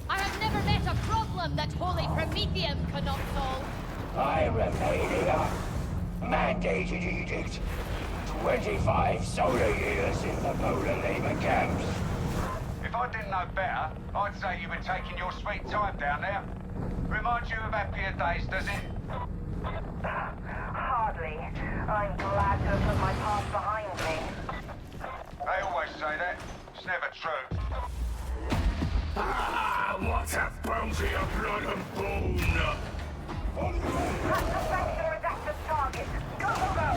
I have never met a problem that holy Prometheum cannot solve. I remain here. Mandated edict. 25 solar years in the polar labor camps. If I didn't know better, I'd say you were taking your sweet time down there. Remind you of happier days, does it? Hardly. I'm glad to have put my past behind me. They always say that. It's never true. Ah, what a bounty of blood and bone! Suspect the redacted target. Go, go, go!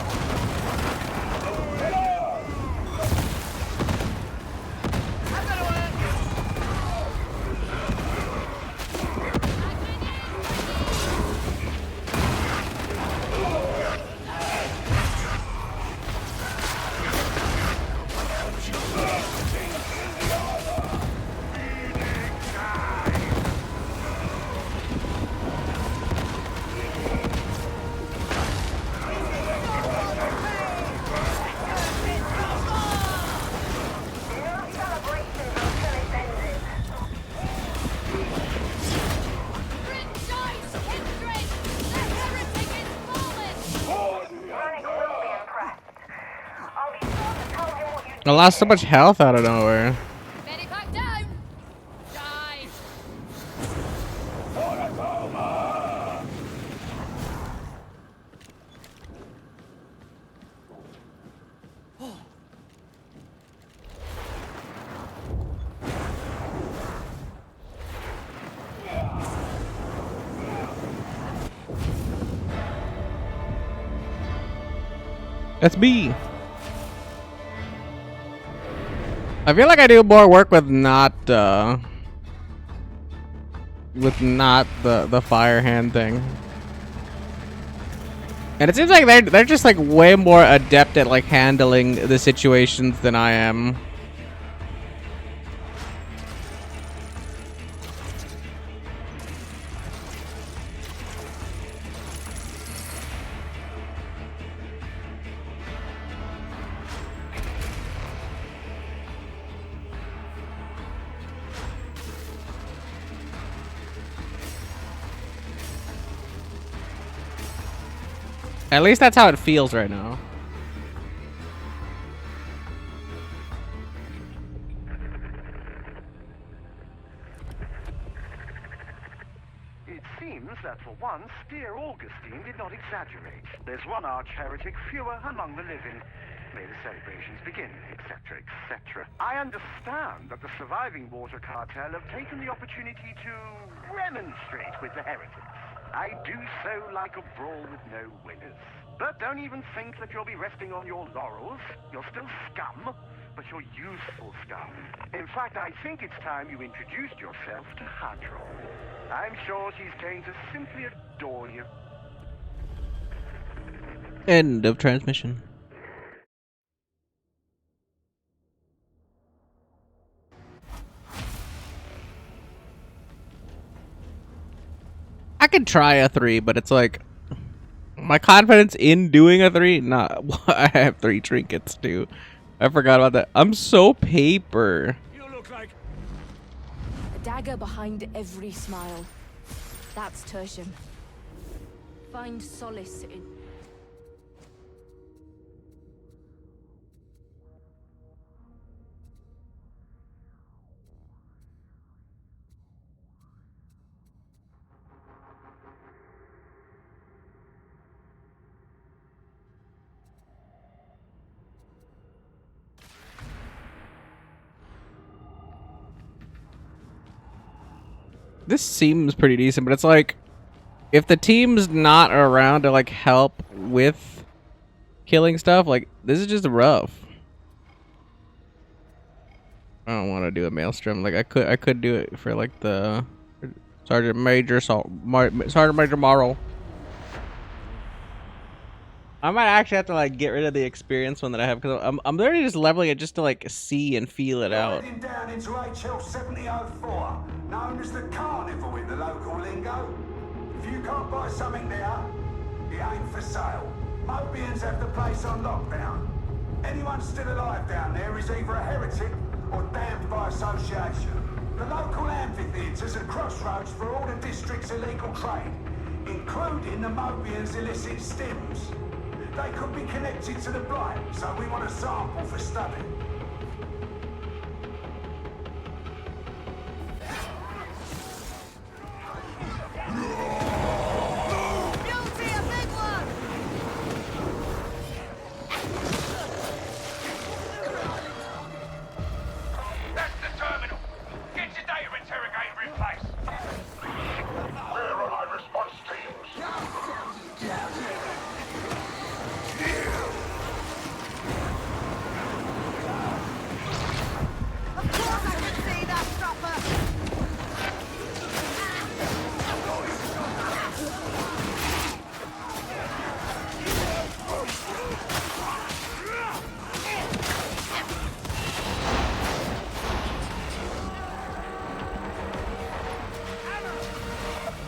I'm gonna work. No celebrations until it's ended. Rejoice, kindred! The heretic is fallen! Rannick will be impressed. I'll be sure to tell him what you I lost so much health out of nowhere. Medipack down! Die! That's B. I feel like I do more work with not the fire hand thing. And it seems like they're just like way more adept at like handling the situations than I am. At least that's how it feels right now. It seems that for once, dear Augustine did not exaggerate. There's one arch heretic fewer among the living. May the celebrations begin, etc., etc. I understand that the surviving water cartel have taken the opportunity to remonstrate with the heretics. I do so like a brawl with no winners. But don't even think that you'll be resting on your laurels. You're still scum, but you're useful scum. In fact, I think it's time you introduced yourself to Hadron. I'm sure she's going to simply adore you. End of transmission. I could try a 3, but it's like my confidence in doing a 3. Nah, I have 3 trinkets too. I forgot about that. I'm so paper. You look like... A dagger behind every smile. That's Tertium. Find solace in... This seems pretty decent, but it's like, if the team's not around to like help with killing stuff, like this is just rough. I don't want to do a maelstrom. Like I could do it for like the Sergeant Major Sergeant Major Morrow. I might actually have to like get rid of the experience one that I have because I'm literally just leveling it just to like see and feel it out. Heading down into HL 7004, known as the Carnival in the local lingo. If you can't buy something there, it ain't for sale. Mobians have the place on lockdown. Anyone still alive down there is either a heretic or damned by association. The local amphitheatre's a crossroads for all the district's illegal trade, including the Mobians' illicit stims. They could be connected to the Blight, so we want a sample for study. That's the terminal. Get your data interrogator in place. Where are my response teams? Of course I can see that stopper!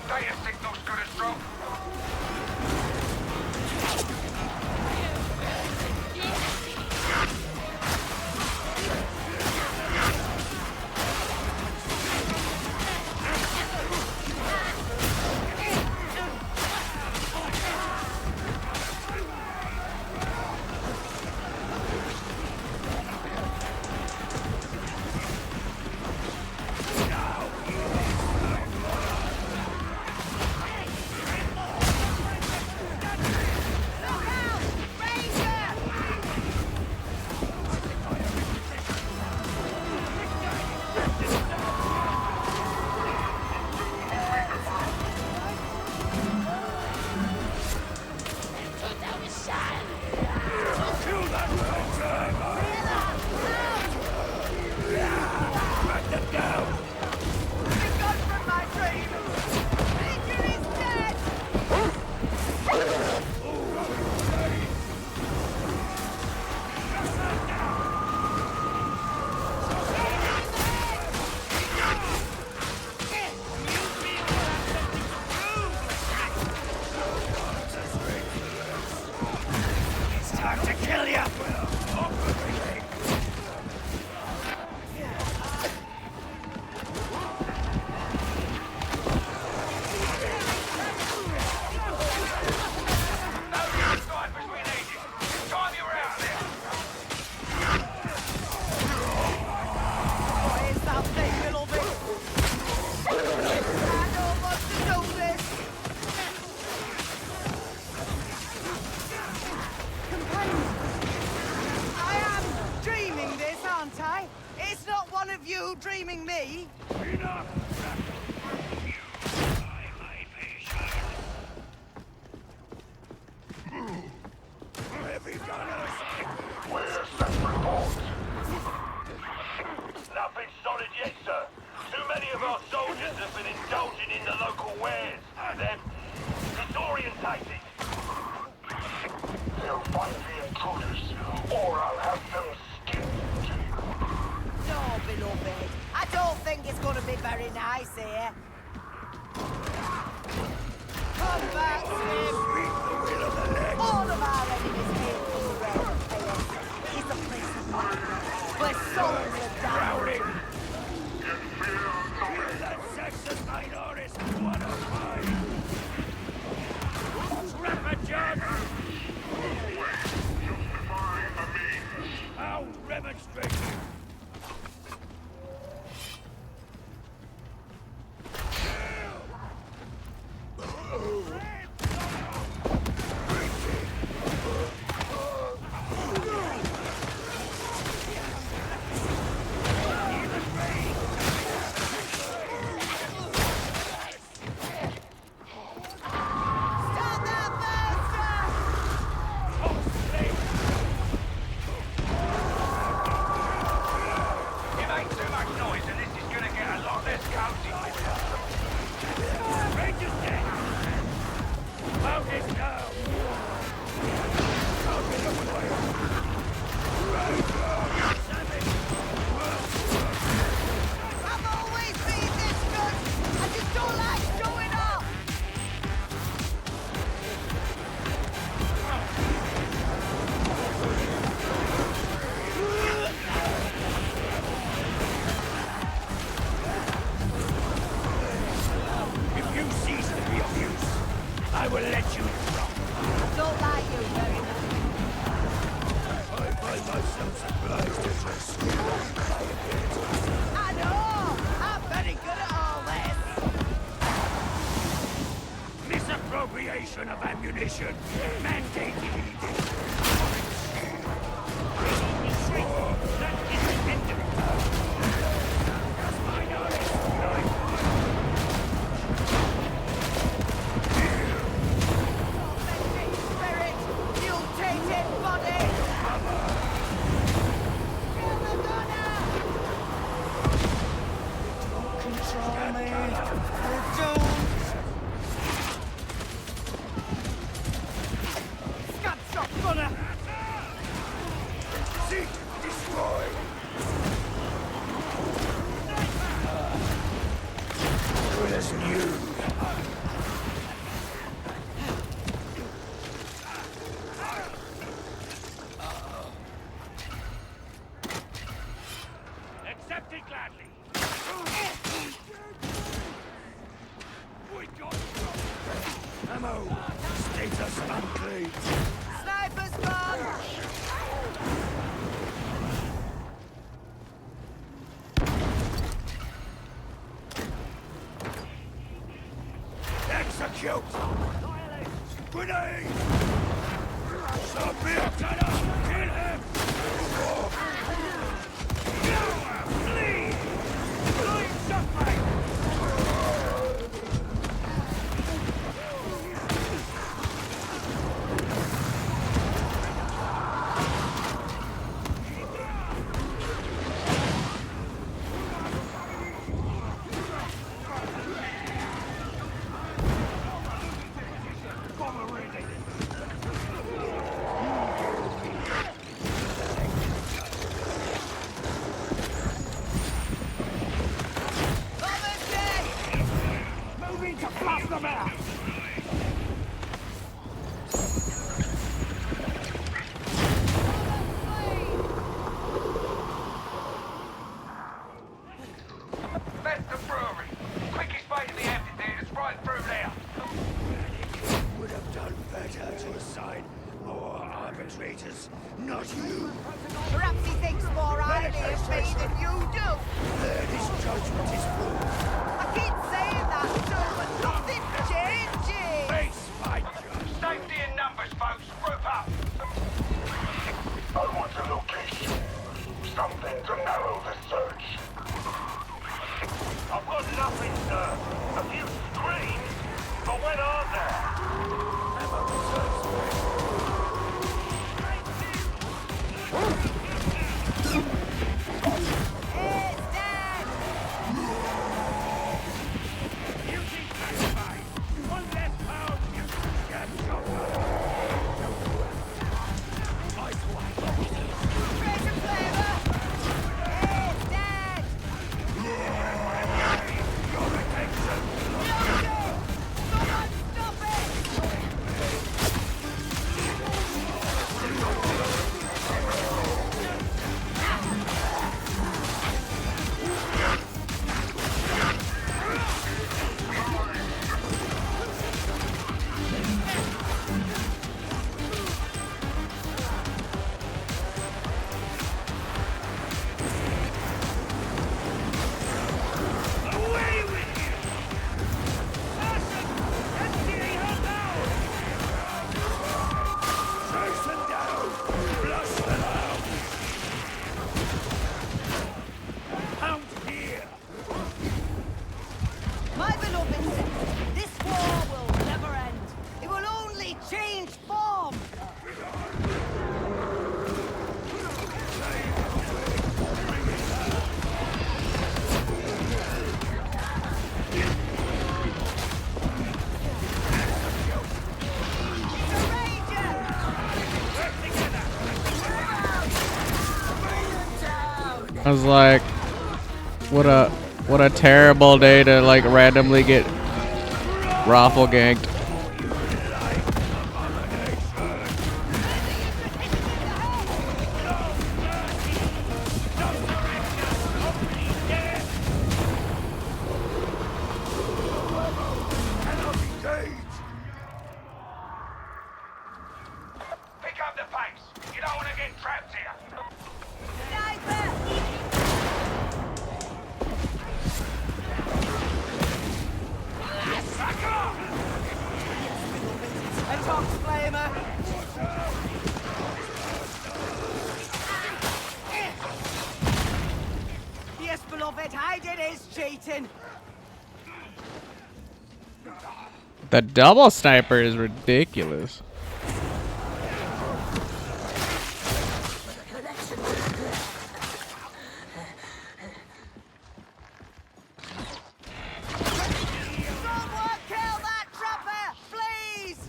Data signal's good as strong. Dreaming me? Where's that report? Nothing solid yet, sir. Too many of our soldiers have been indulging in the local wares. They're disorientated. They'll find the intruders, or I'll have them skinned. No, beloved. I don't think it's going to be very nice here. Come back, Slim. All of our enemies came from the realm of chaos. It is a place of madness, where souls are dying. That sexist minorist, one of mine. Ravager! Justifying the means. I'll remonstrate. bounty with you. Ranger's dead. Mount is down. I'll get away. I've always been this good. I just don't like showing off. If you cease to be of use, I will let you drop. I don't like you very much. I find myself surprised at your skill. I know. I'm very good at all this. Misappropriation of ammunition. Mandated edict. That is independent. That's my knowledge. Spirit, mutated body. Kill the gunner. Don't control me. You don't. Scudshot gunner. Seek, destroy. Good as new. Accepted gladly. We got ammo. Status unclean. Sniper's gone. Execute! Grenade! Submit! Kill him! Flee! Flee, submit! Moving to blast them out! That's the brewery. Quickest way to the amphitheater's right through there. Would have done better to assign more arbitrators, not you. Perhaps he thinks more highly of me than you do. Then his judgment is full. I keep saying that, sir, but nothing's changing. Face fight. Safety in numbers, folks. Group up. I want a location. Something to narrow the search. I've got nothing, sir. A few screams, but when are there? Ammo reserves. It's dead. Duty satisfied. One less pound, you scam shopper. Nice one. Treasure flavor. It's dead. Your attention. Yogi! Someone stop it! Away with you! Listen! Empty her down! Chase them down! Flush them out! Out here! My beloved said, this war will never end. It will only change form. I was like, what a terrible day to like randomly get raffle ganked. Pick up the pace. You don't want to get trapped here. Yes, beloved, I did his cheating. The double sniper is ridiculous. Someone kill that trapper, please!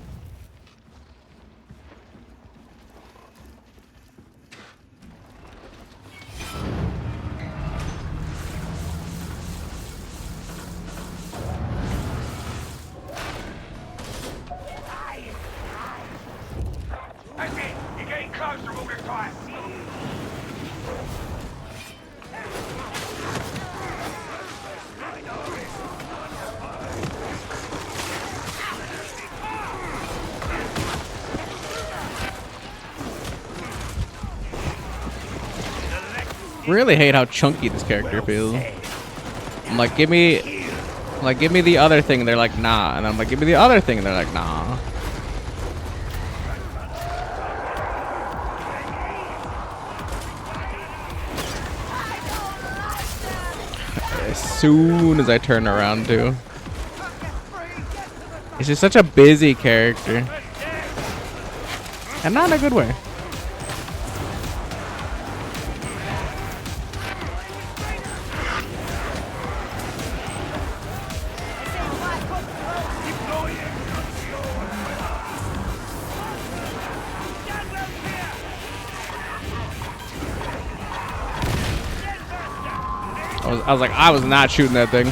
That's it. You're getting closer all the time. Really hate how chunky this character feels. I'm like, give me the other thing. They're like, nah. And I'm like, give me the other thing. And they're like, nah. As soon as I turn around, too. It's just such a busy character. And not in a good way. I was like, I was not shooting that thing.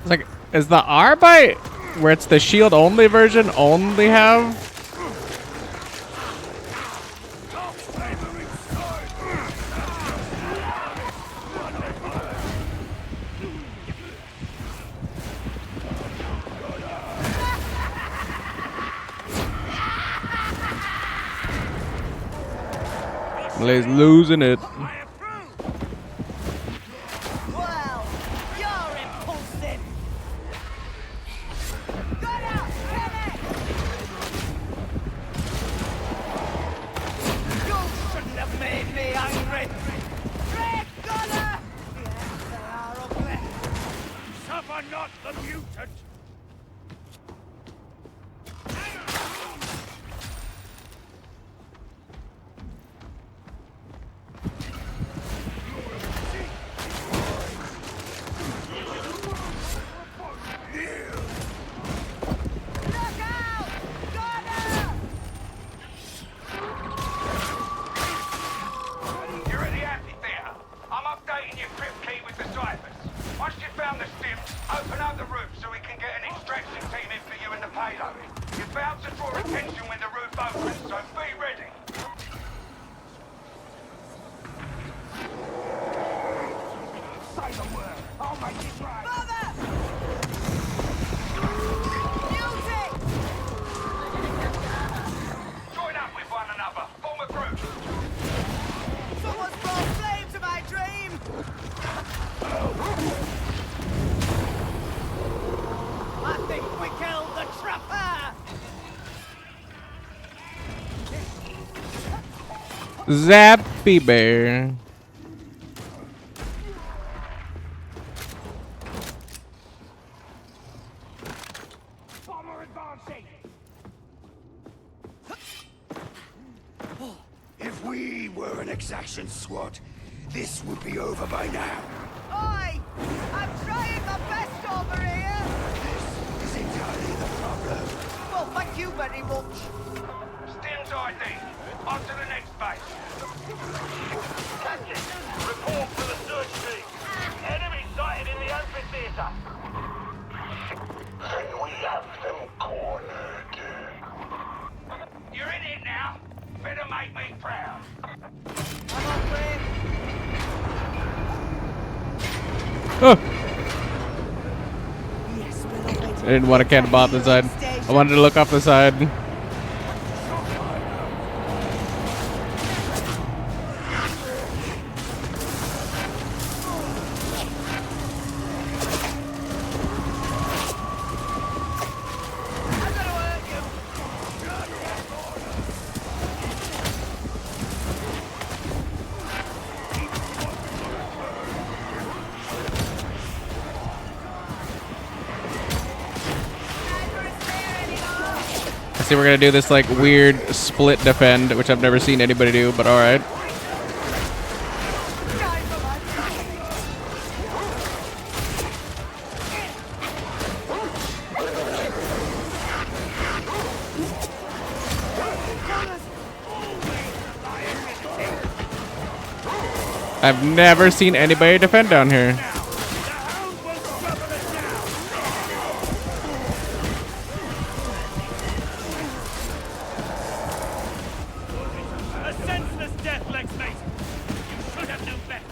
Like, is the R-Bite, where it's the shield only version, only have? He's losing it. Well, you're impulsive. Got out, kill it. not the mutant! You're at the amphitheater. I'm updating your crypt key with the ciphers. Once you've found the stims, open up the roof so we can get an extraction team in for you and the payload. You're bound to draw attention when the roof opens, so be ready. Say the word, I'll make it right! Mother! Music! Join up with one another. Form a group. Someone's brought flame to my dream! I think we killed the trapper! Zappy Bear. Bomber advancing! If we were an exaction squad, this would be over by now. Oi! I'm trying my best over here! This is entirely the problem. Well, thank you very much. Stims ID. On to the next base. Report to the search team. Enemy sighted in the amphitheater. We have them cornered. You're in it now. Better make me proud. I'm on flame. Oh, Yes, we're not ready. I didn't want to camp off the side. I wanted to look off the side. I'm gonna hurt you. I see we're gonna do this like weird split defend, which I've never seen anybody do, but alright. I've never seen anybody defend down here. A senseless death, Lex mate. You should have known better.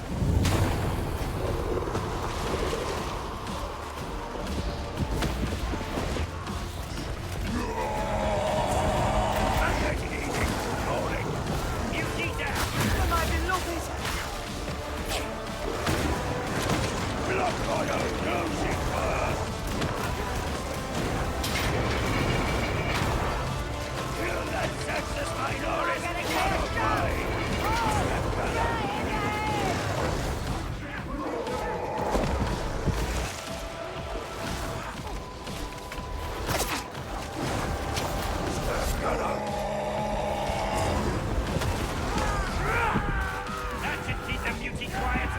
That should keep them muty quiet.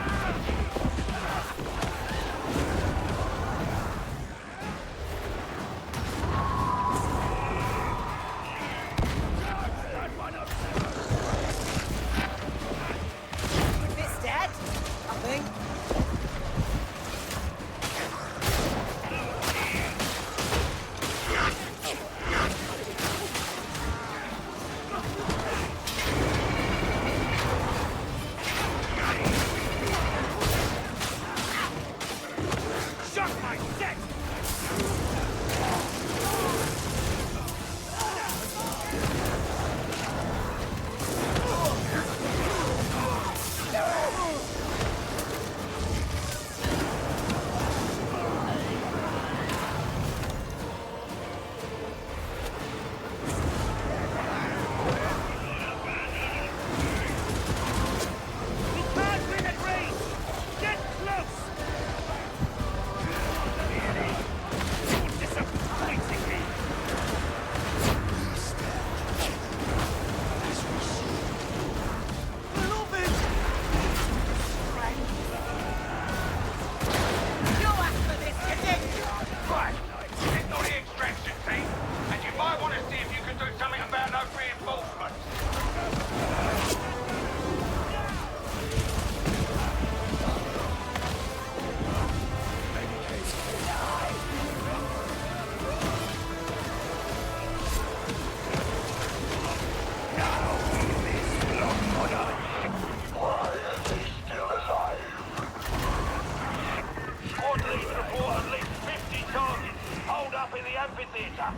in the amphitheater.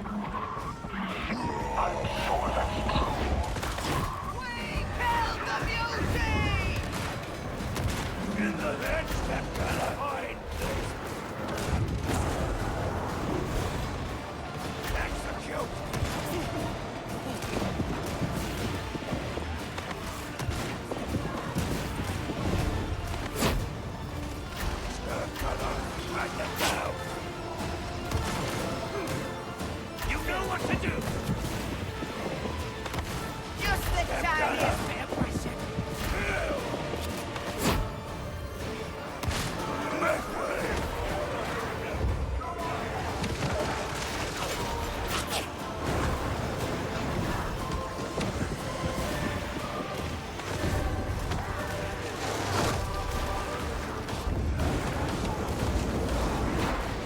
I'm sure that's true. We killed the beauty! In the hedge that cannot hide this. Execute! You know what to do! Just the tiniest bit of pressure.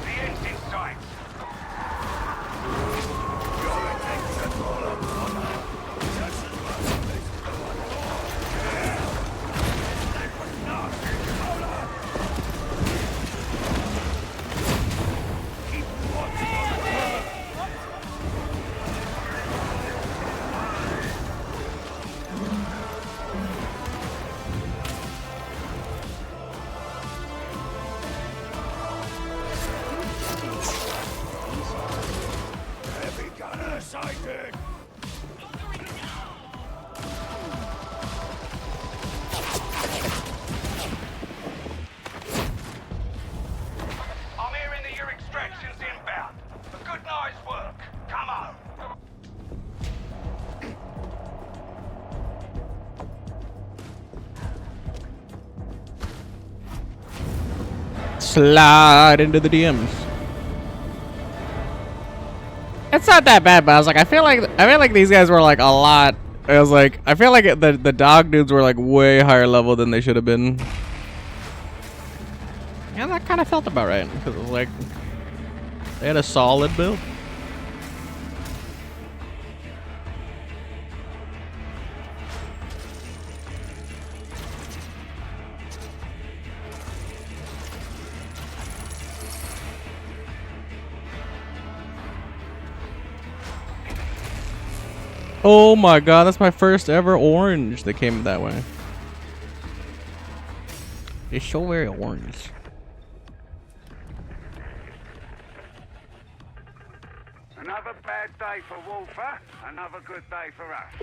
The end's in sight. Your attention all upon her. Just as much as this one. That was nasty. Hold on. Keep watch on her. Heavy gunner sighted. I'm hearing that your extraction's inbound. A good night's work. Come on. Slide into the DMs. It's not that bad, but I was like, I feel like these guys were like a lot. I was like, I feel like the dog dudes were like way higher level than they should have been. Yeah, that kind of felt about right because it was like they had a solid build. Oh my god, that's my first ever orange that came that way. It's so very orange. Another bad day for Wolfer, another good day for us.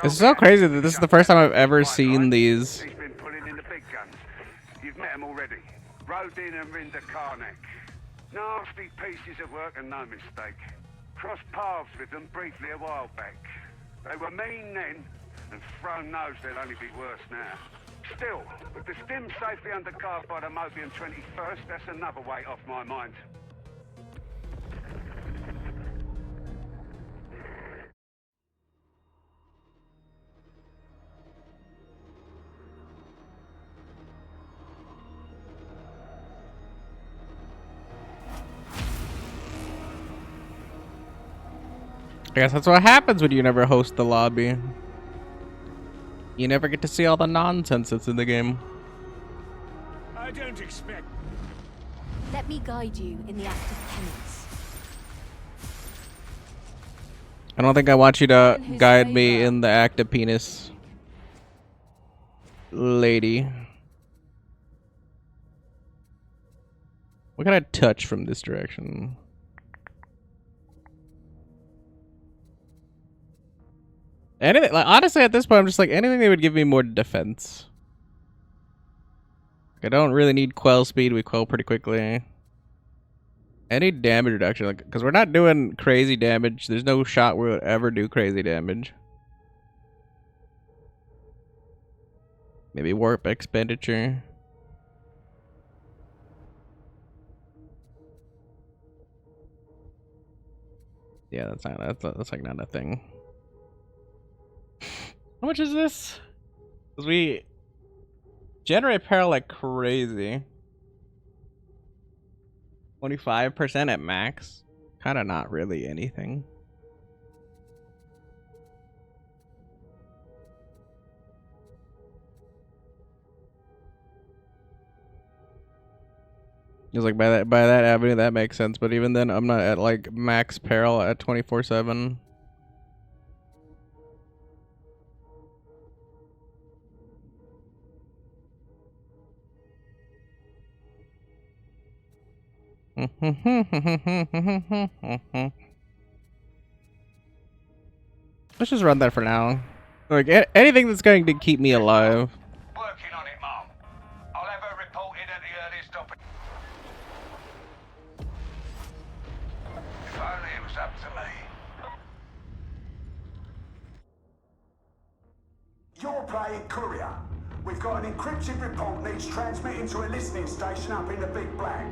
It's so crazy that this is the first time I've ever seen these. He's been pulling in the big guns. You've met him already. Rodin and Rinda Karnak. Nasty pieces of work and no mistake. Crossed paths with them briefly a while back. They were mean then, and Throne knows they'll only be worse now. Still, with the stim safely undercarved by the Mobian 21st, that's another weight off my mind. I guess that's what happens when you never host the lobby. You never get to see all the nonsense that's in the game. I don't expect. Let me guide you in the act of penance. I don't think I want you to guide me in the act of penis, lady. What can I touch from this direction? Anything, like, honestly, at this point, I'm just like, anything that would give me more defense. I don't really need quell speed. We quell pretty quickly. Any damage reduction, like, because we're not doing crazy damage. There's no shot where we'll ever do crazy damage. Maybe warp expenditure. Yeah, that's like not a thing. How much is this? Because we generate peril like crazy. 25% at max. Kind of not really anything. It's like by that avenue that makes sense, but even then I'm not at like max peril at 24/7. Let's just run that for now. Like anything that's going to keep me alive. Working on it, Mom. I'll have her reported at the earliest opportunity. If only it was up to me. You're playing courier. We've got an encrypted report needs transmitting to a listening station up in the Big Black.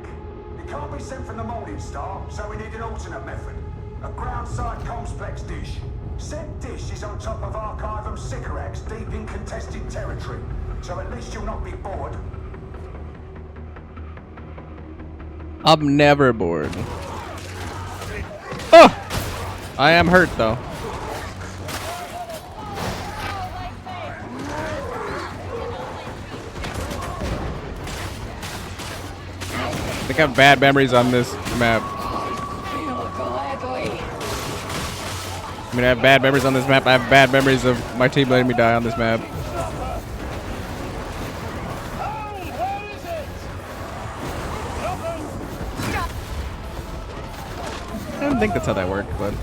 It can't be sent from the Morning Star, so we need an alternate method. A ground-side complex dish. Said dish is on top of Archivum Sycorax, deep in contested territory. So at least you'll not be bored. I'm never bored. Oh! I am hurt though. I think I have bad memories on this map. I mean, I have bad memories on this map. I have bad memories of my team letting me die on this map. I don't think that's how that worked, but...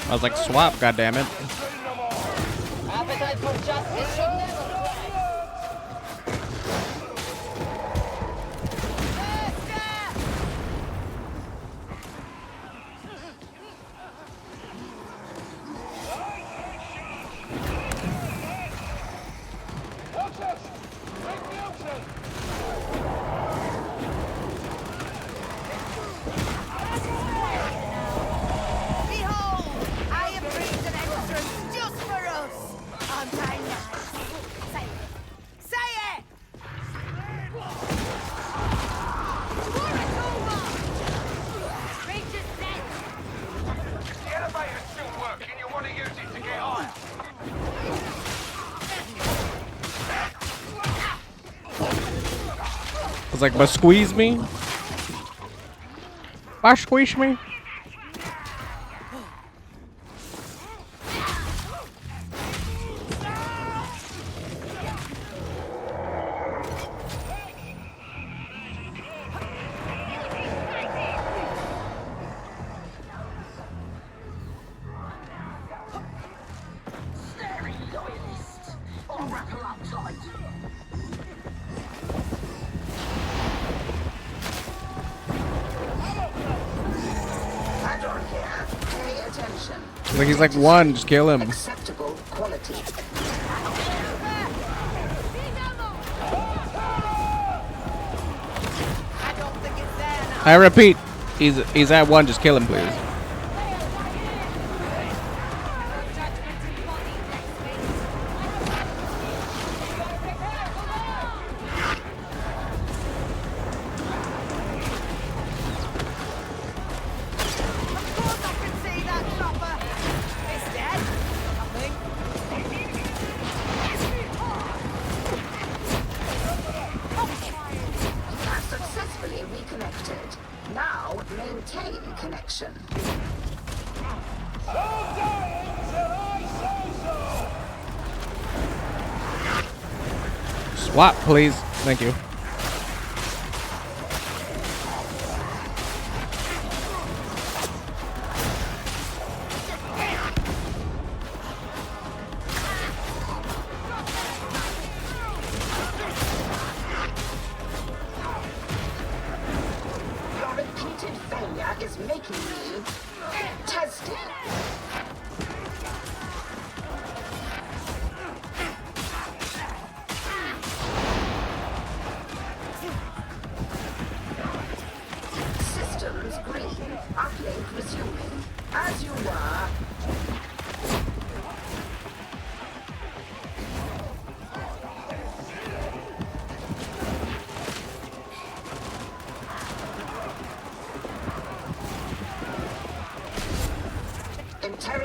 I was like, swap, goddammit. Appetite for justice should never I was like, but squeeze me? Why squeeze me? Like he's like one, just kill him. Acceptable quality. I repeat, he's at one, just kill him, please. Successfully reconnected. Now maintain connection. Swap, please. Thank you. Your repeated failure is making me tested.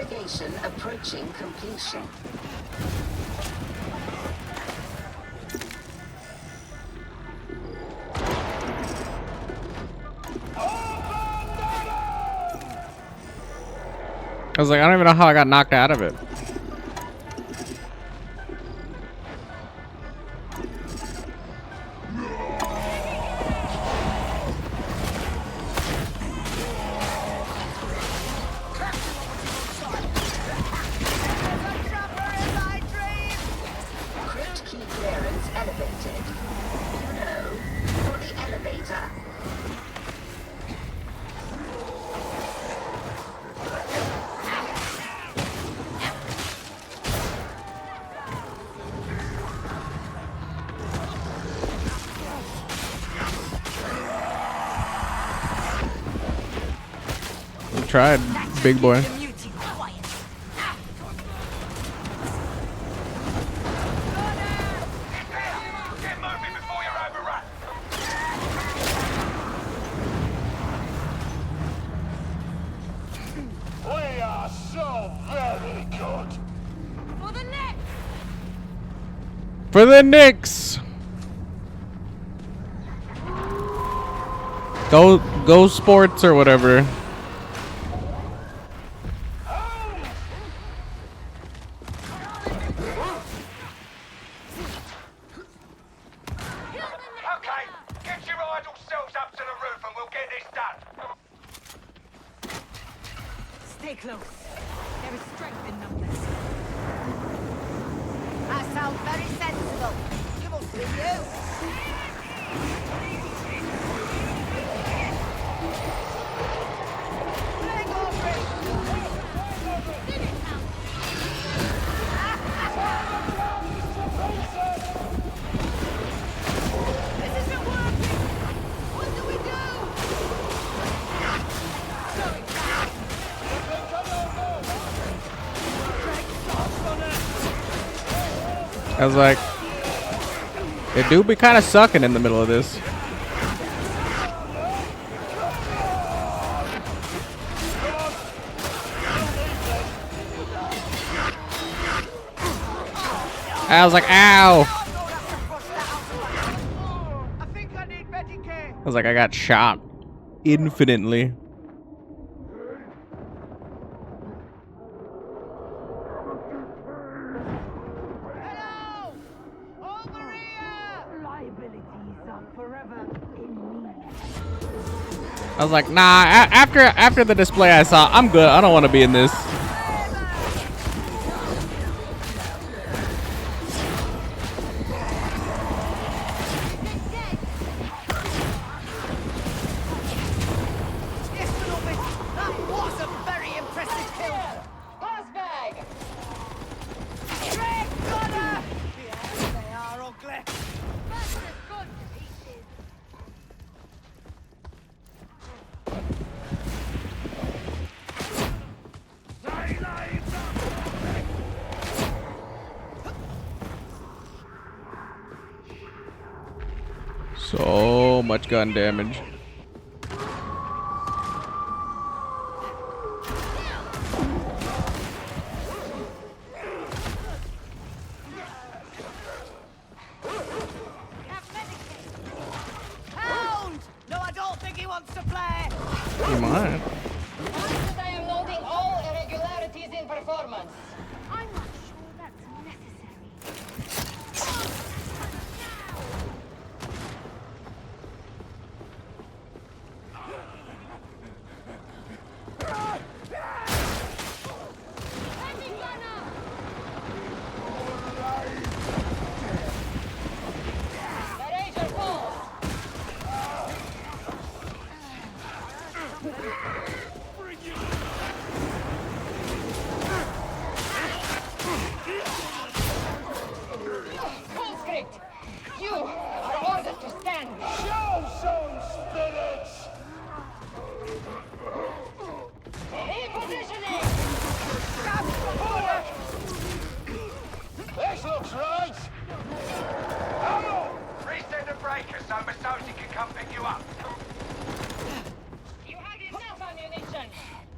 Interrogation approaching completion. I was like, I don't even know how I got knocked out of it. Crypt key clearance elevated. No, for the elevator. We tried, big boy. Get moving before you're overrun. We are so very good. For the neck! For the Knicks. Go sports or whatever. Okay, get your idle selves up to the roof and we'll get this done. Stay close. There is strength in numbers. That sounds very sensible. You must be you. Hang on, this isn't working. What do we do? I was like, it do be kind of sucking in the middle of this. I was like, ow. I think I need Medicare. I was like, I got shot infinitely. Hello! Over here! Liabilities are forever in me. I was like, nah, after the display I saw, I'm good. I don't want to be in this. Yes, little bit. That was a very impressive kill. Pass bag. Greg, Connor! Yes, they are ugly. Buster's gone to pieces. So much gun damage. Hound! No, I don't think he wants to play. You might. I am noting all irregularities in performance. I'm not sure that's necessary. Heavy gunner! Erasure falls. Conscript, you are ordered to stand. Show some spirits! Repositioning. This looks right! Ammo! Reset the breaker so Masosi can come pick you up. You had enough ammunition.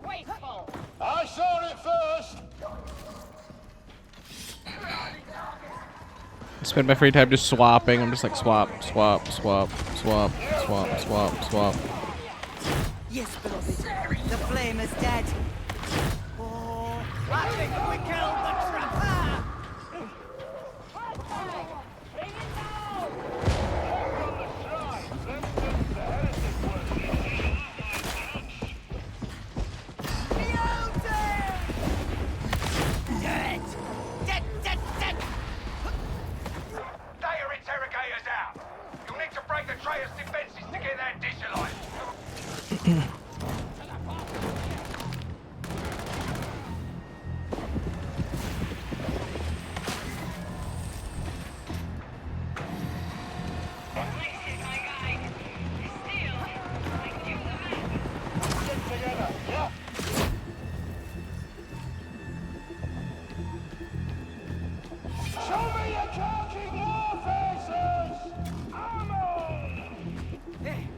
Wasteful. I saw it first! spend my free time just swapping. I'm just like swap, swap, swap, swap, swap, swap, swap. Yes, beloved. The flame is dead. Oh, I think we killed the trapper. Dead! Dead, dead, dead! Data interrogators out. You'll need to break the traitor's defenses to get that dish alive.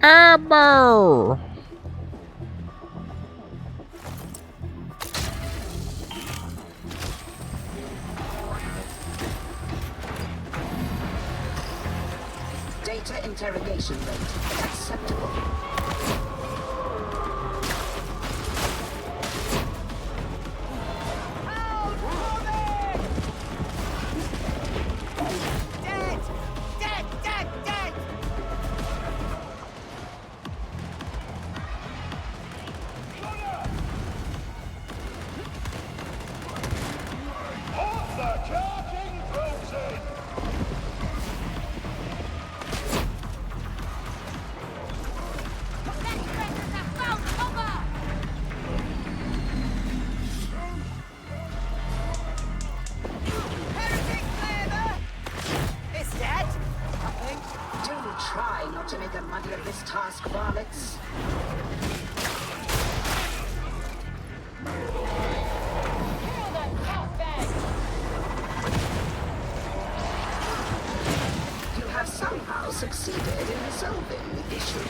Ammo! Data interrogation rate acceptable. Dead! Dead, dead, dead! Extract have found cover! Heretic flavor! It's dead, I think. Do try not to make a muddy of this task, varlets. Kill that cockbag! You have somehow succeeded in resolving the issue.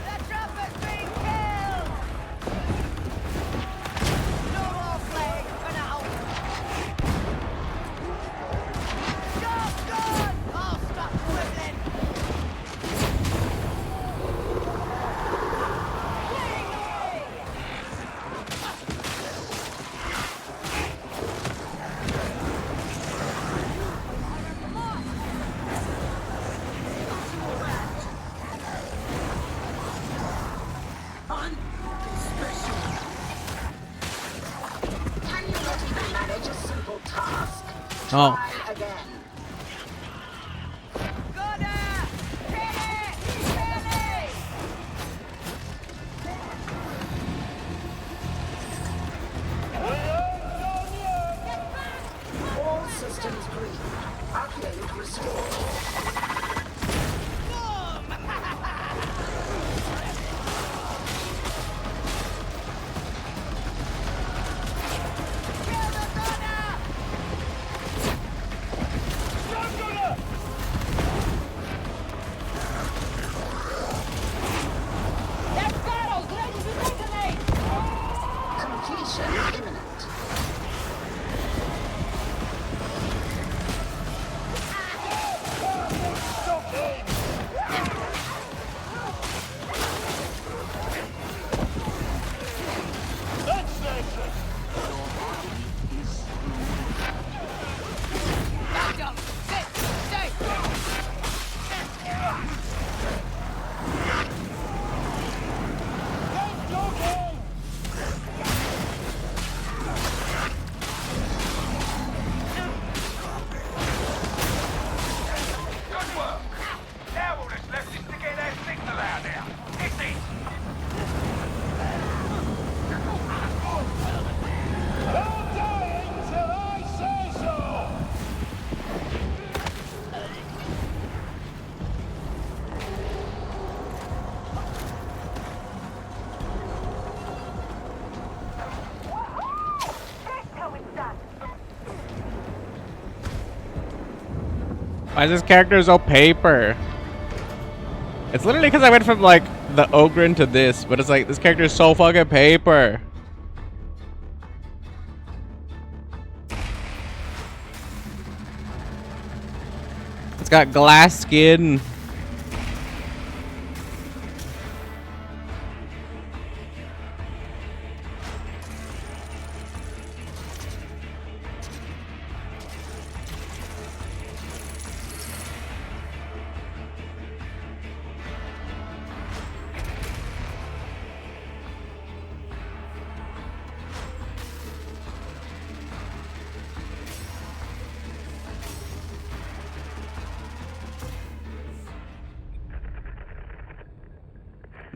The trapper's been killed! No more flame for now. Just gone! I'll stop whistling. Clearing the way! Can you not even manage a simple task? Oh. Try again. Got her! Kill it! Kill it! All systems green. Uplink restored. Kill the gunner! That battle's ready to detonate! Completion imminent. Back up! Sit! Stay! Good work. Now all that's left is to get that signal out there. It's it. Why is this character so paper? It's literally because I went from like the Ogren to this, but it's like this character is so fucking paper. It's got glass skin.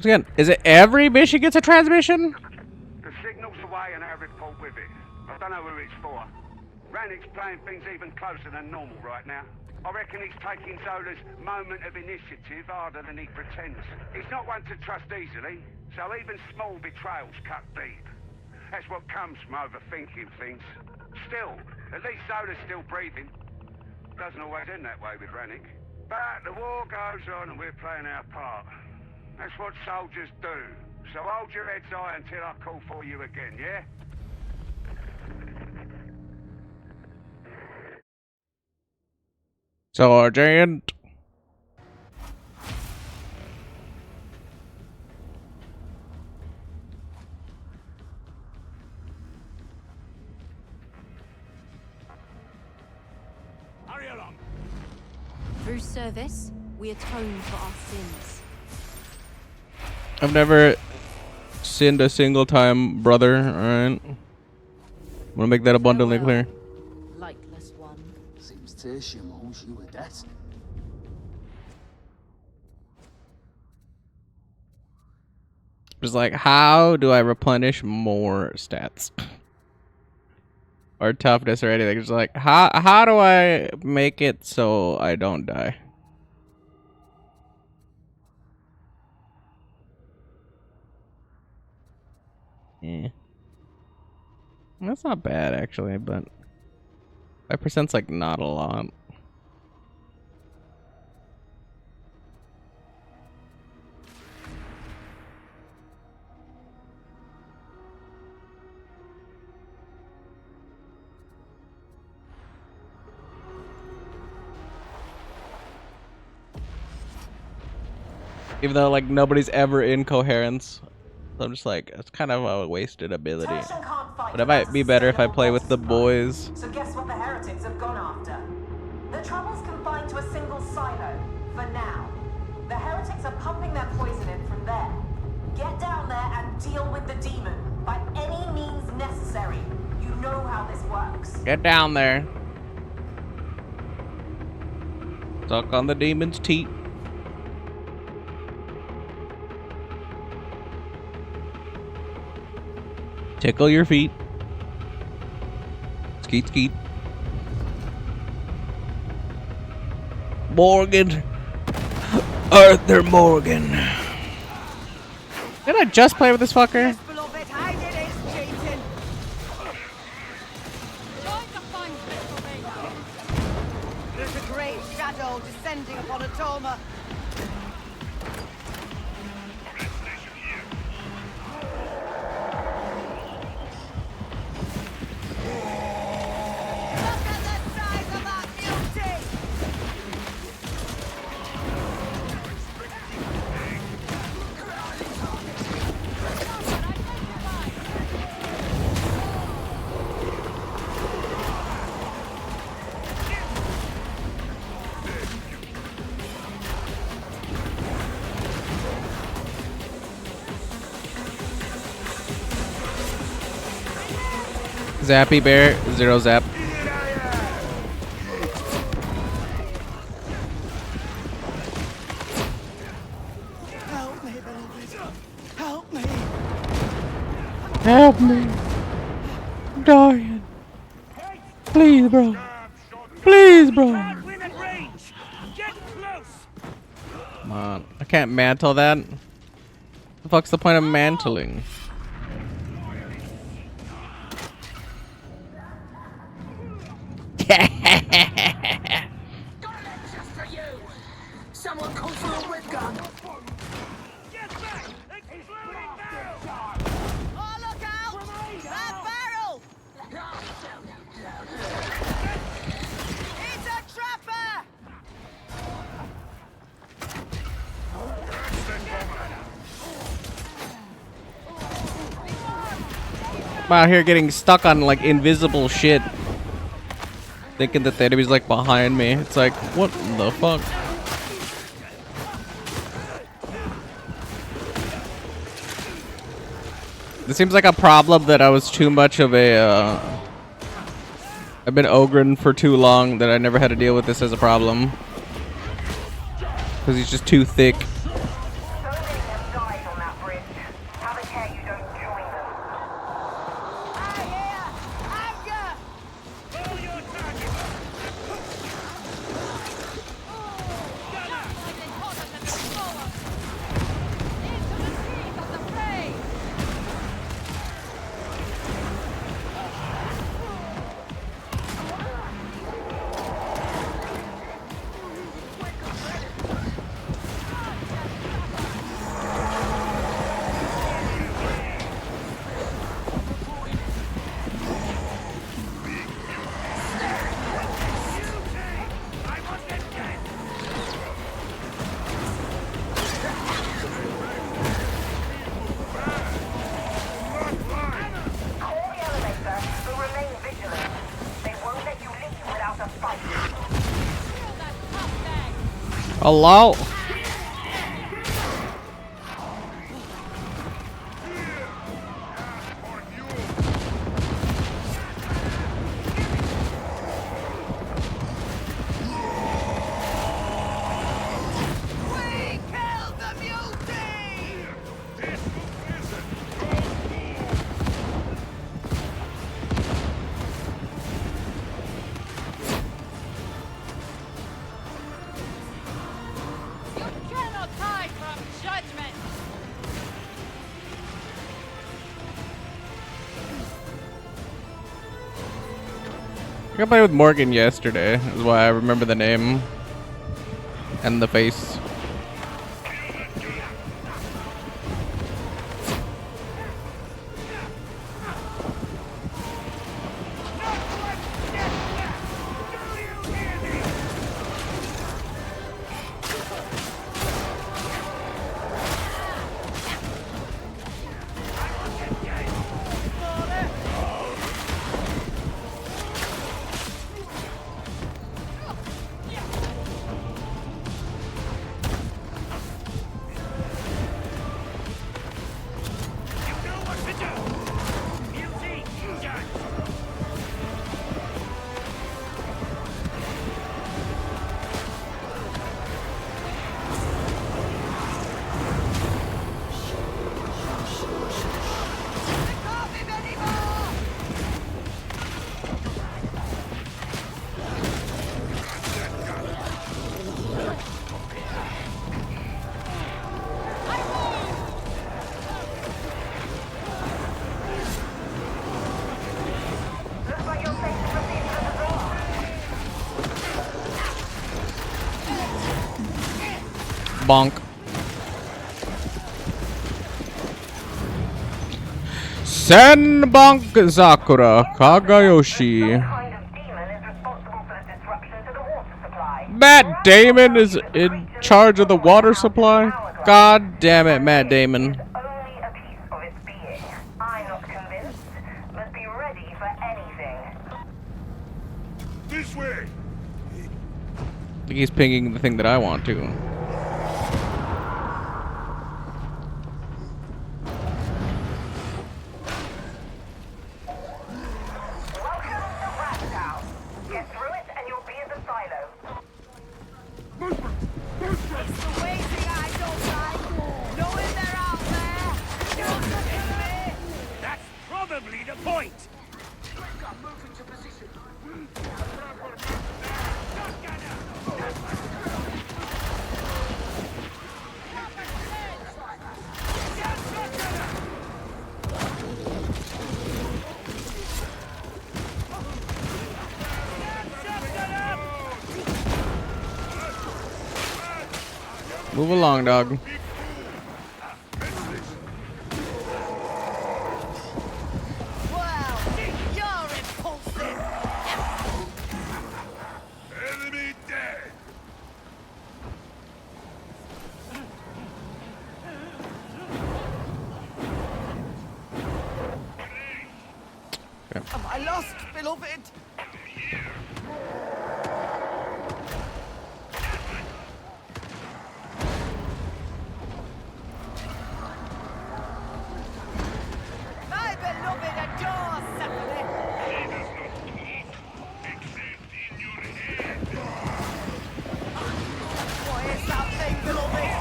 Again, is it every mission gets a transmission? The signal's away and our report with it. I don't know who it's for. Rannick's playing things even closer than normal right now. I reckon he's taking Zola's moment of initiative harder than he pretends. He's not one to trust easily, so even small betrayals cut deep. That's what comes from overthinking things. Still, at least Zola's still breathing. Doesn't always end that way with Rannick. But the war goes on and we're playing our part. That's what soldiers do. So hold your heads high until I call for you again, yeah? Sergeant. Hurry along. Through service, we atone for our sins. I've never sinned a single time, brother. Alright. I'm gonna make that abundantly clear. Likeless one. Seems Tertium owes you a debt. Just like, how do I replenish more stats? Or toughness or anything. Just like, how do I make it so I don't die? Yeah. That's not bad actually, but 5%'s like not a lot. Even though like nobody's ever in coherence. So I'm just like, it's kind of a wasted ability. But it might be better if I play with the boys. So guess what the heretics have gone after? The trouble's confined to a single silo, for now. The heretics are pumping their poison in from there. Get down there and deal with the demon, by any means necessary. You know how this works. Get down there. Suck on the demon's teeth. Tickle your feet. Skeet skeet. Morgan. Arthur Morgan. Did I just play with this fucker? Beloved, I did it, cheating. Join the fun, little baby. There's a great shadow descending upon Atoma. Look at the size of that beauty! Zappy bear, 0 zap. Help me, beloved. Help me. Help me. I'm dying. Please, bro. Please, bro. Come on. I can't mantle that. The fuck's the point of mantling? Someone call for a whip gun. Oh, look out! That barrel! It's a trapper! I'm out here getting stuck on like invisible shit. Thinking that the enemy's like behind me. It's like, what the fuck? This seems like a problem that I was too much of a, I've been ogren for too long that I never had to deal with this as a problem. Because he's just too thick. Hello? I played with Morgan yesterday, is why I remember the name and the face. Bonk. Senbonk Sakura Kagayoshi. Matt Damon is in charge of the water supply? God damn it, Matt Damon. This way. I think he's pinging the thing that I want to. Move along, dog. Am I lost, beloved? My beloved adores Stephanie. What is that thing, beloved?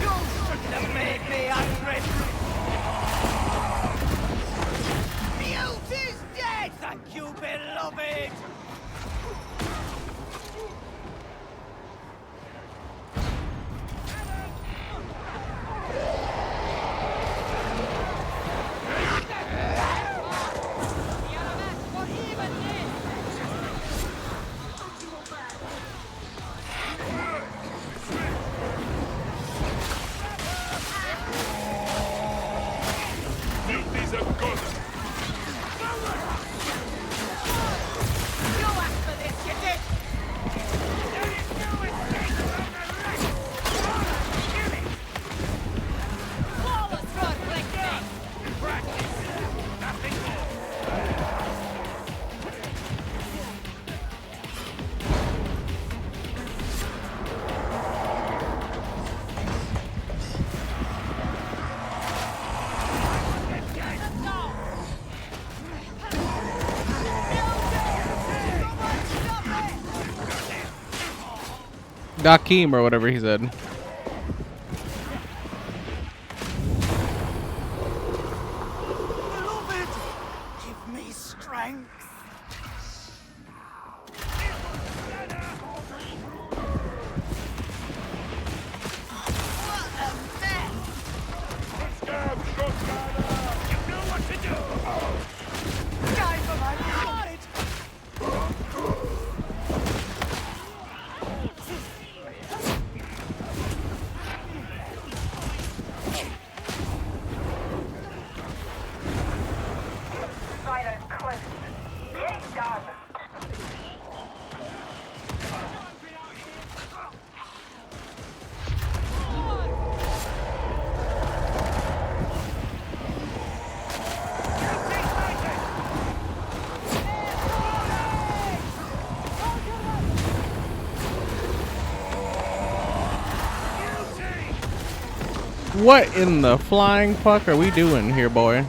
You shouldn't have made me angry. Beauty's dead, thank you, beloved. Dakeem or whatever he said. Beloved, give me strength. What a mess! You know what to do! Die for my beloved! Silo's close. It's done. What in the flying fuck are we doing here, boy?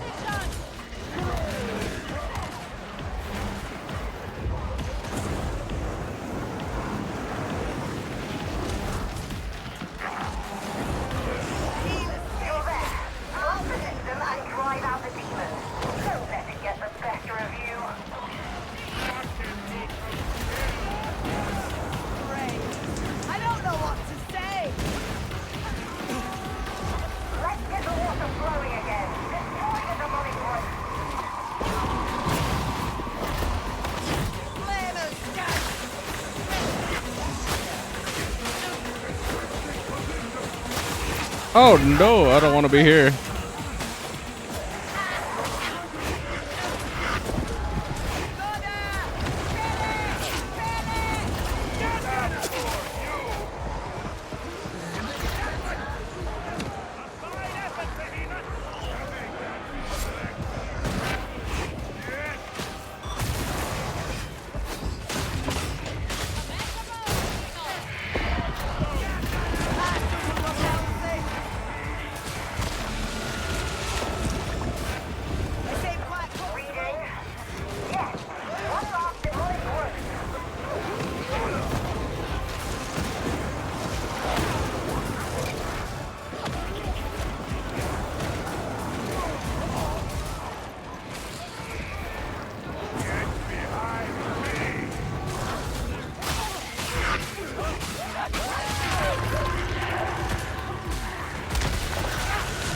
You're there. I'll protect them and drive out the demons. Don't let it get the better of you. Great. I don't know what to say. Let's get the water flowing again. Destroy the demonic growth. Flamers, guys. Oh no, I don't want to be here.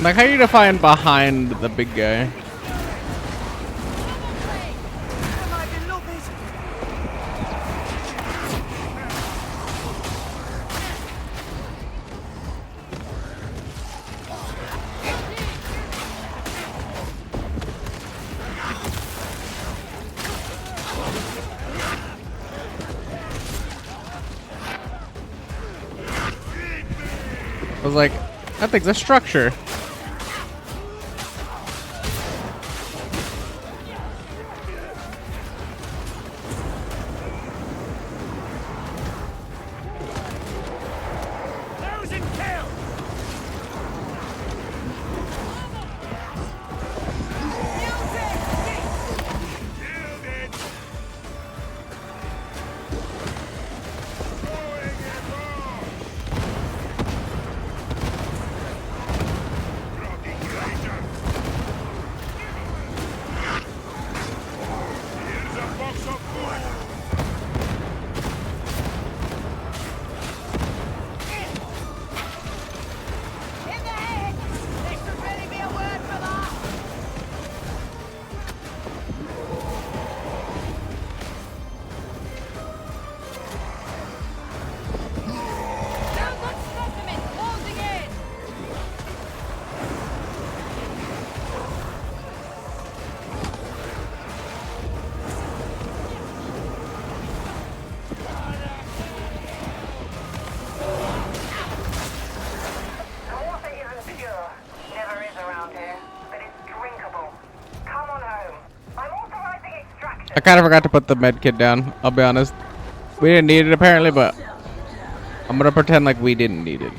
Like, how do you define behind the big guy? My beloved. I was like, that thing's a structure. kind of forgot to put the med kit down. I'll be honest. We didn't need it apparently, but I'm gonna pretend like we didn't need it.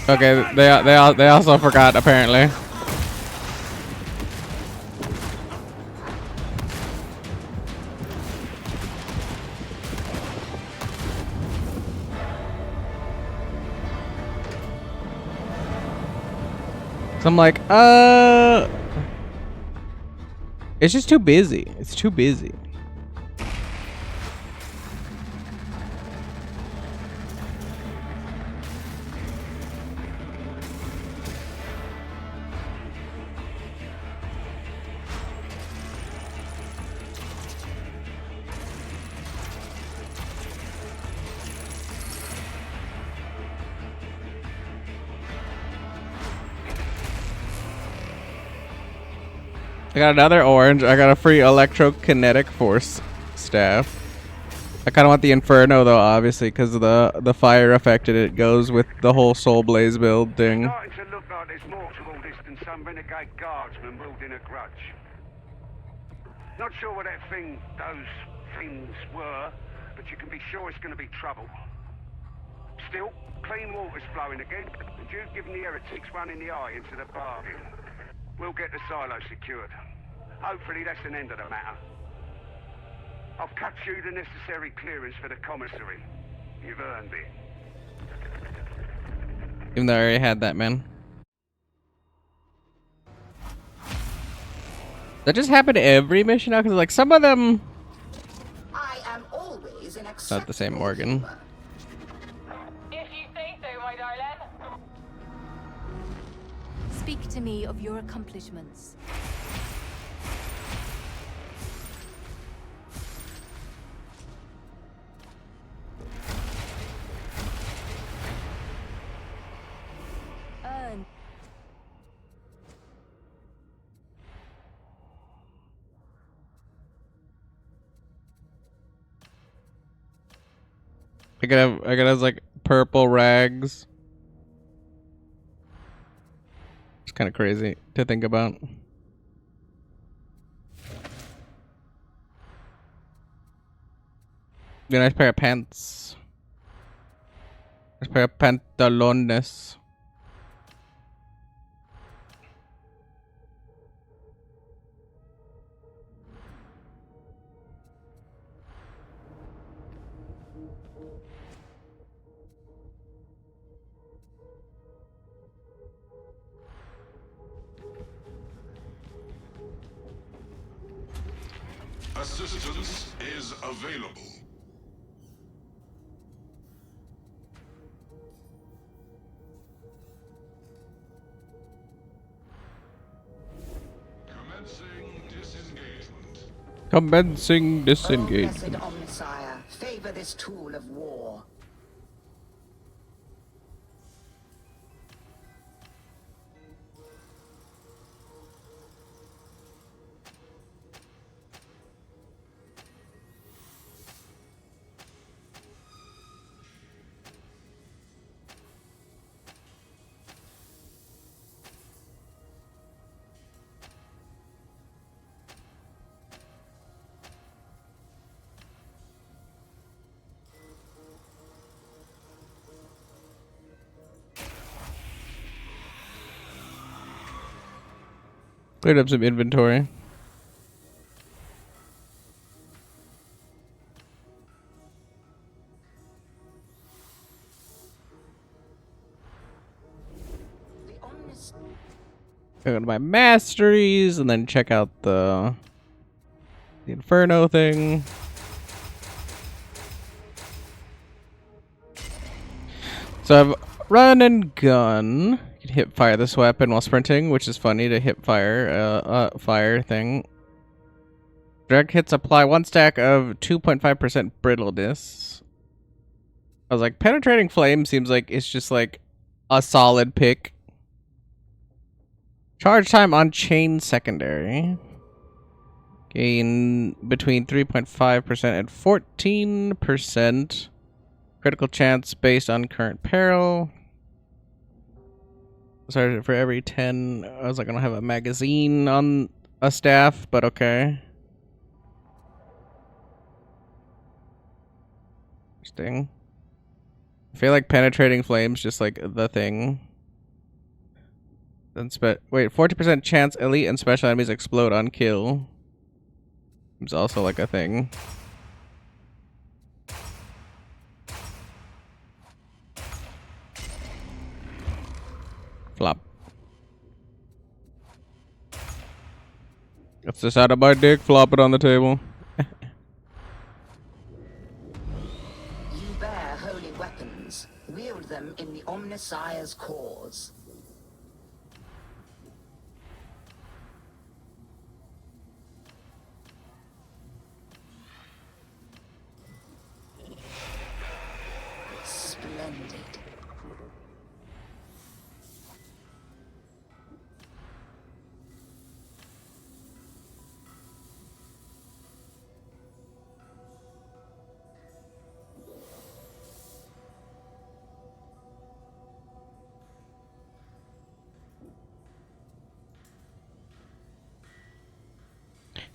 Okay, they also forgot apparently. So I'm like, it's just too busy. It's too busy. I got another orange. I got a free electrokinetic force staff. I kind of want the Inferno though, obviously, because of the fire affected. It goes with the whole Soul Blaze build thing. Starting to look like there's more to all this than some renegade guardsman wielding a grudge. Not sure what those things were, but you can be sure it's going to be trouble. Still, clean water's flowing again, and you've given the heretics one in the eye into the bargain. We'll get the silo secured. Hopefully that's an end of the matter. I've cut you the necessary clearance for the commissary. You've earned it. Even though I already had that, man. That just happened to every mission now, because like some of them. I am always an It's not the same Morgan. If you say so, my darling. Speak to me of your accomplishments. Earn. I could have like purple rags. It's kind of crazy to think about. Get a nice pair of pants. Nice pair of pantalones. Assistance is available. Commencing disengagement. Commencing Oh, disengagement. blessed Omnissiah, favor this tool of war. Cleared up some inventory. Go to my masteries and then check out the Inferno thing. So I've run and gun. You can hip fire this weapon while sprinting, which is funny to hip fire fire thing. Direct hits apply 1 stack of 2.5% brittleness. I was like, penetrating flame seems like it's just like a solid pick. Charge time on chain secondary. Gain between 3.5% and 14%. Critical chance based on current peril. Sorry, for every 10, I was like, I don't have a magazine on a staff, but okay. Interesting. I feel like penetrating flames just like the thing. Then wait, 40% chance elite and special enemies explode on kill. It's also like a thing. Flop. Gets this out of my dick, flop it on the table. You bear holy weapons. Wield them in the Omnissiah's cause. Splendid.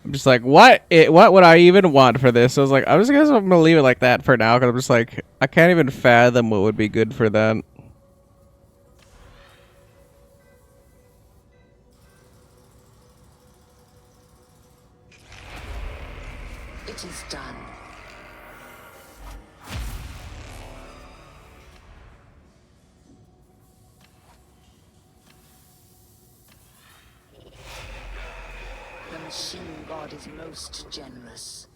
I'm just like, what would I even want for this? So I was like, I'm gonna leave it like that for now, because I'm just like, I can't even fathom what would be good for that. It is done. The machine god is most generous.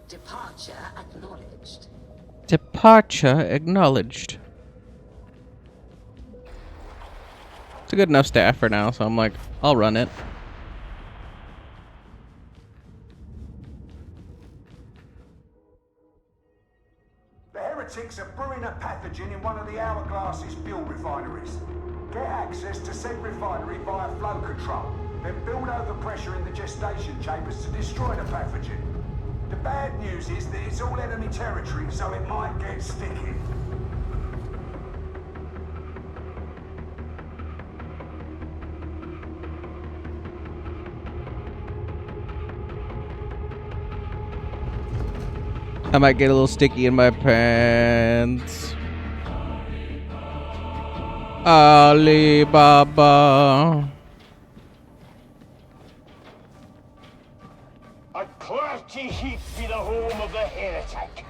Departure acknowledged. Departure acknowledged. It's a good enough staff for now, so I'm like, I'll run it. The heretics are brewing a pathogen in one of the Hourglass's fuel refineries. Get access to said refinery via flow control, then build overpressure in the gestation chambers to destroy the pathogen. The bad news is that it's all enemy territory, so it might get sticky. I might get a little sticky in my pants. Alibaba. A crafty heap be the home of the heretic.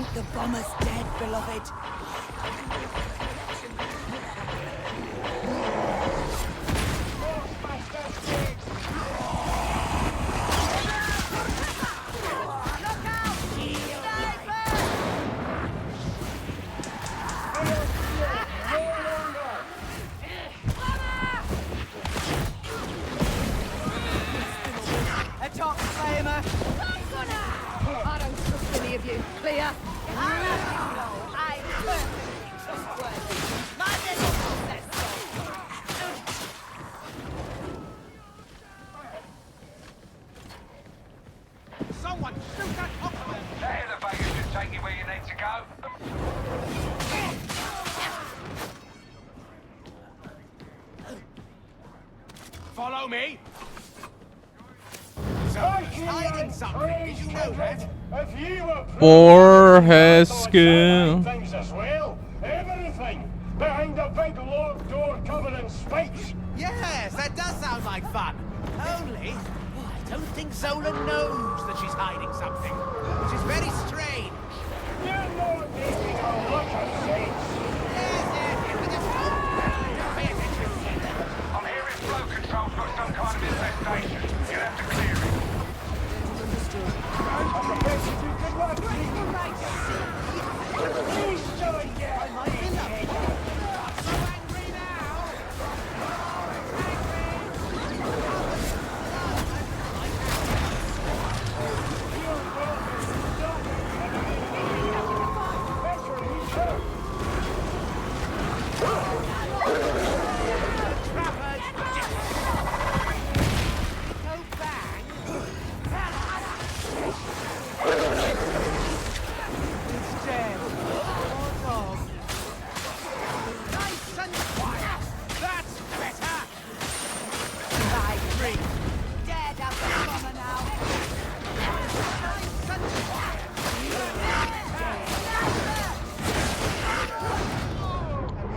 think the bomber's dead, beloved? I don't trust any of you. Clear? Someone shoot that compliment! The elevator should take you where you need to go. Follow me. So he's hiding something. Did you know that? Or has skill. Things as well. Everything. Behind a big locked door covered in spikes. Yes, that does sound like fun. Only, I don't think Zola knows that she's hiding something, which is very strange. You're not making a look of sense. Yes, but just don't pay attention. I'm hearing flow control's got some kind of infestation. You'll have to clear it. I'm prepared to do good work. Please join me. I might be lucky. So angry now.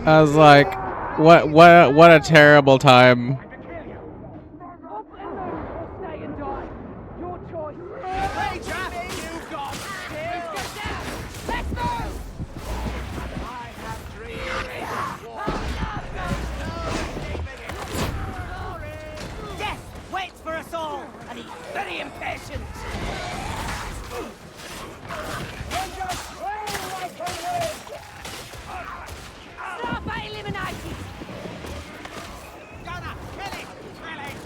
I was like, what a terrible time. Death waits for us all, and he's very impatient. Stop eliminating! Gonna kill it! Kill it!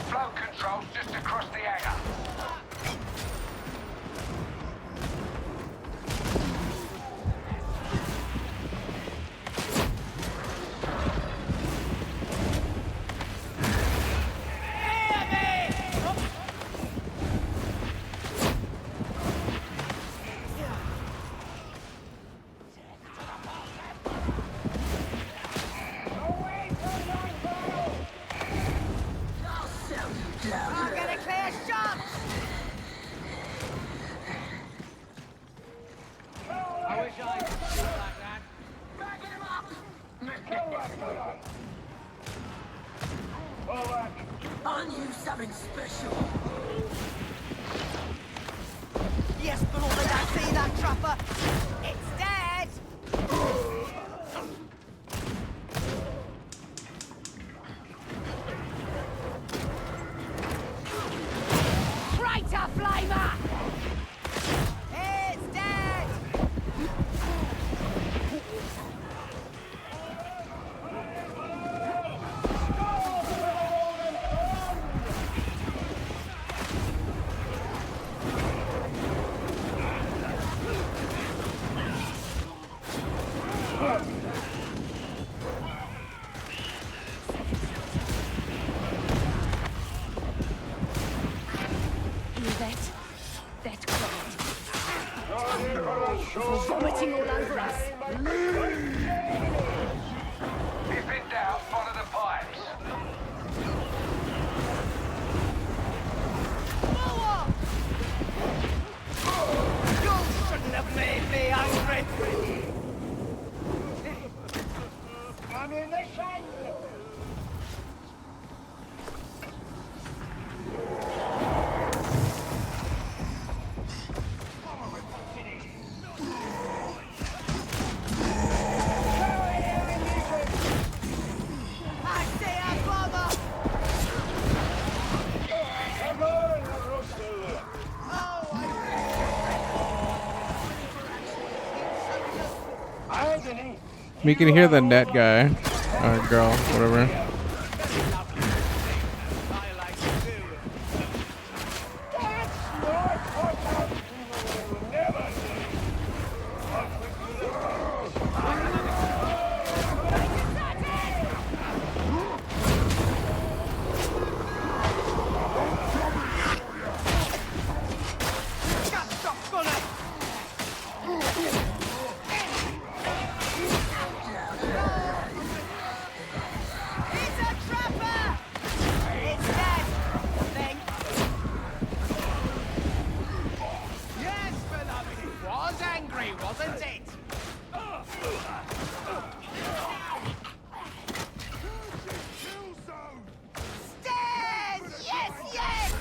Flow control's just across the hangar. I'm gonna clear shot! I wish I could do like that. On you something special. Yes, beloved, I see that trapper. It's dead! Traitor flamer! It's dead! Hear that? That quiet. Vomiting all over us. If in doubt, follow the pipes. You shouldn't have made me angry! Ammunition! I see a bomber! Come on, Russell! Anthony! We can hear the net guy, or girl, whatever. It's a trapper! It's dead, I think. Yes, beloved, it was angry, wasn't it? Stairs! Yes, yes!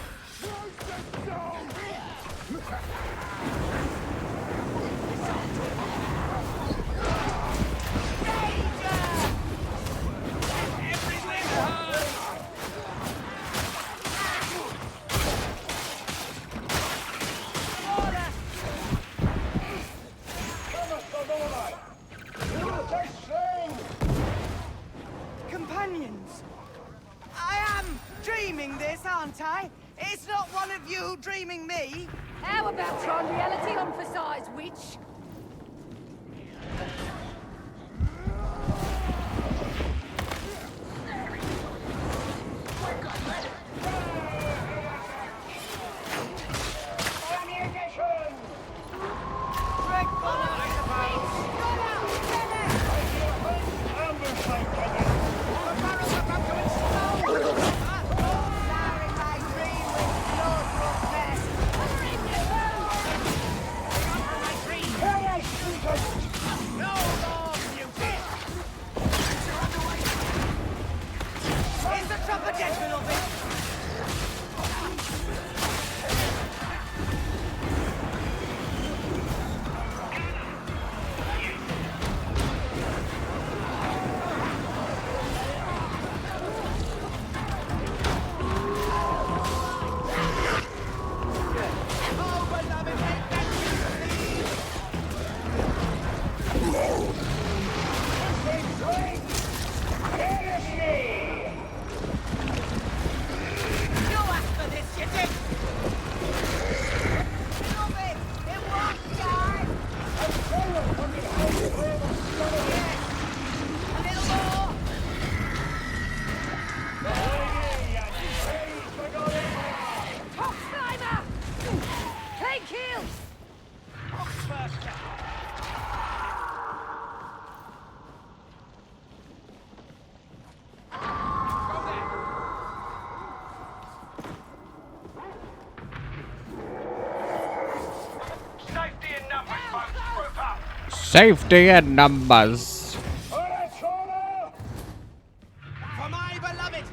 Companions! I am dreaming this, aren't I? It's not one of you dreaming me. How about trying reality on for size, witch? Is the trapper dead, beloved? Oh, beloved, make that You asked for this, you did! Beloved, it won't die! Yes! A little more! Fox climber! Clean kill! Safety in numbers, folks. Group up. Safety in numbers. For my beloved!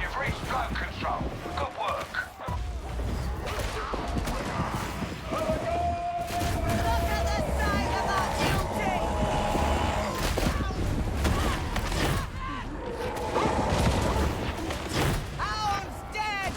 You've reached drone control. Good work. Look at the size of our duty! Hound's dead!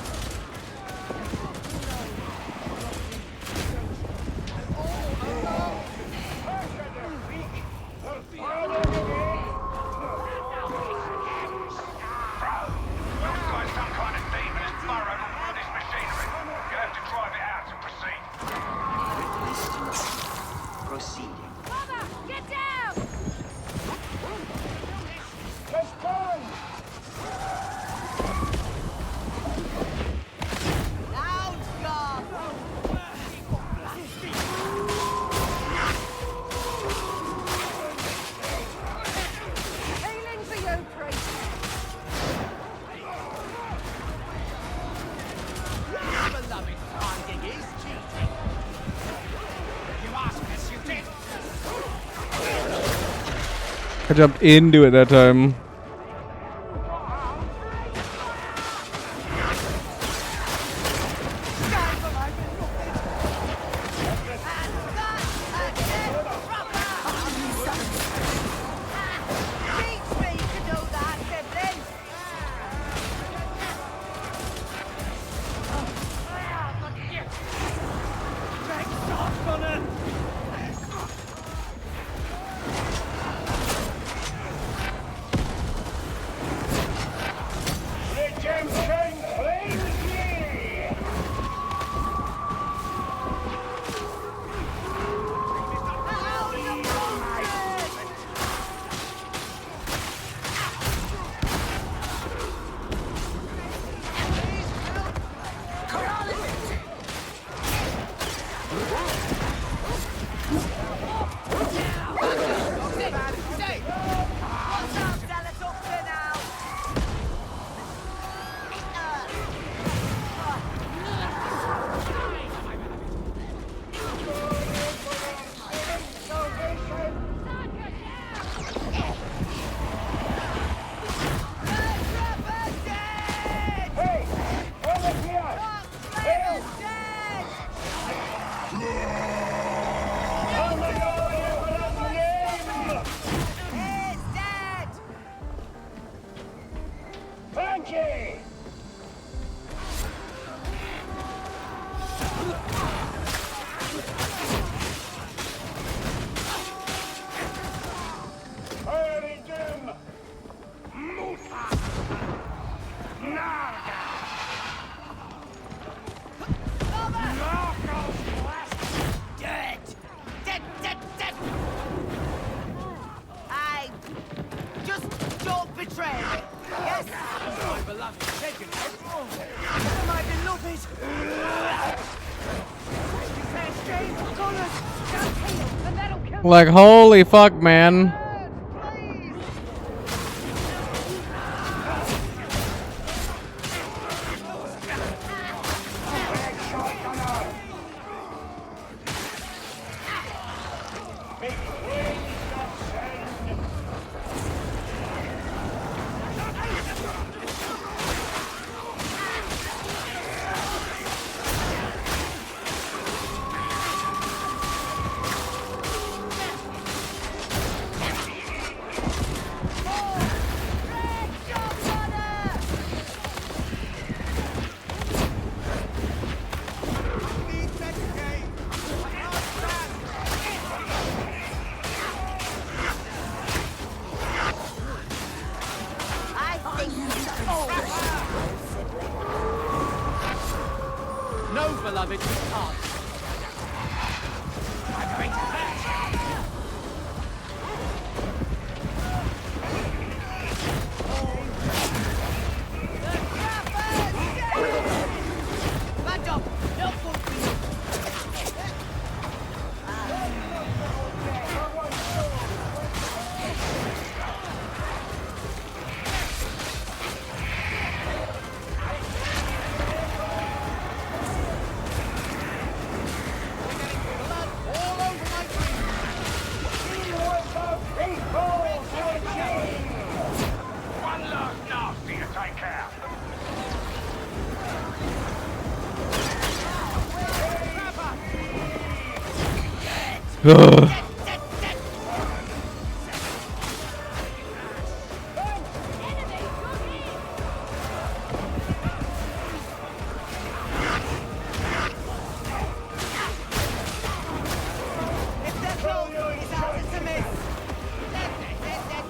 I jumped into it that time. Like, holy fuck, man. No, beloved, you can't. I'm going to hurt. Back up. No good for you. Ugh.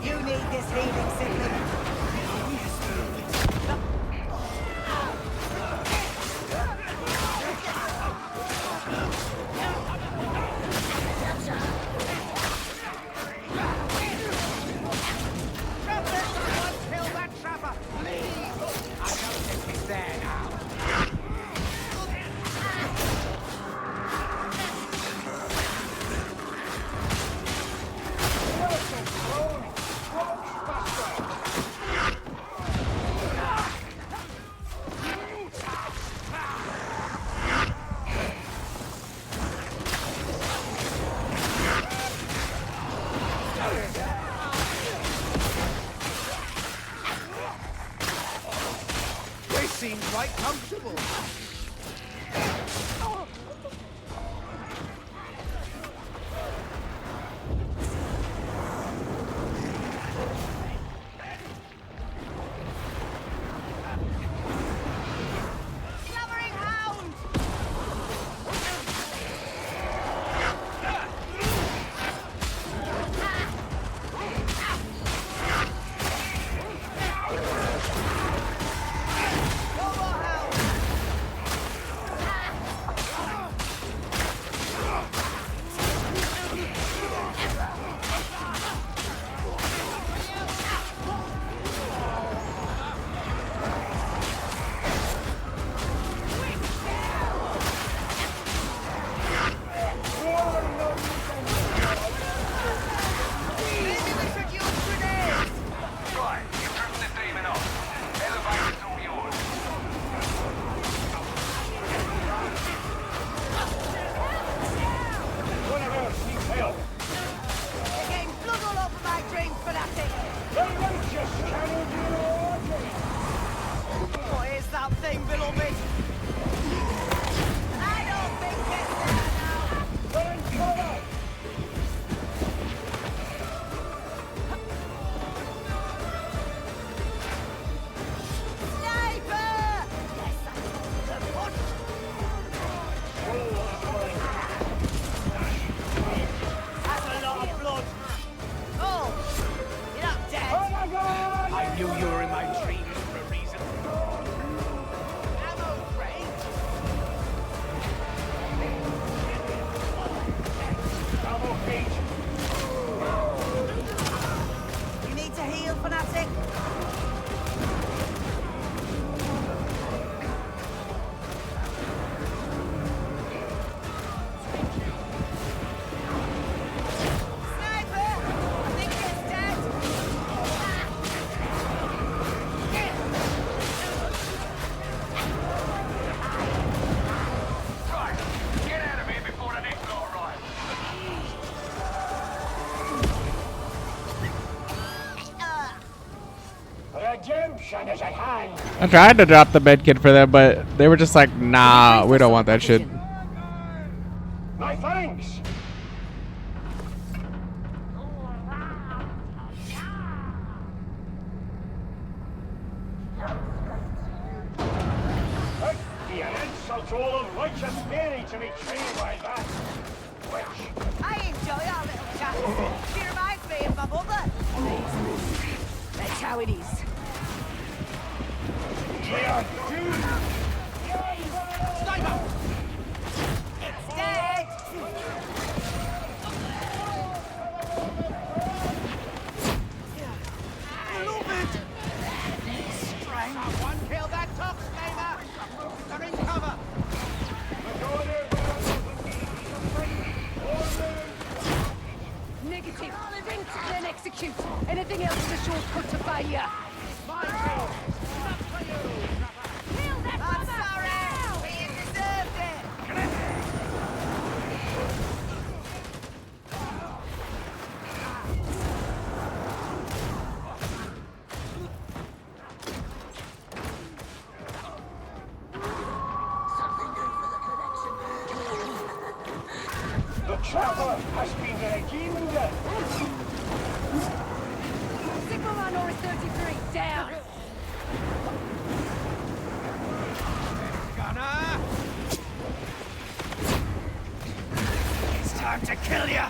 You need this healing sickness. careful. Covering hound! I tried to drop the medkit for them, but they were just like, nah, we don't want that shit. My thanks. Be an insult to all unrighteous Mary to be treated like that. I enjoy our little chat. She reminds me of my mother. That's how it is. Sniper! It's dead! Beloved! Strange. Someone kill that top flamer! They're in cover! Negative. Think, then execute. Anything else is a shortcut to failure. My call! Up for you! Kill that I'm sorry! But you deserved it! The chopper has been redeemed. Signal man or 33. Down. Gunner! It's time to kill ya!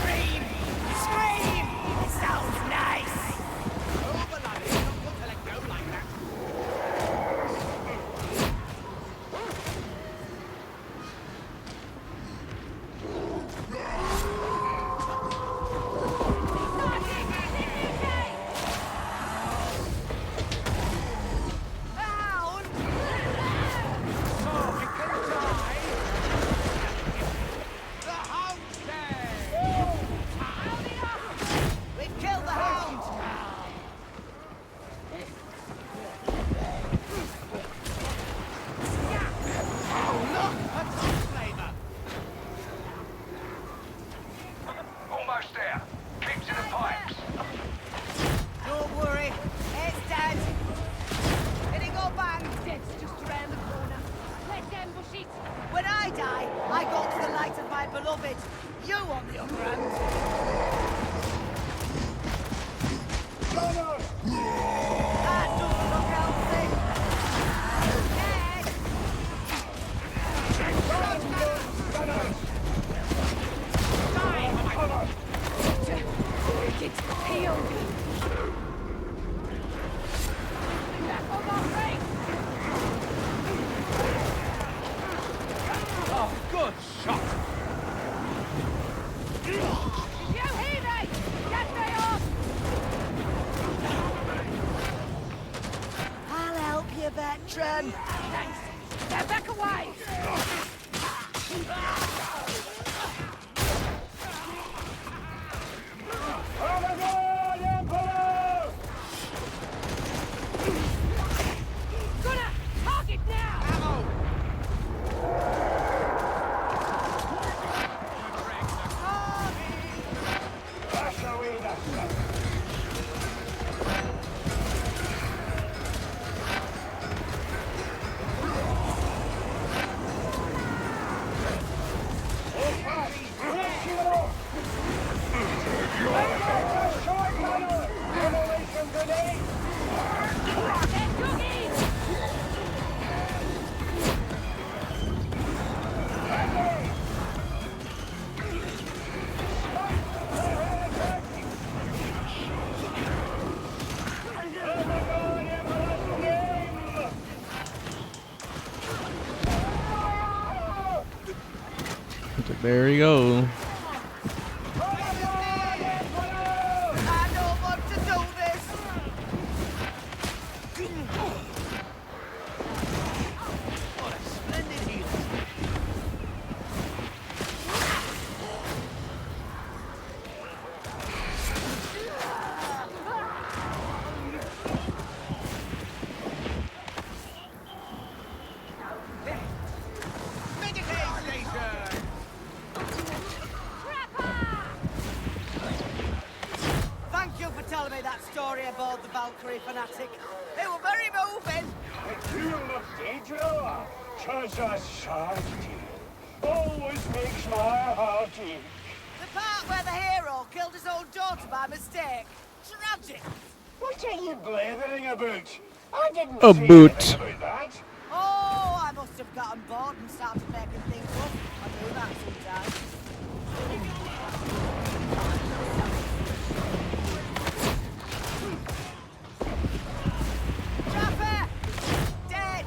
Scream! Scream! It's out! almost there. Keep to the pipes. Don't worry, it's dead. Did it go bang? Dead's just around the corner. Let's ambush it. When I die, I go to the light of my beloved. You, on the other hand. That doesn't look healthy. Dead. It's healed. Back on our feet. Oh, good shot. You hear me? Get me off. I'll help you, veteran. Thanks. Now back away. Gonna target now. There you go. I don't want to do this. What a splendid heel. Meditate station. Thank you for telling me that story about the Valkyrie fanatic. They were very moving. The tale of Daedra, 'twas a sad tale. Always makes my heart ache. The part where the hero killed his own daughter by mistake. Tragic. What are you blathering about? I didn't A say boot. anything about that. Oh, I must have gotten bored and started making things up. I do that sometimes. Trapper! Dead!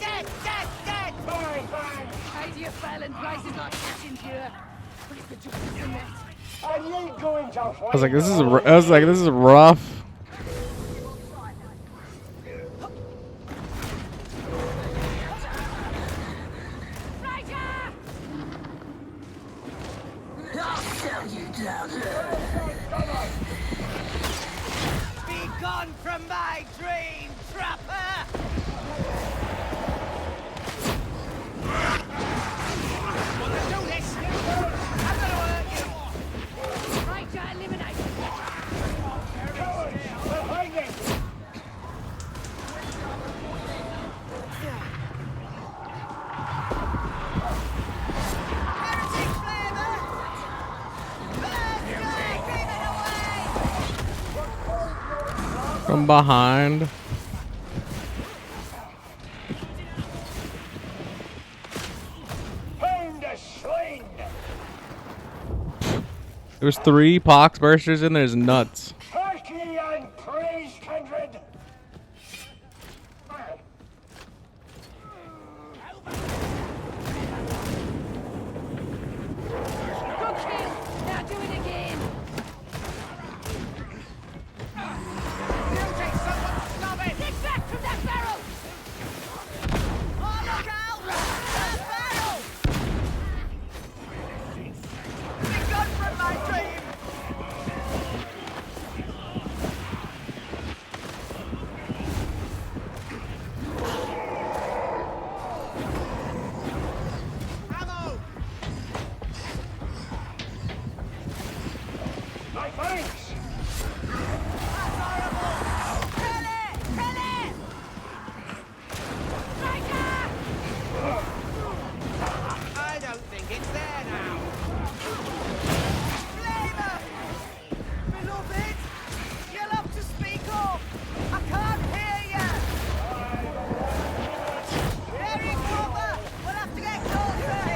Dead! Dead! Dead! Fine, fine. Idea fell in places like this in here. But it's the justice in it. Are you going to I was like, this is rough. Be gone from my dream, Trapper! Want to do this? I'm gonna hurt you. Right, eliminate. behind it? Heretic flavor! Bastard! Keep it away! From behind. Found a slain. There's 3 pox bursters and there's nuts. Harkye and praise, kindred. Good kill. Now do it again. You take someone to stop it. Get back from that barrel. Oh, look out! That barrel! Be gone from my dream! my thanks. That's horrible! Kill it! Kill it! Striker! I don't think it's there now. Flavor! Beloved! You'll have to speak up! I can't hear you! Very cover! We'll have to get closer!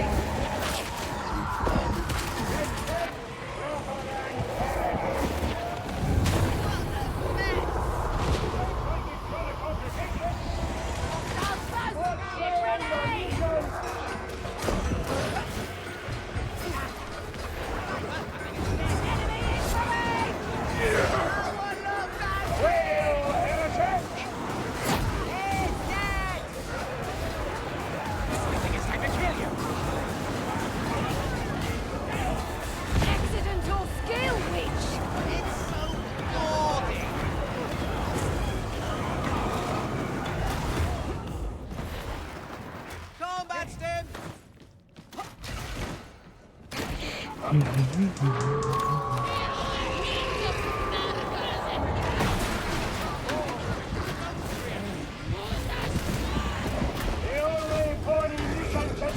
Accidental skill witch. It's so gaudy. Combat stim. The only body mission to the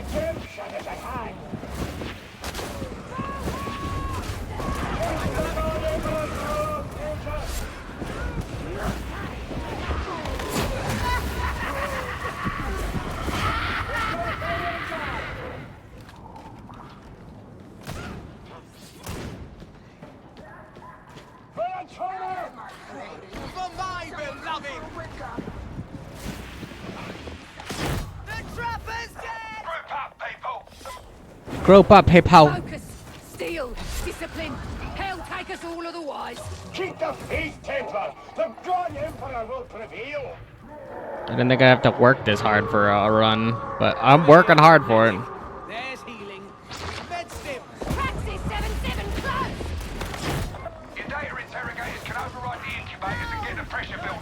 redemption is at hand. For my beloved. The trapper's dead! Group up, people. Grope up, hey pal. Focus. Steel. Discipline. Hell take us all otherwise. Keep the faith, Templar. The God Emperor will prevail. I didn't think I'd have to work this hard for a run, but I'm working hard for it. There's healing. Med stim. Praxis 7-7 close. Your data interrogators can override the incubators and get the pressure building.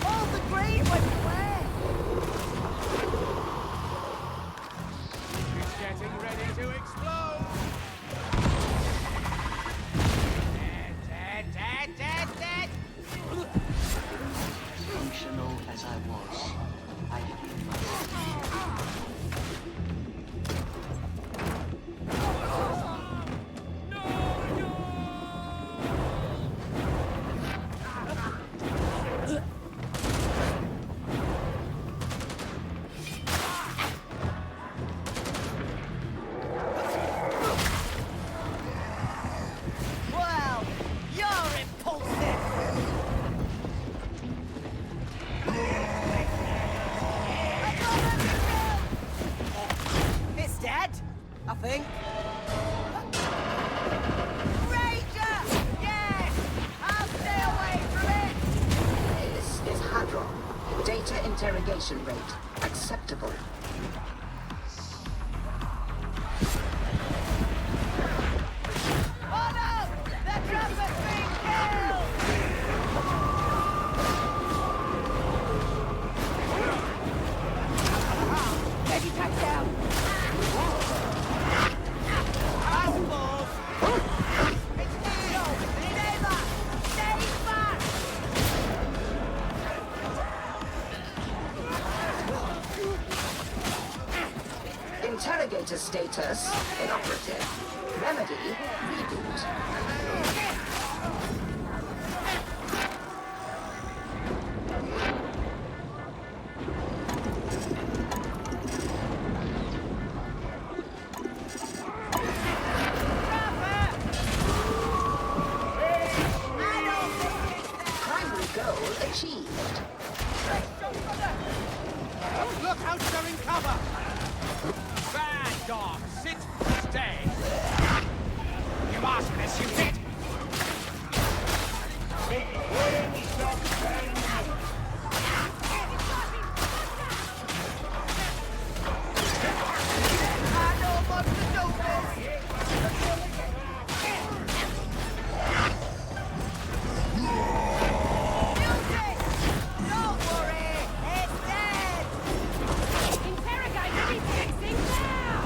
All the green went away! It's getting ready to explode. Dead, dead, dead, dead, dead. Functional as I was, I became Well, you're impulsive! It's dead, I think. Ranger! Yes! I'll stay away from it! This is Hadron. Data interrogation rate acceptable. Oh no! The trapper's being killed! Heavy takedown. Fastballs. It's Neo! Stay back! Stay back! Interrogator status inoperative. Remedy reboot. Primary goal achieved. Look out, they're in cover. Bad dog. Sit dead. You asked for this, you did. I know what to do this. Music! Don't worry, it's dead. Interrogator be fixing now!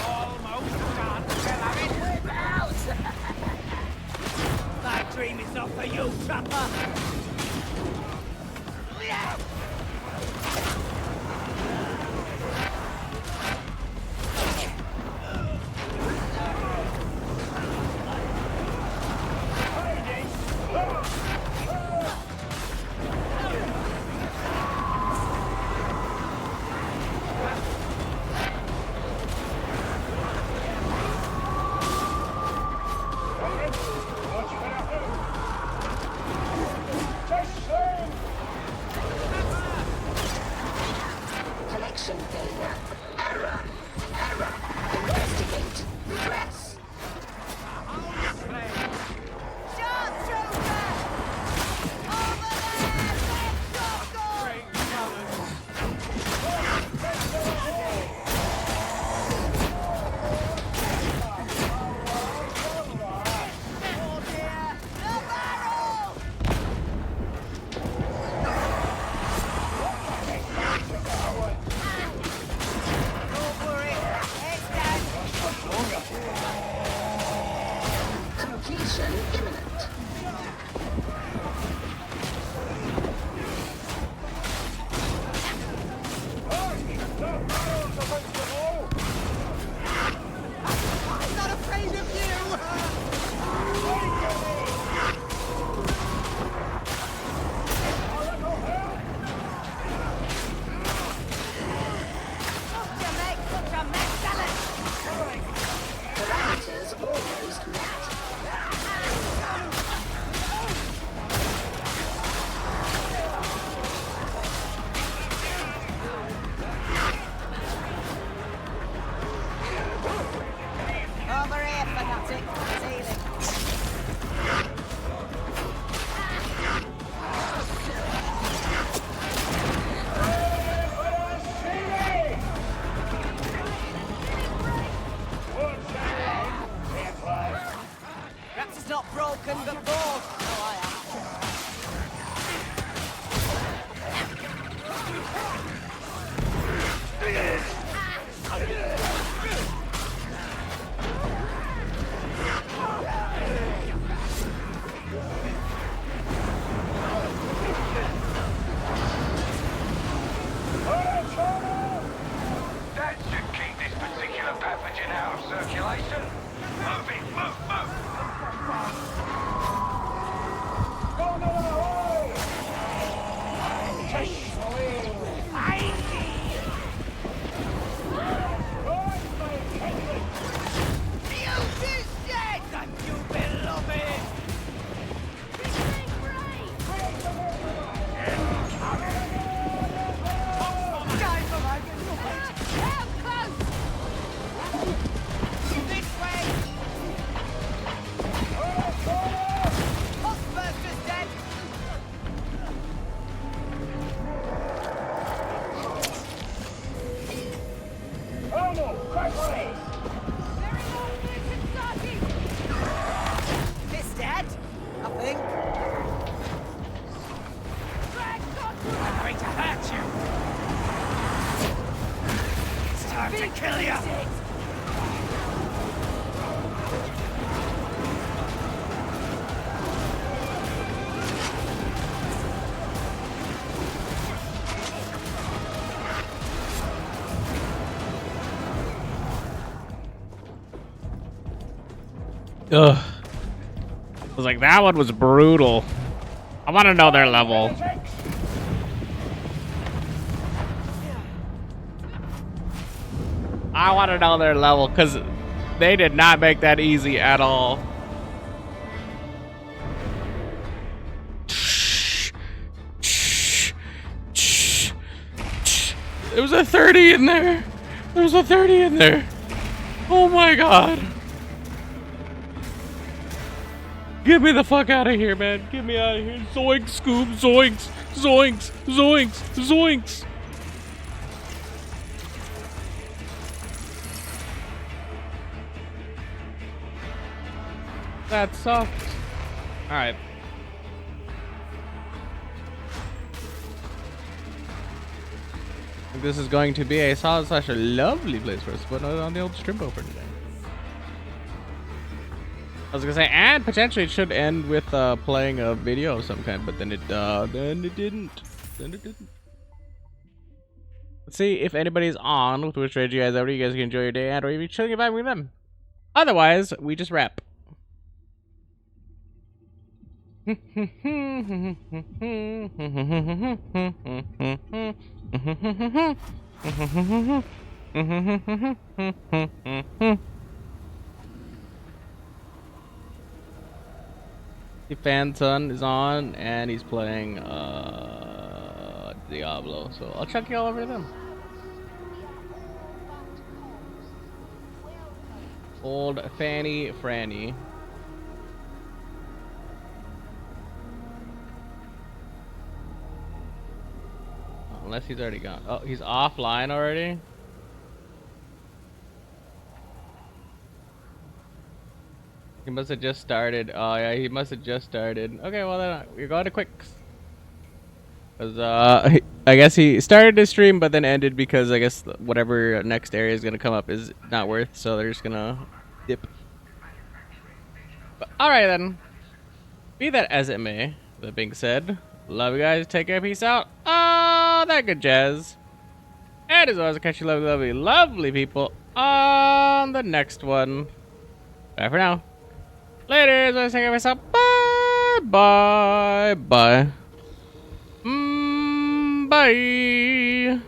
Almost done, beloved. That dream is not for you, trapper. Collection failure. Error. Error. Investigate. Press. Sharpshooter! Over there! Red shotgun! Oh dear! The barrel! Don't worry, it's dead. Completion imminent. I'm not afraid of you! You make such a mess, Ellen! Parameters almost met. Over here, fanatic. Healing. Perhaps it's not broken before. Oh, I am. That should keep this particular pathogen out of circulation. Move it, move, move! Music's dead! Thank you, beloved. Guys, I'm getting away. How close? This way! Hotburster's dead! Very long mission starting! It's dead, I think. Drag God! I'm going to hurt you. It's time to kill you. Ugh. I was like, that one was brutal. I want to know their level. I want to know their level because they did not make that easy at all. There was a 30 in there. There was a 30 in there. Oh my god. Get me the fuck out of here, man. Get me out of here. Zoinks, Scoob. Zoinks. Zoinks. Zoinks. Zoinks. That sucked. Alright. This is going to be a solid slash a lovely place for us to put on the old Strimbo for today. I was gonna say, and potentially it should end with playing a video of some kind, but then it didn't. Let's see if anybody's on with which raid you guys over. You guys can enjoy your day and or even chilling and vibing with them. Otherwise, we just wrap. The fan son is on and he's playing Diablo, so I'll chuck you all over to them. Old Fanny Franny. Unless he's already gone. Oh, he's offline already? He must have just started. Oh yeah, he must have just started. Okay, well then we're going to quicks. Cause I guess he started his stream but then ended because I guess whatever next area is gonna come up is not worth, so they're just gonna dip. But alright then. Be that as it may, that being said, love you guys, take care, peace out. Oh, that good jazz. And as always, I'll catch you lovely, lovely, lovely people on the next one. Bye for now. Later, as always, take care, peace out. Bye, bye, bye. Bye.